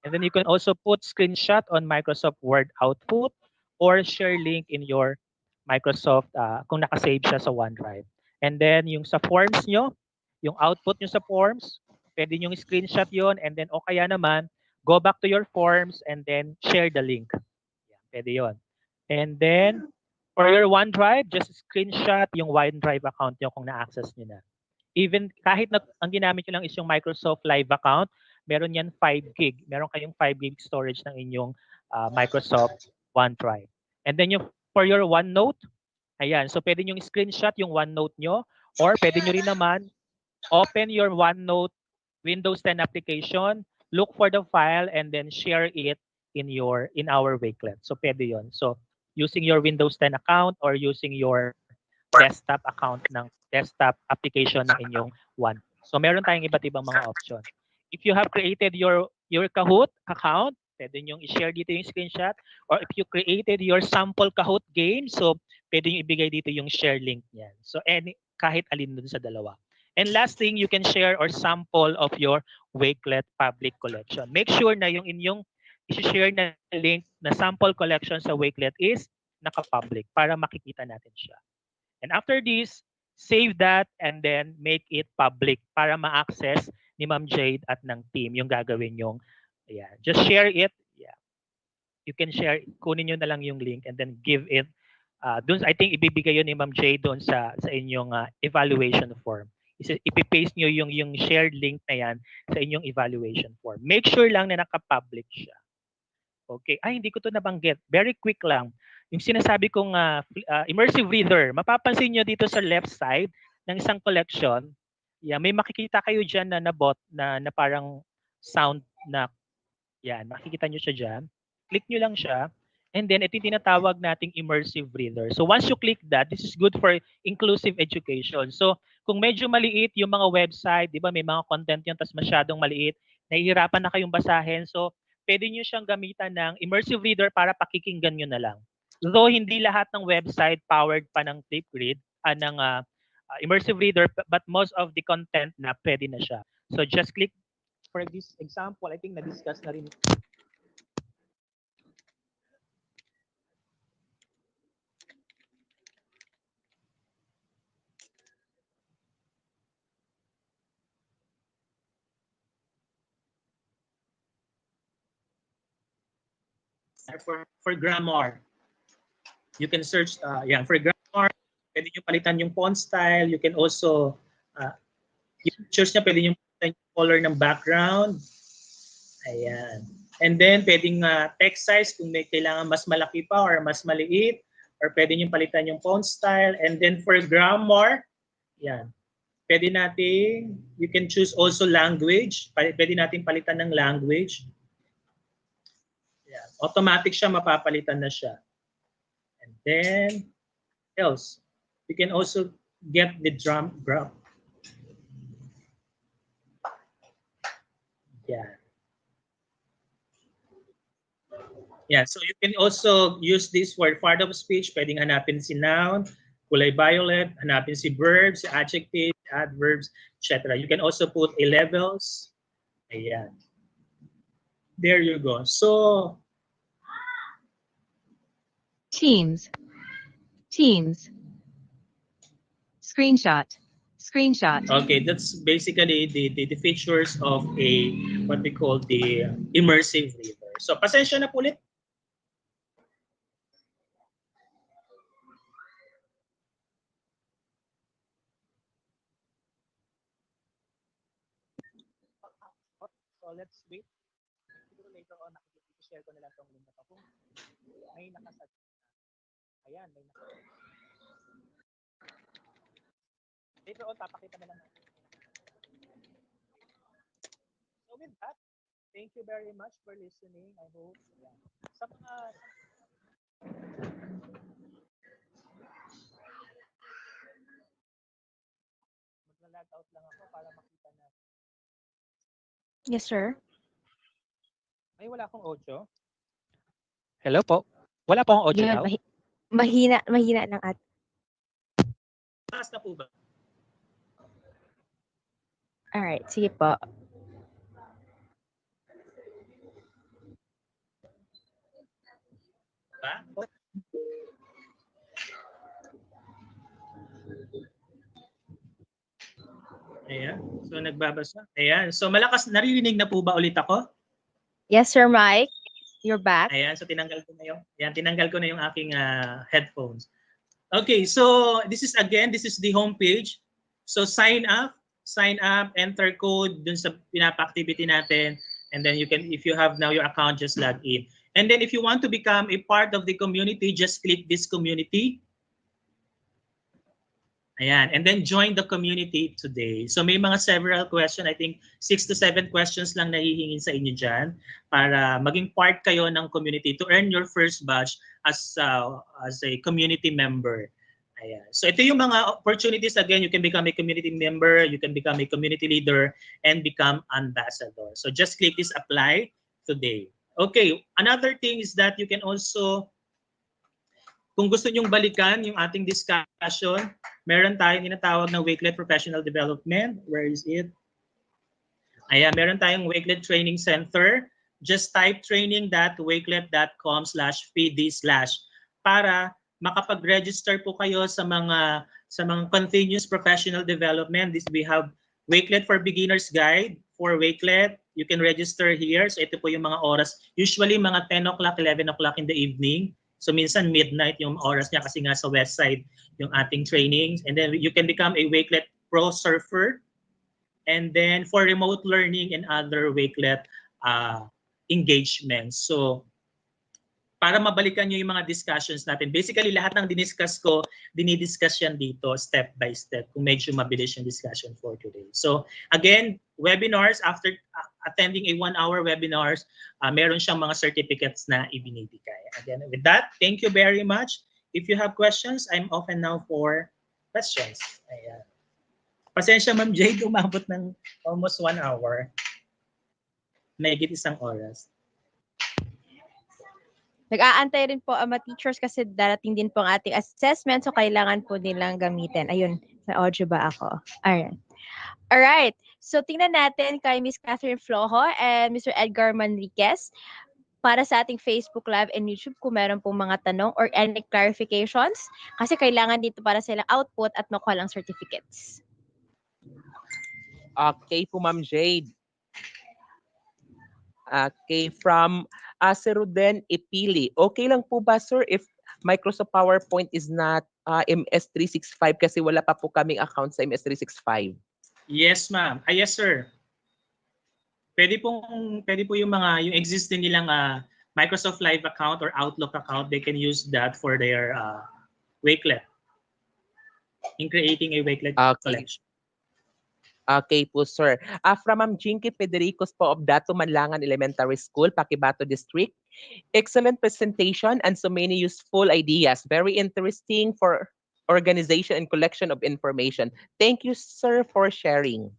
And then you can also put screenshot on Microsoft Word output or share link in your Microsoft kung nakasave siya sa OneDrive. And then yung sa forms nyo, yung output nyo sa forms, pwede nyo screenshot yon and then o kaya naman, go back to your forms and then share the link. Yeah, pwede yon. And then for your OneDrive, just screenshot yung OneDrive account nyo kung na-access nyo na. Even kahit ang ginamit nyo lang is yung Microsoft Live account, meron yan 5 gig. Meron kayong 5 gig storage ng inyong Microsoft OneDrive. And then for your OneNote, ayan. So pwede nyo screenshot yung OneNote nyo or pwede nyo rin naman open your OneNote Windows 10 application, look for the file and then share it in our Wakelet. So pwede yon. So using your Windows 10 account or using your desktop account ng desktop application ng inyong One. So meron tayong iba't ibang mga option. If you have created your Kahoot account, pwede nyo i-share dito yung screenshot. Or if you created your sample Kahoot game, so pwede nyo ibigay dito yung share link niyan. So kahit alin dun sa dalawa. And last thing, you can share or sample of your Wakelet public collection. Make sure na yung inyong i-share na link na sample collection sa Wakelet is naka-public para makikita natin siya. And after this, save that and then make it public para ma-access ni Ma'am Jade at ng team yung gagawin yung, yeah, just share it. Yeah. You can share, kunin nyo na lang yung link and then give it. Doon, I think ibibigay yun ni Ma'am Jade doon sa inyong evaluation form. Ipipaste nyo yung shared link na yan sa inyong evaluation form. Make sure lang na naka-public siya. Okay. Ay, hindi ko to nabanggit. Very quick lang. Yung sinasabi kong immersive reader, mapapansin nyo dito sa left side ng isang collection, yeah, may makikita kayo dyan na bot na parang sound na, yan, makikita nyo siya dyan. Click nyo lang siya. And then, ito yung tinatawag nating immersive reader. So, once you click that, this is good for inclusive education. So, kung medyo maliit yung mga website, di ba, may mga content yun, tas masyadong maliit, nahihirapan na kayong basahin. So, pwede nyo siyang gamitan ng immersive reader para pakikinggan nyo na lang. Though hindi lahat ng website powered pa ng Flipgrid, ng immersive reader, but most of the content na pwede na siya. So just click, for this example, I think na-discuss na rin. For grammar. You can search, for grammar, pwede nyo palitan yung font style. You can also, yung pictures niya, pwede nyo palitan yung color ng background. Ayan. And then, pwedeng text size kung may kailangan mas malaki pa or mas maliit. Or pwede nyo palitan yung font style. And then, for grammar, yan. Pwede natin, you can choose also language. Pwede natin palitan ng language. Yan. Automatic siya, mapapalitan na siya. And then, else, you can also get the graph. Yeah. Yeah, so you can also use this for part of speech. Pwedeng hanapin si noun, kulay violet, hanapin si verbs, si adjectives, adverbs, etc. You can also put a levels. Ayan. There you go. So, Teams. Screenshot. Okay, that's basically the features of a what we call the immersive reader. So, pasensya na po ulit. So, let's wait. Siguro later on, share ko na lang itong link na ito. Kung may nakasag. Ayan, may nakasag. Later on, papakita na lang natin. So with that, thank you very much for listening. I hope, yeah. Sa mga mag-log out lang ako para makita na. Yes, sir. Ay, wala akong audio. Hello po. Wala po akong audio Yun, daw. mahina ng at. Taas na po ba? Alright, sige po. Ba? Ayan. So, nagbabasa. Ayan. So, malakas, naririnig na po ba ulit ako? Yes, Sir Mike. You're back. Ayan. So, tinanggal ko na yung, ayan, tinanggal ko na yung aking headphones. Okay. So, this is the homepage. So, sign up, enter code dun sa pinapa-activity natin. And then you can, if you have now your account, just log in. And then if you want to become a part of the community, just click this community. Ayan, and then join the community today. So may mga several questions, I think 6 to 7 questions lang nahihingin sa inyo dyan para maging part kayo ng community to earn your first badge as a community member. Ayan. So ito yung mga opportunities. Again, you can become a community member, you can become a community leader, and become ambassador. So just click this apply today. Okay, another thing is that you can also, kung gusto nyong balikan yung ating discussion, meron tayong tinatawag na Wakelet Professional Development. Where is it? Ayan, meron tayong Wakelet Training Center. Just type training.wakelet.com/pd/ para makapag-register po kayo sa mga continuous professional development. We have Wakelet for Beginners Guide for Wakelet. You can register here. So ito po yung mga oras. Usually mga 10 o'clock, 11 o'clock in the evening. So minsan midnight yung oras niya kasi nga sa west side yung ating trainings. And then you can become a Wakelet Pro Surfer. And then for remote learning and other Wakelet engagements. So para mabalikan nyo yung mga discussions natin. Basically, lahat ng diniscuss ko, dinidiscuss yan dito step by step kung medyo mabilis yung discussion for today. So again, webinars, after attending a 1-hour webinars, meron siyang mga certificates na ibinibigay. Again, with that, thank you very much. If you have questions, I'm open now for questions. Ayan. Pasensya, Ma'am Jade, umabot ng almost 1 hour. Mahigit 1 oras. Nag-aantay rin po ang mga teachers kasi darating din po ang ating assessment, so kailangan po nilang gamitin. Ayun, sa audio ba ako? Alright. So tingnan natin kay Miss Catherine Flojo and Mr. Edgar Manriquez para sa ating Facebook Live and YouTube kung meron pong mga tanong or any clarifications kasi kailangan dito para sa ilang output at makuha lang certificates. Okay po, Ma'am Jade. Okay, from si Ruden Ipili. Okay lang po ba, sir, if Microsoft PowerPoint is not MS365 kasi wala pa po kaming account sa MS365? Yes, ma'am. Yes, sir. Pwede po yung yung existing nilang Microsoft Live account or Outlook account, they can use that for their Wakelet. In creating a Wakelet collection. Okay po, sir. From Ma'am Jinky Federicos po of Dato Manlangan Elementary School, Paquibato District. Excellent presentation and so many useful ideas. Very interesting for organization and collection of information. Thank you, sir, for sharing.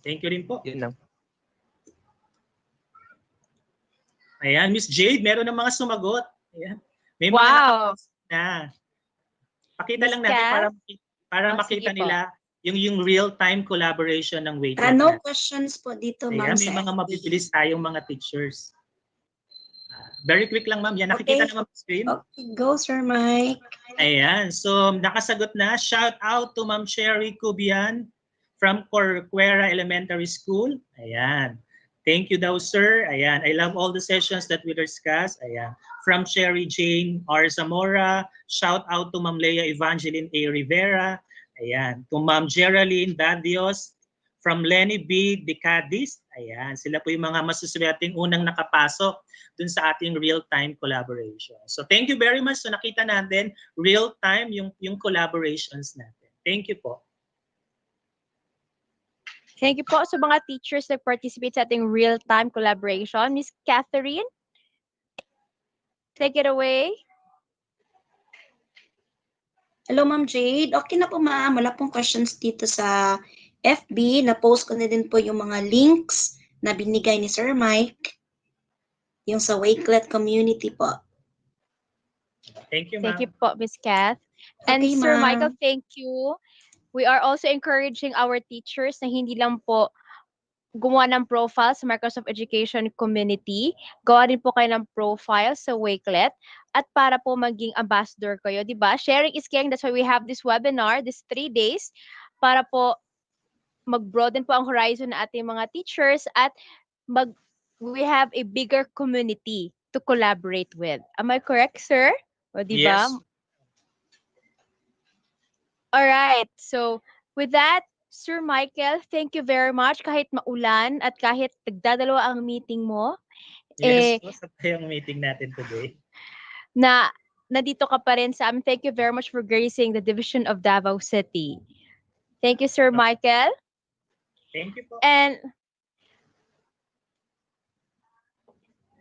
Thank you rin po. Yun lang. Ayan, Miss Jade, meron ng mga sumagot. Ayan. May mga na. Pakita lang natin para makita nila yung real-time collaboration ng Wakelet. No questions po dito, ma'am. May mga mabibilis tayong mga teachers. Very quick lang, ma'am. Yan, nakikita naman sa screen. Okay, go, Sir Mike. Ayan. So, nakasagot na. Shout out to Ma'am Sherry Cubian from Corcuera Elementary School. Ayan. Thank you daw, sir. Ayan. I love all the sessions that we discussed. Ayan. From Sherry Jane R. Zamora. Shout out to Ma'am Leia Evangeline A. Rivera. Ayan. To Ma'am Geraldine Dadios from Lenny B. Decadis. Ayan. Sila po yung mga masuswerteng unang nakapasok dun sa ating real-time collaboration. So thank you very much. So nakita natin real-time yung collaborations natin. Thank you po. Thank you po sa mga teachers na participate sa ating real-time collaboration. Miss Catherine, take it away. Hello, Ma'am Jade. Okay na po, ma'am. Wala pong questions dito sa FB. Na-post ko na din po yung mga links na binigay ni Sir Mike. Yung sa Wakelet community po. Thank you, Thank ma'am. you po, Miss Kath. And Okay, Sir ma'am. Michael, thank you. We are also encouraging our teachers na hindi lang po gumawa ng profile sa Microsoft Education Community. Gawa din po kayo ng profile sa Wakelet at para po maging ambassador kayo, di ba? Sharing is caring. That's why we have this webinar, this 3 days, para po mag-broaden po ang horizon ng ating mga teachers at we have a bigger community to collaborate with. Am I correct, sir? O, di ba? Yes. All right. So, with that, Sir Michael, thank you very much. Kahit maulan at kahit nagdadalawa ang meeting mo, Yes, basta yung meeting natin today. nandito ka pa rin sa amin. Thank you very much for gracing the Division of Davao City. Thank you, Sir Michael. Thank you po. And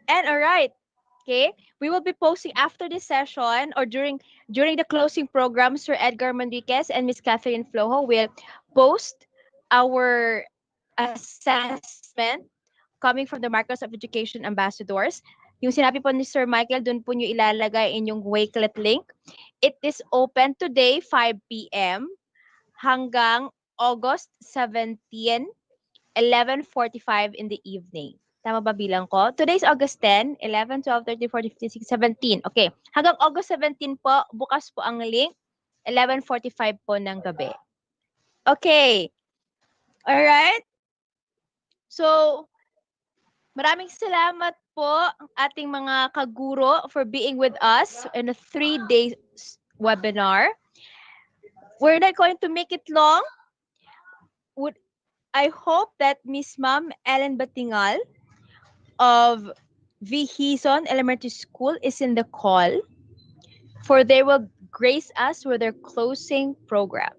all right. Okay, we will be posting after this session or during the closing program. Sir Edgar Manriquez and Miss Catherine Flojo will post our assessment coming from the Microsoft Education Ambassadors. Yung sinabi po ni Sir Michael, dun po nyo ilalagay inyong Wakelet link. It is open today, 5 p.m. hanggang August 17, 11:45 in the evening. Tama ba bilang ko? Today's August 10, 11, 12, 13, 14, 15, 16, 17. Okay. Hanggang August 17 po, bukas po ang link. 11:45 po ng gabi. Okay. Alright? So, maraming salamat po ang ating mga kaguro for being with us in a 3-day webinar. We're not going to make it long. I hope that Miss Ma'am Ellen Batingal of Vihison Elementary School is in the call, for they will grace us with their closing program.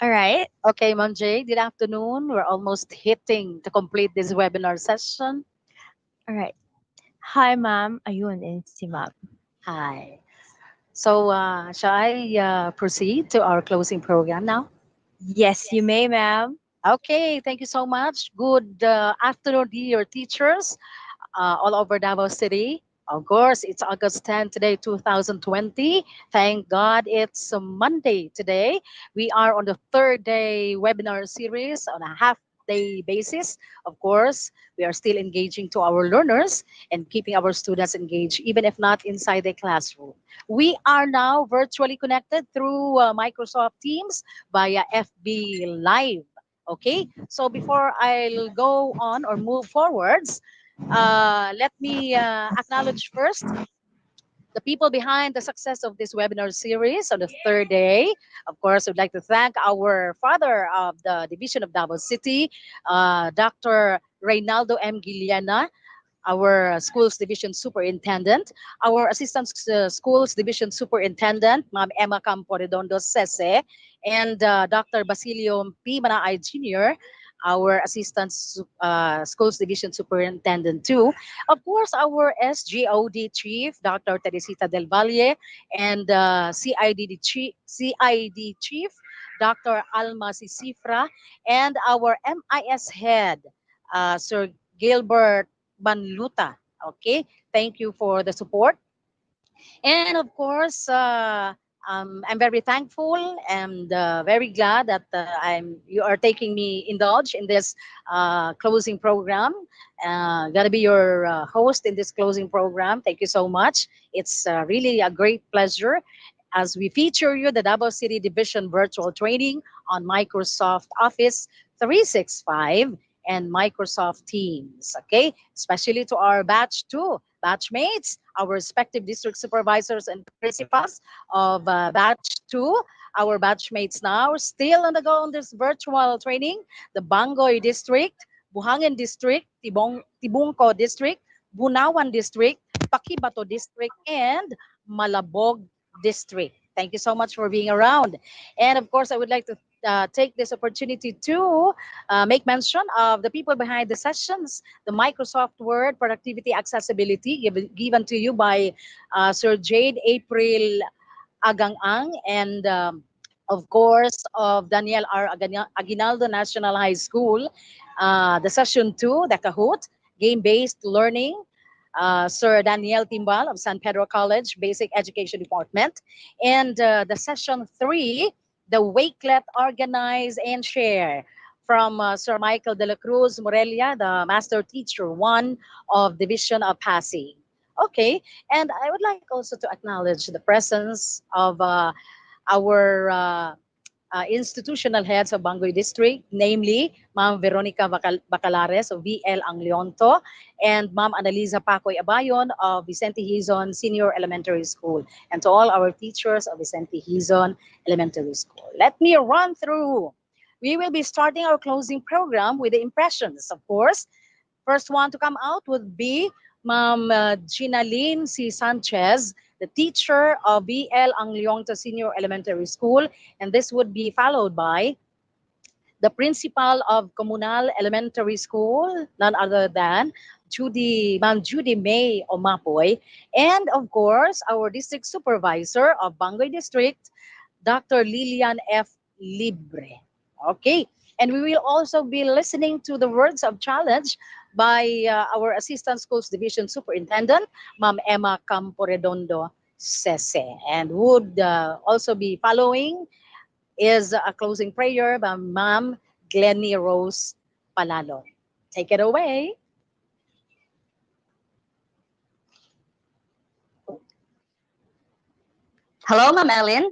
All right. Okay, Ma'am Jay, good afternoon. We're almost hitting to complete this webinar session. All right. Hi, ma'am. Ayun, si ma'am. Hi. So, shall I proceed to our closing program now? Yes, you may, ma'am. Okay, thank you so much. Good afternoon, dear teachers all over Davao City. Of course, it's August 10 today, 2020. Thank God it's a Monday today. We are on the third day webinar series on a half day basis. Of course, we are still engaging to our learners and keeping our students engaged, even if not inside the classroom. We are now virtually connected through Microsoft Teams via FB Live. Okay, so before I'll go on or move forwards, let me acknowledge first the people behind the success of this webinar series on the third day. Of course, I'd like to thank our father of the Division of Davao City, Dr. Reynaldo M. Giliana, our schools division superintendent, our assistant schools division superintendent, Ma'am Emma Campo Redondo Sese, and Dr. Basilio P. Manaay Jr., our assistant schools division superintendent too. Of course, our SGOD chief, Dr. Teresita Del Valle, and CID chief, Dr. Alma Sisifra, and our MIS head, Sir Gilbert Banluta. Okay, thank you for the support. And of course, I'm very thankful and very glad that you are taking me indulge in this closing program. Gonna be your host in this closing program. Thank you so much. It's really a great pleasure as we feature you the Davao City Division virtual training on Microsoft Office 365 and Microsoft Teams. Okay, especially to our batch 2 batchmates, our respective district supervisors and principals of batch 2, our batchmates now still on the go on this virtual training, the Bangoy District, Buhangin District, Tibungco District, Bunawan District, Pakibato District, and Malabog District. Thank you so much for being around. And of course, I would like to take this opportunity to make mention of the people behind the sessions, the Microsoft Word Productivity Accessibility given to you by Sir Jade April Agang-ang and of course of Daniel R. Aguinaldo National High School. The session 2, the Kahoot, game-based learning, Sir Daniel Timbal of San Pedro College, Basic Education Department. And the session 3, the Wakelet, Organize and Share, from Sir Michael de la Cruz Morelia, the Master Teacher 1 of Division of Pasig. Okay, and I would like also to acknowledge the presence of our institutional heads of Bangoy District, namely Ma'am Veronica Bacalares of VL Anglionto and Ma'am Annalisa Pacoy Abayon of Vicente Hizon Senior Elementary School, and to all our teachers of Vicente Hizon Elementary School. Let me run through. We will be starting our closing program with the impressions, of course. First one to come out would be Ma'am Ginaline C. Sanchez, the teacher of BL Anglionto Senior Elementary School, and this would be followed by the principal of Comunal Elementary School, none other than Ma'am Judy May Omapoy, and of course, our district supervisor of Bangoy District, Dr. Lilian F. Libre. Okay, and we will also be listening to the words of challenge by our Assistant Schools Division Superintendent, Ma'am Emma Campo Redondo Sese. And would also be following is a closing prayer by Ma'am Glennie Rose Palalo. Take it away. Hello, Ma'am Ellen.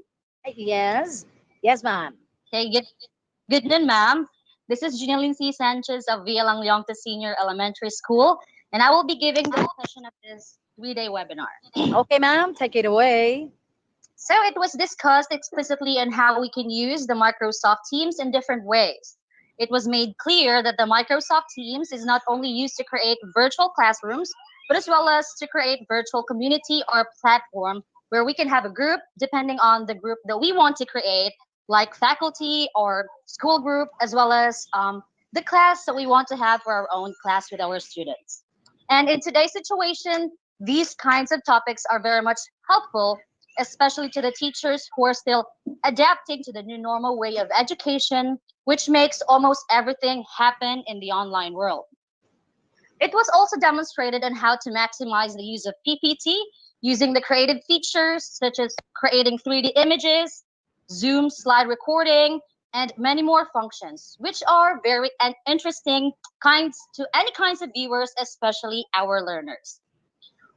Yes. Yes, ma'am. Okay, good noon, ma'am. This is Janelle C. Sanchez of VL Leongta Senior Elementary School, and I will be giving the session of this 3-day webinar. Okay, ma'am, take it away. So it was discussed explicitly on how we can use the Microsoft Teams in different ways. It was made clear that the Microsoft Teams is not only used to create virtual classrooms, but as well as to create virtual community or platform where we can have a group depending on the group that we want to create, like faculty or school group, as well as the class that we want to have for our own class with our students. And in today's situation, these kinds of topics are very much helpful, especially to the teachers who are still adapting to the new normal way of education, which makes almost everything happen in the online world. It was also demonstrated on how to maximize the use of PPT using the creative features such as creating 3D images, Zoom slide recording, and many more functions, which are very interesting to any kinds of viewers, especially our learners.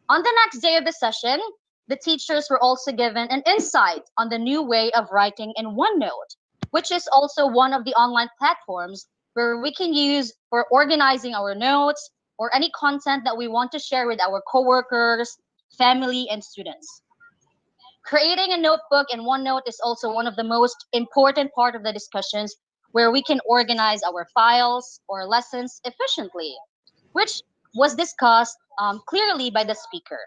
On the next day of the session, the teachers were also given an insight on the new way of writing in OneNote, which is also one of the online platforms where we can use for organizing our notes or any content that we want to share with our coworkers, family, and students. Creating a notebook in OneNote is also one of the most important part of the discussions where we can organize our files or lessons efficiently, which was discussed clearly by the speaker.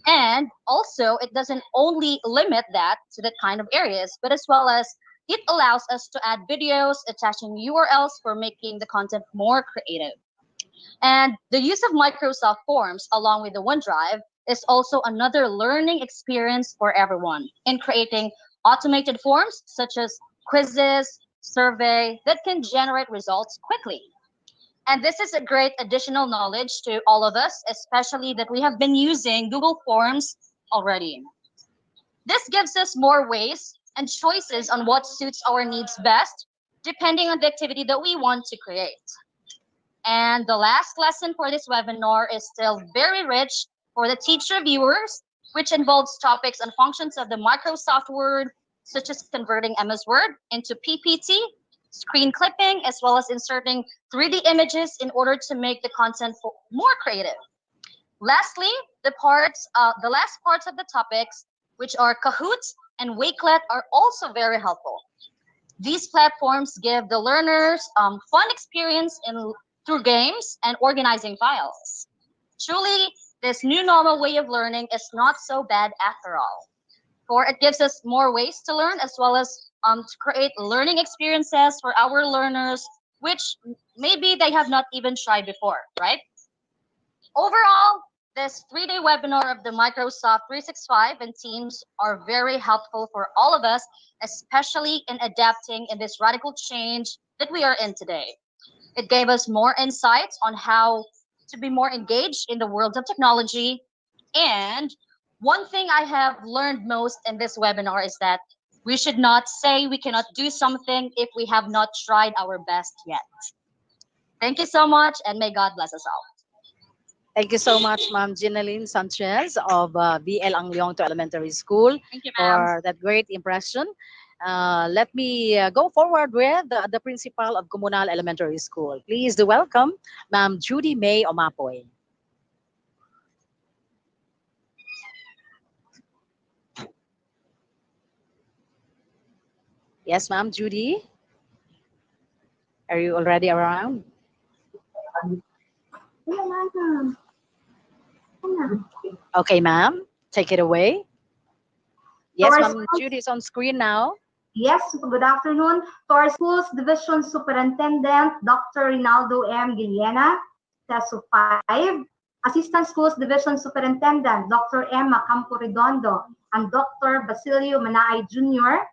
And also, it doesn't only limit that to that kind of areas, but as well as it allows us to add videos, attaching URLs for making the content more creative. And the use of Microsoft Forms along with the OneDrive is also another learning experience for everyone in creating automated forms such as quizzes, survey that can generate results quickly. And this is a great additional knowledge to all of us, especially that we have been using Google Forms already. This gives us more ways and choices on what suits our needs best, depending on the activity that we want to create. And the last lesson for this webinar is still very rich for the teacher viewers, which involves topics and functions of the Microsoft Word, such as converting MS Word into PPT, screen clipping, as well as inserting 3D images in order to make the content more creative. Lastly, the last parts of the topics, which are Kahoot and Wakelet, are also very helpful. These platforms give the learners fun experience through games and organizing files. Truly, this new normal way of learning is not so bad after all, for it gives us more ways to learn as well as to create learning experiences for our learners, which maybe they have not even tried before, right? Overall, this 3-day webinar of the Microsoft 365 and Teams are very helpful for all of us, especially in adapting in this radical change that we are in today. It gave us more insights on how to be more engaged in the world of technology. And one thing I have learned most in this webinar is that we should not say we cannot do something if we have not tried our best yet. Thank you so much, and may God bless us all. Thank you so much, Ma'am Ginaline Sanchez of VL Leongta Elementary School. Thank you, ma'am. For that great impression. Let me go forward with the principal of Comunal Elementary School. Please do welcome Ma'am Judy May Omapoy. Yes, Ma'am Judy. Are you already around? Okay, ma'am. Take it away. Yes, Our Ma'am schools- Judy is on screen now. Yes, good afternoon. To our school's Division Superintendent, Dr. Rinaldo M. Guiliena, TESO 5, Assistant Schools Division Superintendent, Dr. Emma Campo Redondo, and Dr. Basilio Manaay Jr.,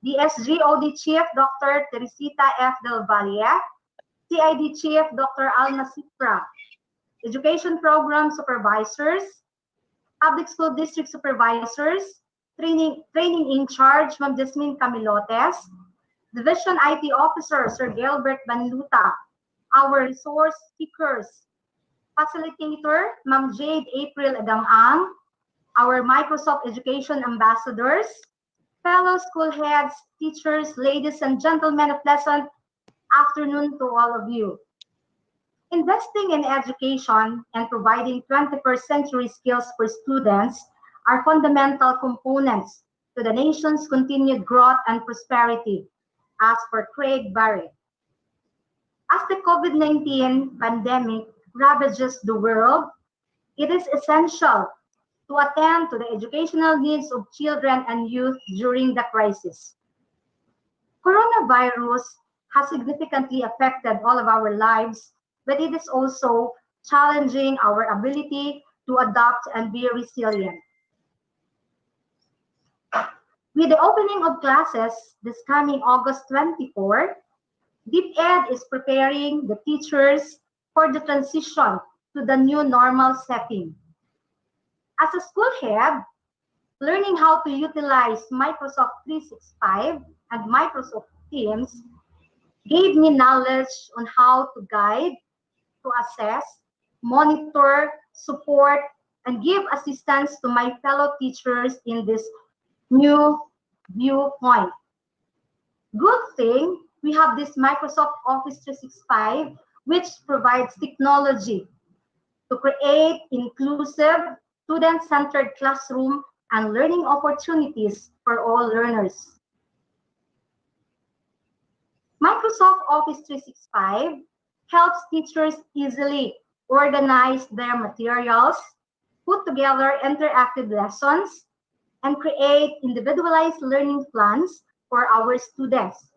DSGOD Chief, Dr. Teresita F. Del Valle, CID Chief, Dr. Alma Cifra, Education Program Supervisors, Public School District Supervisors, Training in Charge, Ma'am Jasmine Camilotes, Division IT Officer, Sir Gilbert Banluta, our resource speakers, facilitator, Ma'am Jade April Adamang, our Microsoft Education Ambassadors, fellow school heads, teachers, ladies and gentlemen, a pleasant afternoon to all of you. Investing in education and providing 21st century skills for students are fundamental components to the nation's continued growth and prosperity, as per Craig Barrett. As the COVID-19 pandemic ravages the world, it is essential to attend to the educational needs of children and youth during the crisis. Coronavirus has significantly affected all of our lives, but it is also challenging our ability to adapt and be resilient. With the opening of classes this coming August 24, DepEd is preparing the teachers for the transition to the new normal setting. As a school head, learning how to utilize Microsoft 365 and Microsoft Teams gave me knowledge on how to guide, to assess, monitor, support, and give assistance to my fellow teachers in this new viewpoint. Good thing we have this Microsoft Office 365, which provides technology to create inclusive, student-centered classroom and learning opportunities for all learners. Microsoft Office 365 helps teachers easily organize their materials, put together interactive lessons, and create individualized learning plans for our students.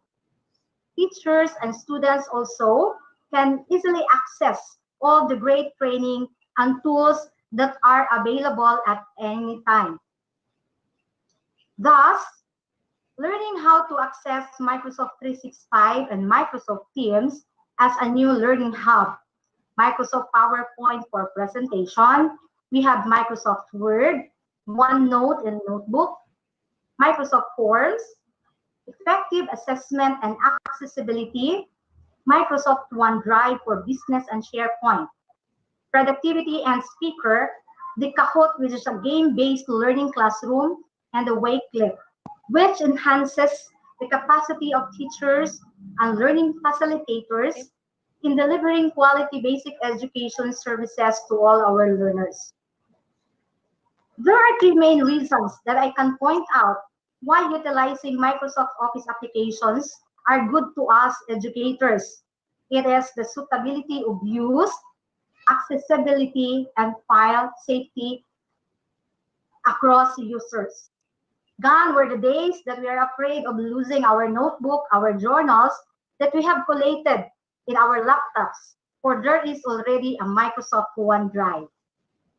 Teachers and students also can easily access all the great training and tools that are available at any time. Thus, learning how to access Microsoft 365 and Microsoft Teams as a new learning hub. Microsoft PowerPoint for presentation. We have Microsoft Word, OneNote and Notebook, Microsoft Forms, effective assessment and accessibility, Microsoft OneDrive for business and SharePoint, productivity and speaker, the Kahoot, which is a game-based learning classroom, and the Wakelet, which enhances the capacity of teachers and learning facilitators in delivering quality basic education services to all our learners. There are three main reasons that I can point out why utilizing Microsoft Office applications are good to us educators. It is the suitability of use, accessibility, and file safety across users. Gone were the days that we are afraid of losing our notebook, our journals that we have collated in our laptops, for there is already a Microsoft OneDrive,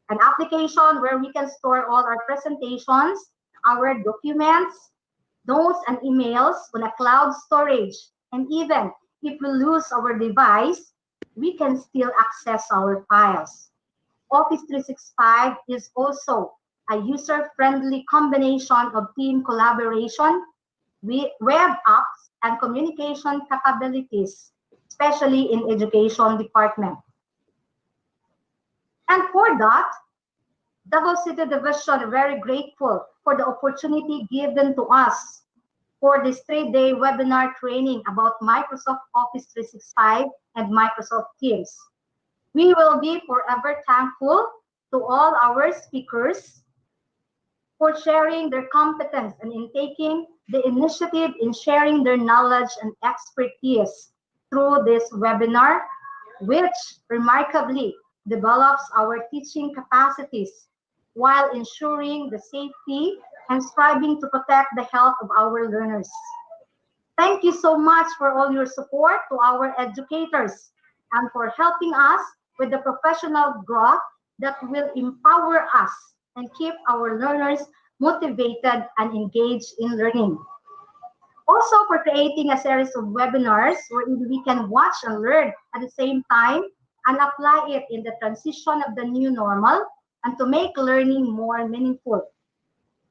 an application where we can store all our presentations, our documents, notes, and emails on a cloud storage. And even if we lose our device, we can still access our files. Office 365 is also a user-friendly combination of team collaboration, web apps, and communication capabilities, especially in education department. And for that, Davao City Division very grateful for the opportunity given to us for this 3-day webinar training about Microsoft Office 365 and Microsoft Teams. We will be forever thankful to all our speakers for sharing their competence and in taking the initiative in sharing their knowledge and expertise through this webinar, which remarkably develops our teaching capacities while ensuring the safety and striving to protect the health of our learners. Thank you so much for all your support to our educators and for helping us with the professional growth that will empower us and keep our learners motivated and engaged in learning. Also for creating a series of webinars where we can watch and learn at the same time and apply it in the transition of the new normal and to make learning more meaningful.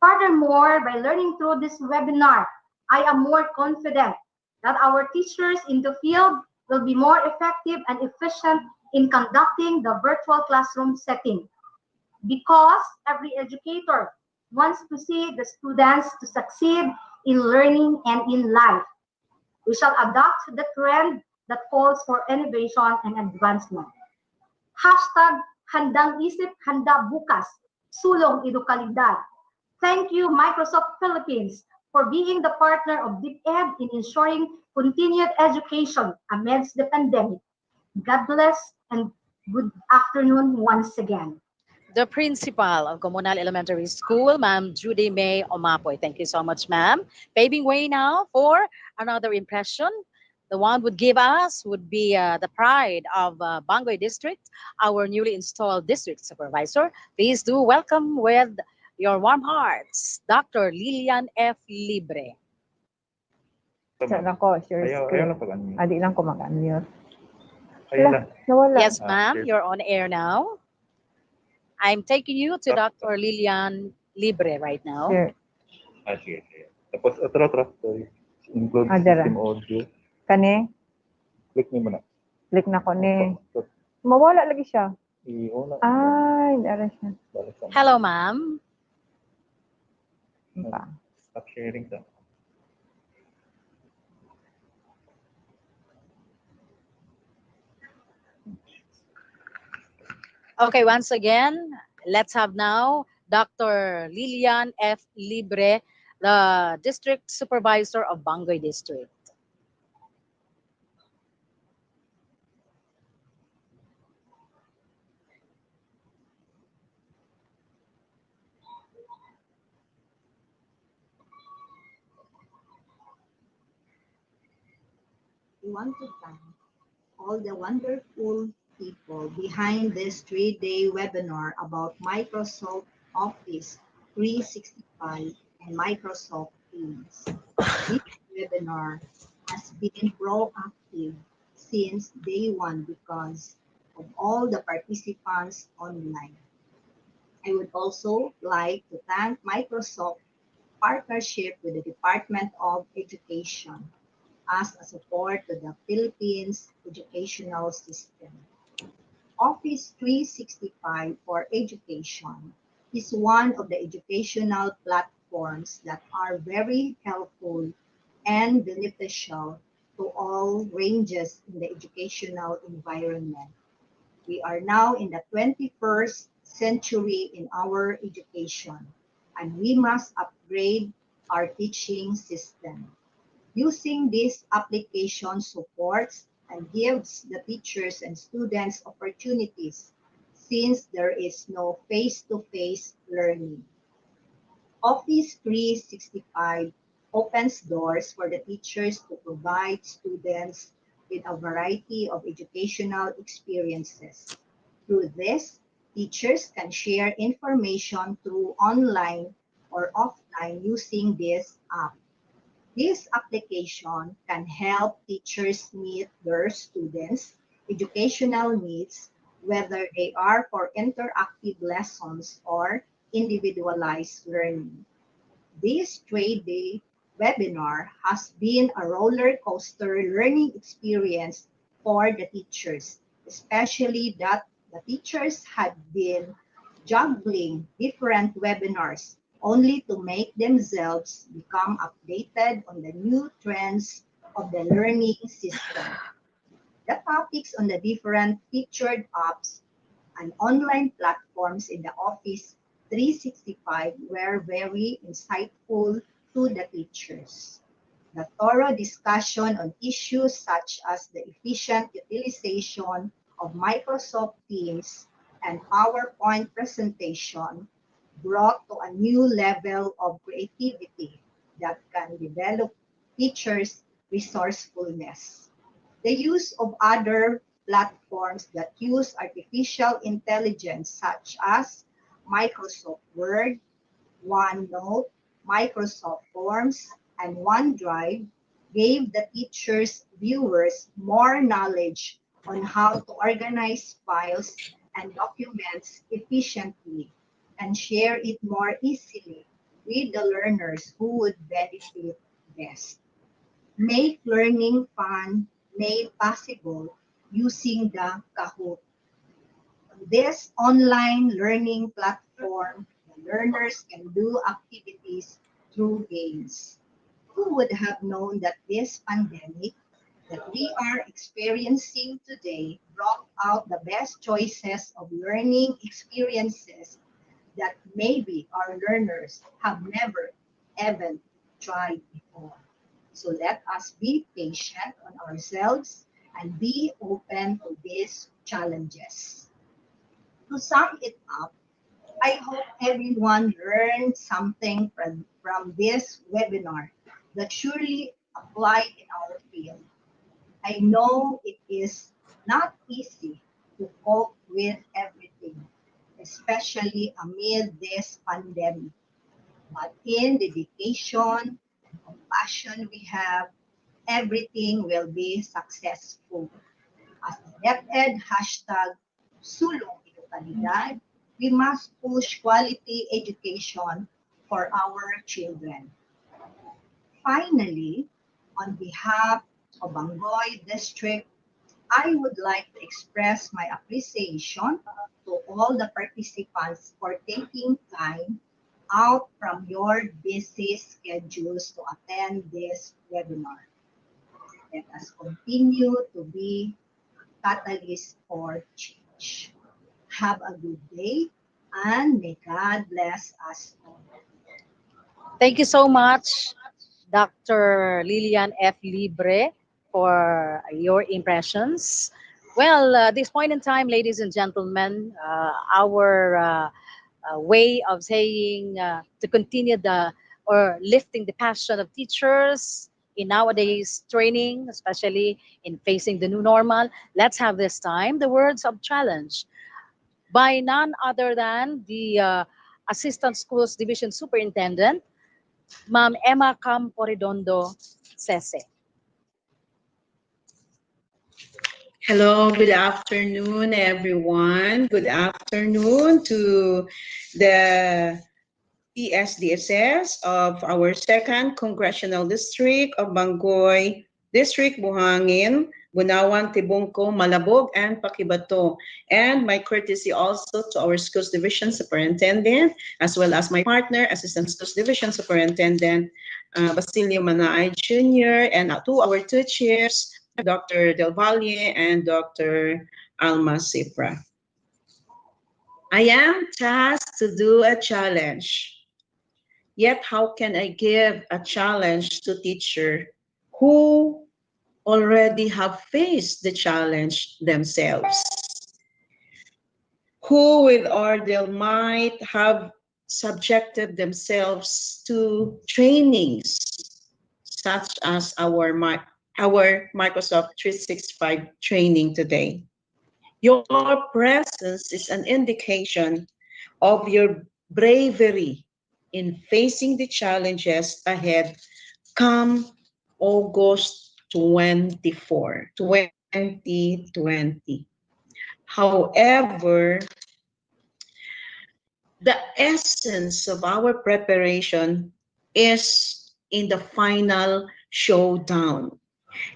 Furthermore, by learning through this webinar, I am more confident that our teachers in the field will be more effective and efficient in conducting the virtual classroom setting. Because every educator wants to see the students to succeed in learning and in life. We shall adopt the trend that calls for innovation and advancement. Hashtag handang isip, handa bukas, sulong edukalidad. Thank you, Microsoft Philippines, for being the partner of DepEd in ensuring continued education amidst the pandemic. God bless and good afternoon once again. The principal of Comunal Elementary School, Ma'am Judy May Omapoy. Thank you so much, ma'am. Paving way now for another impression. The one would give us would be the pride of Bangoy District, our newly installed district supervisor. Please do welcome with your warm hearts, Dr. Lilian F. Libre. Saan ako? Share screen. lang pag-unmute. Adi lang ko mag-unmute. Ayun lang. Nawala. Yes, ma'am, you're on air now. I'm taking you to Dr. Lilian Libre right now. Share. Sige. Tapos, atro. Include Dara. system audio. Kani? Click niyo muna. Click na ko ni. Mawala lagi siya. I-on na. Ay, dara siya. Hello, ma'am. Stop sharing sa. Okay, once again, let's have now Dr. Lilian F. Libre, the District Supervisor of Bangoy District. We want to thank all the wonderful people behind this 3-day webinar about Microsoft Office 365 and Microsoft Teams. This webinar has been proactive since day one because of all the participants online. I would also like to thank Microsoft partnership with the Department of Education as a support to the Philippines educational system. Office 365 for Education is one of the educational platforms that are very helpful and beneficial to all ranges in the educational environment. We are now in the 21st century in our education, and we must upgrade our teaching system. Using this application supports and gives the teachers and students opportunities since there is no face-to-face learning. Office 365 opens doors for the teachers to provide students with a variety of educational experiences. Through this, teachers can share information through online or offline using this app. This application can help teachers meet their students' educational needs, whether they are for interactive lessons or individualized learning. This 3-day webinar has been a roller coaster learning experience for the teachers, especially that the teachers had been juggling different webinars only to make themselves become updated on the new trends of the learning system. The topics on the different featured apps and online platforms in the Office 365 were very insightful to the teachers. The thorough discussion on issues such as the efficient utilization of Microsoft Teams and PowerPoint presentation brought to a new level of creativity that can develop teachers' resourcefulness. The use of other platforms that use artificial intelligence such as Microsoft Word, OneNote, Microsoft Forms, and OneDrive gave the teachers' viewers more knowledge on how to organize files and documents efficiently and share it more easily with the learners who would benefit best. Make learning fun made possible using the Kahoot. This online learning platform, the learners can do activities through games. Who would have known that this pandemic that we are experiencing today brought out the best choices of learning experiences that maybe our learners have never even tried before. So let us be patient on ourselves and be open to these challenges. To sum it up, I hope everyone learned something from this webinar that surely apply in our field. I know it is not easy to cope with everything, especially amid this pandemic. But in dedication and compassion we have, everything will be successful. As the DepEd hashtag sulong edukalidad, we must push quality education for our children. Finally, on behalf of Bangoy District, I would like to express my appreciation to all the participants for taking time out from your busy schedules to attend this webinar. Let us continue to be catalyst for change. Have a good day and may God bless us all. Thank you so much, Dr. Lilian F. Libre, for your impressions. Well, this point in time, ladies and gentlemen, our way of saying to continue the or lifting the passion of teachers in nowadays training, especially in facing the new normal. Let's have this time the words of challenge by none other than the Assistant Schools Division Superintendent, Ma'am Emma Camporidondo Sese. Hello, good afternoon, everyone. Good afternoon to the ESDSS of our second congressional district of Bangoy District, Buhangin, Bunawan, Tibungco, Malabog, and Pakibato. And my courtesy also to our Schools Division Superintendent, as well as my partner, Assistant Schools Division Superintendent, Basilio Manaay Jr., and to our two chairs, Dr. Del Valle and Dr. Alma Sifra. I am tasked to do a challenge. Yet how can I give a challenge to teacher who already have faced the challenge themselves? Who with or they might have subjected themselves to trainings such as our Microsoft 365 training today. Your presence is an indication of your bravery in facing the challenges ahead come August 24, 2020. However, the essence of our preparation is in the final showdown,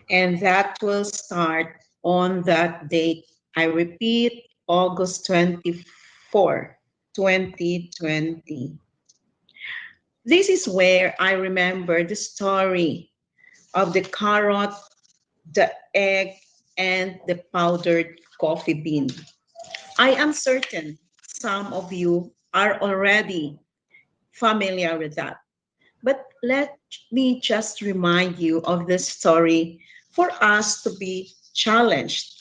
and that will start on that date. I repeat, August 24, 2020. This is where I remember the story of the carrot, the egg, and the powdered coffee bean. I am certain some of you are already familiar with that. But let me just remind you of this story for us to be challenged.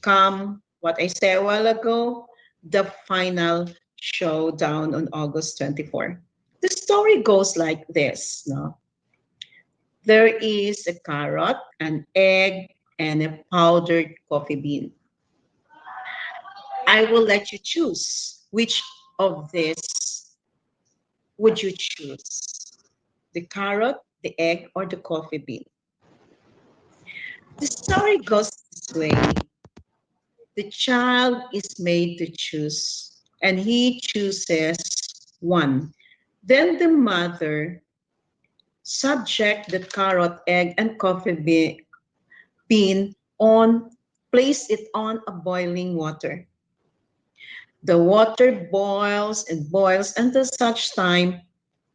Come, what I said a while ago, the final showdown on August 24. The story goes like this, no? There is a carrot, an egg, and a powdered coffee bean. I will let you choose which of this would you choose? The carrot, the egg, or the coffee bean? The story goes this way. the child is made to choose, and he chooses one. Then the mother subject the carrot, egg, and bean on, place it on a boiling water. The water boils and boils until such time,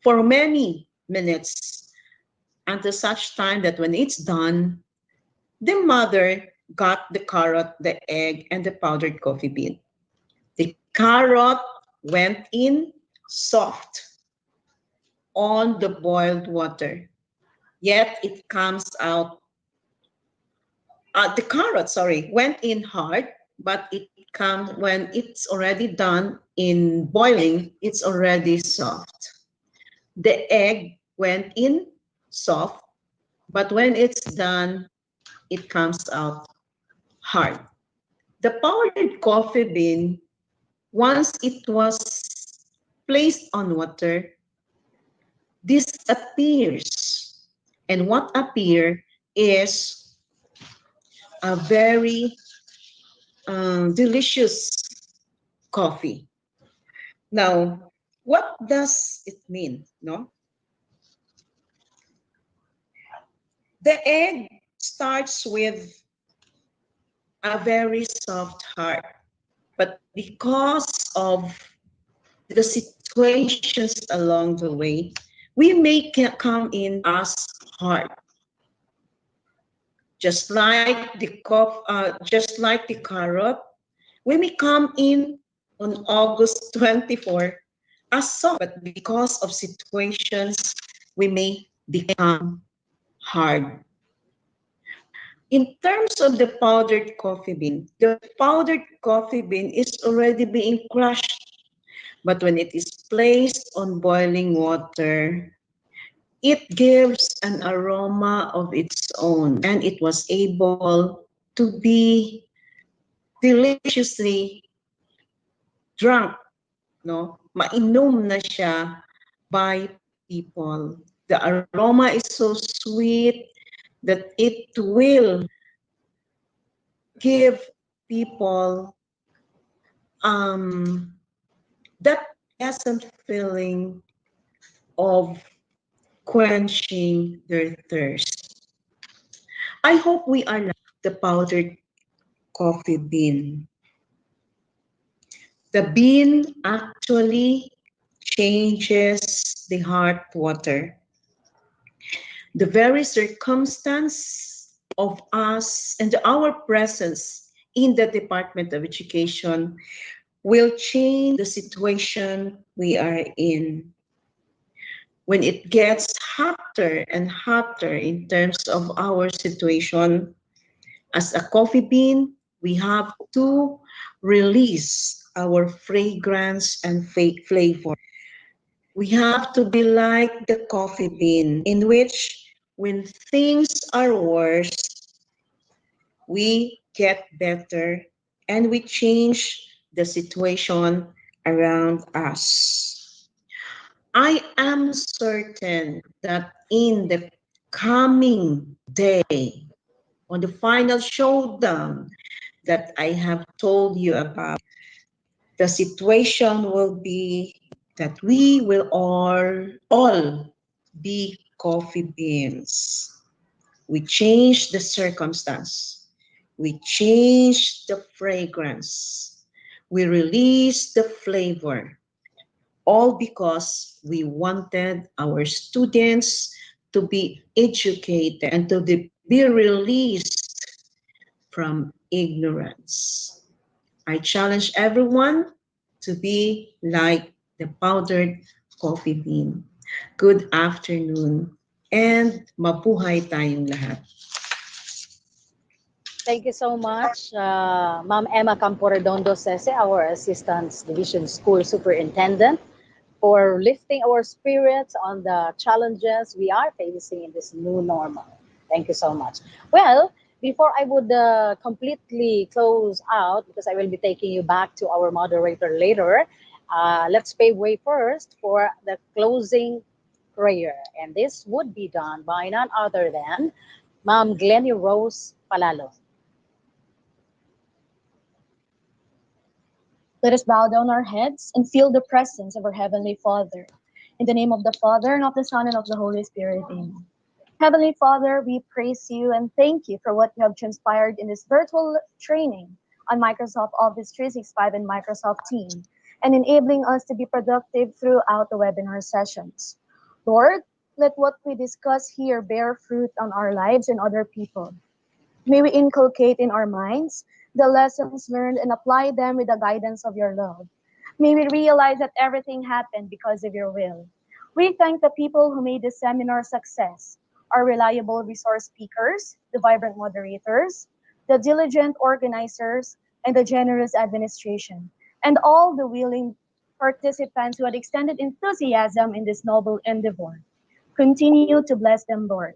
for many minutes, until such time that when it's done, the mother got the carrot, the egg, and the powdered coffee bean. The carrot went in soft on the boiled water, yet it comes out. The carrot, sorry, went in hard, but it comes when it's already done in boiling, it's already soft. The egg went in soft, but when it's done, it comes out hard. The powdered coffee bean, once it was placed on water, disappears. And what appear is a very delicious coffee. Now, what does it mean? No, the egg starts with a very soft heart, but because of the situations along the way, we may come in as hard, just like the carrot. We may come in on August 24 as soft, but because of situations, we may become hard. In terms of the powdered coffee bean, the powdered coffee bean is already being crushed, but when it is placed on boiling water, it gives an aroma of its own, and it was able to be deliciously drunk, no? Mainom na siya by people. The aroma is so sweet that it will give people that pleasant feeling of quenching their thirst. I hope we are like the powdered coffee bean. The bean actually changes the heart water. The very circumstance of us and our presence in the Department of Education will change the situation we are in. When it gets hotter and hotter in terms of our situation, as a coffee bean, we have to release our fragrance and flavor. We have to be like the coffee bean, in which when things are worse, we get better and we change the situation around us. I am certain that in the coming day, on the final showdown that I have told you about, the situation will be that we will all be coffee beans. We change the circumstance. We change the fragrance. We release the flavor. All because we wanted our students to be educated and to be released from ignorance. I challenge everyone to be like the powdered coffee bean. Good afternoon and mabuhay tayong lahat. Thank you so much, Ma'am Emma Camporedondo Sese, our Assistant Division School Superintendent, for lifting our spirits on the challenges we are facing in this new normal. Thank you so much. Well, before I would completely close out, because I will be taking you back to our moderator later, let's pave way first for the closing prayer. And this would be done by none other than Ma'am Glenny Rose Palalo. Let us bow down our heads and feel the presence of our Heavenly Father. In the name of the Father, and of the Son, and of the Holy Spirit. Amen. Heavenly Father, we praise you and thank you for what you have transpired in this virtual training on Microsoft Office 365 and Microsoft Teams, and enabling us to be productive throughout the webinar sessions. Lord, let what we discuss here bear fruit on our lives and other people. May we inculcate in our minds the lessons learned and apply them with the guidance of your love. May we realize that everything happened because of your will. We thank the people who made this seminar success, our reliable resource speakers, the vibrant moderators, the diligent organizers, and the generous administration, and all the willing participants who had extended enthusiasm in this noble endeavor. Continue to bless them, Lord.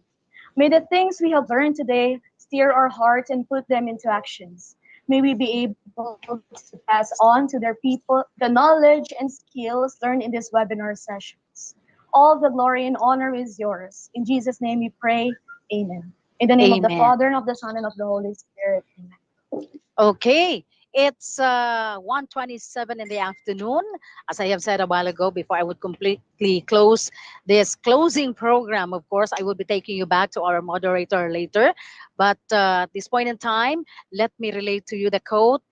May the things we have learned today steer our hearts and put them into actions. May we be able to pass on to their people the knowledge and skills learned in this webinar sessions. All the glory and honor is yours. In Jesus' name we pray, amen. In the name of the Amen. Father, and of the Son, and of the Holy Spirit, amen. Okay, it's 1:27 in the afternoon. As I have said a while ago, before I would completely close this closing program, of course, I will be taking you back to our moderator later. But at this point in time, let me relate to you the quote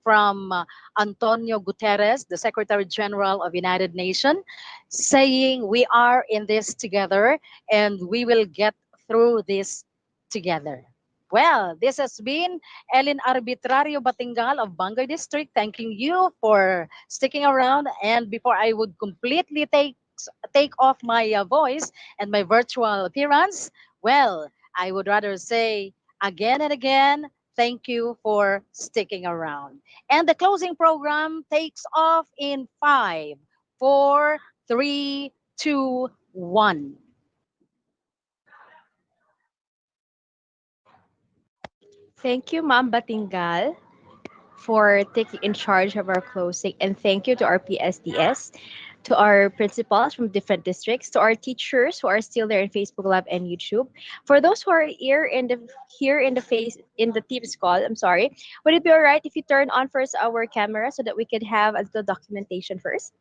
from Antonio Guterres, the Secretary General of United Nations, saying, "We are in this together and we will get through this together." Well, this has been Ellen Arbitrario Batingal of Bangay District, thanking you for sticking around. And before I would completely take off my voice and my virtual appearance, well, I would rather say again and again, thank you for sticking around. And the closing program takes off in 5, 4, 3, 2, 1. Thank you, Ma'am Batingal, for taking in charge of our closing. And thank you to our PSDS, to our principals from different districts, to our teachers who are still there in Facebook Live and YouTube. For those who are here in the Teams call, I'm sorry. Would it be all right if you turn on first our camera so that we could have the documentation first?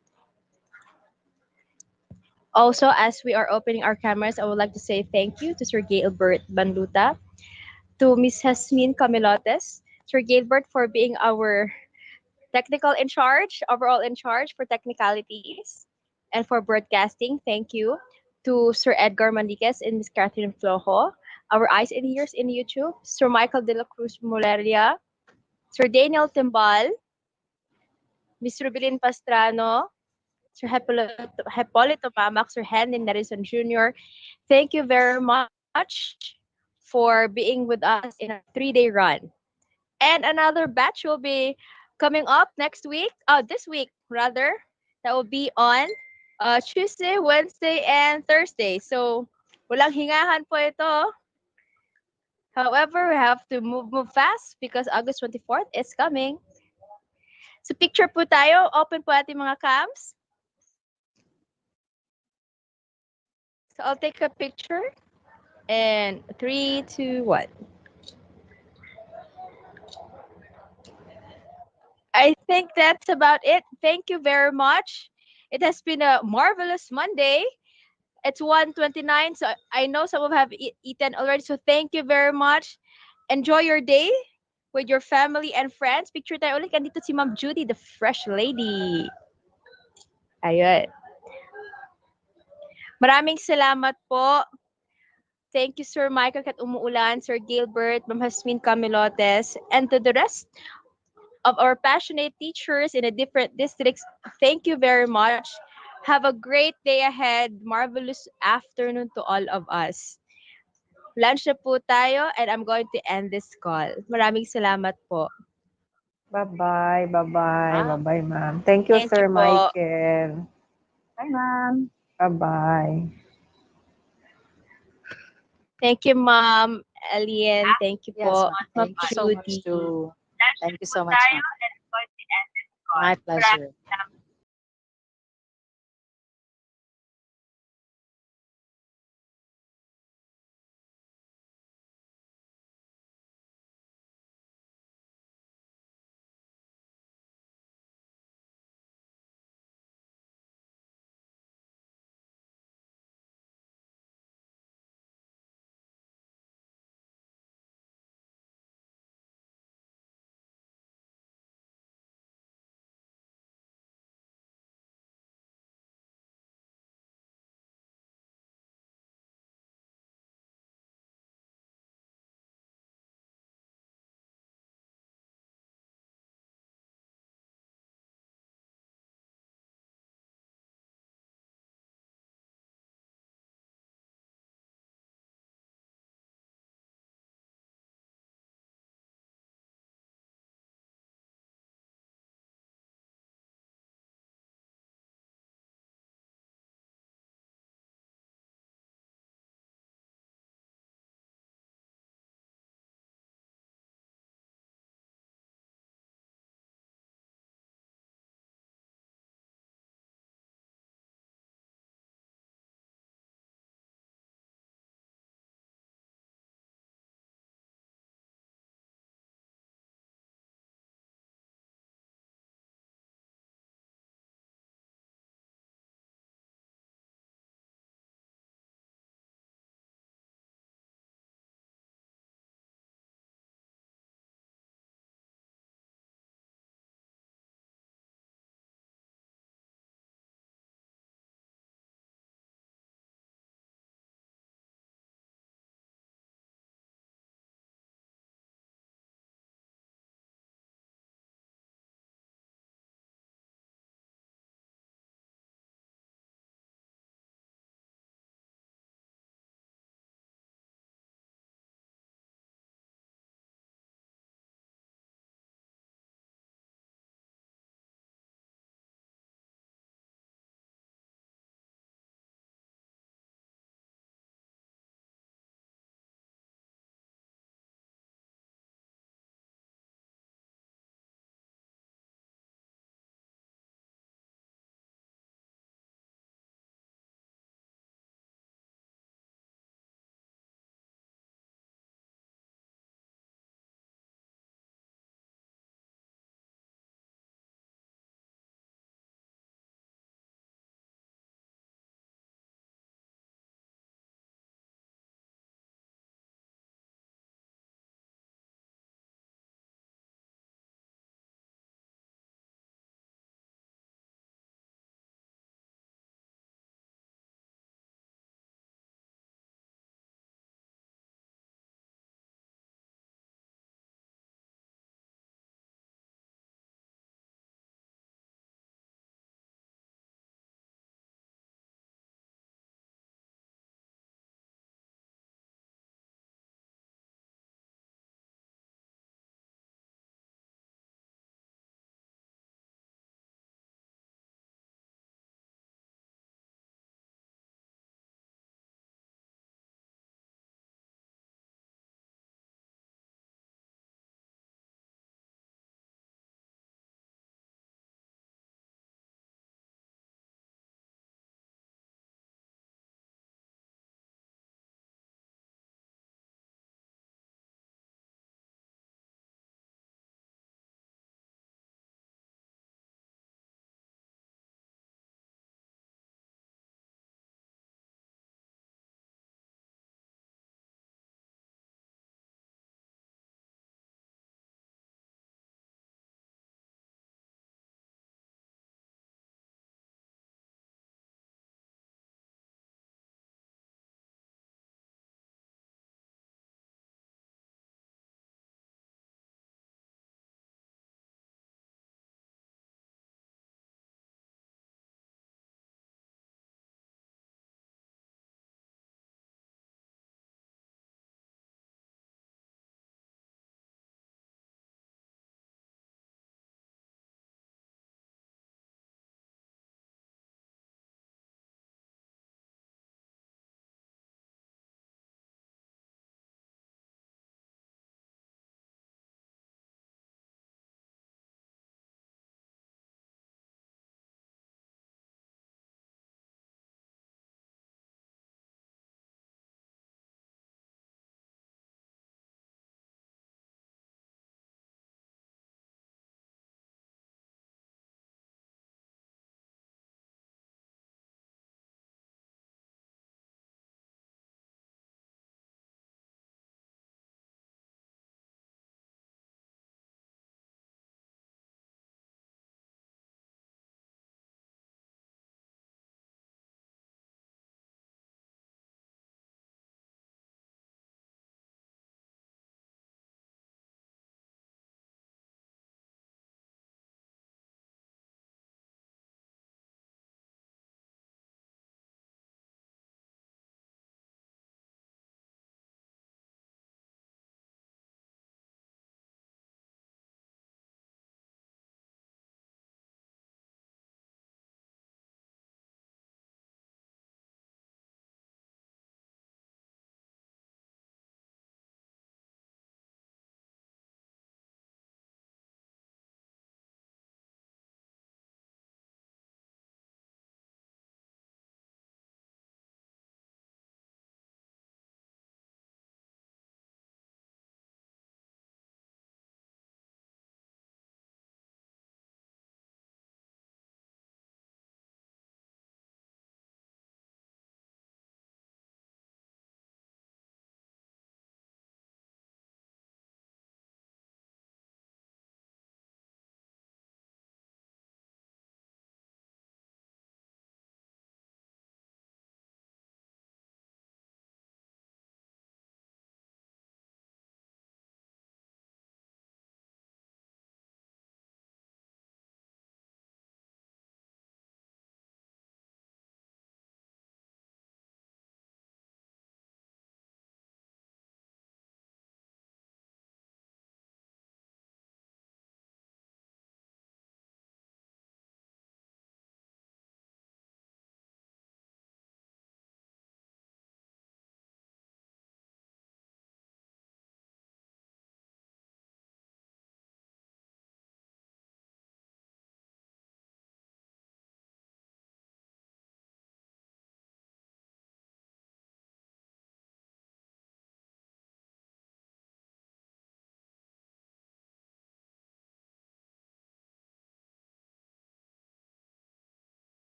Also, as we are opening our cameras, I would like to say thank you to Sir Gilbert Banluta, to Ms. Jasmine Camilotes, Sir Gilbert for being our technical in charge, overall in charge for technicalities and for broadcasting. Thank you to Sir Edgar Mandiquez and Ms. Catherine Flojo, our eyes and ears in YouTube, Sir Michael de la Cruz Muleria, Sir Daniel Timbal, Ms. Rubilin Pastrano, Sir Hepolito Mamak, Sir Henry Narison Jr. Thank you very much for being with us in our 3-day run. And another batch will be coming up next week, this week rather. That will be on Tuesday, Wednesday, and Thursday. So, walang hingahan po ito. However, we have to move fast because August 24th is coming. So, picture po tayo. Open po ating mga cams. So, I'll take a picture. And 3, 2, 1. I think that's about it. Thank you very much. It has been a marvelous Monday. It's 1:29, so I know some of have eaten already. So thank you very much. Enjoy your day with your family and friends. Picture tayo ulit. Andito si Ma'am Judy, the fresh lady. Ayun. Maraming salamat po. Thank you, Sir Michael Kat Umuulan, Sir Gilbert, Ma'am Jasmine Camilotes, and to the rest of our passionate teachers in the different districts. Thank you very much. Have a great day ahead. Marvelous afternoon to all of us. Lunch na po tayo and I'm going to end this call. Maraming salamat po. Bye-bye, bye-bye, bye-bye, ma'am. Thank you, Thank Sir you po. Michael. Bye, ma'am. Bye-bye. Thank you, Ma'am Alien. Thank you Yes, po. ma'am. Thank you so much Judy. too. Thank you so much, ma'am. My pleasure.